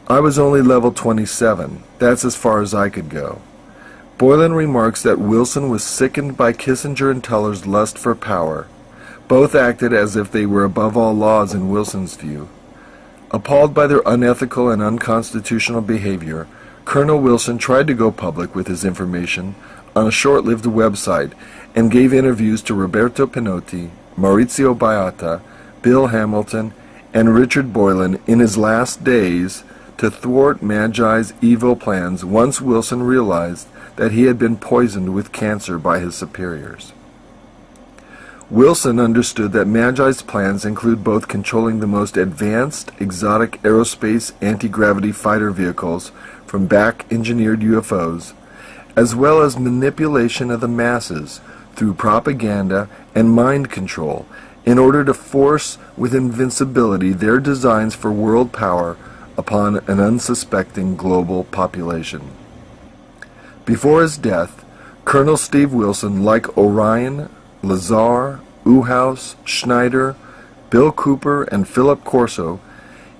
I was only level 27. That's as far as I could go. Boylan remarks that Wilson was sickened by Kissinger and Teller's lust for power. Both acted as if they were above all laws in Wilson's view. Appalled by their unethical and unconstitutional behavior, Colonel Wilson tried to go public with his information on a short-lived website and gave interviews to Roberto Pinotti, Maurizio Baiata, Bill Hamilton, and Richard Boylan in his last days to thwart Magi's evil plans once Wilson realized that he had been poisoned with cancer by his superiors. Wilson understood that Magi's plans include both controlling the most advanced exotic aerospace anti-gravity fighter vehicles from back-engineered UFOs, as well as manipulation of the masses through propaganda and mind control in order to force with invincibility their designs for world power upon an unsuspecting global population. Before his death, Colonel Steve Wilson, like Orion, Lazar, Uhaus, Schneider, Bill Cooper, and Philip Corso,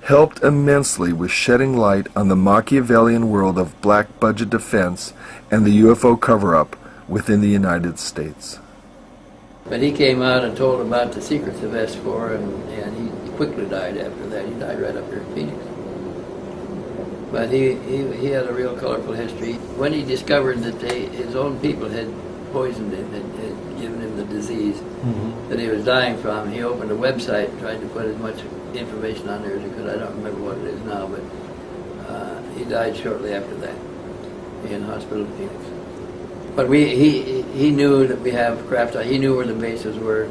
helped immensely with shedding light on the Machiavellian world of black budget defense and the UFO cover-up within the United States. But he came out and told about the secrets of S4, and he quickly died after that. He died right up here in Phoenix. But he had a real colorful history. When he discovered that his own people had poisoned him, had given him the disease that he was dying from, he opened a website and tried to put as much information on there as he could. I don't remember what it is now, but he died shortly after that in hospital in Phoenix. But he knew that we have craft. He knew where the bases were.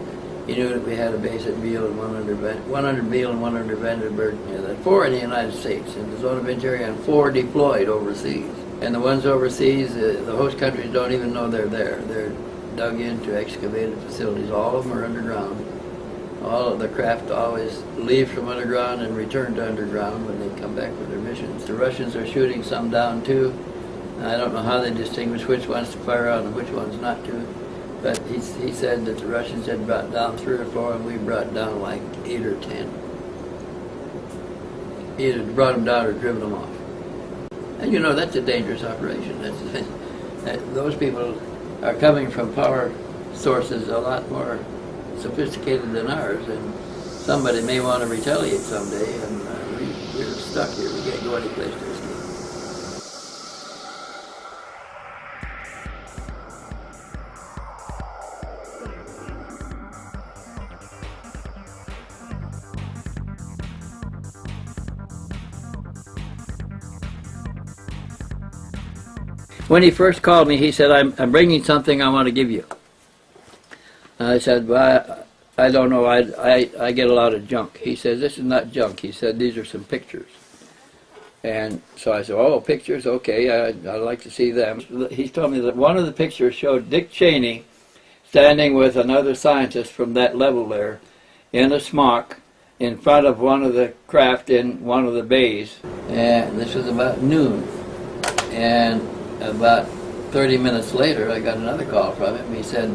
He knew that we had a base at Beale and 100 Beale and 100 Vandenberg. There 4 in the United States, in the zone of interior, and 4 deployed overseas. And the ones overseas, the host countries don't even know they're there. They're dug into excavated facilities. All of them are underground. All of the craft always leave from underground and return to underground when they come back for their missions. The Russians are shooting some down too. I don't know how they distinguish which ones to fire on and which ones not to. But he said that the Russians had brought down 3 or 4, and we brought down like 8 or 10. Either brought them down or driven them off. And you know, that's a dangerous operation. Those people are coming from power sources a lot more sophisticated than ours, and somebody may want to retaliate someday, and we're stuck here. We can't go any place to escape. When he first called me, he said, I'm bringing something I want to give you. I said, well, I don't know, I get a lot of junk. He says, this is not junk. He said, these are some pictures. And so I said, oh, pictures, okay, I'd like to see them. He told me that one of the pictures showed Dick Cheney standing with another scientist from that level there, in a smock in front of one of the craft in one of the bays. And this was about noon. And about 30 minutes later, I got another call from him. He said,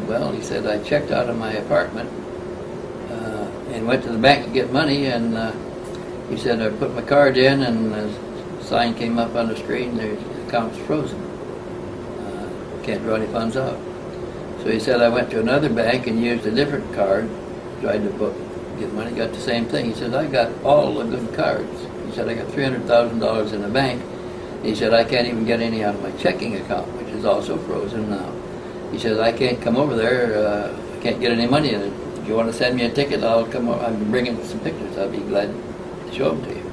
I checked out of my apartment and went to the bank to get money, and he said, I put my card in, and a sign came up on the screen, the account's frozen. Can't draw any funds out. So he said, I went to another bank and used a different card, tried to get money, got the same thing. He said, I got all the good cards. He said, I got $300,000 in the bank. He said, I can't even get any out of my checking account, which is also frozen now. He says, I can't come over there, I can't get any money in it. If you want to send me a ticket, I'll come over. I'm bringing some pictures. I'll be glad to show them to you.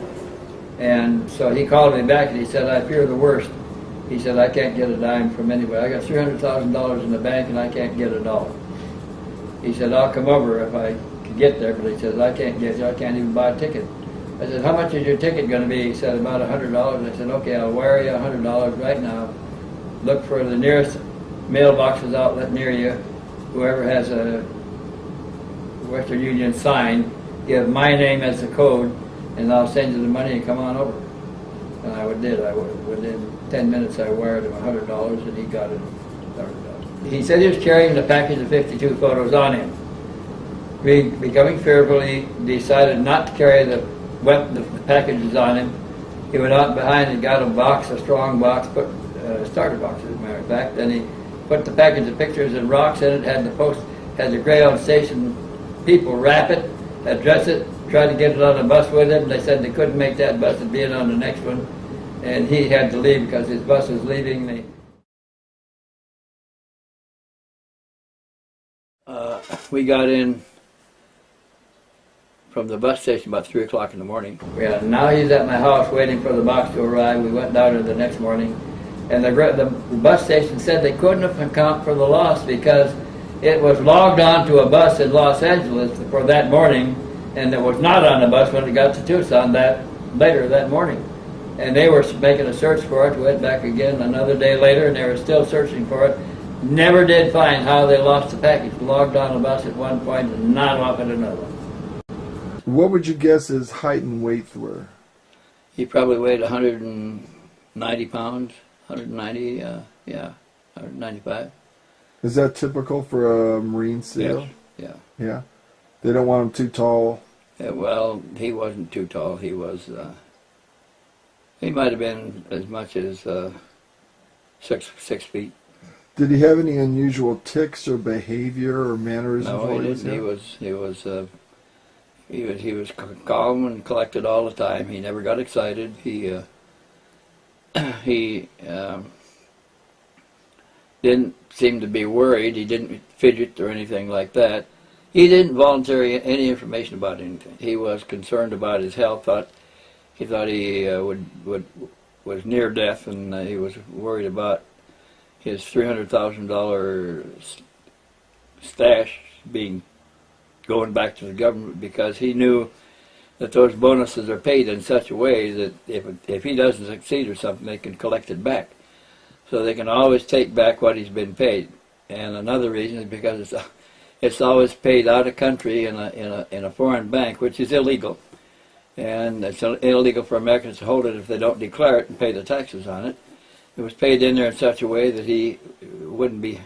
And so he called me back and he said, I fear the worst. He said, I can't get a dime from anybody. I got $300,000 in the bank and I can't get a dollar. He said, I'll come over if I can get there, but he says, I can't get you. I can't even buy a ticket. I said, how much is your ticket going to be? He said, about $100. I said, okay, I'll wire you $100 right now. Look for the nearest mailboxes outlet near you. Whoever has a Western Union sign, give my name as the code, and I'll send you the money and come on over. And I did. Within 10 minutes, I wired him $100, and he got it. He said he was carrying the package of 52 photos on him. Becoming fearful, he decided not to carry the packages on him. He went out behind and got a box, a strong box, put a starter box as a matter of fact. Then he put the package of pictures and rocks in it, had the Greyhound station people wrap it, address it, tried to get it on a bus with him. They said they couldn't make that bus and be in on the next one. And he had to leave because his bus was leaving. We got in from the bus station about 3 o'clock in the morning. Yeah, now he's at my house waiting for the box to arrive. We went down there the next morning, and the bus station said they couldn't account for the loss because it was logged on to a bus in Los Angeles for that morning, and it was not on the bus when it got to Tucson later that morning. And they were making a search for it. We went back again another day later, and they were still searching for it. Never did find how they lost the package. Logged on a bus at one point and not off at another. What would you guess his height and weight were? He probably weighed 190 pounds, 190, 195. Is that typical for a Marine SEAL? Yes. Yeah? They don't want him too tall? Yeah, well, he wasn't too tall. He was, he might have been as much as 6 feet. Did he have any unusual tics or behavior or mannerisms? No, he didn't. He was calm and collected all the time. He never got excited. He didn't seem to be worried. He didn't fidget or anything like that. He didn't volunteer any information about anything. He was concerned about his health. He thought he was near death, and he was worried about his $300,000 stash going back to the government, because he knew that those bonuses are paid in such a way that if he doesn't succeed or something, they can collect it back. So they can always take back what he's been paid. And another reason is because it's always paid out of country in a foreign bank, which is illegal. And it's illegal for Americans to hold it if they don't declare it and pay the taxes on it. It was paid in there in such a way that he wouldn't be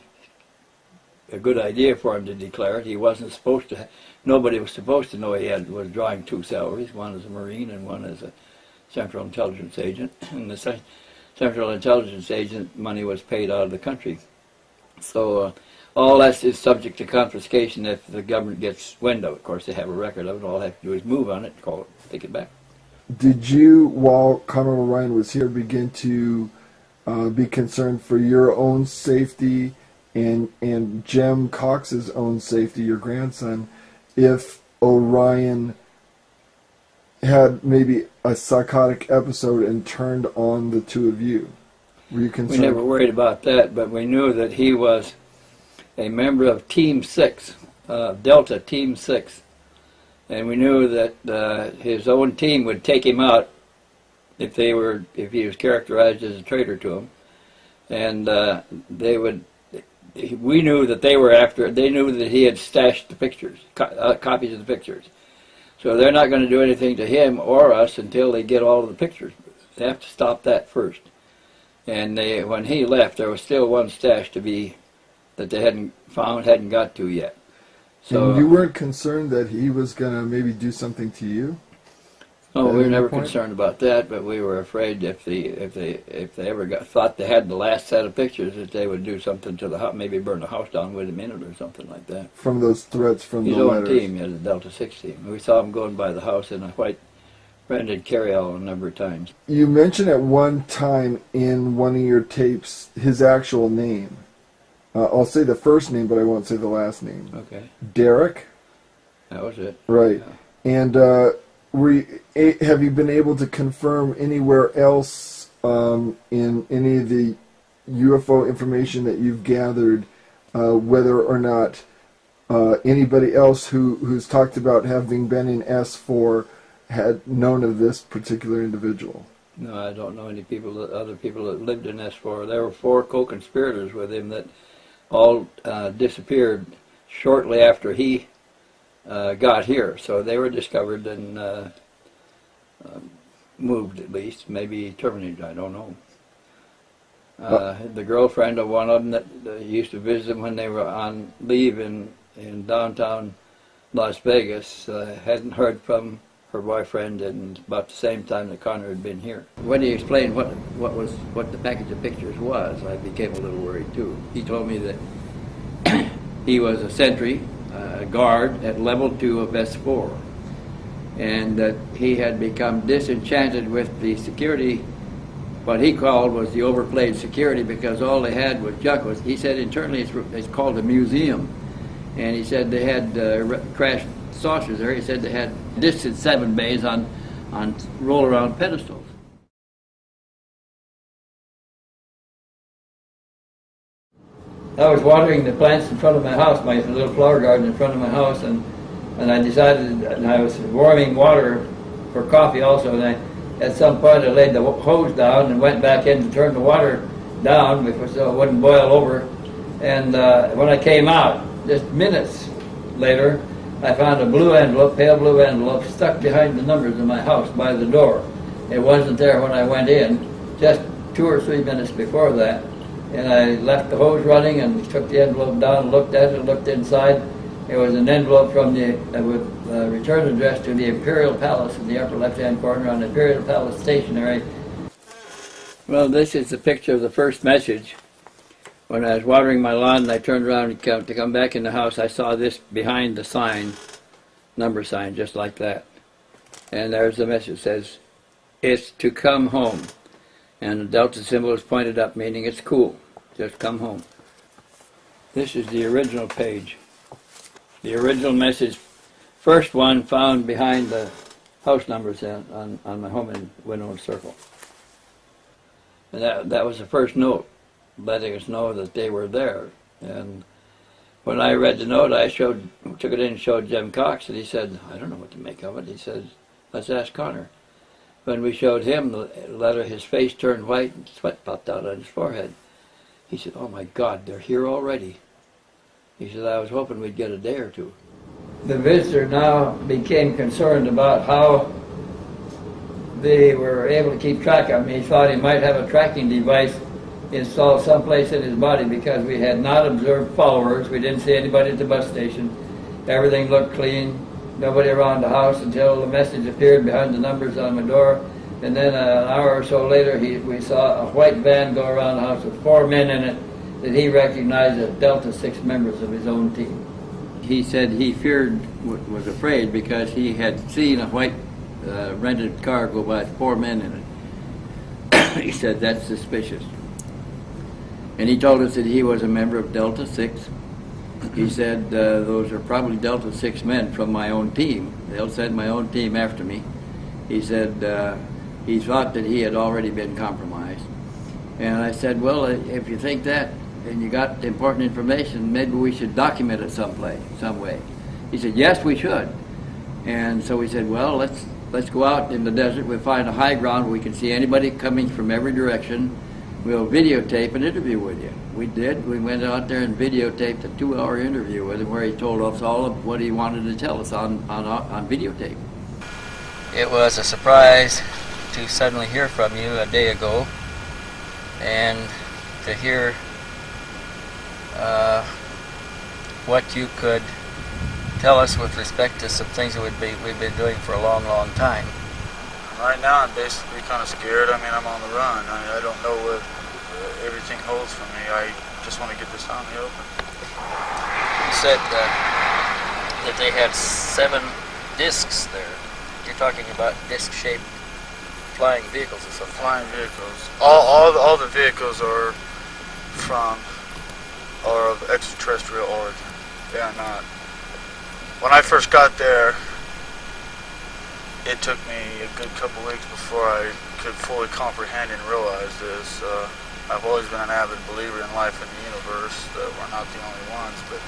a good idea for him to declare it. He wasn't supposed to. Nobody was supposed to know he was drawing 2 salaries, one as a Marine and one as a Central Intelligence Agent. And the Central Intelligence Agent money was paid out of the country. So all that is subject to confiscation if the government gets wind of it. Of course, they have a record of it. All they have to do is move on it, call it, take it back. Did you, while Commodore Ryan was here, begin to be concerned for your own safety and Jem Cox's own safety, your grandson, if Orion had maybe a psychotic episode and turned on the two of you? Were you concerned? We never worried about that, but we knew that he was a member of Team 6, Delta Team 6, and we knew that his own team would take him out if he was characterized as a traitor to him, and we knew that they were after. They knew that he had stashed the pictures, copies of the pictures. So they're not going to do anything to him or us until they get all of the pictures. They have to stop that first. And when he left, there was still one stash to be that they hadn't got to yet. So and you weren't concerned that he was going to maybe do something to you? no, we were never concerned about that, but we were afraid if they ever thought they had the last set of pictures, that they would do something to the house, maybe burn the house down with him in it or something like that. From those threats from his the own letters. team, he had a Delta 6 team. We saw him going by the house in a white branded carryall a number of times. You mentioned at one time in one of your tapes his actual name. I'll say the first name, but I won't say the last name. Okay. Derek? That was it. Right. Yeah. And have you been able to confirm anywhere else in any of the UFO information that you've gathered whether or not anybody else who's talked about having been in S4 had known of this particular individual? No, I don't know any other people that lived in S4. There were 4 co-conspirators with him that all disappeared shortly after he got here. So they were discovered and moved, at least, maybe terminated, I don't know. The girlfriend of one of them that used to visit them when they were on leave in downtown Las Vegas hadn't heard from her boyfriend in about the same time that Connor had been here. When he explained what the package of pictures was, I became a little worried too. He told me that he was a sentry, a guard at level 2 of S4, and that he had become disenchanted with the security. What he called was the overplayed security, because all they had was junk. He said internally it's called a museum, and he said they had crashed saucers there. He said they had distant 7 bays on roll-around pedestals. I was watering the plants in front of my house, my little flower garden in front of my house, and I decided, and I was warming water for coffee also, and at some point I laid the hose down and went back in to turn the water down so it wouldn't boil over. And when I came out, just minutes later, I found a blue envelope, pale blue envelope, stuck behind the numbers in my house by the door. It wasn't there when I went in, just 2 or 3 minutes before that. And I left the hose running and took the envelope down, looked at it, looked inside. It was an envelope from with return address to the Imperial Palace in the upper left-hand corner on Imperial Palace Stationery. Well, this is the picture of the first message. When I was watering my lawn and I turned around to come back in the house, I saw this behind the sign, number sign, just like that. And there's the message. It says, "It's to come home." And the Delta symbol is pointed up, meaning it's cool. Just come home. This is the original page. The original message, first one found behind the house numbers on my home in Windmill Circle. And that was the first note, letting us know that they were there. And when I read the note, I took it in and showed Jim Cox, and he said, "I don't know what to make of it." He said, "Let's ask Connor." When we showed him the letter, his face turned white and sweat popped out on his forehead. He said, "Oh my God, they're here already." He said, "I was hoping we'd get a day or 2. The visitor now became concerned about how they were able to keep track of me. He thought he might have a tracking device installed someplace in his body, because we had not observed followers. We didn't see anybody at the bus station. Everything looked clean. Nobody around the house until the message appeared behind the numbers on my door. And then an hour or so later, we saw a white van go around the house with 4 men in it that he recognized as Delta 6 members of his own team. He said he was afraid, because he had seen a white rented car go by with 4 men in it. He said, "That's suspicious." And he told us that he was a member of Delta 6. He said, "Those are probably Delta 6 men from my own team. They'll send my own team after me." He said he thought that he had already been compromised. And I said, "Well, if you think that and you got important information, maybe we should document it some way." He said, "Yes, we should." And so we said, "Well, let's go out in the desert. We'll find a high ground where we can see anybody coming from every direction, we'll videotape an interview with you. We did. We went out there and videotaped a 2-hour interview with him where he told us all of what he wanted to tell us on videotape. It was a surprise to suddenly hear from you a day ago and to hear what you could tell us with respect to some things that we've been doing for a long, long time. Right now I'm basically kind of scared. I mean, I'm on the run. I don't know what everything holds for me. I just want to get this out in the open. You said that they had 7 discs there. You're talking about disc-shaped flying vehicles or something. Flying vehicles. All the vehicles are of extraterrestrial origin. They are not. When I first got there, it took me a good couple weeks before I could fully comprehend and realize this. I've always been an avid believer in life in the universe, that we're not the only ones, but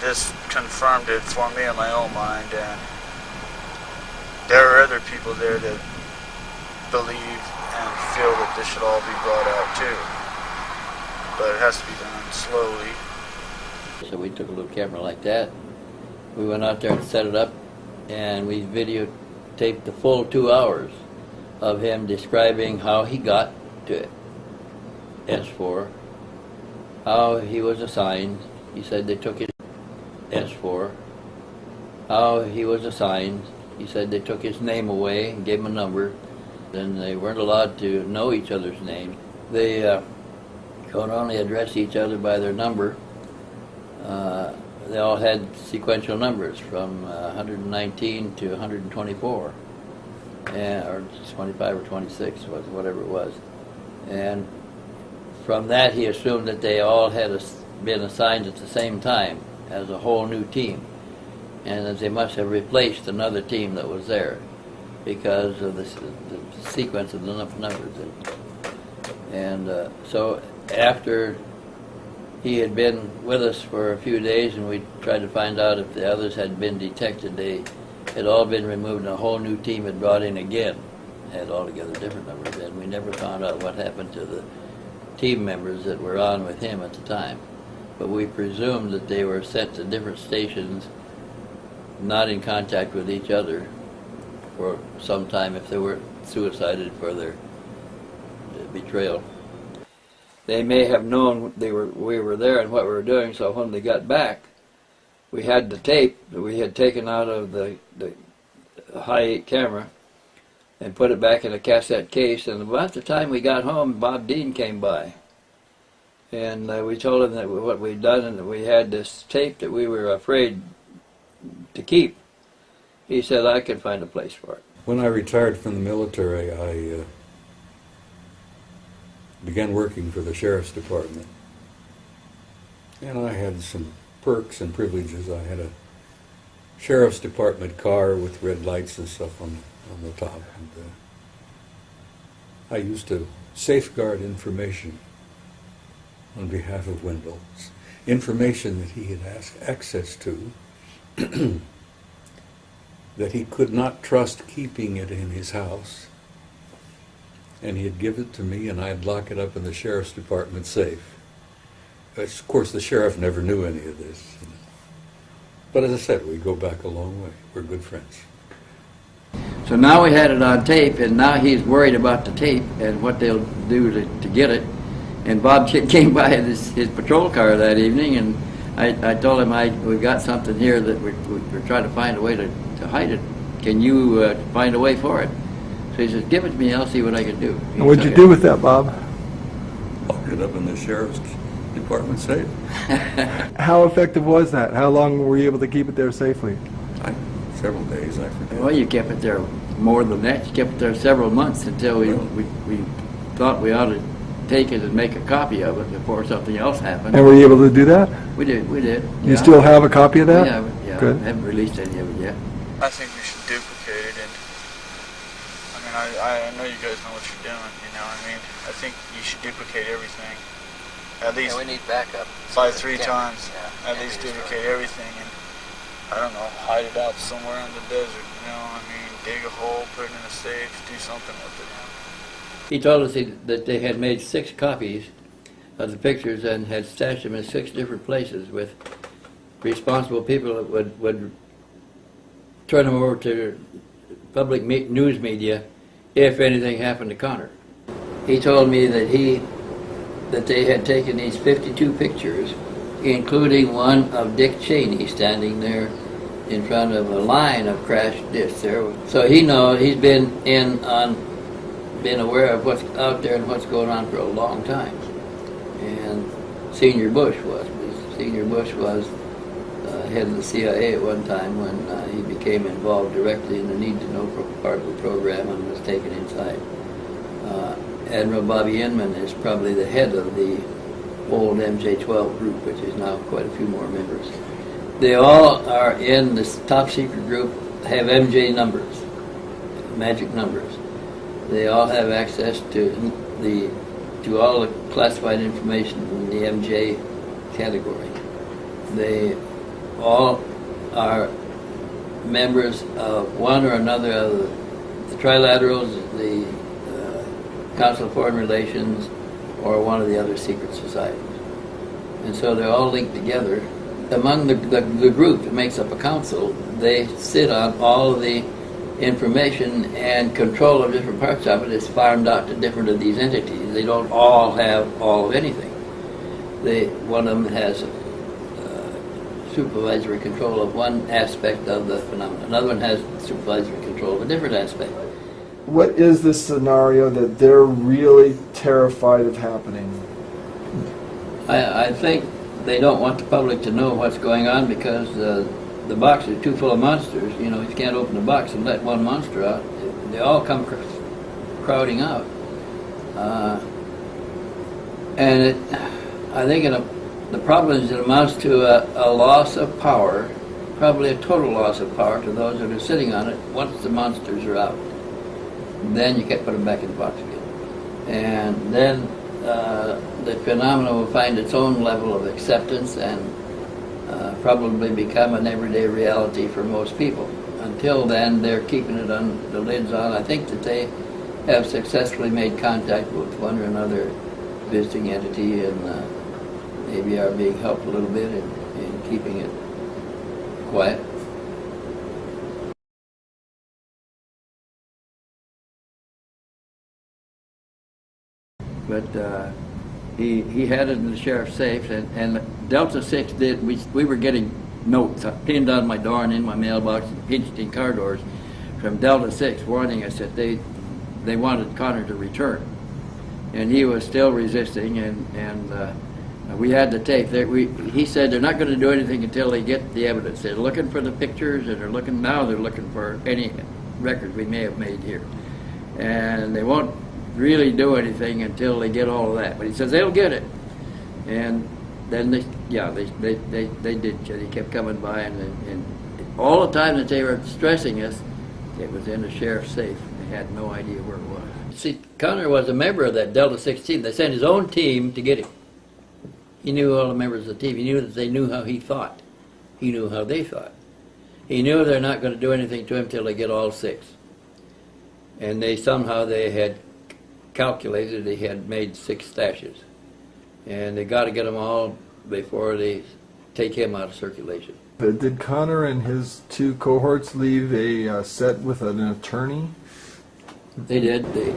this confirmed it for me in my own mind, and there are other people there that believe and feel that this should all be brought out too. But it has to be done slowly. So we took a little camera like that. We went out there and set it up, and we videotaped the full 2 hours of him describing how he got to S4, how he was assigned. He said they took his S4, how he was assigned. He said they took his name away and gave him a number. Then they weren't allowed to know each other's names. They could only address each other by their number. They all had sequential numbers from 119 to 124, or 25 or 26, whatever it was. And from that, he assumed that they all had been assigned at the same time as a whole new team, and that they must have replaced another team that was there because of the sequence of the numbers. And so after he had been with us for a few days, and we tried to find out if the others had been detected. They had all been removed, and a whole new team had brought in again, had altogether different numbers, and we never found out what happened to the team members that were on with him at the time. But we presumed that they were sent to different stations, not in contact with each other for some time if they were suicided for their betrayal. They may have known we were there and what we were doing, so when they got back, we had the tape that we had taken out of the high-8 camera and put it back in a cassette case, and about the time we got home, Bob Dean came by. And we told him that what we'd done and that we had this tape that we were afraid to keep. He said, I can find a place for it. When I retired from the military, I began working for the Sheriff's Department. And I had some perks and privileges. I had a Sheriff's Department car with red lights and stuff on the top. And I used to safeguard information on behalf of Wendell. Information that he had asked access to that he could not trust keeping it in his house. And he'd give it to me, and I'd lock it up in the Sheriff's Department safe. Of course, the sheriff never knew any of this. But as I said, we go back a long way. We're good friends. So now we had it on tape, and now he's worried about the tape and what they'll do to get it. And Bob came by his patrol car that evening, and I told him, we've got something here that we're trying to find a way to hide it. Can you find a way for it? So he says, give it to me, I'll see what I can do. And what'd you do with that, Bob? Locked it up in the Sheriff's Department safe. How effective was that? How long were you able to keep it there safely? Several days, I forget. Well, you kept it there more than that. You kept it there several months until we thought we ought to take it and make a copy of it before something else happened. And were you able to do that? We did. You still have a copy of that? Yeah. Good. I haven't released any of it yet. I think we should duplicate it, and I know you guys know what you're doing, I think you should duplicate everything. At least we need backup. By 3 times. At least duplicate everything, and I don't know, hide it out somewhere in the desert, dig a hole, put it in a safe, do something with it. He told us that they had made 6 copies of the pictures and had stashed them in 6 different places with responsible people that would turn them over to public news media if anything happened to Connor. He told me that they had taken these 52 pictures, including one of Dick Cheney standing there in front of a line of crashed discs there. So he knows, he's been aware of what's out there and what's going on for a long time. And Senior Bush was head of the CIA at one time when he became involved directly in the need-to-know part of the program and was taken inside. Admiral Bobby Inman is probably the head of the old MJ-12 group, which is now quite a few more members. They all are in this top secret group, have MJ numbers, magic numbers. They all have access to all the classified information in the MJ category. They all are members of one or another of the Trilaterals, the Council of Foreign Relations, or one of the other secret societies. And so they're all linked together. Among the group that makes up a council, they sit on all of the information, and control of different parts of it is farmed out to different of these entities. They don't all have all of anything. One of them has supervisory control of one aspect of the phenomenon. Another one has supervisory control of a different aspect. What is the scenario that they're really terrified of happening? I think they don't want the public to know what's going on because the box is too full of monsters. You know, you can't open the box and let one monster out. They all come crowding out. I think the problem is it amounts to a loss of power, probably a total loss of power to those that are sitting on it once the monsters are out. Then you can't put them back in the box again. And then the phenomenon will find its own level of acceptance and probably become an everyday reality for most people. Until then, they're keeping it on the lids on. I think that they have successfully made contact with one or another visiting entity and maybe are being helped a little bit in keeping it quiet. But he had it in the sheriff's safe, and Delta 6 did. We were getting notes pinned on my door and in my mailbox and pinched in car doors from Delta 6 warning us that they wanted Connor to return. And he was still resisting, and we had the tape. He said they're not going to do anything until they get the evidence. They're looking for the pictures, and they're looking for any record we may have made here. And they won't really do anything until they get all of that. But he says they'll get it. And then they did. He kept coming by, and all the time that they were stressing us, it was in the sheriff's safe. They had no idea where it was. See, Connor was a member of that Delta 6 team. They sent his own team to get him. He knew all the members of the team. He knew that they knew how he thought. He knew how they thought. He knew they're not going to do anything to him till they get all 6. And somehow they had calculated they had made 6 stashes. And they got to get them all before they take him out of circulation. Did Connor and his 2 cohorts leave a set with an attorney? They did. They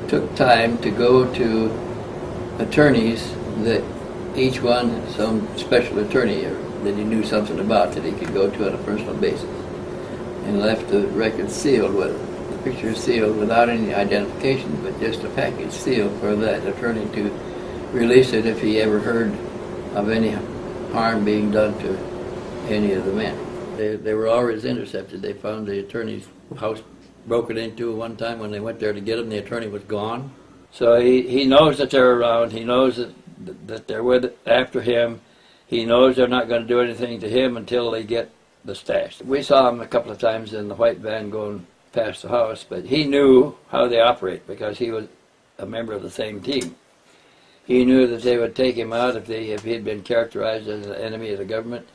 took time to go to attorneys that each one, some special attorney that he knew something about that he could go to on a personal basis, and left the record sealed with the picture sealed without any identification, but just a package sealed for that attorney to release it if he ever heard of any harm being done to any of the men. They were always intercepted. They found the attorney's house broken into one time when they went there to get him. The attorney was gone. So he knows that they're around. He knows that they're after him. He knows they're not going to do anything to him until they get the stash. We saw him a couple of times in the white van going past the house, but he knew how they operate because he was a member of the same team. He knew that they would take him out if he had been characterized as an enemy of the government.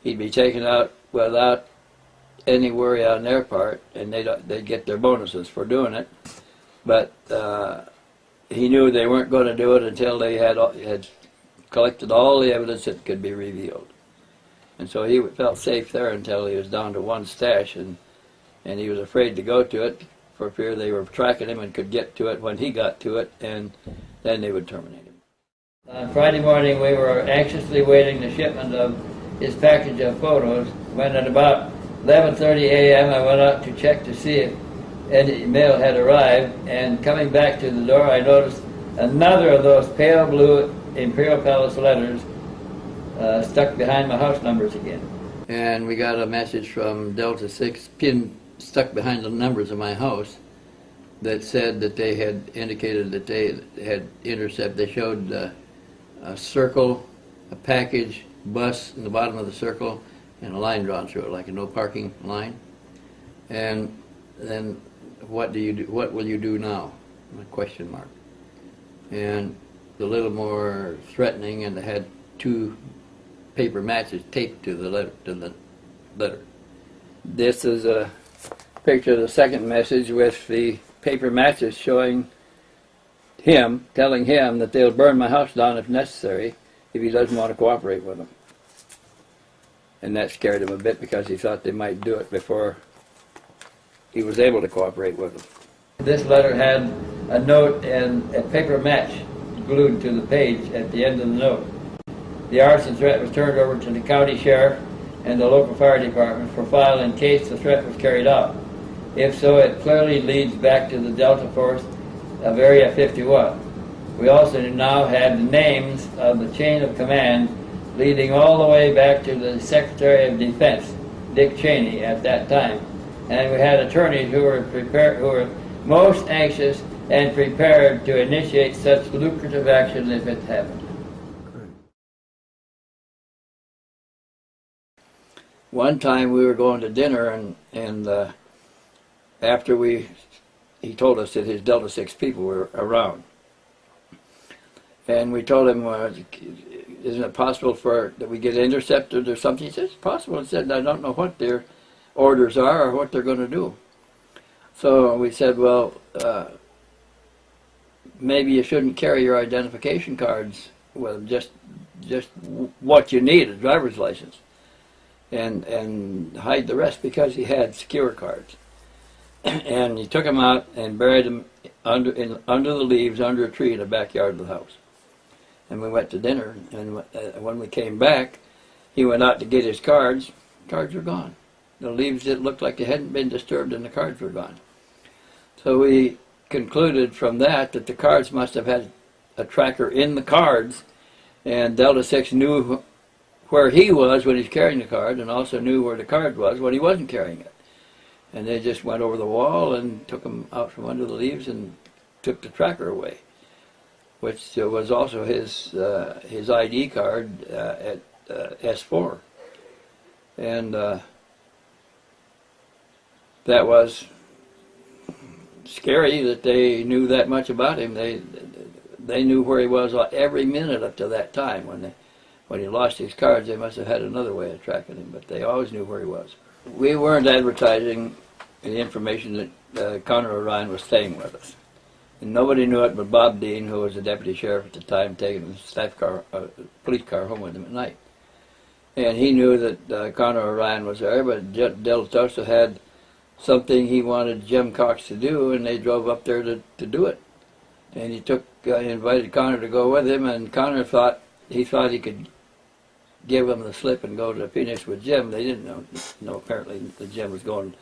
He'd be taken out without any worry on their part, and they'd get their bonuses for doing it. But he knew they weren't going to do it until they had collected all the evidence that could be revealed. And so he felt safe there until he was down to one stash, and he was afraid to go to it for fear they were tracking him and could get to it when he got to it, and then they would terminate him. On Friday morning, we were anxiously waiting the shipment of his package of photos, when at about 11:30 a.m. I went out to check to see if any mail had arrived, and coming back to the door, I noticed another of those pale blue Imperial Palace letters stuck behind my house numbers again. And we got a message from Delta 6, stuck behind the numbers of my house, that said that they had indicated that they had intercepted. They showed a circle, a package, bus in the bottom of the circle, and a line drawn through it, like a no parking line. And then, what do you do? What will you do now? A question mark. And a little more threatening, and they had 2 paper matches taped to the letter. This is a picture of the second message with the paper matches showing him, telling him that they'll burn my house down if necessary if he doesn't want to cooperate with them. And that scared him a bit because he thought they might do it before he was able to cooperate with them. This letter had a note and a paper match glued to the page at the end of the note. The arson threat was turned over to the county sheriff and the local fire department for file in case the threat was carried out. If so, it clearly leads back to the Delta Force of Area 51. We also now had the names of the chain of command leading all the way back to the Secretary of Defense, Dick Cheney, at that time. And we had attorneys who were most anxious and prepared to initiate such lucrative action if it happened. One time we were going to dinner, and after he told us that his Delta 6 people were around. And we told him, isn't it possible that we get intercepted or something? He said, it's possible. He said, I don't know what their orders are or what they're going to do. So we said, well, maybe you shouldn't carry your identification cards with just what you need, a driver's license, and hide the rest, because he had secure cards. And he took them out and buried them under the leaves under a tree in the backyard of the house. And we went to dinner, and when we came back, he went out to get his cards. Cards were gone. The leaves that looked like they hadn't been disturbed, and the cards were gone. So we concluded from that the cards must have had a tracker in the cards, and Delta 6 knew where he was when he was carrying the card, and also knew where the card was when he wasn't carrying it. And they just went over the wall and took him out from under the leaves and took the tracker away, which was also his ID card at S4. And that was scary that they knew that much about him. They knew where he was every minute up to that time. When he lost his cards, they must have had another way of tracking him, but they always knew where he was. We weren't advertising the information that Connor O'Ryan was staying with us. And nobody knew it but Bob Dean, who was the deputy sheriff at the time, taking the police car home with him at night. And he knew that Connor O'Ryan was there, but Del Tosa had something he wanted Jim Cox to do, and they drove up there to do it. And he invited Connor to go with him, and Connor thought he could give him the slip and go to Phoenix with Jim. They didn't know apparently that Jim was going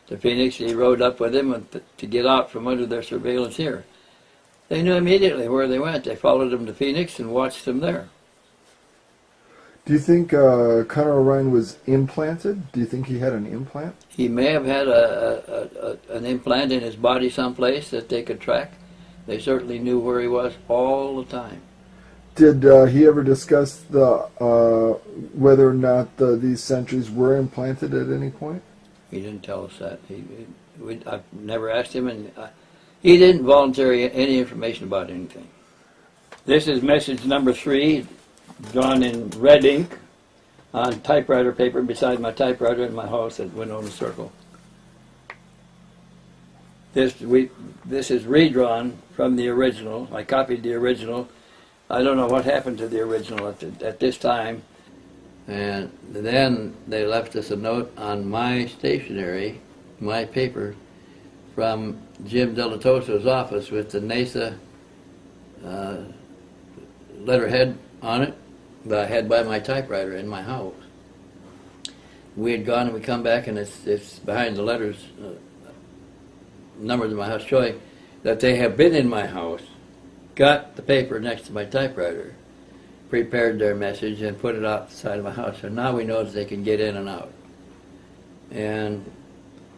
to Phoenix. He rode up with him to get out from under their surveillance here. They knew immediately where they went. They followed him to Phoenix and watched them there. Do you think Connor O'Ryan was implanted? Do you think he had an implant? He may have had an implant in his body someplace that they could track. They certainly knew where he was all the time. Did he ever discuss whether or not these sentries were implanted at any point? He didn't tell us that. I've never asked him, and he didn't volunteer any information about anything. This is message number 3, drawn in red ink on typewriter paper beside my typewriter in my house at Winona Circle. This is redrawn from the original. I copied the original. I don't know what happened to the original at this time. And then they left us a note on my stationery, my paper, from Jim Delatoso's office with the NASA letterhead on it that I had by my typewriter in my house. We had gone and we come back and it's behind the letters, numbers in my house showing that they have been in my house, got the paper next to my typewriter, prepared their message and put it outside of my house. So now we know that they can get in and out. And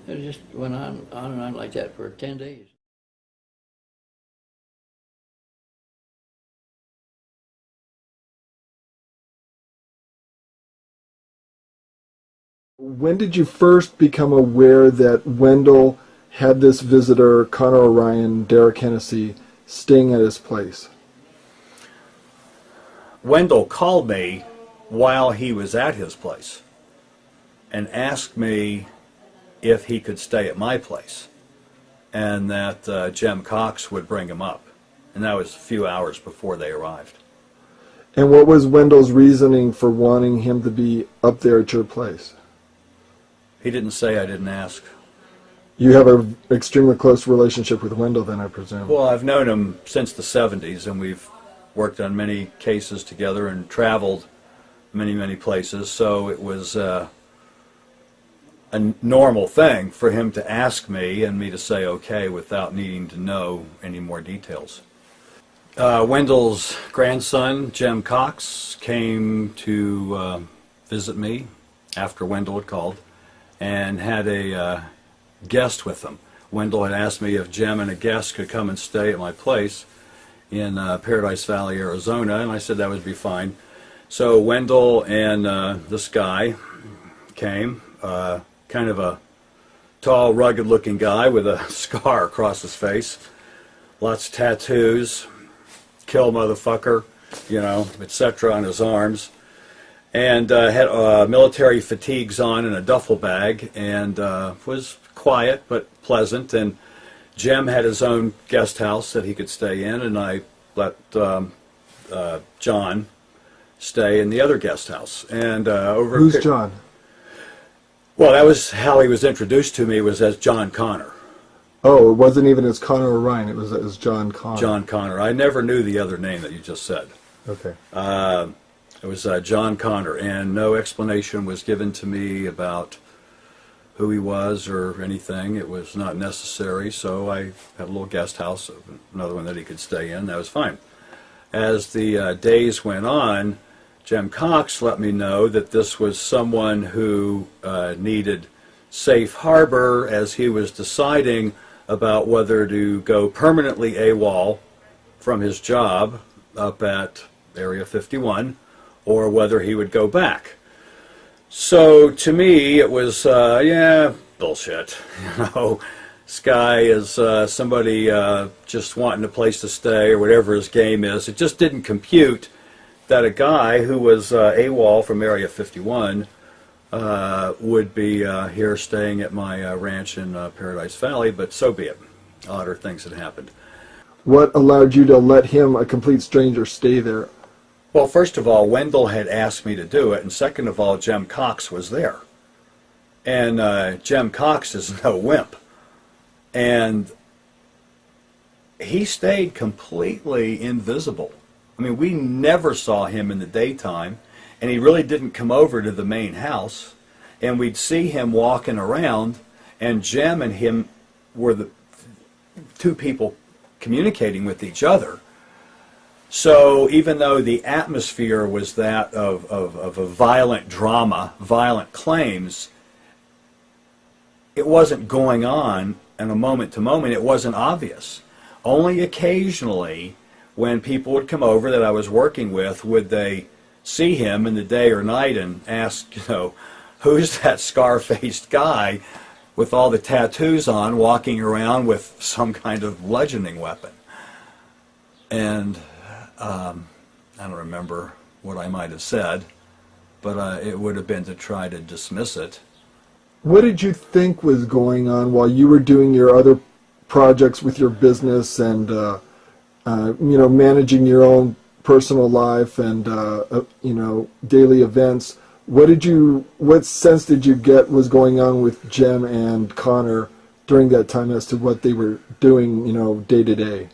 it just went on and on like that for 10 days. When did you first become aware that Wendell had this visitor, Connor Orion, Derek Hennessy, staying at his place? Wendell called me while he was at his place and asked me if he could stay at my place and that Jim Cox would bring him up. And that was a few hours before they arrived. And what was Wendell's reasoning for wanting him to be up there at your place? He didn't say, I didn't ask. You have an extremely close relationship with Wendell then, I presume. Well, I've known him since the 70s, and we've worked on many cases together and traveled many, many places, so it was a normal thing for him to ask me and me to say okay without needing to know any more details. Wendell's grandson, Jim Cox, came to visit me after Wendell had called and had a guest with them. Wendell had asked me if Jim and a guest could come and stay at my place in Paradise Valley, Arizona, and I said that would be fine. So Wendell and this guy came, kind of a tall, rugged-looking guy with a scar across his face, lots of tattoos, kill motherfucker, you know, etc. on his arms, and had military fatigues on and a duffel bag, and was quiet but pleasant. And Jim had his own guest house that he could stay in, and I let John stay in the other guest house. And Who's John? Well, that was how he was introduced to me, was as John Connor. Oh, it wasn't even as Connor Orion, it was as John Connor. John Connor. I never knew the other name that you just said. Okay. It was John Connor, and no explanation was given to me about who he was or anything. It was not necessary, so I had a little guest house, another one that he could stay in. That was fine. As the days went on, Jim Cox let me know that this was someone who needed safe harbor as he was deciding about whether to go permanently AWOL from his job up at Area 51 or whether he would go back. So to me it was, yeah, bullshit. You know, this guy is somebody just wanting a place to stay or whatever his game is. It just didn't compute that a guy who was AWOL from Area 51 would be here staying at my ranch in Paradise Valley, but so be it. Odder things had happened. What allowed you to let him, a complete stranger, stay there? Well, first of all, Wendell had asked me to do it, and second of all, Jim Cox was there. And Jim Cox is no wimp. And he stayed completely invisible. I mean, we never saw him in the daytime, and he really didn't come over to the main house. And we'd see him walking around, and Jim and him were the two people communicating with each other. So even though the atmosphere was that of a violent drama, violent claims, it wasn't going on in a moment to moment. It wasn't obvious. Only occasionally, when people would come over that I was working with, would they see him in the day or night and ask, you know, who's that scar-faced guy with all the tattoos on walking around with some kind of bludgeoning weapon? And I don't remember what I might have said, but it would have been to try to dismiss it. What did you think was going on while you were doing your other projects with your business and managing your own personal life and daily events. What sense did you get was going on with Jim and Connor during that time as to what they were doing, day to day?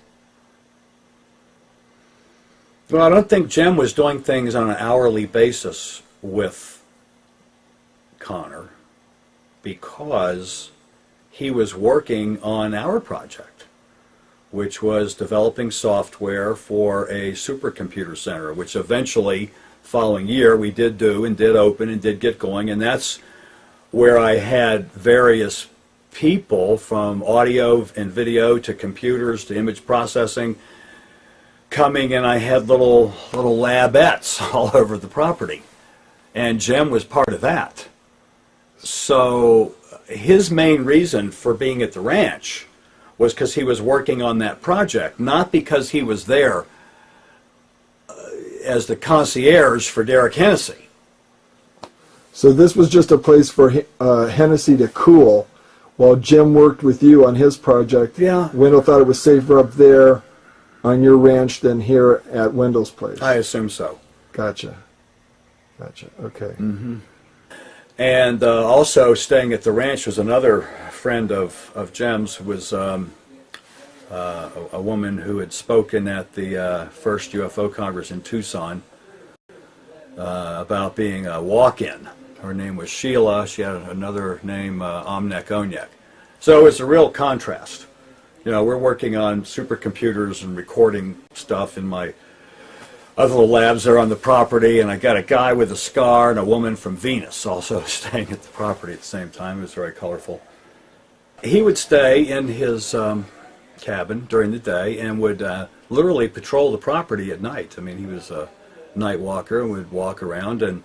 Well, I don't think Jim was doing things on an hourly basis with Connor because he was working on our project, which was developing software for a supercomputer center, which eventually, following year, we did do and did open and did get going, and that's where I had various people from audio and video to computers to image processing coming, and I had little labettes all over the property, and Jim was part of that. So his main reason for being at the ranch was because he was working on that project, not because he was there as the concierge for Derek Hennessy. So this was just a place for Hennessy to cool while Jim worked with you on his project. Yeah. Wendell thought it was safer up there on your ranch than here at Wendell's place. I assume so. Gotcha. Okay. Mm-hmm. And also staying at the ranch was another friend of Jim's, who was a woman who had spoken at the first UFO Congress in Tucson about being a walk-in. Her name was Sheila. She had another name, Omnek Onyek. So it's a real contrast. We're working on supercomputers and recording stuff in my other little labs there on the property, and I got a guy with a scar and a woman from Venus also staying at the property at the same time. It was very colorful. He would stay in his cabin during the day and would literally patrol the property at night. I mean, he was a night walker and would walk around, and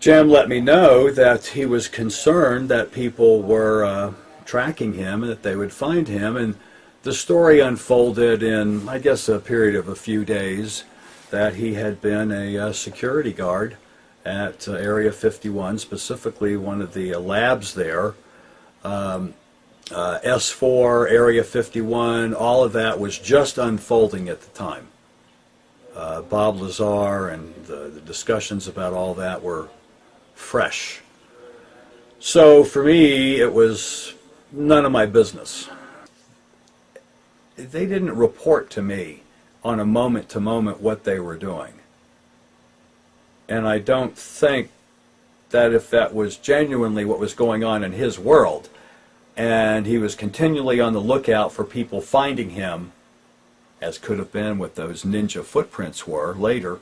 Jim let me know that he was concerned that people were tracking him and that they would find him, and the story unfolded in, I guess, a period of a few days that he had been a security guard at Area 51, specifically one of the labs there. S4, Area 51, all of that was just unfolding at the time. Bob Lazar and the discussions about all that were fresh. So for me, it was none of my business. They didn't report to me on a moment-to-moment what they were doing. And I don't think that if that was genuinely what was going on in his world, and he was continually on the lookout for people finding him, as could have been what those ninja footprints were later,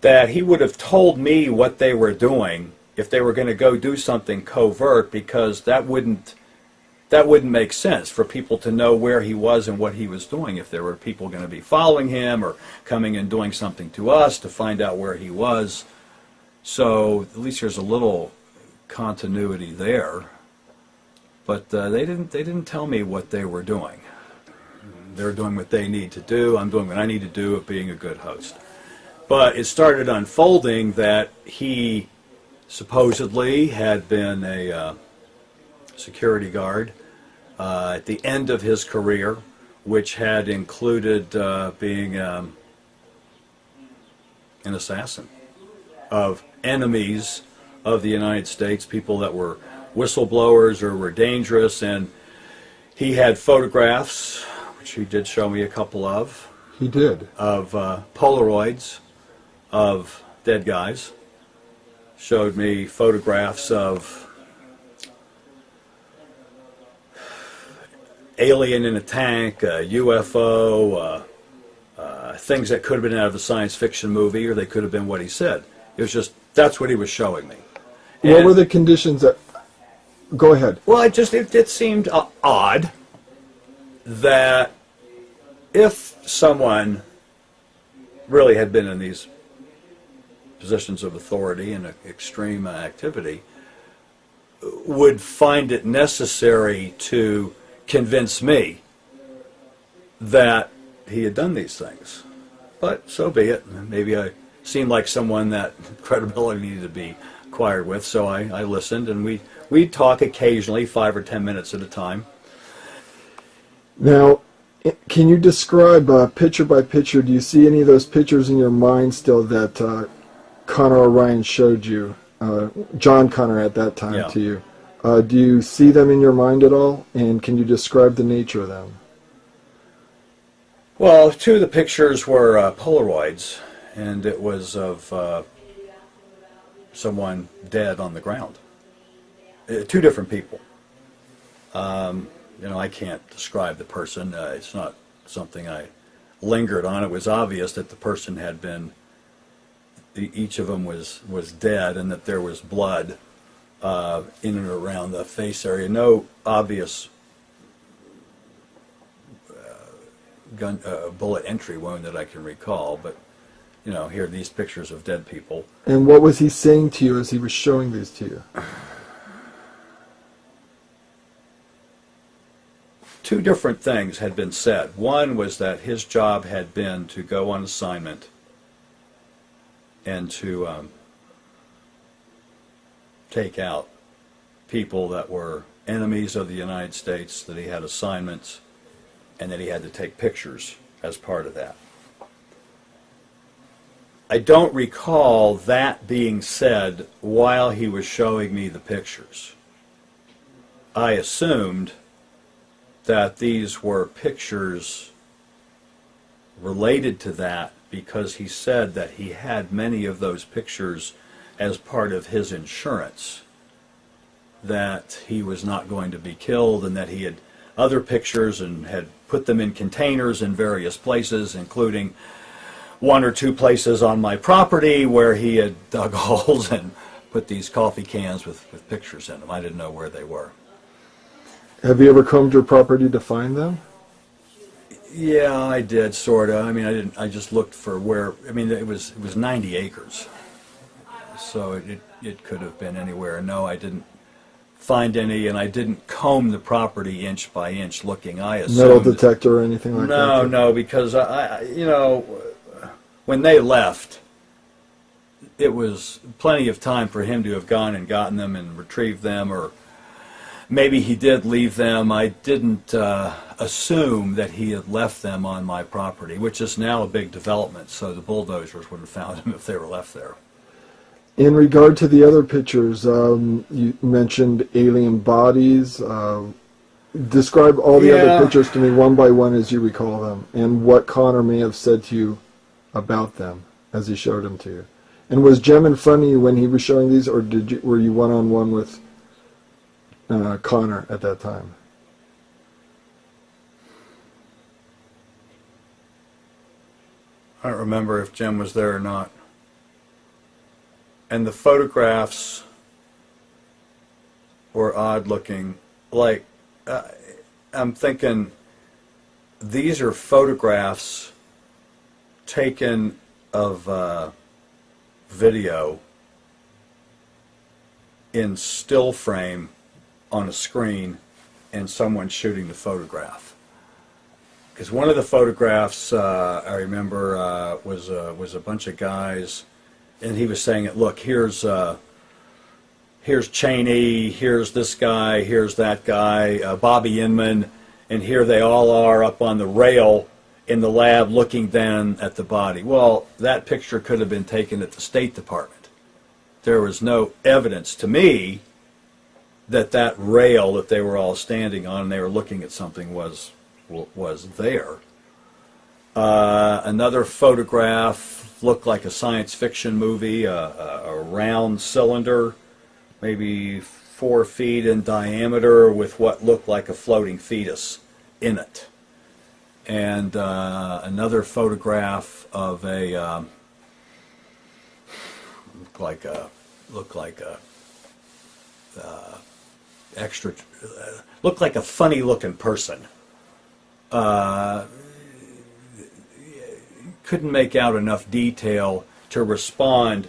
that he would have told me what they were doing if they were going to go do something covert, because that wouldn't make sense for people to know where he was and what he was doing if there were people going to be following him or coming and doing something to us to find out where he was. So at least there's a little continuity there. But they didn't tell me what they were doing. They're doing what they need to do. I'm doing what I need to do of being a good host. But it started unfolding that he supposedly had been a security guard at the end of his career, which had included being an assassin of enemies of the United States, people that were whistleblowers or were dangerous, and he had photographs, which he did show me a couple of. He did. Of Polaroids of dead guys. Showed me photographs of alien in a tank, a UFO, things that could have been out of a science fiction movie, or they could have been what he said. It was just, that's what he was showing me. What were the conditions that... Go ahead. Well, it seemed odd that if someone really had been in these positions of authority and extreme activity, would find it necessary to convince me that he had done these things. But so be it. Maybe I seemed like someone that credibility needed to be acquired with, so I listened, and we'd talk occasionally, 5 or 10 minutes at a time. Now, can you describe picture by picture? Do you see any of those pictures in your mind still that Connor O'Ryan showed you, John Connor at that time to you? Do you see them in your mind at all? And can you describe the nature of them? Well, two of the pictures were Polaroids, and it was of someone dead on the ground. Two different people. I can't describe the person. It's not something I lingered on. It was obvious that the person had been, each of them was dead, and that there was blood in and around the face area. No obvious bullet entry wound that I can recall, but here are these pictures of dead people. And what was he saying to you as he was showing these to you? Two different things had been said. One was that his job had been to go on assignment and to take out people that were enemies of the United States, that he had assignments, and that he had to take pictures as part of that. I don't recall that being said while he was showing me the pictures. I assumed that these were pictures related to that because he said that he had many of those pictures as part of his insurance, that he was not going to be killed, and that he had other pictures and had put them in containers in various places, including one or two places on my property where he had dug holes and put these coffee cans with pictures in them. I didn't know where they were. Have you ever combed your property to find them? Yeah, I did, sort of. I mean, I just looked for where. I mean, it was 90 acres, so it could have been anywhere. No, I didn't find any, and I didn't comb the property inch by inch looking. I assumed Metal detector or anything like that? No, because when they left, it was plenty of time for him to have gone and gotten them and retrieved them, or maybe he did leave them. I didn't assume that he had left them on my property, which is now a big development, so the bulldozers would have found them if they were left there. In regard to the other pictures, you mentioned alien bodies. Describe all the other pictures to me one by one as you recall them, and what Connor may have said to you about them as he showed them to you. And was Jem in front of you when he was showing these, or were you one-on-one with Connor at that time? I don't remember if Jem was there or not. And the photographs were odd looking. Like, I'm thinking, these are photographs taken of video in still frame on a screen and someone shooting the photograph. Because one of the photographs I remember was a bunch of guys, and he was saying, "Look, here's Cheney, here's this guy, here's that guy, Bobby Inman, and here they all are up on the rail in the lab looking down at the body." Well, that picture could have been taken at the State Department. There was no evidence to me that that rail that they were all standing on and they were looking at something was there. Another photograph looked like a science fiction movie, a round cylinder, maybe 4 feet in diameter, with what looked like a floating fetus in it. And another photograph of a looked like a funny looking person. Couldn't make out enough detail to respond,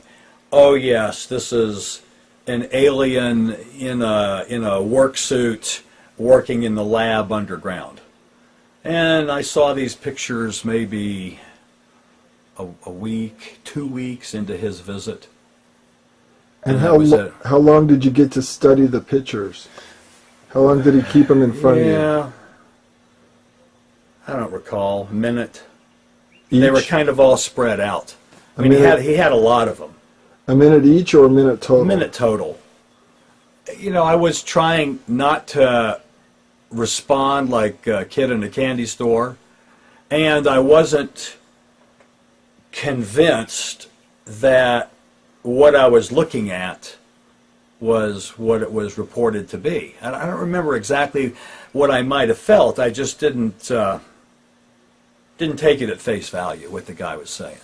"Oh yes, this is an alien in a work suit working in the lab underground." And I saw these pictures maybe a week, 2 weeks into his visit. And how long did you get to study the pictures? How long did he keep them in front of you? I don't recall, a minute. Each? They were kind of all spread out. I mean, he had a lot of them. A minute each or a minute total? A minute total. You know, I was trying not to respond like a kid in a candy store, and I wasn't convinced that what I was looking at was what it was reported to be. And I don't remember exactly what I might have felt. I just didn't take it at face value, what the guy was saying.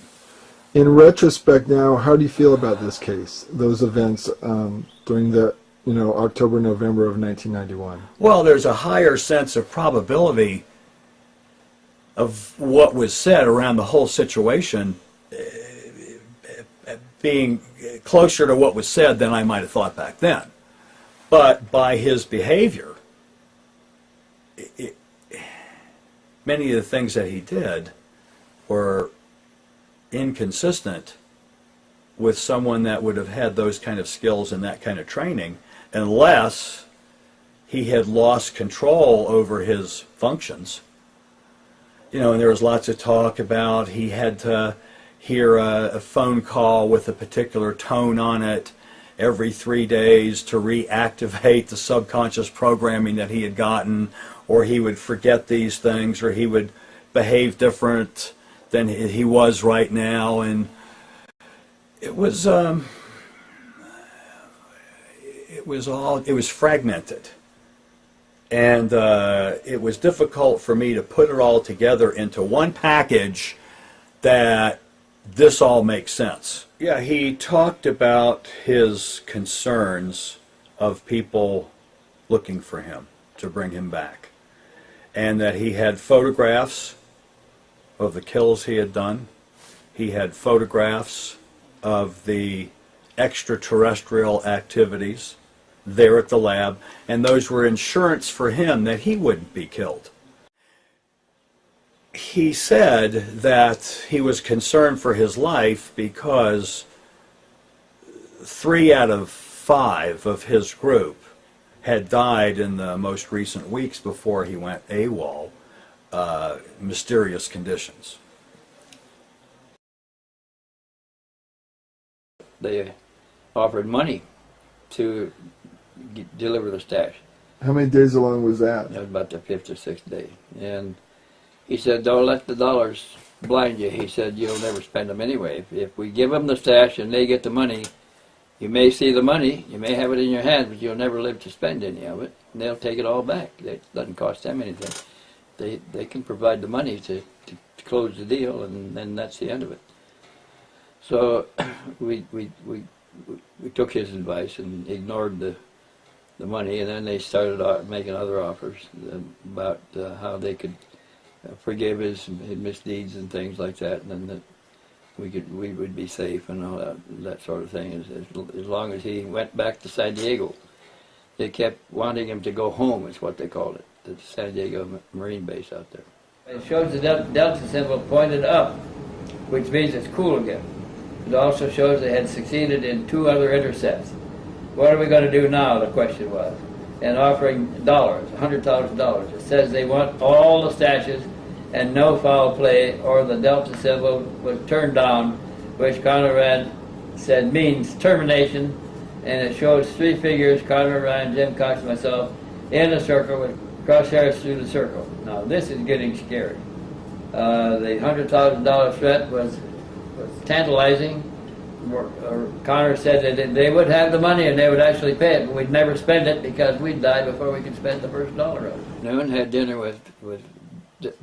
In retrospect now, how do you feel about this case, those events during the October, November of 1991? Well, there's a higher sense of probability of what was said around the whole situation being closer to what was said than I might have thought back then. But by his behavior, many of the things that he did were inconsistent with someone that would have had those kind of skills and that kind of training, unless he had lost control over his functions. You know, and there was lots of talk about he had to hear a phone call with a particular tone on it every 3 days to reactivate the subconscious programming that he had gotten, or he would forget these things, or he would behave different than he was right now. And it was fragmented, and it was difficult for me to put it all together into one package that this all makes sense. Yeah, he talked about his concerns of people looking for him to bring him back, and that he had photographs of the kills he had done. He had photographs of the extraterrestrial activities there at the lab, and those were insurance for him that he wouldn't be killed. He said that he was concerned for his life because 3 out of 5 of his group had died in the most recent weeks before he went AWOL, mysterious conditions. They offered money to deliver the stash. How many days along was that? That was about the 5th or 6th day. And he said, don't let the dollars blind you. He said, you'll never spend them anyway. If we give them the stash and they get the money, you may see the money, you may have it in your hand, but you'll never live to spend any of it. And they'll take it all back. It doesn't cost them anything. They can provide the money to close the deal, and then that's the end of it. So we took his advice and ignored the money, and then they started making other offers about how they could forgive his misdeeds and things like that, and then that we would be safe and all that sort of thing. As long as he went back to San Diego, they kept wanting him to go home. Is what they called it, the San Diego Marine Base out there. It shows the delta symbol pointed up, which means it's cool again. It also shows they had succeeded in 2 other intercepts. What are we going to do now, the question was. And offering dollars, $100,000. It says they want all the stashes and no foul play, or the delta symbol was turned down, which Conrad said means termination, and it shows 3 figures, Conrad, Ryan, Jim Cox, and myself, in a circle with crosshairs through the circle. Now this is getting scary. The $100,000 threat was tantalizing. Connor said that they would have the money and they would actually pay it, but we'd never spend it because we'd die before we could spend the first dollar of it. Noon, had dinner with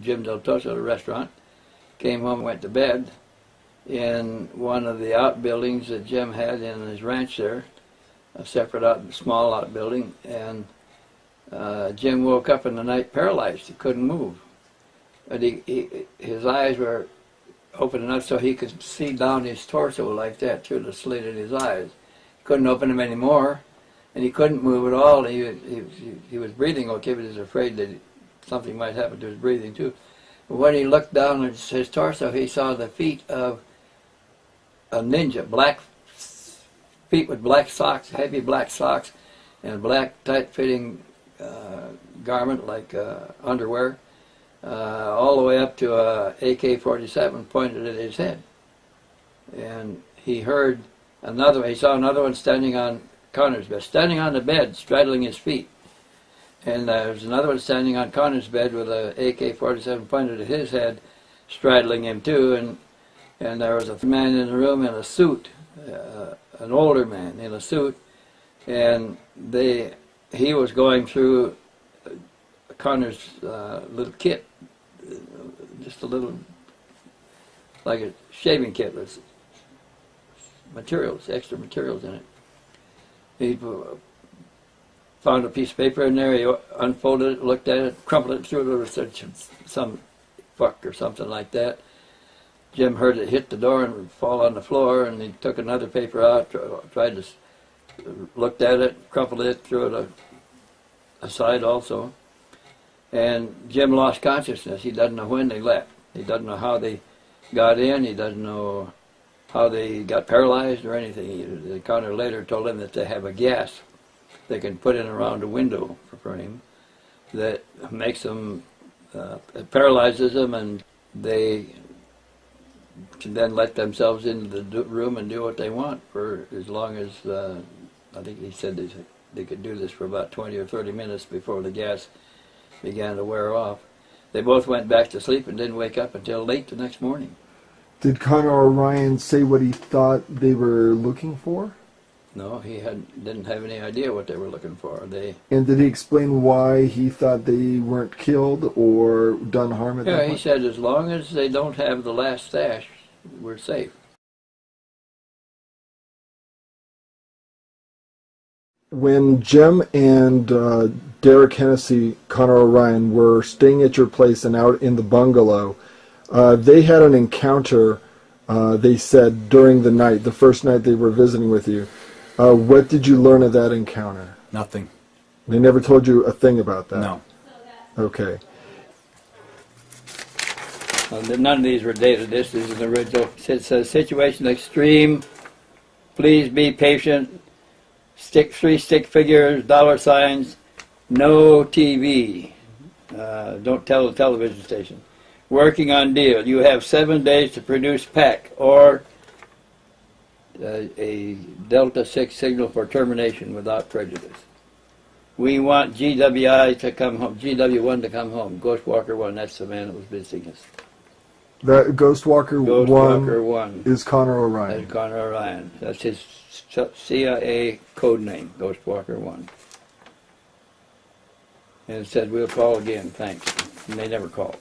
Jim Del Toso at a restaurant, came home, went to bed in one of the outbuildings that Jim had in his ranch there, a separate small outbuilding, and Jim woke up in the night paralyzed. He couldn't move. But his eyes were open enough so he could see down his torso like that through the slit in his eyes. He couldn't open them anymore, and he couldn't move at all. He was breathing okay, but he was afraid that something might happen to his breathing too. But when he looked down at his torso, he saw the feet of a ninja, black feet with black socks, heavy black socks, and a black tight-fitting garment like underwear. all the way up to a AK-47 pointed at his head. And he heard he saw another one standing on Connor's bed, standing on the bed, straddling his feet. And there was another one standing on Connor's bed with a AK-47 pointed at his head, straddling him too. And there was a man in the room in a suit, an older man in a suit, and he was going through Connor's little kit, just a little, like a shaving kit with materials, extra materials in it. He found a piece of paper in there, he unfolded it, looked at it, crumpled it through, there was some fuck or something like that. Jim heard it hit the door and fall on the floor, and he took another paper out, tried to, looked at it, crumpled it, threw it aside also. And Jim lost consciousness. He doesn't know when they left. He doesn't know how they got in. He doesn't know how they got paralyzed or anything. Connor later told him that they have a gas they can put in around the window for him that makes them, it paralyzes them, and they can then let themselves into the room and do what they want for as long as, I think he said they could do this for about 20 or 30 minutes before the gas began to wear off. They both went back to sleep and didn't wake up until late the next morning. Did Connor O'Ryan say what he thought they were looking for? No, he didn't have any idea what they were looking for. And did he explain why he thought they weren't killed or done harm at that point? Yeah, he said as long as they don't have the last stash, we're safe. When Jim and Derek Hennessy, Connor O'Ryan, were staying at your place and out in the bungalow, they had an encounter, they said, during the night, the first night they were visiting with you. What did you learn of that encounter? Nothing. They never told you a thing about that? No. Okay. None of these were dated. This is an original. It says, situation extreme, please be patient, three stick figures, $signs, no TV, don't tell the television station. Working on deal. You have 7 days to produce pack or a Delta 6 signal for termination without prejudice. We want GWI to come home, GW1 to come home. Ghostwalker 1, that's the man that was visiting us. That Ghostwalker 1 is Connor O'Ryan. That's Connor O'Ryan. That's his CIA code name, Ghostwalker 1. And it said, we'll call again, thanks. And they never called.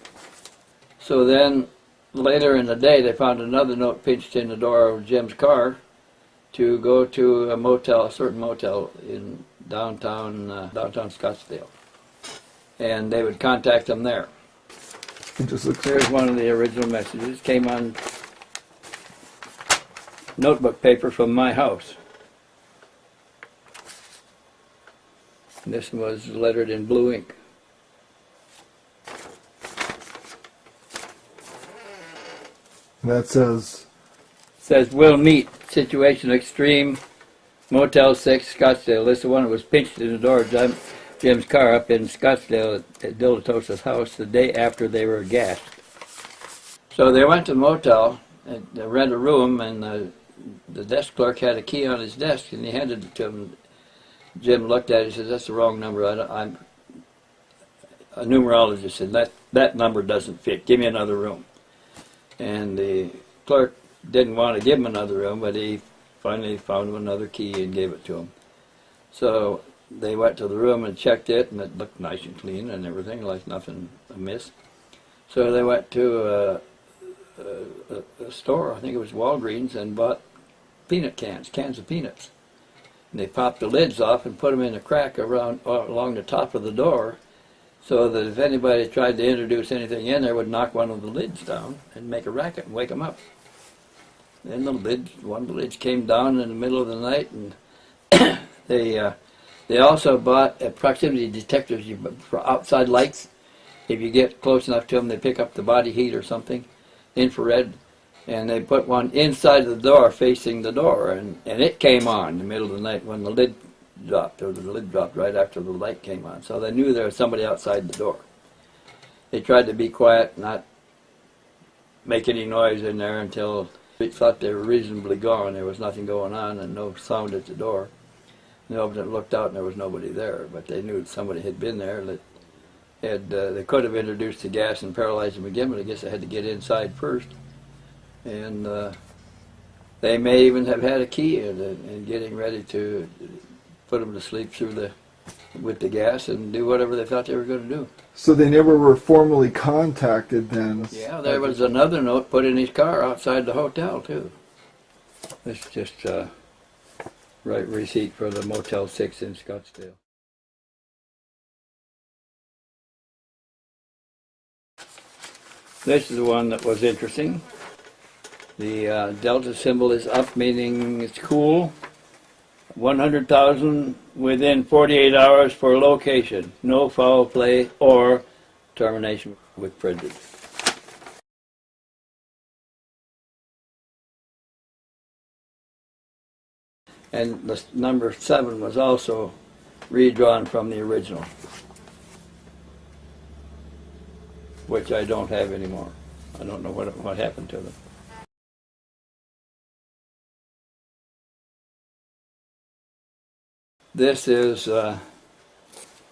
So then, later in the day, they found another note pinched in the door of Jim's car to go to a motel, a certain motel in downtown Scottsdale. And they would contact them there. Here's one of the original messages. Came on notebook paper from my house. And this was lettered in blue ink. That says? Says, we'll meet. Situation extreme. Motel 6, Scottsdale. This is the one that was pinched in the door of Jim's car up in Scottsdale at Dilatosa's house the day after they were gassed. So they went to the motel and they rented a room, and the desk clerk had a key on his desk, and he handed it to him. Jim looked at it and said, that's the wrong number. I'm a numerologist, and that number doesn't fit. Give me another room. And the clerk didn't want to give him another room, but he finally found him another key and gave it to him. So they went to the room and checked it, and it looked nice and clean and everything, like nothing amiss. So they went to a store, I think it was Walgreens, and bought peanut cans of peanuts. And they popped the lids off and put them in a crack along the top of the door, so that if anybody tried to introduce anything in there, would knock one of the lids down and make a racket and wake them up. Then one of the lids came down in the middle of the night, and they also bought proximity detectors for outside lights. If you get close enough to them, they pick up the body heat or something, infrared, and they put one inside the door facing the door, and it came on in the middle of the night when the lid dropped, or the lid dropped right after the light came on. So they knew there was somebody outside the door. They tried to be quiet, not make any noise in there until we thought they were reasonably gone. There was nothing going on and no sound at the door. They opened it, looked out, and there was nobody there. But they knew somebody had been there. That had they could have introduced the gas and paralyzed them again, but I guess they had to get inside first. And they may even have had a key in getting ready to put them to sleep with the gas and do whatever they thought they were going to do. So they never were formally contacted then? Yeah, there was another note put in his car outside the hotel, too. It's just right receipt for the Motel 6 in Scottsdale. This is the one that was interesting. The delta symbol is up, meaning it's cool. 100,000 within 48 hours for location. No foul play or termination with prejudice. And the number 7 was also redrawn from the original, which I don't have anymore. I don't know what happened to them. This is the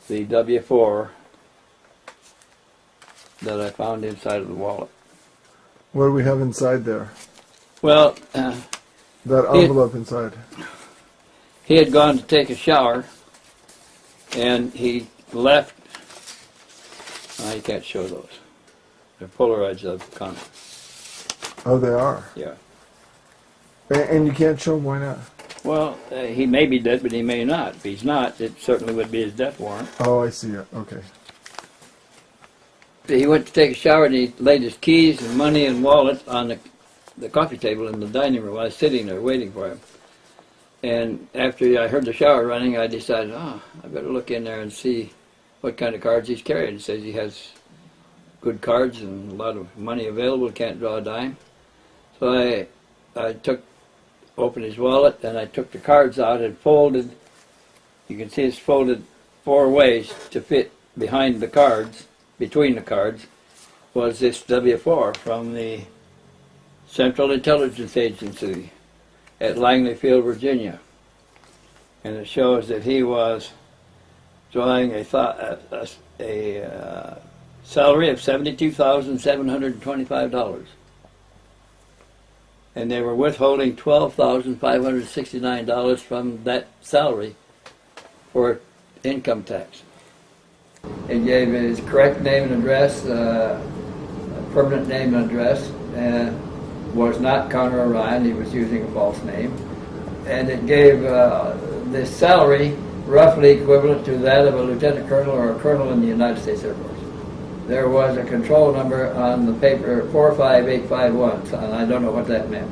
W-4 that I found inside of the wallet. What do we have inside there? Well, that envelope inside. He had gone to take a shower, and he left. You can't show those. They're Polaroids of Connor. Oh, they are? Yeah. And you can't show them, why not? Well, he may be dead, but he may not. If he's not, it certainly would be his death warrant. Oh, I see it. Okay. He went to take a shower, and he laid his keys and money and wallet on the coffee table in the dining room. I was sitting there waiting for him. And after I heard the shower running, I decided, I better look in there and see what kind of cards he's carrying. He says he has good cards and a lot of money available, can't draw a dime. So I opened his wallet, and I took the cards out and folded. You can see it's folded 4 ways to fit behind the cards, between the cards, was this W-4 from the Central Intelligence Agency at Langley Field, Virginia. And it shows that he was drawing a salary of $72,725. And they were withholding $12,569 from that salary for income tax. It gave his correct name and address, permanent name and address, was not Connor Orion, he was using a false name. And it gave this salary roughly equivalent to that of a lieutenant colonel or a colonel in the United States Air Force. There was a control number on the paper, 45851, and I don't know what that meant.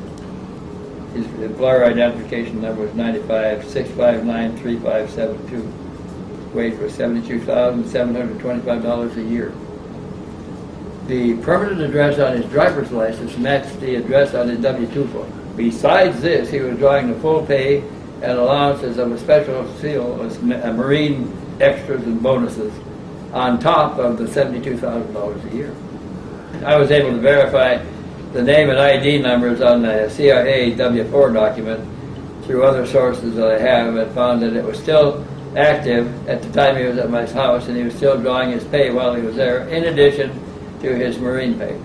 His employer identification number was 95-659-3572. Wage was $72,725 a year. The permanent address on his driver's license matched the address on his W-2 form. Besides this, he was drawing the full pay and allowances of a special seal, Marine extras and bonuses, on top of the $72,000 a year. I was able to verify the name and ID numbers on the CIA W-4 document through other sources that I have, and found that it was still active at the time he was at my house, and he was still drawing his pay while he was there, in addition to his Marine pay.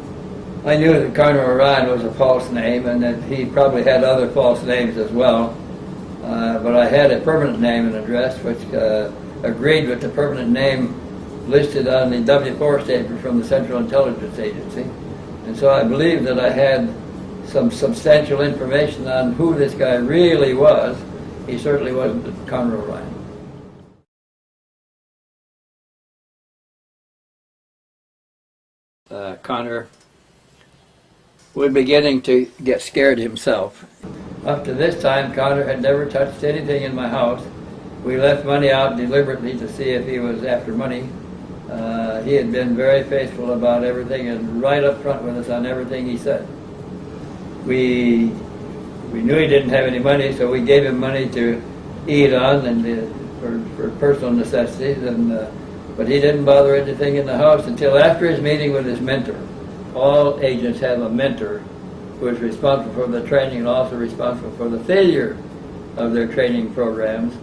I knew that Connor Orion was a false name, and that he probably had other false names as well, but I had a permanent name and address which agreed with the permanent name listed on the W-4 statement from the Central Intelligence Agency. And so I believe that I had some substantial information on who this guy really was. He certainly wasn't Connor Orion. Connor was beginning to get scared himself. Up to this time, Connor had never touched anything in my house. We left money out deliberately to see if he was after money. He had been very faithful about everything and right up front with us on everything he said. We knew he didn't have any money, so we gave him money to eat on and for personal necessities, and But he didn't bother anything in the house until after his meeting with his mentor. All agents have a mentor who is responsible for the training and also responsible for the failure of their training programs.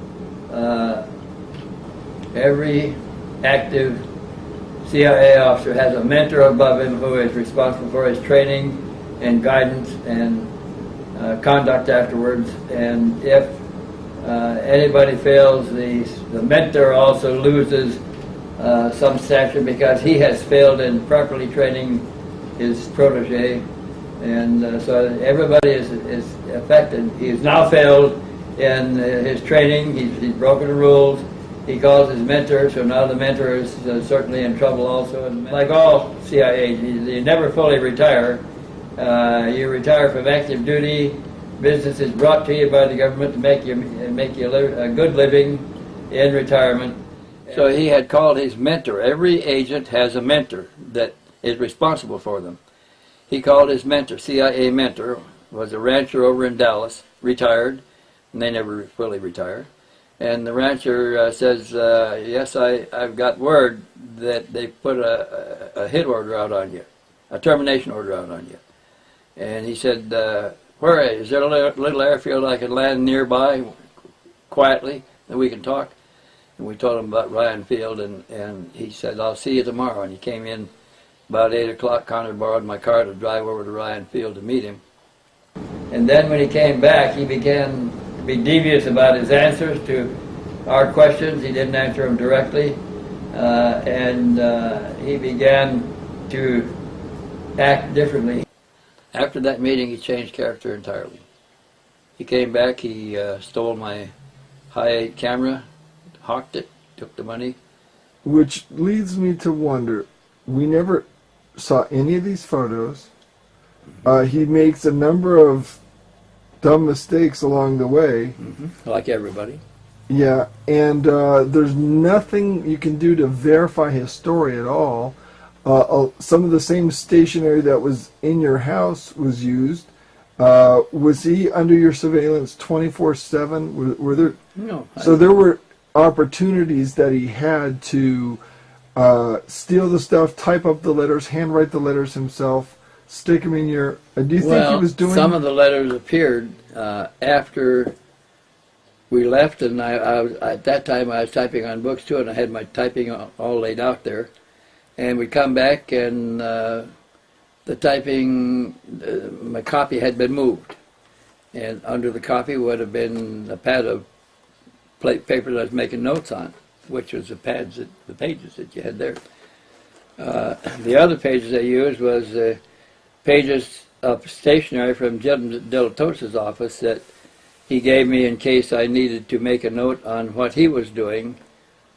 Every active CIA officer has a mentor above him who is responsible for his training and guidance and conduct afterwards. And if anybody fails, the mentor also loses some section because he has failed in properly training his protege. And so everybody is affected. He's now failed in his training. He's broken the rules. He calls his mentor, so now the mentor is certainly in trouble also. And like all CIA, you never fully retire. You retire from active duty. Business is brought to you by the government to make you a good living in retirement. So he had called his mentor. Every agent has a mentor that is responsible for them. He called his mentor, CIA mentor, was a rancher over in Dallas, retired, and they never fully retired. And the rancher says, yes, I've got word that they put a hit order out on you, a termination order out on you. And he said, where is there a little airfield I can land nearby quietly that we can talk? And we told him about Ryan Field, and he said, I'll see you tomorrow. And he came in about 8 o'clock. Connor borrowed my car to drive over to Ryan Field to meet him. And then when he came back, he began to be devious about his answers to our questions. He didn't answer them directly. And he began to act differently. After that meeting, he changed character entirely. He came back, he stole my high-8 camera, hawked it, took the money. Which leads me to wonder, we never saw any of these photos. He makes a number of dumb mistakes along the way. Like everybody. Yeah, and there's nothing you can do to verify his story at all. Some of the same stationery that was in your house was used. Was he under your surveillance 24/7? Were there? No. So there were opportunities that he had to steal the stuff, type up the letters, handwrite the letters himself, stick them in your... do you think he was doing... some of the letters appeared after we left, and I was, at that time I was typing on books too, and I had my typing all laid out there. And we come back, and the typing, my copy had been moved. And under the copy would have been a pad of paper that I was making notes on, which was the pages that you had there. The other pages I used was pages of stationery from Jim Dilatos's office that he gave me in case I needed to make a note on what he was doing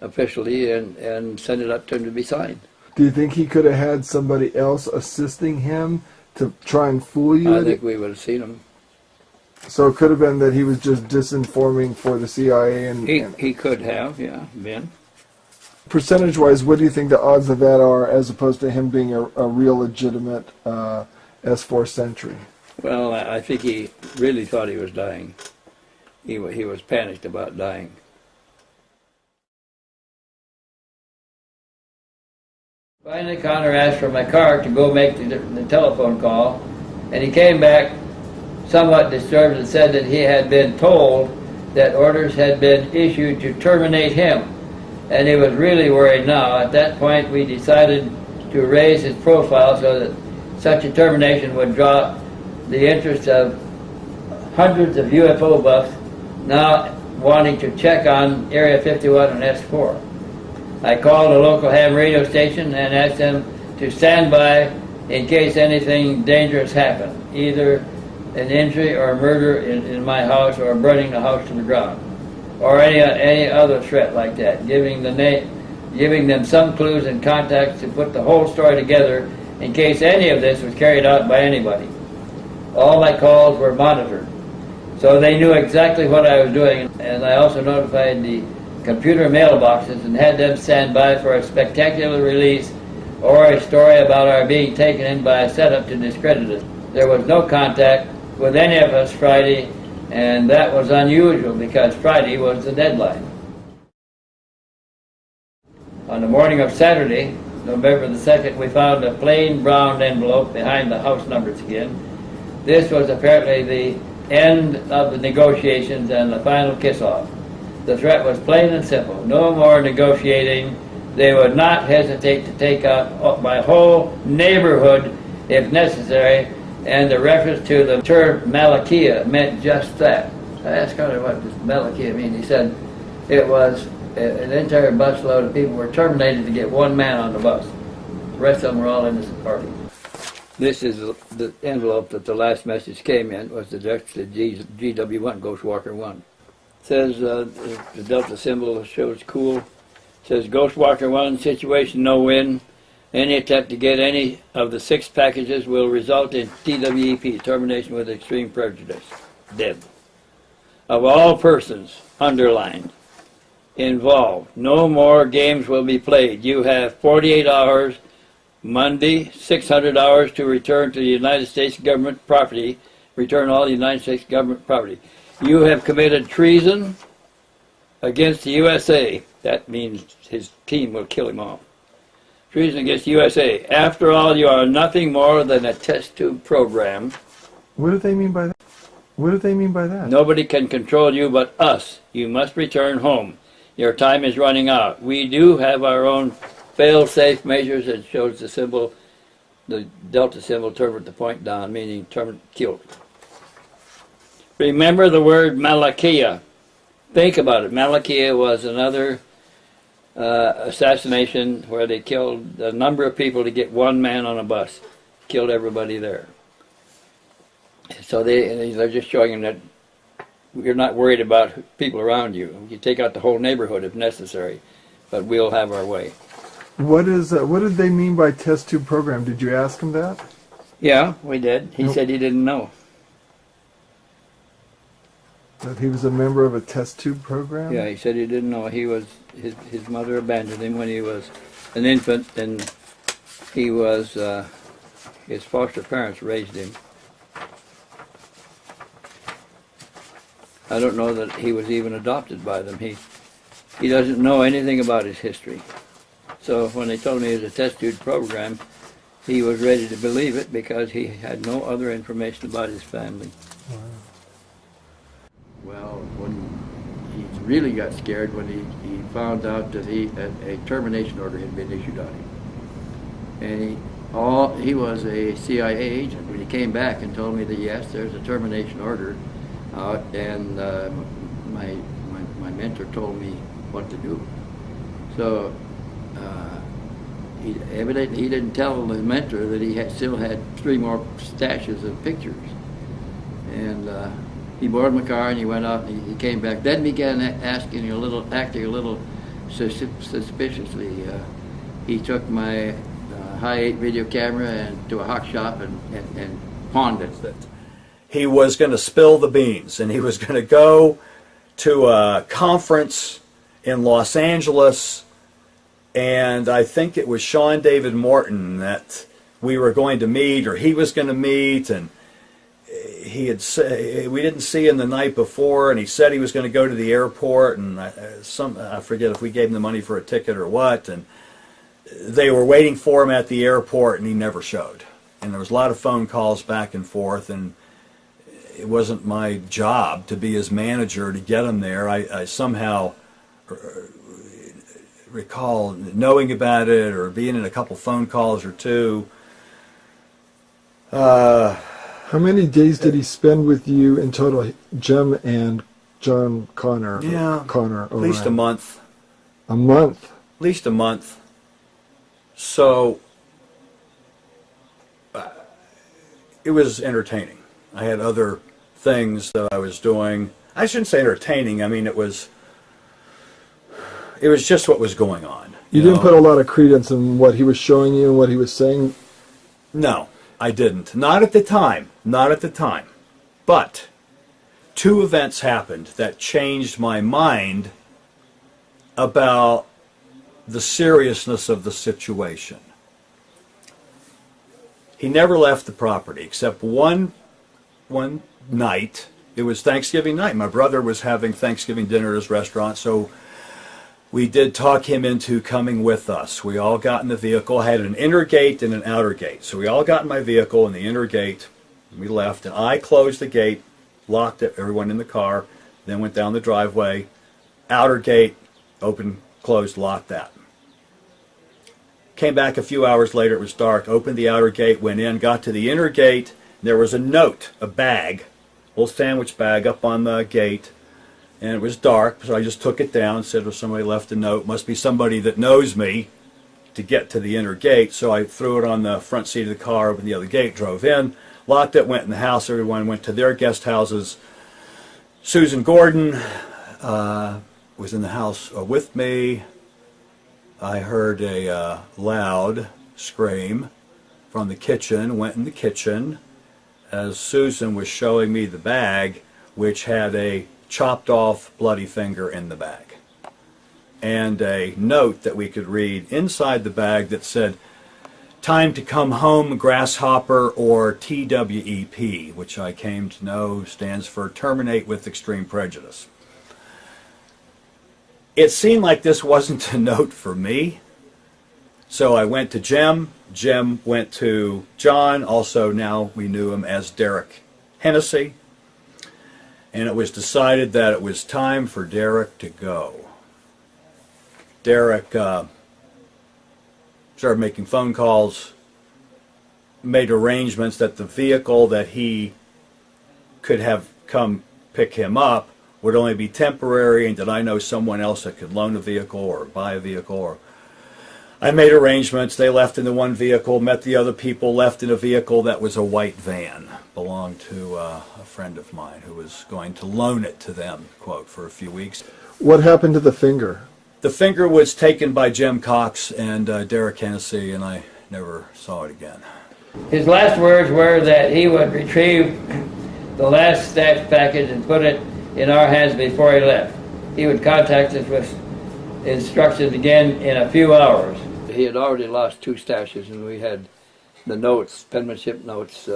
officially and send it up to him to be signed. Do you think he could have had somebody else assisting him to try and fool you? I think we would have seen him. So it could have been that he was just disinforming for the CIA and... He could have, yeah, been. Percentage-wise, what do you think the odds of that are as opposed to him being a real legitimate S4 sentry? Well, I think he really thought he was dying. He was panicked about dying. Finally, Connor asked for my car to go make the telephone call, and he came back somewhat disturbed and said that he had been told that orders had been issued to terminate him, and he was really worried now. At that point, we decided to raise his profile so that such a termination would draw the interest of hundreds of UFO buffs now wanting to check on Area 51 and S4. I called a local ham radio station and asked them to stand by in case anything dangerous happened, either an injury or murder in my house or burning the house to the ground, or any other threat like that, giving them some clues and contacts to put the whole story together in case any of this was carried out by anybody. All my calls were monitored, so they knew exactly what I was doing, and I also notified the computer mailboxes and had them stand by for a spectacular release or a story about our being taken in by a setup to discredit us. There was no contact with any of us Friday, and that was unusual because Friday was the deadline. On the morning of Saturday, November the 2nd, we found a plain brown envelope behind the house numbers again. This was apparently the end of the negotiations and the final kiss-off. The threat was plain and simple. No more negotiating. They would not hesitate to take out my whole neighborhood if necessary, and the reference to the term Malakia meant just that. I asked Carter what does Malakia mean. He said it was an entire busload of people were terminated to get one man on the bus. The rest of them were all innocent parties. This is the envelope that the last message came in, was addressed to GW1, Ghost Walker 1. It says the Delta symbol shows cool. It says Ghost Walker 1, situation no win. Any attempt to get any of the 6 packages will result in TWEP, termination with extreme prejudice. Dead. Of all persons, underlined, involved, no more games will be played. You have 48 hours, Monday, 600 hours to return to the United States government property, return all the United States government property. You have committed treason against the U.S.A. That means his team will kill him all. Treason against the USA. After all, you are nothing more than a test tube program. What do they mean by that? What do they mean by that? Nobody can control you but us. You must return home. Your time is running out. We do have our own fail-safe measures. It shows the symbol, the Delta symbol turned with the point down, meaning killed. Remember the word Malakia. Think about it. Malakia was another assassination where they killed a number of people to get one man on a bus. Killed everybody there. So they're just showing them that you're not worried about people around you. You take out the whole neighborhood if necessary, but we'll have our way. What did they mean by test tube program? Did you ask him that? Yeah, we did. He said he didn't know. That he was a member of a test tube program? Yeah, he said he didn't know. He was his mother abandoned him when he was an infant, and he was his foster parents raised him. I don't know that he was even adopted by them. He doesn't know anything about his history. So when they told me it was a test tube program, he was ready to believe it because he had no other information about his family. Wow. Well, when he really got scared when he found out that a termination order had been issued on him. And he was a CIA agent. When he came back and told me that yes, there's a termination order out, and my mentor told me what to do. So evidently he didn't tell the mentor that he still had 3 more stashes of pictures. And he boarded my car and he went out and he came back. Then began acting a little suspiciously. He took my high-8 video camera and to a hawk shop and pawned it. He was going to spill the beans, and he was going to go to a conference in Los Angeles, and I think it was Sean David Morton that we were going to meet, or he was going to meet, and he had we didn't see him the night before, and he said he was going to go to the airport, and I forget if we gave him the money for a ticket or what, and they were waiting for him at the airport, and he never showed. And there was a lot of phone calls back and forth, and it wasn't my job to be his manager to get him there. I somehow recall knowing about it or being in a couple phone calls or two. How many days did he spend with you in total, Jim and John Connor? Yeah, Connor. at least a month. A month? At least a month. So it was entertaining. I had other things that I was doing. I shouldn't say entertaining. I mean, it was just what was going on. You didn't put a lot of credence in what he was showing you and what he was saying? No, I didn't. Not at the time. Not at the time. But 2 events happened that changed my mind about the seriousness of the situation. He never left the property except one night. It was Thanksgiving night. My brother was having Thanksgiving dinner at his restaurant, so we did talk him into coming with us. We all got in the vehicle, had an inner gate and an outer gate. So we all got in my vehicle in the inner gate, and we left, and I closed the gate, locked it, everyone in the car, then went down the driveway, outer gate, open, closed, locked that. Came back a few hours later, it was dark, opened the outer gate, went in, got to the inner gate, there was a note, a bag, a little sandwich bag up on the gate, and it was dark, so I just took it down, said, well, somebody left a note, must be somebody that knows me to get to the inner gate, so I threw it on the front seat of the car, opened the other gate, drove in, locked it, went in the house, everyone went to their guest houses. Susan Gordon was in the house with me. I heard a loud scream from the kitchen, went in the kitchen as Susan was showing me the bag, which had a chopped off bloody finger in the bag, and a note that we could read inside the bag that said, "Time to come home, grasshopper," or TWEP, which I came to know stands for Terminate with Extreme Prejudice. It seemed like this wasn't a note for me, so I went to Jim. Jim went to John, also now we knew him as Derek Hennessy, and it was decided that it was time for Derek to go. Derek started making phone calls, made arrangements that the vehicle that he could have come pick him up would only be temporary, and did I know someone else that could loan a vehicle or buy a vehicle. Or I made arrangements. They left in the one vehicle, met the other people, left in a vehicle that was a white van, belonged to a friend of mine who was going to loan it to them, quote, for a few weeks. What happened to the finger? The finger was taken by Jim Cox and Derek Hennessy, and I never saw it again. His last words were that he would retrieve the last stash package and put it in our hands before he left. He would contact us with instructions again in a few hours. He had already lost 2 stashes, and we had the notes, penmanship notes,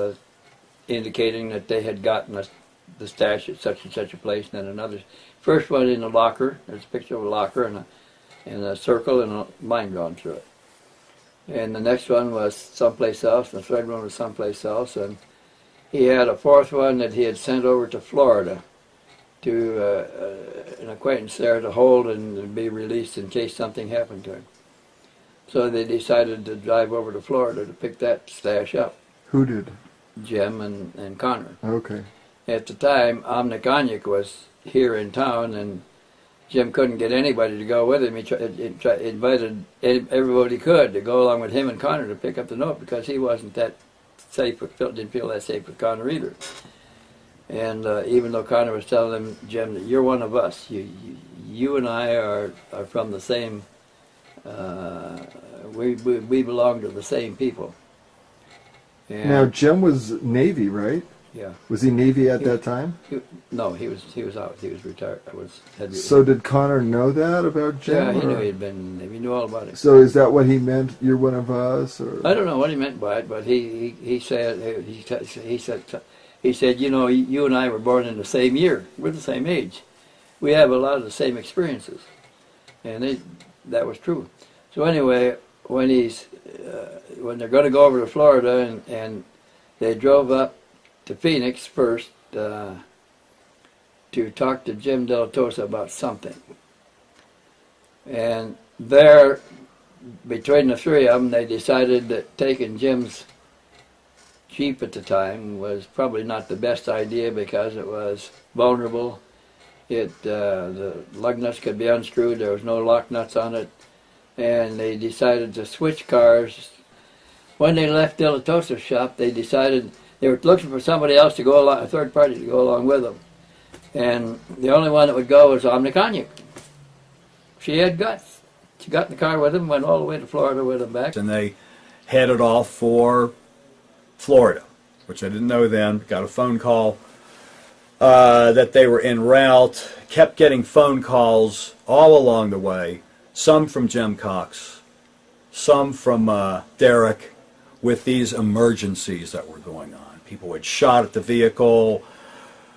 indicating that they had gotten the stash at such and such a place, and then another. First one in a locker. There's a picture of a locker and a circle and a line drawn through it. And the next one was someplace else, and the third one was someplace else, and he had a 4th one that he had sent over to Florida to an acquaintance there to hold and be released in case something happened to him. So they decided to drive over to Florida to pick that stash up. Who did? Jim and Connor. Okay. At the time, Omniconic was here in town, and Jim couldn't get anybody to go with him. He invited everybody he could to go along with him and Connor to pick up the note because he wasn't that safe, didn't feel that safe with Connor either. And even though Connor was telling him, Jim, that you're one of us. You and I are from the same, we belong to the same people. And now, Jim was Navy, right? Yeah. Was he Navy at that time? No, he was out. He was retired. So did Connor know that about Jim? Yeah, he knew he'd been Navy. He knew all about it. So is that what he meant? You're one of us, or? I don't know what he meant by it, but he said, you know, you and I were born in the same year. We're the same age. We have a lot of the same experiences, and that was true. So anyway, when they're going to go over to Florida, and they drove up to Phoenix first to talk to Jim De La Tosa about something. And there, between the 3 of them, they decided that taking Jim's Jeep at the time was probably not the best idea because it was vulnerable. The lug nuts could be unscrewed, there was no lock nuts on it, and they decided to switch cars. When they left De La Tosa's shop, they decided they were looking for somebody else to go along, a third party to go along with them. And the only one that would go was Omniconic. She had guts. She got in the car with him, went all the way to Florida with him back. And they headed off for Florida, which I didn't know then. Got a phone call that they were en route. Kept getting phone calls all along the way, some from Jim Cox, some from Derek, with these emergencies that were going on. People had shot at the vehicle,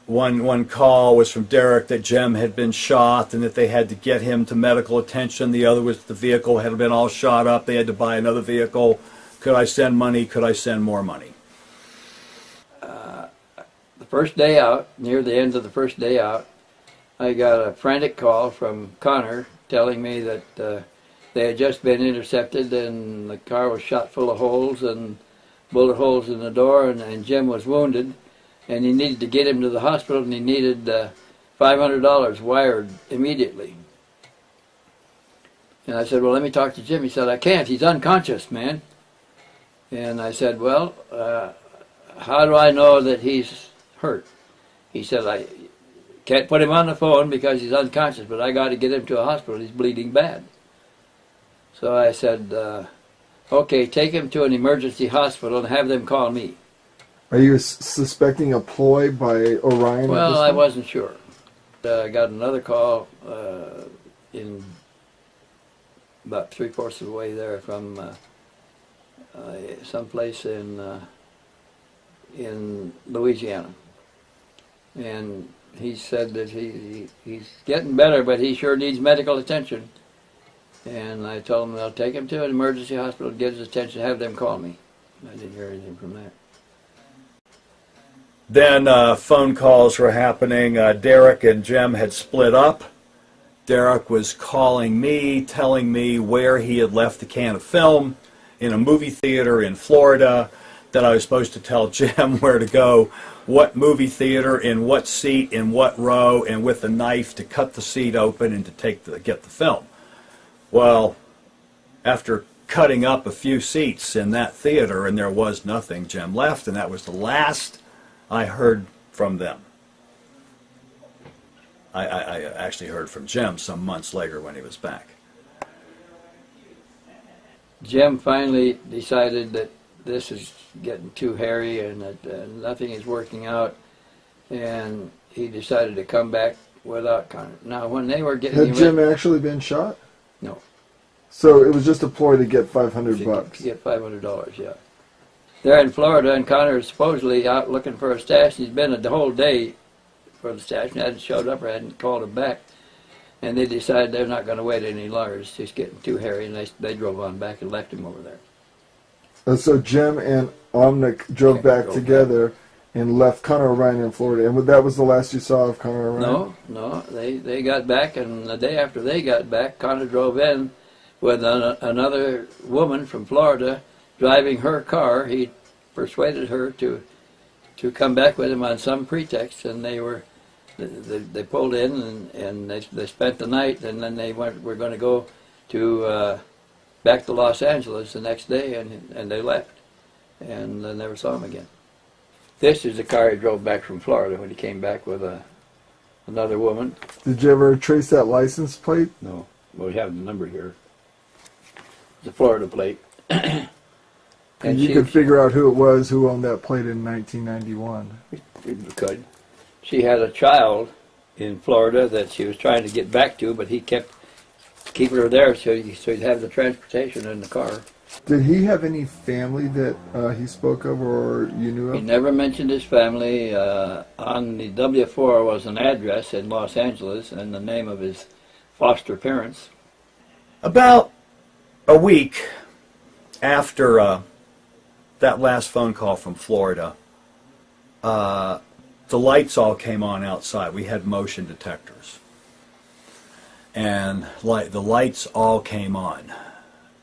One call was from Derek that Jim had been shot and that they had to get him to medical attention. The other was the vehicle had been all shot up. They had to buy another vehicle. Could I send money? Could I send more money? The first day out, near the end of the first day out, I got a frantic call from Connor telling me that they had just been intercepted and the car was shot full of holes and bullet holes in the door, and Jim was wounded, and he needed to get him to the hospital, and he needed $500 wired immediately. And I said, well, let me talk to Jim. He said, I can't. He's unconscious, man. And I said, well, how do I know that he's hurt? He said, I can't put him on the phone because he's unconscious, but I got to get him to a hospital. He's bleeding bad. So I said, okay, take him to an emergency hospital and have them call me. Are you suspecting a ploy by Orion? Well, I wasn't sure. I got another call in about 3/4 of the way there from someplace in Louisiana, and he said that he's getting better, but he sure needs medical attention. And I told him I'll take him to an emergency hospital, get his attention, have them call me. I didn't hear anything from that. Then phone calls were happening. Derek and Jim had split up. Derek was calling me, telling me where he had left the can of film in a movie theater in Florida, that I was supposed to tell Jim where to go, what movie theater, in what seat, in what row, and with a knife to cut the seat open and to get the film. Well, after cutting up a few seats in that theater and there was nothing, Jim left, and that was the last I heard from them. I actually heard from Jim some months later when he was back. Jim finally decided that this is getting too hairy and that nothing is working out, and he decided to come back without Connor. Now, when they were getting... Had Jim actually been shot? No. So it was just a ploy to get $500. To get $500, yeah. They're in Florida, and Connor is supposedly out looking for a stash. He's been the whole day for the stash and hadn't showed up or hadn't called him back. And they decided they're not going to wait any longer. It's just getting too hairy, and they drove on back and left him over there. So Jim and Omnick drove back together and left Connor Orion in Florida. And that was the last you saw of Connor Orion? No. They got back, and the day after they got back, Connor drove in with another woman from Florida driving her car. He persuaded her to come back with him on some pretext, and they pulled in and they spent the night, and then we're going to go to back to Los Angeles the next day, and they left, and I never saw him again. This is the car he drove back from Florida when he came back with another woman. Did you ever trace that license plate? No. Well, we have the number here. It's a Florida plate. And you could figure out who it was who owned that plate in 1991. We could. She had a child in Florida that she was trying to get back to, but he kept keeping her there so he'd have the transportation in the car. Did he have any family that he spoke of or you knew of? He never mentioned his family. On the W-4 was an address in Los Angeles and the name of his foster parents. About a week after that last phone call from Florida, the lights all came on outside. We had motion detectors. And the lights all came on.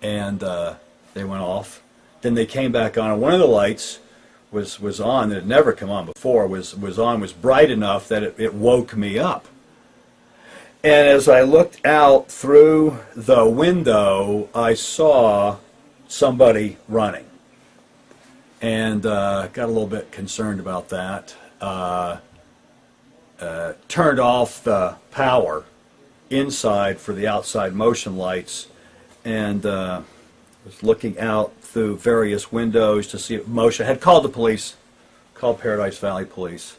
And they went off. Then they came back on. And one of the lights was on that had never come on before, was bright enough that it woke me up. And as I looked out through the window, I saw somebody running. And got a little bit concerned about that. Turned off the power inside for the outside motion lights, and was looking out through various windows to see if motion. Had called the police, called Paradise Valley Police.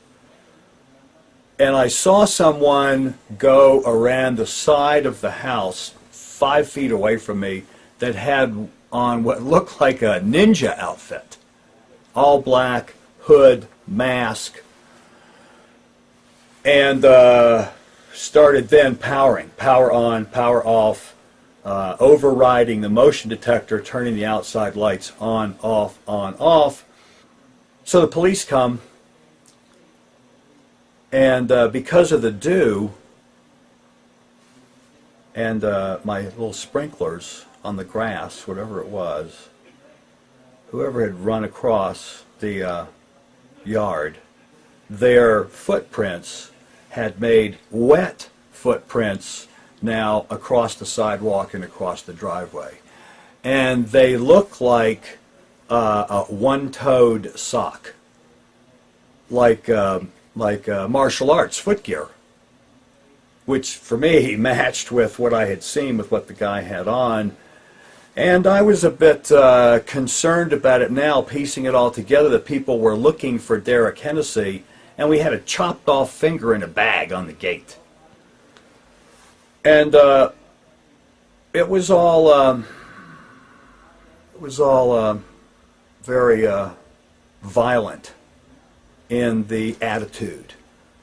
And I saw someone go around the side of the house 5 feet away from me that had on what looked like a ninja outfit. All black, hood, mask. and started then powering, power on, power off, overriding the motion detector, turning the outside lights on, off, on, off. So the police come, and because of the dew and my little sprinklers on the grass, whatever it was, whoever had run across the yard, their footprints had made wet footprints now across the sidewalk and across the driveway. And they look like a one-toed sock, like martial arts footgear, which for me matched with what I had seen with what the guy had on. And I was a bit concerned about it now, piecing it all together, that people were looking for Derek Hennessy, and we had a chopped off finger in a bag on the gate. And it was all very violent in the attitude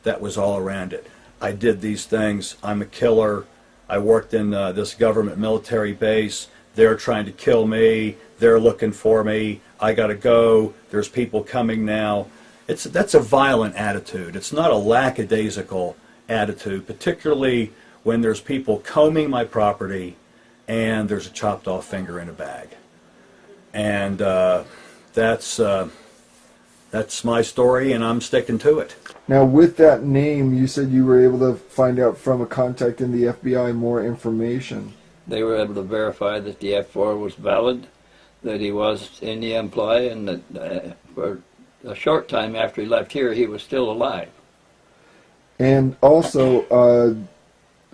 that was all around it. I did these things. I'm a killer. I worked in this government military base. They're trying to kill me. They're looking for me. I got to go. There's people coming now. That's a violent attitude. It's not a lackadaisical attitude, particularly when there's people combing my property and there's a chopped off finger in a bag. And that's my story, and I'm sticking to it. Now, with that name, you said you were able to find out from a contact in the FBI more information. They were able to verify that the F4 was valid, that he was in the employ, and that for a short time after he left here, he was still alive. And also,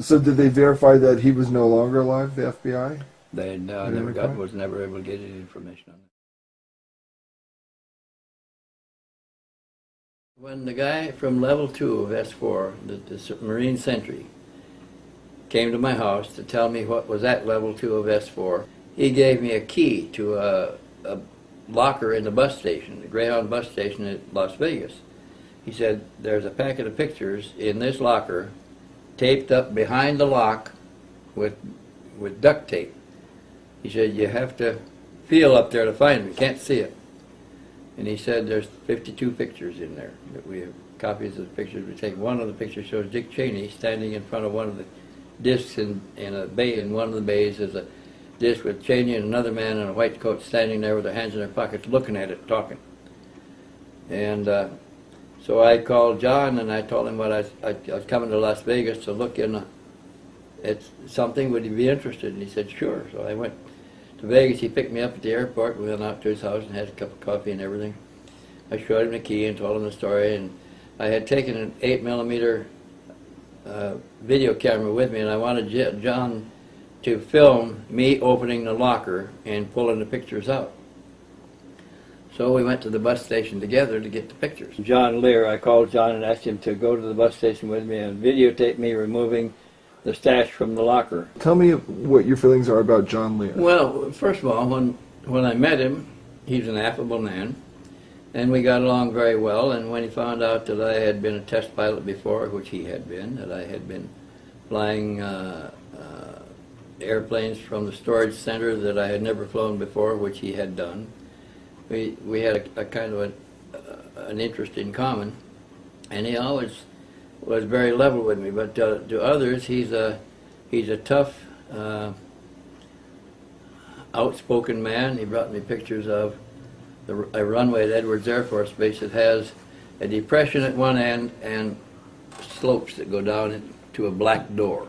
so did they verify that he was no longer alive, the FBI? They was never able to get any information on that. When the guy from level 2 of S4, the Marine Sentry, came to my house to tell me what was at level 2 of S4, he gave me a key to a locker in the bus station, the Greyhound bus station at Las Vegas. He said, there's a packet of pictures in this locker taped up behind the lock with duct tape. He said, you have to feel up there to find them. You can't see it. And he said there's 52 pictures in there. We have copies of the pictures we take. One of the pictures shows Dick Cheney standing in front of one of the discs in a bay. In one of the bays is a disc with Cheney and another man in a white coat standing there with their hands in their pockets looking at it, talking. And so I called John and I told him what I was coming to Las Vegas to look in at something. Would he be interested? And he said, sure. So I went to Vegas. He picked me up at the airport. We went out to his house and had a cup of coffee and everything. I showed him the key and told him the story. And I had taken an 8mm video camera with me, and I wanted John to film me opening the locker and pulling the pictures out. So we went to the bus station together to get the pictures. John Lear, I called John and asked him to go to the bus station with me and videotape me removing the stash from the locker. Tell me what your feelings are about John Lear. Well, first of all, when I met him, he was an affable man, and we got along very well. And when he found out that I had been a test pilot before, which he had been, that I had been flying airplanes from the storage center that I had never flown before, which he had done, we had a kind of an interest in common, and he always was very level with me. But to others, he's a tough, outspoken man. He brought me pictures of a runway at Edwards Air Force Base that has a depression at one end and slopes that go down to a black door.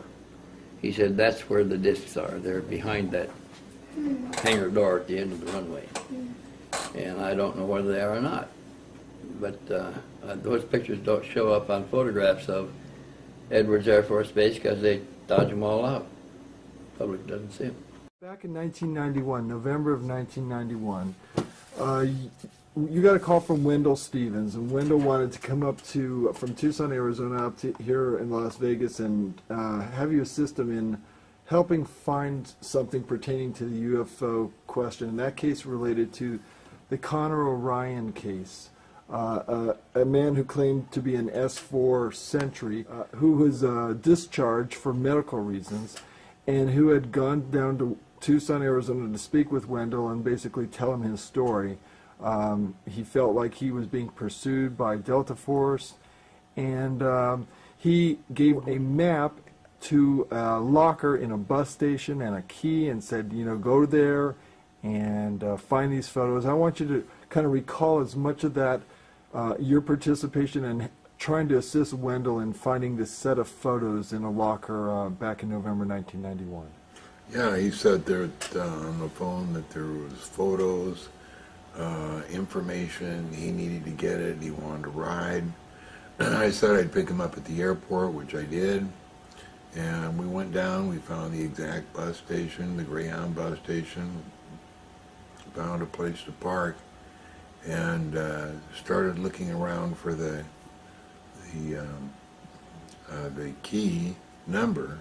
He said that's where the discs are. They're behind that hangar door at the end of the runway. And I don't know whether they are or not. But those pictures don't show up on photographs of Edwards Air Force Base because they dodge them all out. The public doesn't see them. Back in 1991, November of 1991, you got a call from Wendell Stevens, and Wendell wanted to come up from Tucson, Arizona, up to here in Las Vegas and have you assist him in helping find something pertaining to the UFO question. In that case, related to the Connor O'Ryan case. a man who claimed to be an S4 sentry, who was discharged for medical reasons, and who had gone down to Tucson, Arizona to speak with Wendell and basically tell him his story. He felt like he was being pursued by Delta Force, and he gave a map to a locker in a bus station and a key and said, you know, go there and find these photos. I want you to kind of recall as much of that, your participation in trying to assist Wendell in finding this set of photos in a locker back in November 1991. Yeah, he said there on the phone that there was photos, information, he needed to get it, he wanted to ride. I said I'd pick him up at the airport, which I did, and we went down, we found the exact bus station, the Greyhound bus station, found a place to park, and started looking around for the key number,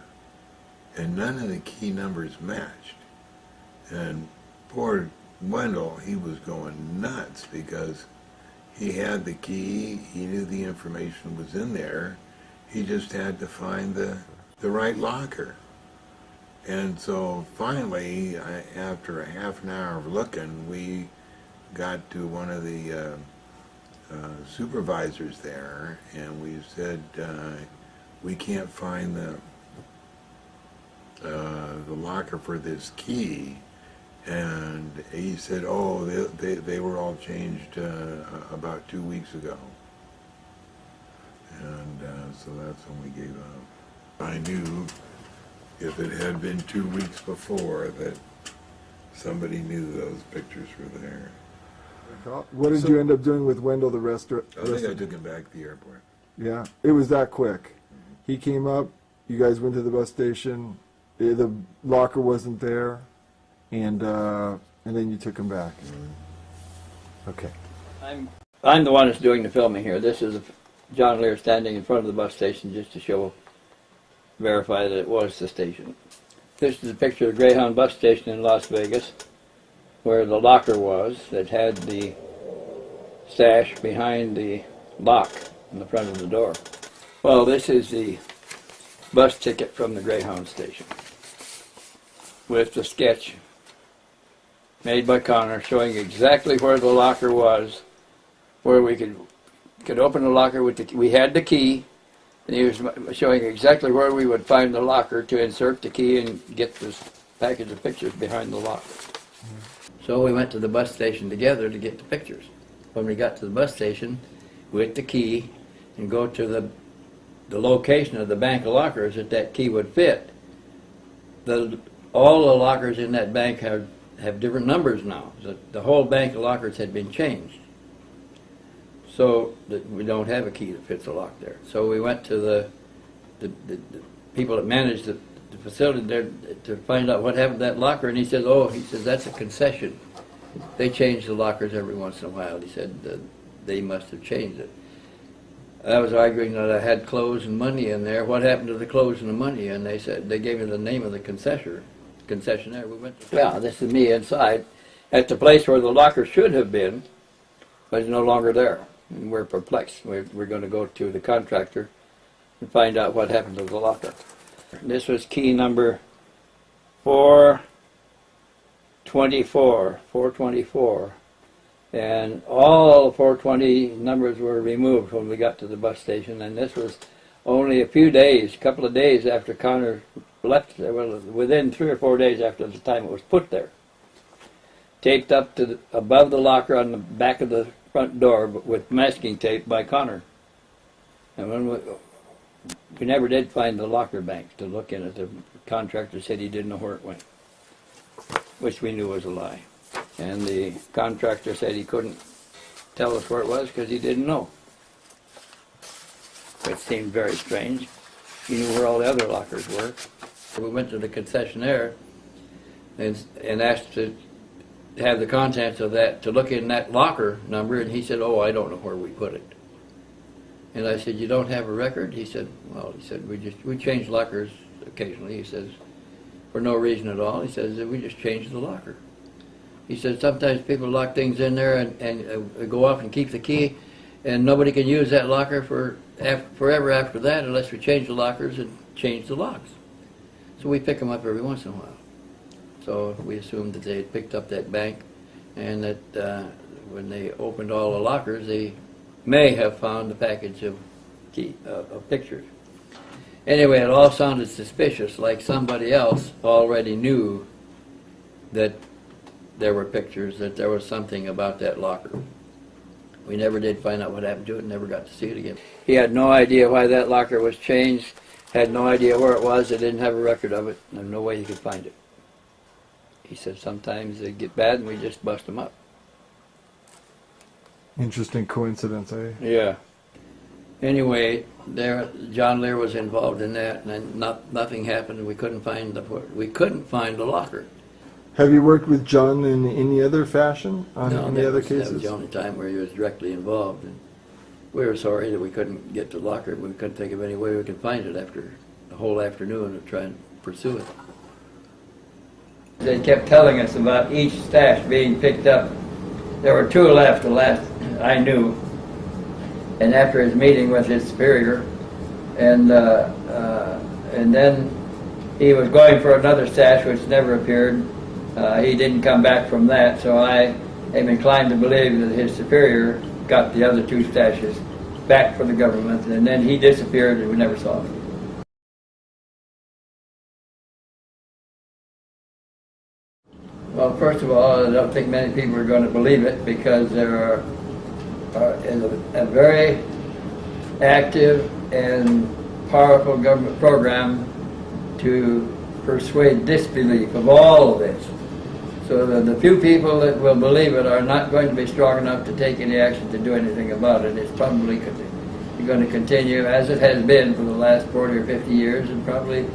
and none of the key numbers matched. And poor Wendell, he was going nuts because he had the key, he knew the information was in there, he just had to find the right locker. And so finally, after a half an hour of looking, we got to one of the supervisors there, and we said, we can't find the locker for this key. And he said, oh, they were all changed about 2 weeks ago. And so that's when we gave up. I knew if it had been 2 weeks before that somebody knew those pictures were there. What did you end up doing with Wendell the rest of I think I took him back to the airport. Yeah, it was that quick. He came up, you guys went to the bus station, the locker wasn't there, and then you took him back. Okay. I'm the one that's doing the filming here. This is John Lear standing in front of the bus station just to verify that it was the station. This is a picture of the Greyhound bus station in Las Vegas, where the locker was that had the stash behind the lock in the front of the door. Well, this is the bus ticket from the Greyhound station with the sketch made by Connor showing exactly where the locker was, where we could open the locker with we had the key, and he was showing exactly where we would find the locker to insert the key and get this package of pictures behind the locker. So we went to the bus station together to get the pictures. When we got to the bus station with the key and go to the location of the bank of lockers that key would fit, all the lockers in that bank have different numbers now. The whole bank of lockers had been changed. So we don't have a key that fits a lock there. So we went to the people that managed the facility there to find out what happened to that locker, and he says, that's a concession. They change the lockers every once in a while. He said they must have changed it. I was arguing that I had clothes and money in there. What happened to the clothes and the money? And they said they gave me the name of the concessionaire. We went to, this is me inside at the place where the locker should have been, but it's no longer there. And we're perplexed. We're going to go to the contractor and find out what happened to the locker. This was key number 424, and all 420 numbers were removed when we got to the bus station, and this was only a couple of days after Connor left there, well, within 3 or 4 days after the time it was put there. Taped up to above the locker on the back of the front door with masking tape by Connor. And when we never did find the locker bank to look in it. The contractor said he didn't know where it went, which we knew was a lie. And the contractor said he couldn't tell us where it was because he didn't know. It seemed very strange. He knew where all the other lockers were. We went to the concessionaire and asked to have the contents of that, to look in that locker number, and he said, I don't know where we put it. And I said, you don't have a record? He said, we change lockers occasionally. He says, for no reason at all. He says, we just changed the locker. He said, sometimes people lock things in there and go off and keep the key, And nobody can use that locker forever after that unless we change the lockers and change the locks. So we pick them up every once in a while. So we assumed that they had picked up that bank, and that when they opened all the lockers, they may have found a package of pictures. Anyway, it all sounded suspicious, like somebody else already knew that there were pictures, that there was something about that locker. We never did find out what happened to it, never got to see it again. He had no idea why that locker was changed, had no idea where it was, they didn't have a record of it, there's no way he could find it. He said sometimes they get bad and we just bust them up. Interesting coincidence, eh? Yeah. Anyway, John Lear was involved in that, and nothing happened. We couldn't find the locker. Have you worked with John in any other fashion on No, any other that cases? was the only time where he was directly involved. And we were sorry that we couldn't get the locker. We couldn't think of any way we could find it after a whole afternoon of trying to pursue it. They kept telling us about each stash being picked up. There were 2 left, the last I knew. And after his meeting with his superior, and then he was going for another stash which never appeared. He didn't come back from that, so I am inclined to believe that his superior got the other 2 stashes back for the government, and then he disappeared and we never saw him. Well, first of all, I don't think many people are going to believe it because there is a very active and powerful government program to persuade disbelief of all of this. So the few people that will believe it are not going to be strong enough to take any action to do anything about it. It's probably going to continue as it has been for the last 40 or 50 years and probably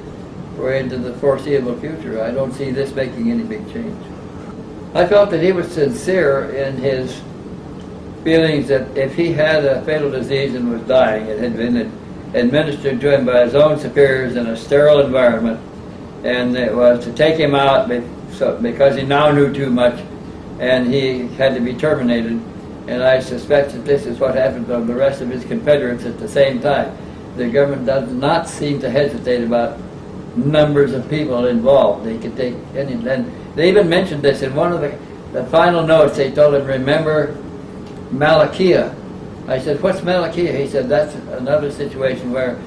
for into the foreseeable future. I don't see this making any big change. I felt that he was sincere in his feelings that if he had a fatal disease and was dying, it had been administered to him by his own superiors in a sterile environment, and it was to take him out because he now knew too much and he had to be terminated. And I suspect that this is what happened to the rest of his Confederates at the same time. The government does not seem to hesitate about numbers of people involved. They could take any, and they even mentioned this in one of the final notes. They told him, remember Malakia. I said, what's Malakia? He said, that's another situation where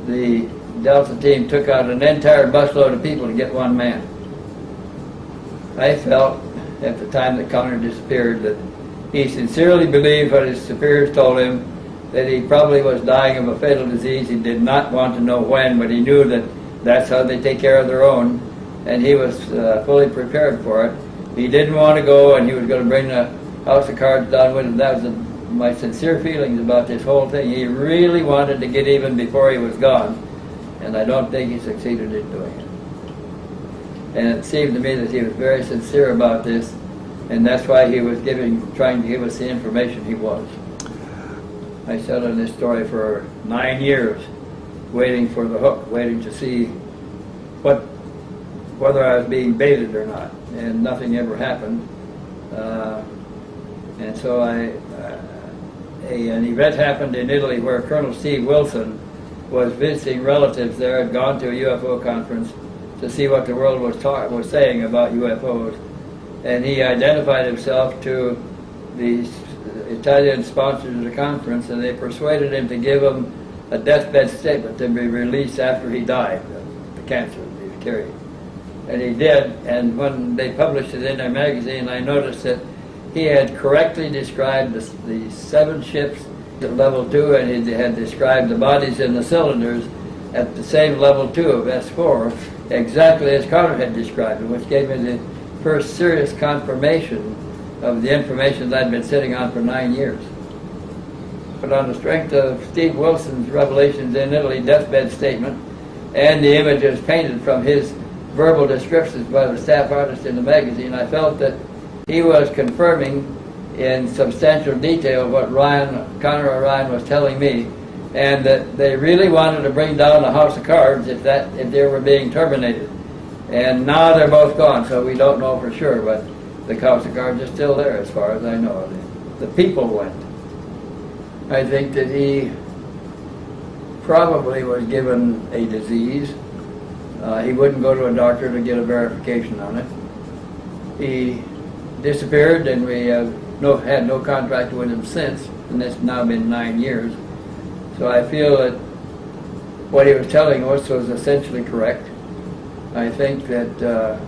the Delta team took out an entire busload of people to get one man. I felt at the time that Connor disappeared that he sincerely believed what his superiors told him, that he probably was dying of a fatal disease. He did not want to know when, but he knew that that's how they take care of their own, and he was fully prepared for it. He didn't want to go, and he was going to bring the house of cards down with him. That was my sincere feelings about this whole thing. He really wanted to get even before he was gone, and I don't think he succeeded in doing it. And it seemed to me that he was very sincere about this, and that's why he was trying to give us the information he was. I sat on this story for 9 years, waiting for the hook, waiting to see whether I was being baited or not, and nothing ever happened. And so an event happened in Italy where Colonel Steve Wilson was visiting relatives there, had gone to a UFO conference to see what the world was saying about UFOs. And he identified himself to the Italian sponsors of the conference, and they persuaded him to give him a deathbed statement to be released after he died of the cancer that he was carrying. And he did, and when they published it in their magazine, I noticed that he had correctly described the 7 ships at level 2, and he had described the bodies in the cylinders at the same level 2 of S4, exactly as Carter had described it, which gave me the first serious confirmation of the information that I'd been sitting on for 9 years. But on the strength of Steve Wilson's revelations in Italy deathbed statement and the images painted from his verbal descriptions by the staff artist in the magazine, I felt that he was confirming in substantial detail what Connor O'Ryan was telling me, and that they really wanted to bring down the House of Cards if they were being terminated. And now they're both gone, so we don't know for sure, but the House of Cards is still there as far as I know. The people went. I think that he probably was given a disease. He wouldn't go to a doctor to get a verification on it. He disappeared, and we have had no contact with him since, and it's now been 9 years. So I feel that what he was telling us was essentially correct. I think that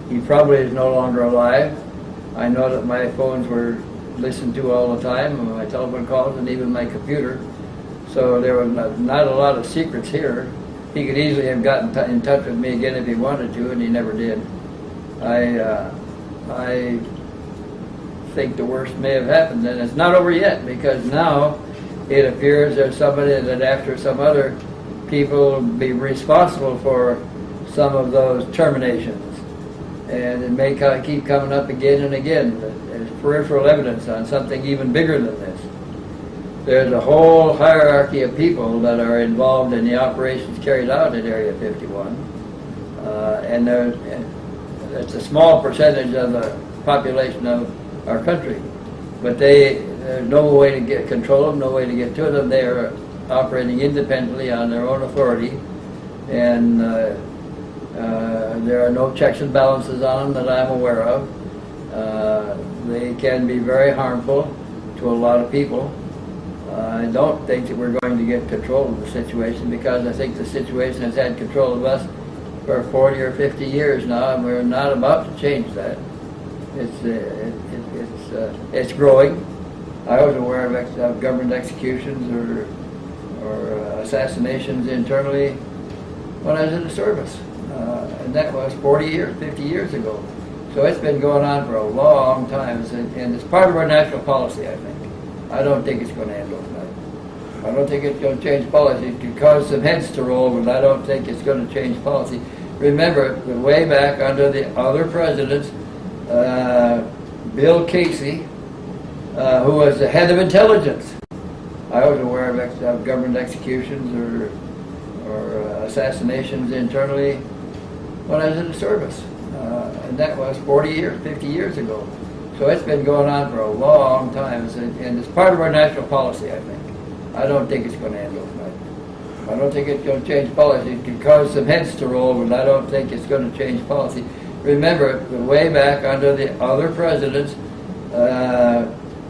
he probably is no longer alive. I know that my phones were listened to all the time, my telephone calls, and even my computer. So there was not a lot of secrets here. He could easily have gotten in touch with me again if he wanted to, and he never did. I think the worst may have happened, and it's not over yet, because now it appears there's somebody that after some other people be responsible for some of those terminations. And it may keep coming up again and again. There's peripheral evidence on something even bigger than this. There's a whole hierarchy of people that are involved in the operations carried out at Area 51. And it's a small percentage of the population of our country. But there's no way to get control of them, no way to get to them. They are operating independently on their own authority. And there are no checks and balances on them that I'm aware of. They can be very harmful to a lot of people. I don't think that we're going to get control of the situation, because I think the situation has had control of us for 40 or 50 years now, and we're not about to change that. It's growing. I was aware of government executions or assassinations internally when I was in the service. And that was 40 years, 50 years ago. So it's been going on for a long time, and it's part of our national policy, I think. I don't think it's going to end overnight. I don't think it's going to change policy. It could cause some heads to roll, but I don't think it's going to change policy. Remember, way back under the other presidents, Bill Casey, who was the head of intelligence. I was aware of government executions or assassinations internally when I was in the service. And that was 40 years, 50 years ago. So it's been going on for a long time, and it's part of our national policy, I think. I don't think it's going to end overnight. I don't think it's going to change policy. It could cause some heads to roll, but I don't think it's going to change policy. Remember, way back under the other presidents,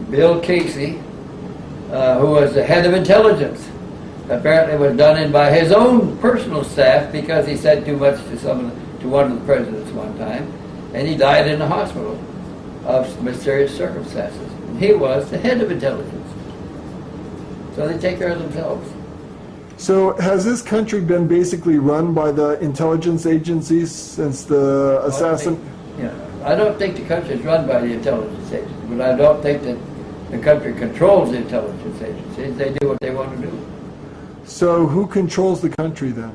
Bill Casey, who was the head of intelligence, apparently was done in by his own personal staff because he said too much to one of the presidents one time, and he died in the hospital of mysterious circumstances. And he was the head of intelligence. So they take care of themselves. So has this country been basically run by the intelligence agencies since the assassin? I don't think the country is run by the intelligence agencies, but I don't think that the country controls the intelligence agencies. They do what they want to do. So who controls the country then?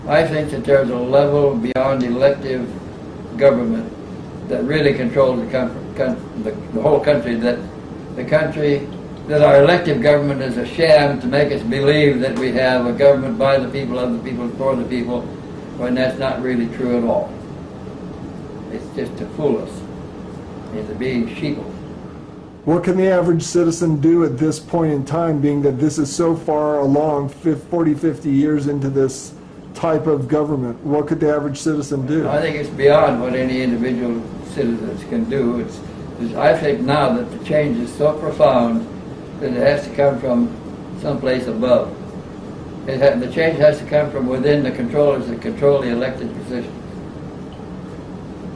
I think that there's a level beyond elective government that really controls the whole country, that our elective government is a sham to make us believe that we have a government by the people, of the people, for the people, when that's not really true at all. It's just to fool us into being sheeple. What can the average citizen do at this point in time, being that this is so far along, 40, 50 years into this type of government? What could the average citizen do? I think it's beyond what any individual citizens can do. I think now that the change is so profound that it has to come from someplace above. The change has to come from within the controllers that control the elected positions.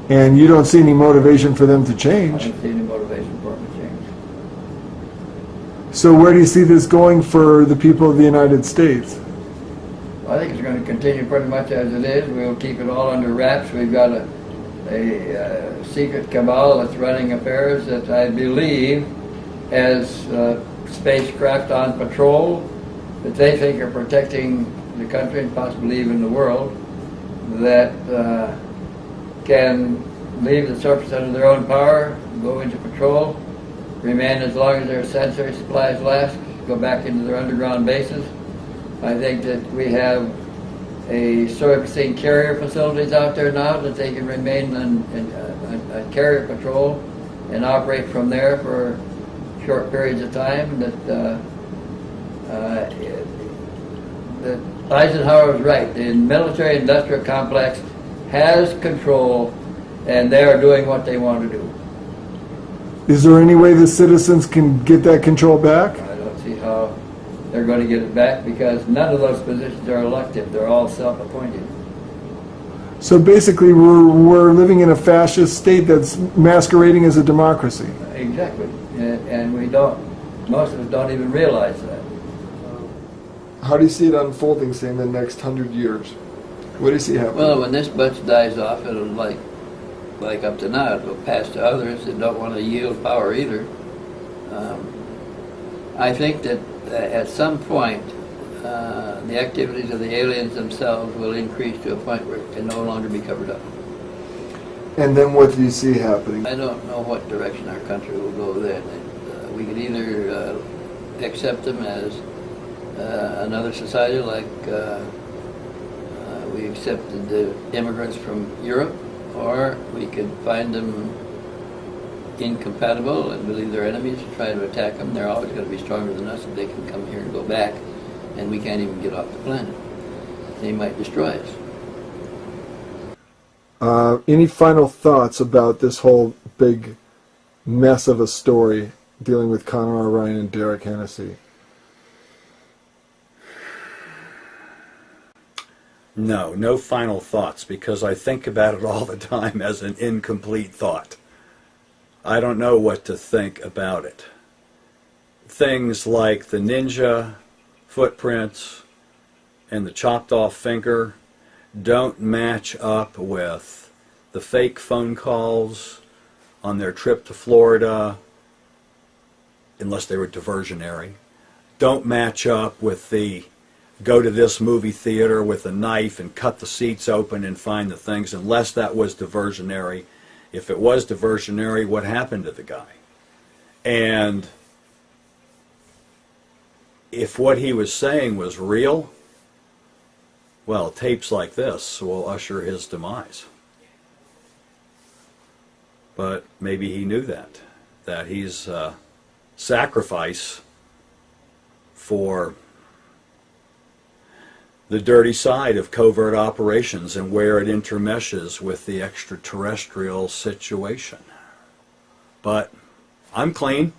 And you don't see any motivation for them to change? I don't see any motivation for them to change. So where do you see this going for the people of the United States? I think it's going to continue pretty much as it is. We'll keep it all under wraps. We've got a secret cabal that's running affairs that I believe has spacecraft on patrol that they think are protecting the country and possibly even the world, that can leave the surface under their own power, go into patrol, remain as long as their sensory supplies last, go back into their underground bases. I think that we have a surfacing carrier facilities out there now that they can remain on carrier patrol and operate from there for short periods of time that Eisenhower was right. The military-industrial complex has control, and they are doing what they want to do. Is there any way the citizens can get that control back? I don't see how they're going to get it back because none of those positions are elective. They're all self-appointed. So basically, we're living in a fascist state that's masquerading as a democracy. Exactly, and we don't. Most of us don't even realize that. How do you see it unfolding, say, in the next 100 years? What do you see happening? Well, when this bunch dies off, it'll like up to now, it'll pass to others that don't want to yield power either. I think that at some point, the activities of the aliens themselves will increase to a point where it can no longer be covered up. And then what do you see happening? I don't know what direction our country will go then. We could either accept them as another society like we accepted the immigrants from Europe, or we could find them incompatible and believe they're enemies and try to attack them. They're always going to be stronger than us if they can come here and go back, and we can't even get off the planet. They might destroy us. Any final thoughts about this whole big mess of a story dealing with Conor R. Ryan and Derek Hennessy? No final thoughts, because I think about it all the time as an incomplete thought. I don't know what to think about it. Things like the ninja footprints and the chopped off finger don't match up with the fake phone calls on their trip to Florida, unless they were diversionary. Don't match up with the go to this movie theater with a knife and cut the seats open and find the things, unless that was diversionary. If it was diversionary, what happened to the guy? And if what he was saying was real, well, tapes like this will usher his demise. But maybe he knew that he's a sacrifice for the dirty side of covert operations and where it intermeshes with the extraterrestrial situation. But I'm clean.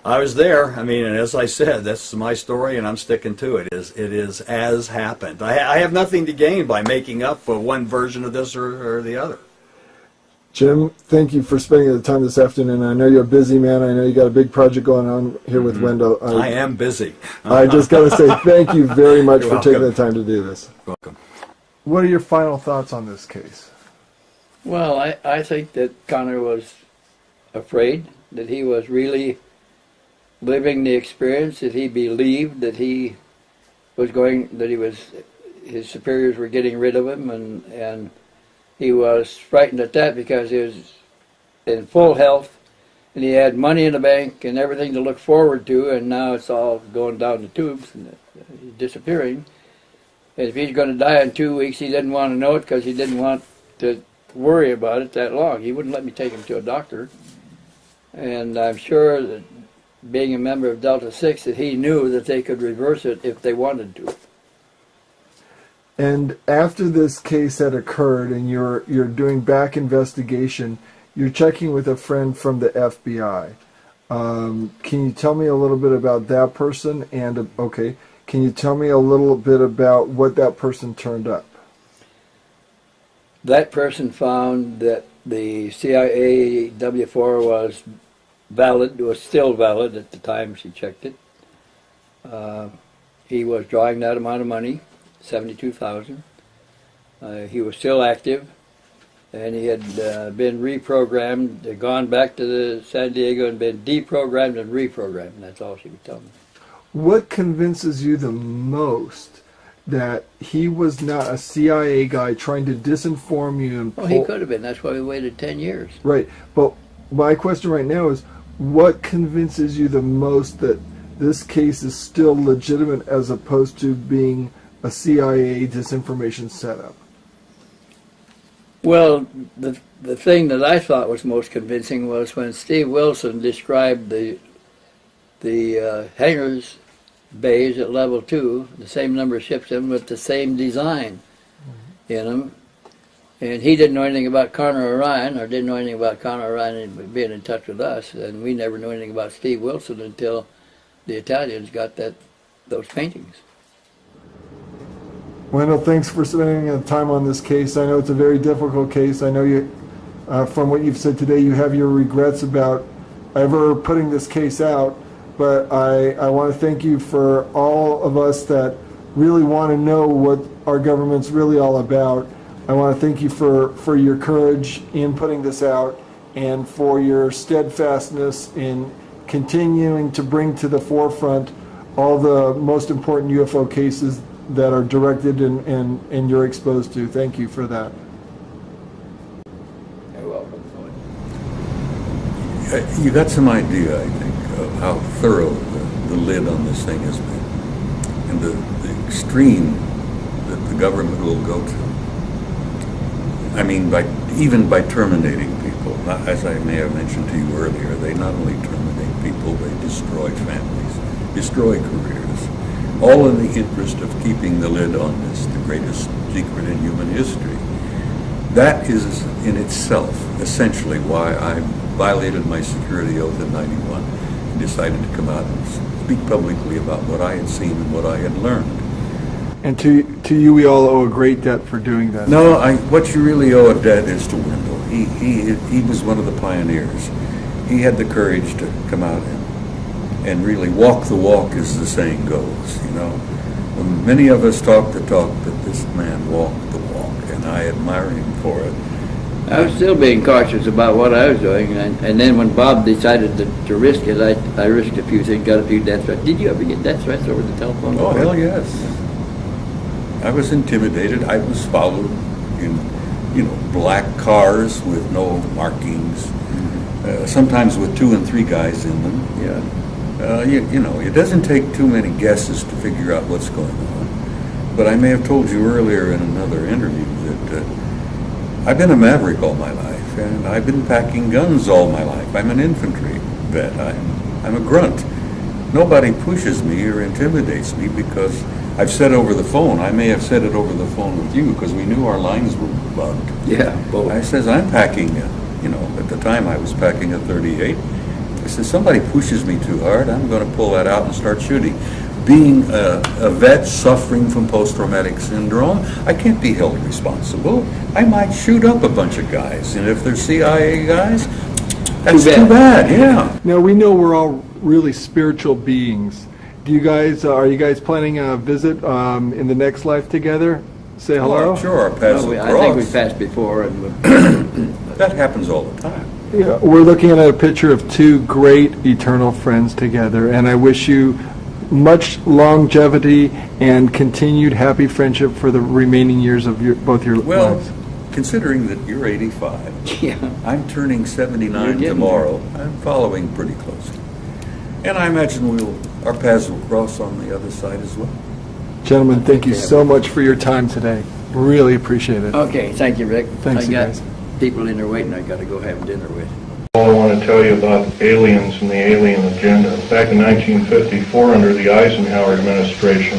I was there. I mean, and as I said, that's my story, and I'm sticking to it. It is as happened. I have nothing to gain by making up for one version of this or the other. Jim, thank you for spending the time this afternoon. I know you're a busy man. I know you got a big project going on here with Wendell. I am busy. I just got to say thank you very much You're for welcome. taking the time to do this. Welcome. What are your final thoughts on this case? Well, I think that Conor was afraid, that he was really living the experience, that he believed that he was his superiors were getting rid of him, and he was frightened at that because he was in full health and he had money in the bank and everything to look forward to, and now it's all going down the tubes and he's disappearing. And if he's going to die in 2 weeks, he didn't want to know it because he didn't want to worry about it that long. He wouldn't let me take him to a doctor. And I'm sure that being a member of Delta 6 that he knew that they could reverse it if they wanted to. And after this case had occurred and you're doing back investigation, you're checking with a friend from the FBI. Can you tell me a little bit about that person? And, can you tell me a little bit about what that person turned up? That person found that the CIA W-4 was valid, was still valid at the time she checked it. He was drawing that amount of money, $72,000. He was still active, and he had been reprogrammed, gone back to San Diego and been deprogrammed and reprogrammed. That's all she would tell me. What convinces you the most that he was not a CIA guy trying to disinform you and Well, he could have been. That's why we waited 10 years. Right, but my question right now is, what convinces you the most that this case is still legitimate as opposed to being a CIA disinformation setup? Well, the thing that I thought was most convincing was when Steve Wilson described the hangars bays at level 2, the same number of ships in them with the same design in them. And he didn't know anything about Connor Orion, or didn't know anything about Connor Orion being in touch with us, and we never knew anything about Steve Wilson until the Italians got those paintings. Wendell, thanks for spending the time on this case. I know it's a very difficult case. I know you, from what you've said today, you have your regrets about ever putting this case out, but I want to thank you for all of us that really want to know what our government's really all about. I want to thank you for your courage in putting this out and for your steadfastness in continuing to bring to the forefront all the most important UFO cases that are directed and you're exposed to. Thank you for that. You're welcome. You got some idea, I think, of how thorough the lid on this thing has been, and the extreme that the government will go to. I mean, even by terminating people. As I may have mentioned to you earlier, they not only terminate people, they destroy families, destroy careers, all in the interest of keeping the lid on this, the greatest secret in human history. That is in itself essentially why I violated my security oath in '91 and decided to come out and speak publicly about what I had seen and what I had learned. And to you, we all owe a great debt for doing that. No, what you really owe a debt is to Wendell. He was one of the pioneers. He had the courage to come out and really walk the walk, as the saying goes, you know. Many of us talk the talk, but this man walked the walk, and I admire him for it. I was still being cautious about what I was doing, and then when Bob decided to risk it, I risked a few things, got a few death threats. Did you ever get death threats over the telephone? Oh, hell yes. I was intimidated. I was followed in, black cars with no markings, sometimes with 2 and 3 guys in them. Yeah. It doesn't take too many guesses to figure out what's going on. But I may have told you earlier in another interview that I've been a maverick all my life, and I've been packing guns all my life. I'm an infantry vet. I'm a grunt. Nobody pushes me or intimidates me because I've said over the phone, I may have said it over the phone with you because we knew our lines were bugged. Yeah, both. I says, I'm packing, at the time I was packing a .38. I said, somebody pushes me too hard, I'm going to pull that out and start shooting. Being a vet suffering from post-traumatic syndrome, I can't be held responsible. I might shoot up a bunch of guys, and if they're CIA guys, that's too bad, yeah. Now, we know we're all really spiritual beings. Are you guys planning a visit in the next life together? Say hello? Oh, sure, our paths will I think we passed before. That happens all the time. Yeah, we're looking at a picture of 2 great eternal friends together, and I wish you much longevity and continued happy friendship for the remaining years of both your lives. Considering that you're 85, yeah. I'm turning 79 tomorrow. I'm following pretty closely. And I imagine our paths will cross on the other side as well. Gentlemen, thank you so much for your time today. Really appreciate it. Okay, thank you, Rick. Thanks, I got guys. people in there waiting I got to go have dinner with. All I want to tell you about aliens and the alien agenda. Back in 1954, under the Eisenhower administration,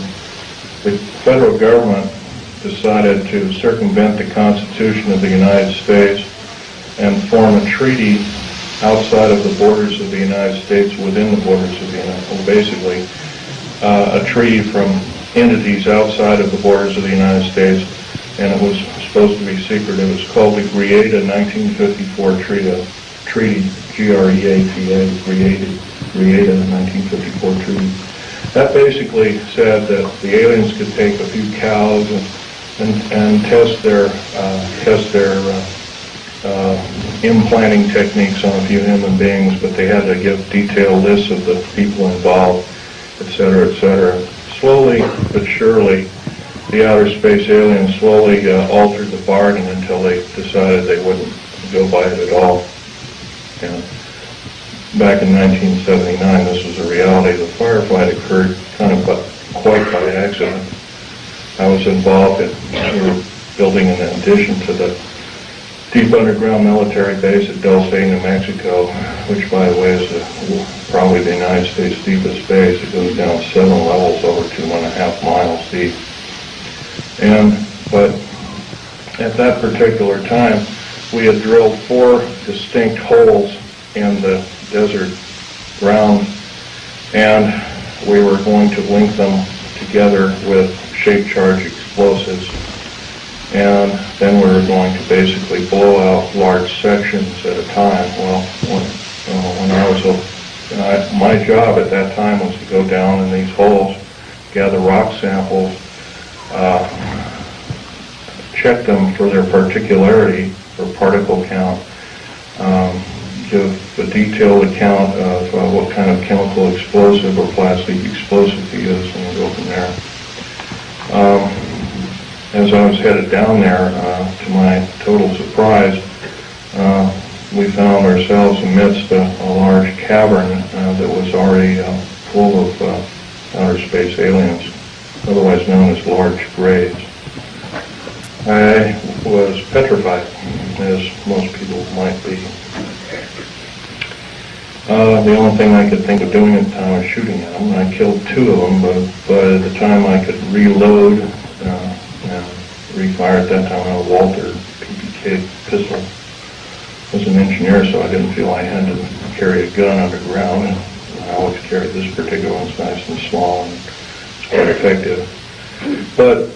the federal government decided to circumvent the Constitution of the United States and form a treaty outside of the borders of the United States, within the borders of the United States, basically a treaty from entities outside of the borders of the United States, and it was supposed to be secret. It was called the Greada 1954 Treaty, G-R-E-A-T-A, Greada 1954 Treaty. That basically said that the aliens could take a few cows and test their implanting techniques on a few human beings, but they had to give detailed lists of the people involved, etc., etc. Slowly but surely, the outer space aliens slowly altered the bargain until they decided they wouldn't go by it at all. And back in 1979, this was a reality. The firefight occurred kind of quite by accident. I was involved in we were building an addition to the deep underground military base at Dulce, New Mexico, which, by the way, is probably the United States deepest base. It goes down 7 levels over 2.5 miles deep. But at that particular time, we had drilled 4 distinct holes in the desert ground, and we were going to link them together with shape charge explosives, and then we were going to basically blow out large sections at a time. Well, when I was my job at that time was to go down in these holes, gather rock samples, check them for their particularity, for particle count, give a detailed account of what kind of chemical explosive or plastic explosive to use, and go from there. As I was headed down there, to my total surprise, we found ourselves amidst a large cavern that was already full of outer space aliens, otherwise known as large graves. I was petrified, as most people might be. The only thing I could think of doing at the time was shooting at them. I killed 2 of them, but at the time I could reload and refire. At that time I had a Walter PPK pistol. I was an engineer, so I didn't feel I had to carry a gun underground. And I always carried this particular one. It's nice and small and it's quite effective. But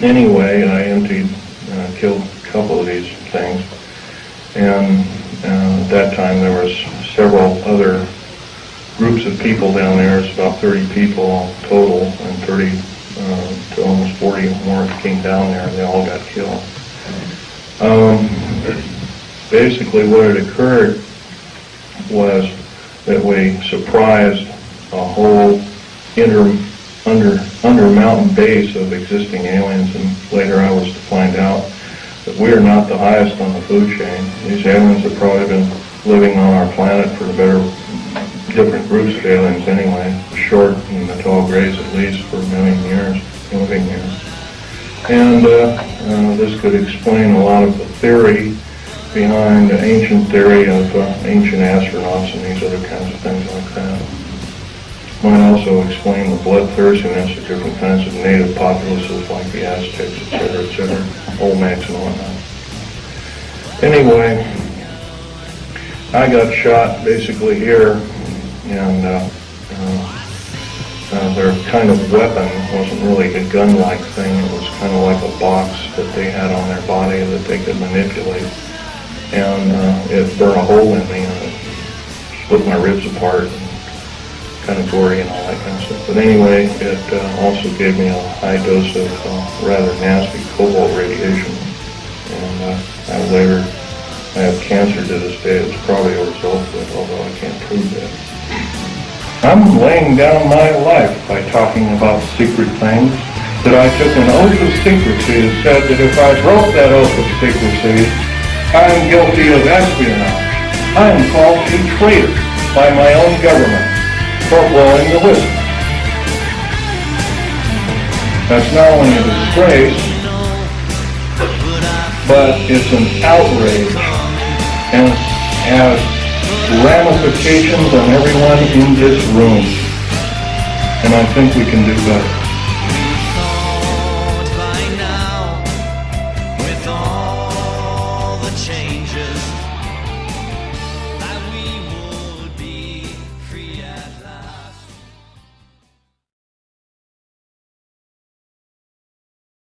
anyway, I killed a couple of these things, and at that time there was several other groups of people down there. It's about 30 people total, and 30 to almost 40 more came down there, and they all got killed. Basically what had occurred was that we surprised a whole under mountain base of existing aliens, and later I was to find out that we are not the highest on the food chain. These aliens have probably been living on our planet for different groups of aliens anyway, the short and the tall grays at least, for a million years, living here. And this could explain a lot of the theory behind the ancient theory of ancient astronauts and these other kinds of things like that. Might also explain the bloodthirstiness of different kinds of native populaces like the Aztecs, etc., Olmecs and whatnot. Anyway, I got shot basically here, and their kind of weapon wasn't really a gun-like thing. It was kind of like a box that they had on their body that they could manipulate, and it burned a hole in me and it split my ribs apart. Kind of gory and all that kind of stuff. But anyway, it also gave me a high dose of rather nasty cobalt radiation. And I have cancer to this day. It's probably a result of it, although I can't prove that. I'm laying down my life by talking about secret things, that I took an oath of secrecy and said that if I broke that oath of secrecy, I am guilty of espionage. I am called a traitor by my own government for blowing the whistle. That's not only a disgrace, but it's an outrage and has ramifications on everyone in this room. And I think we can do better.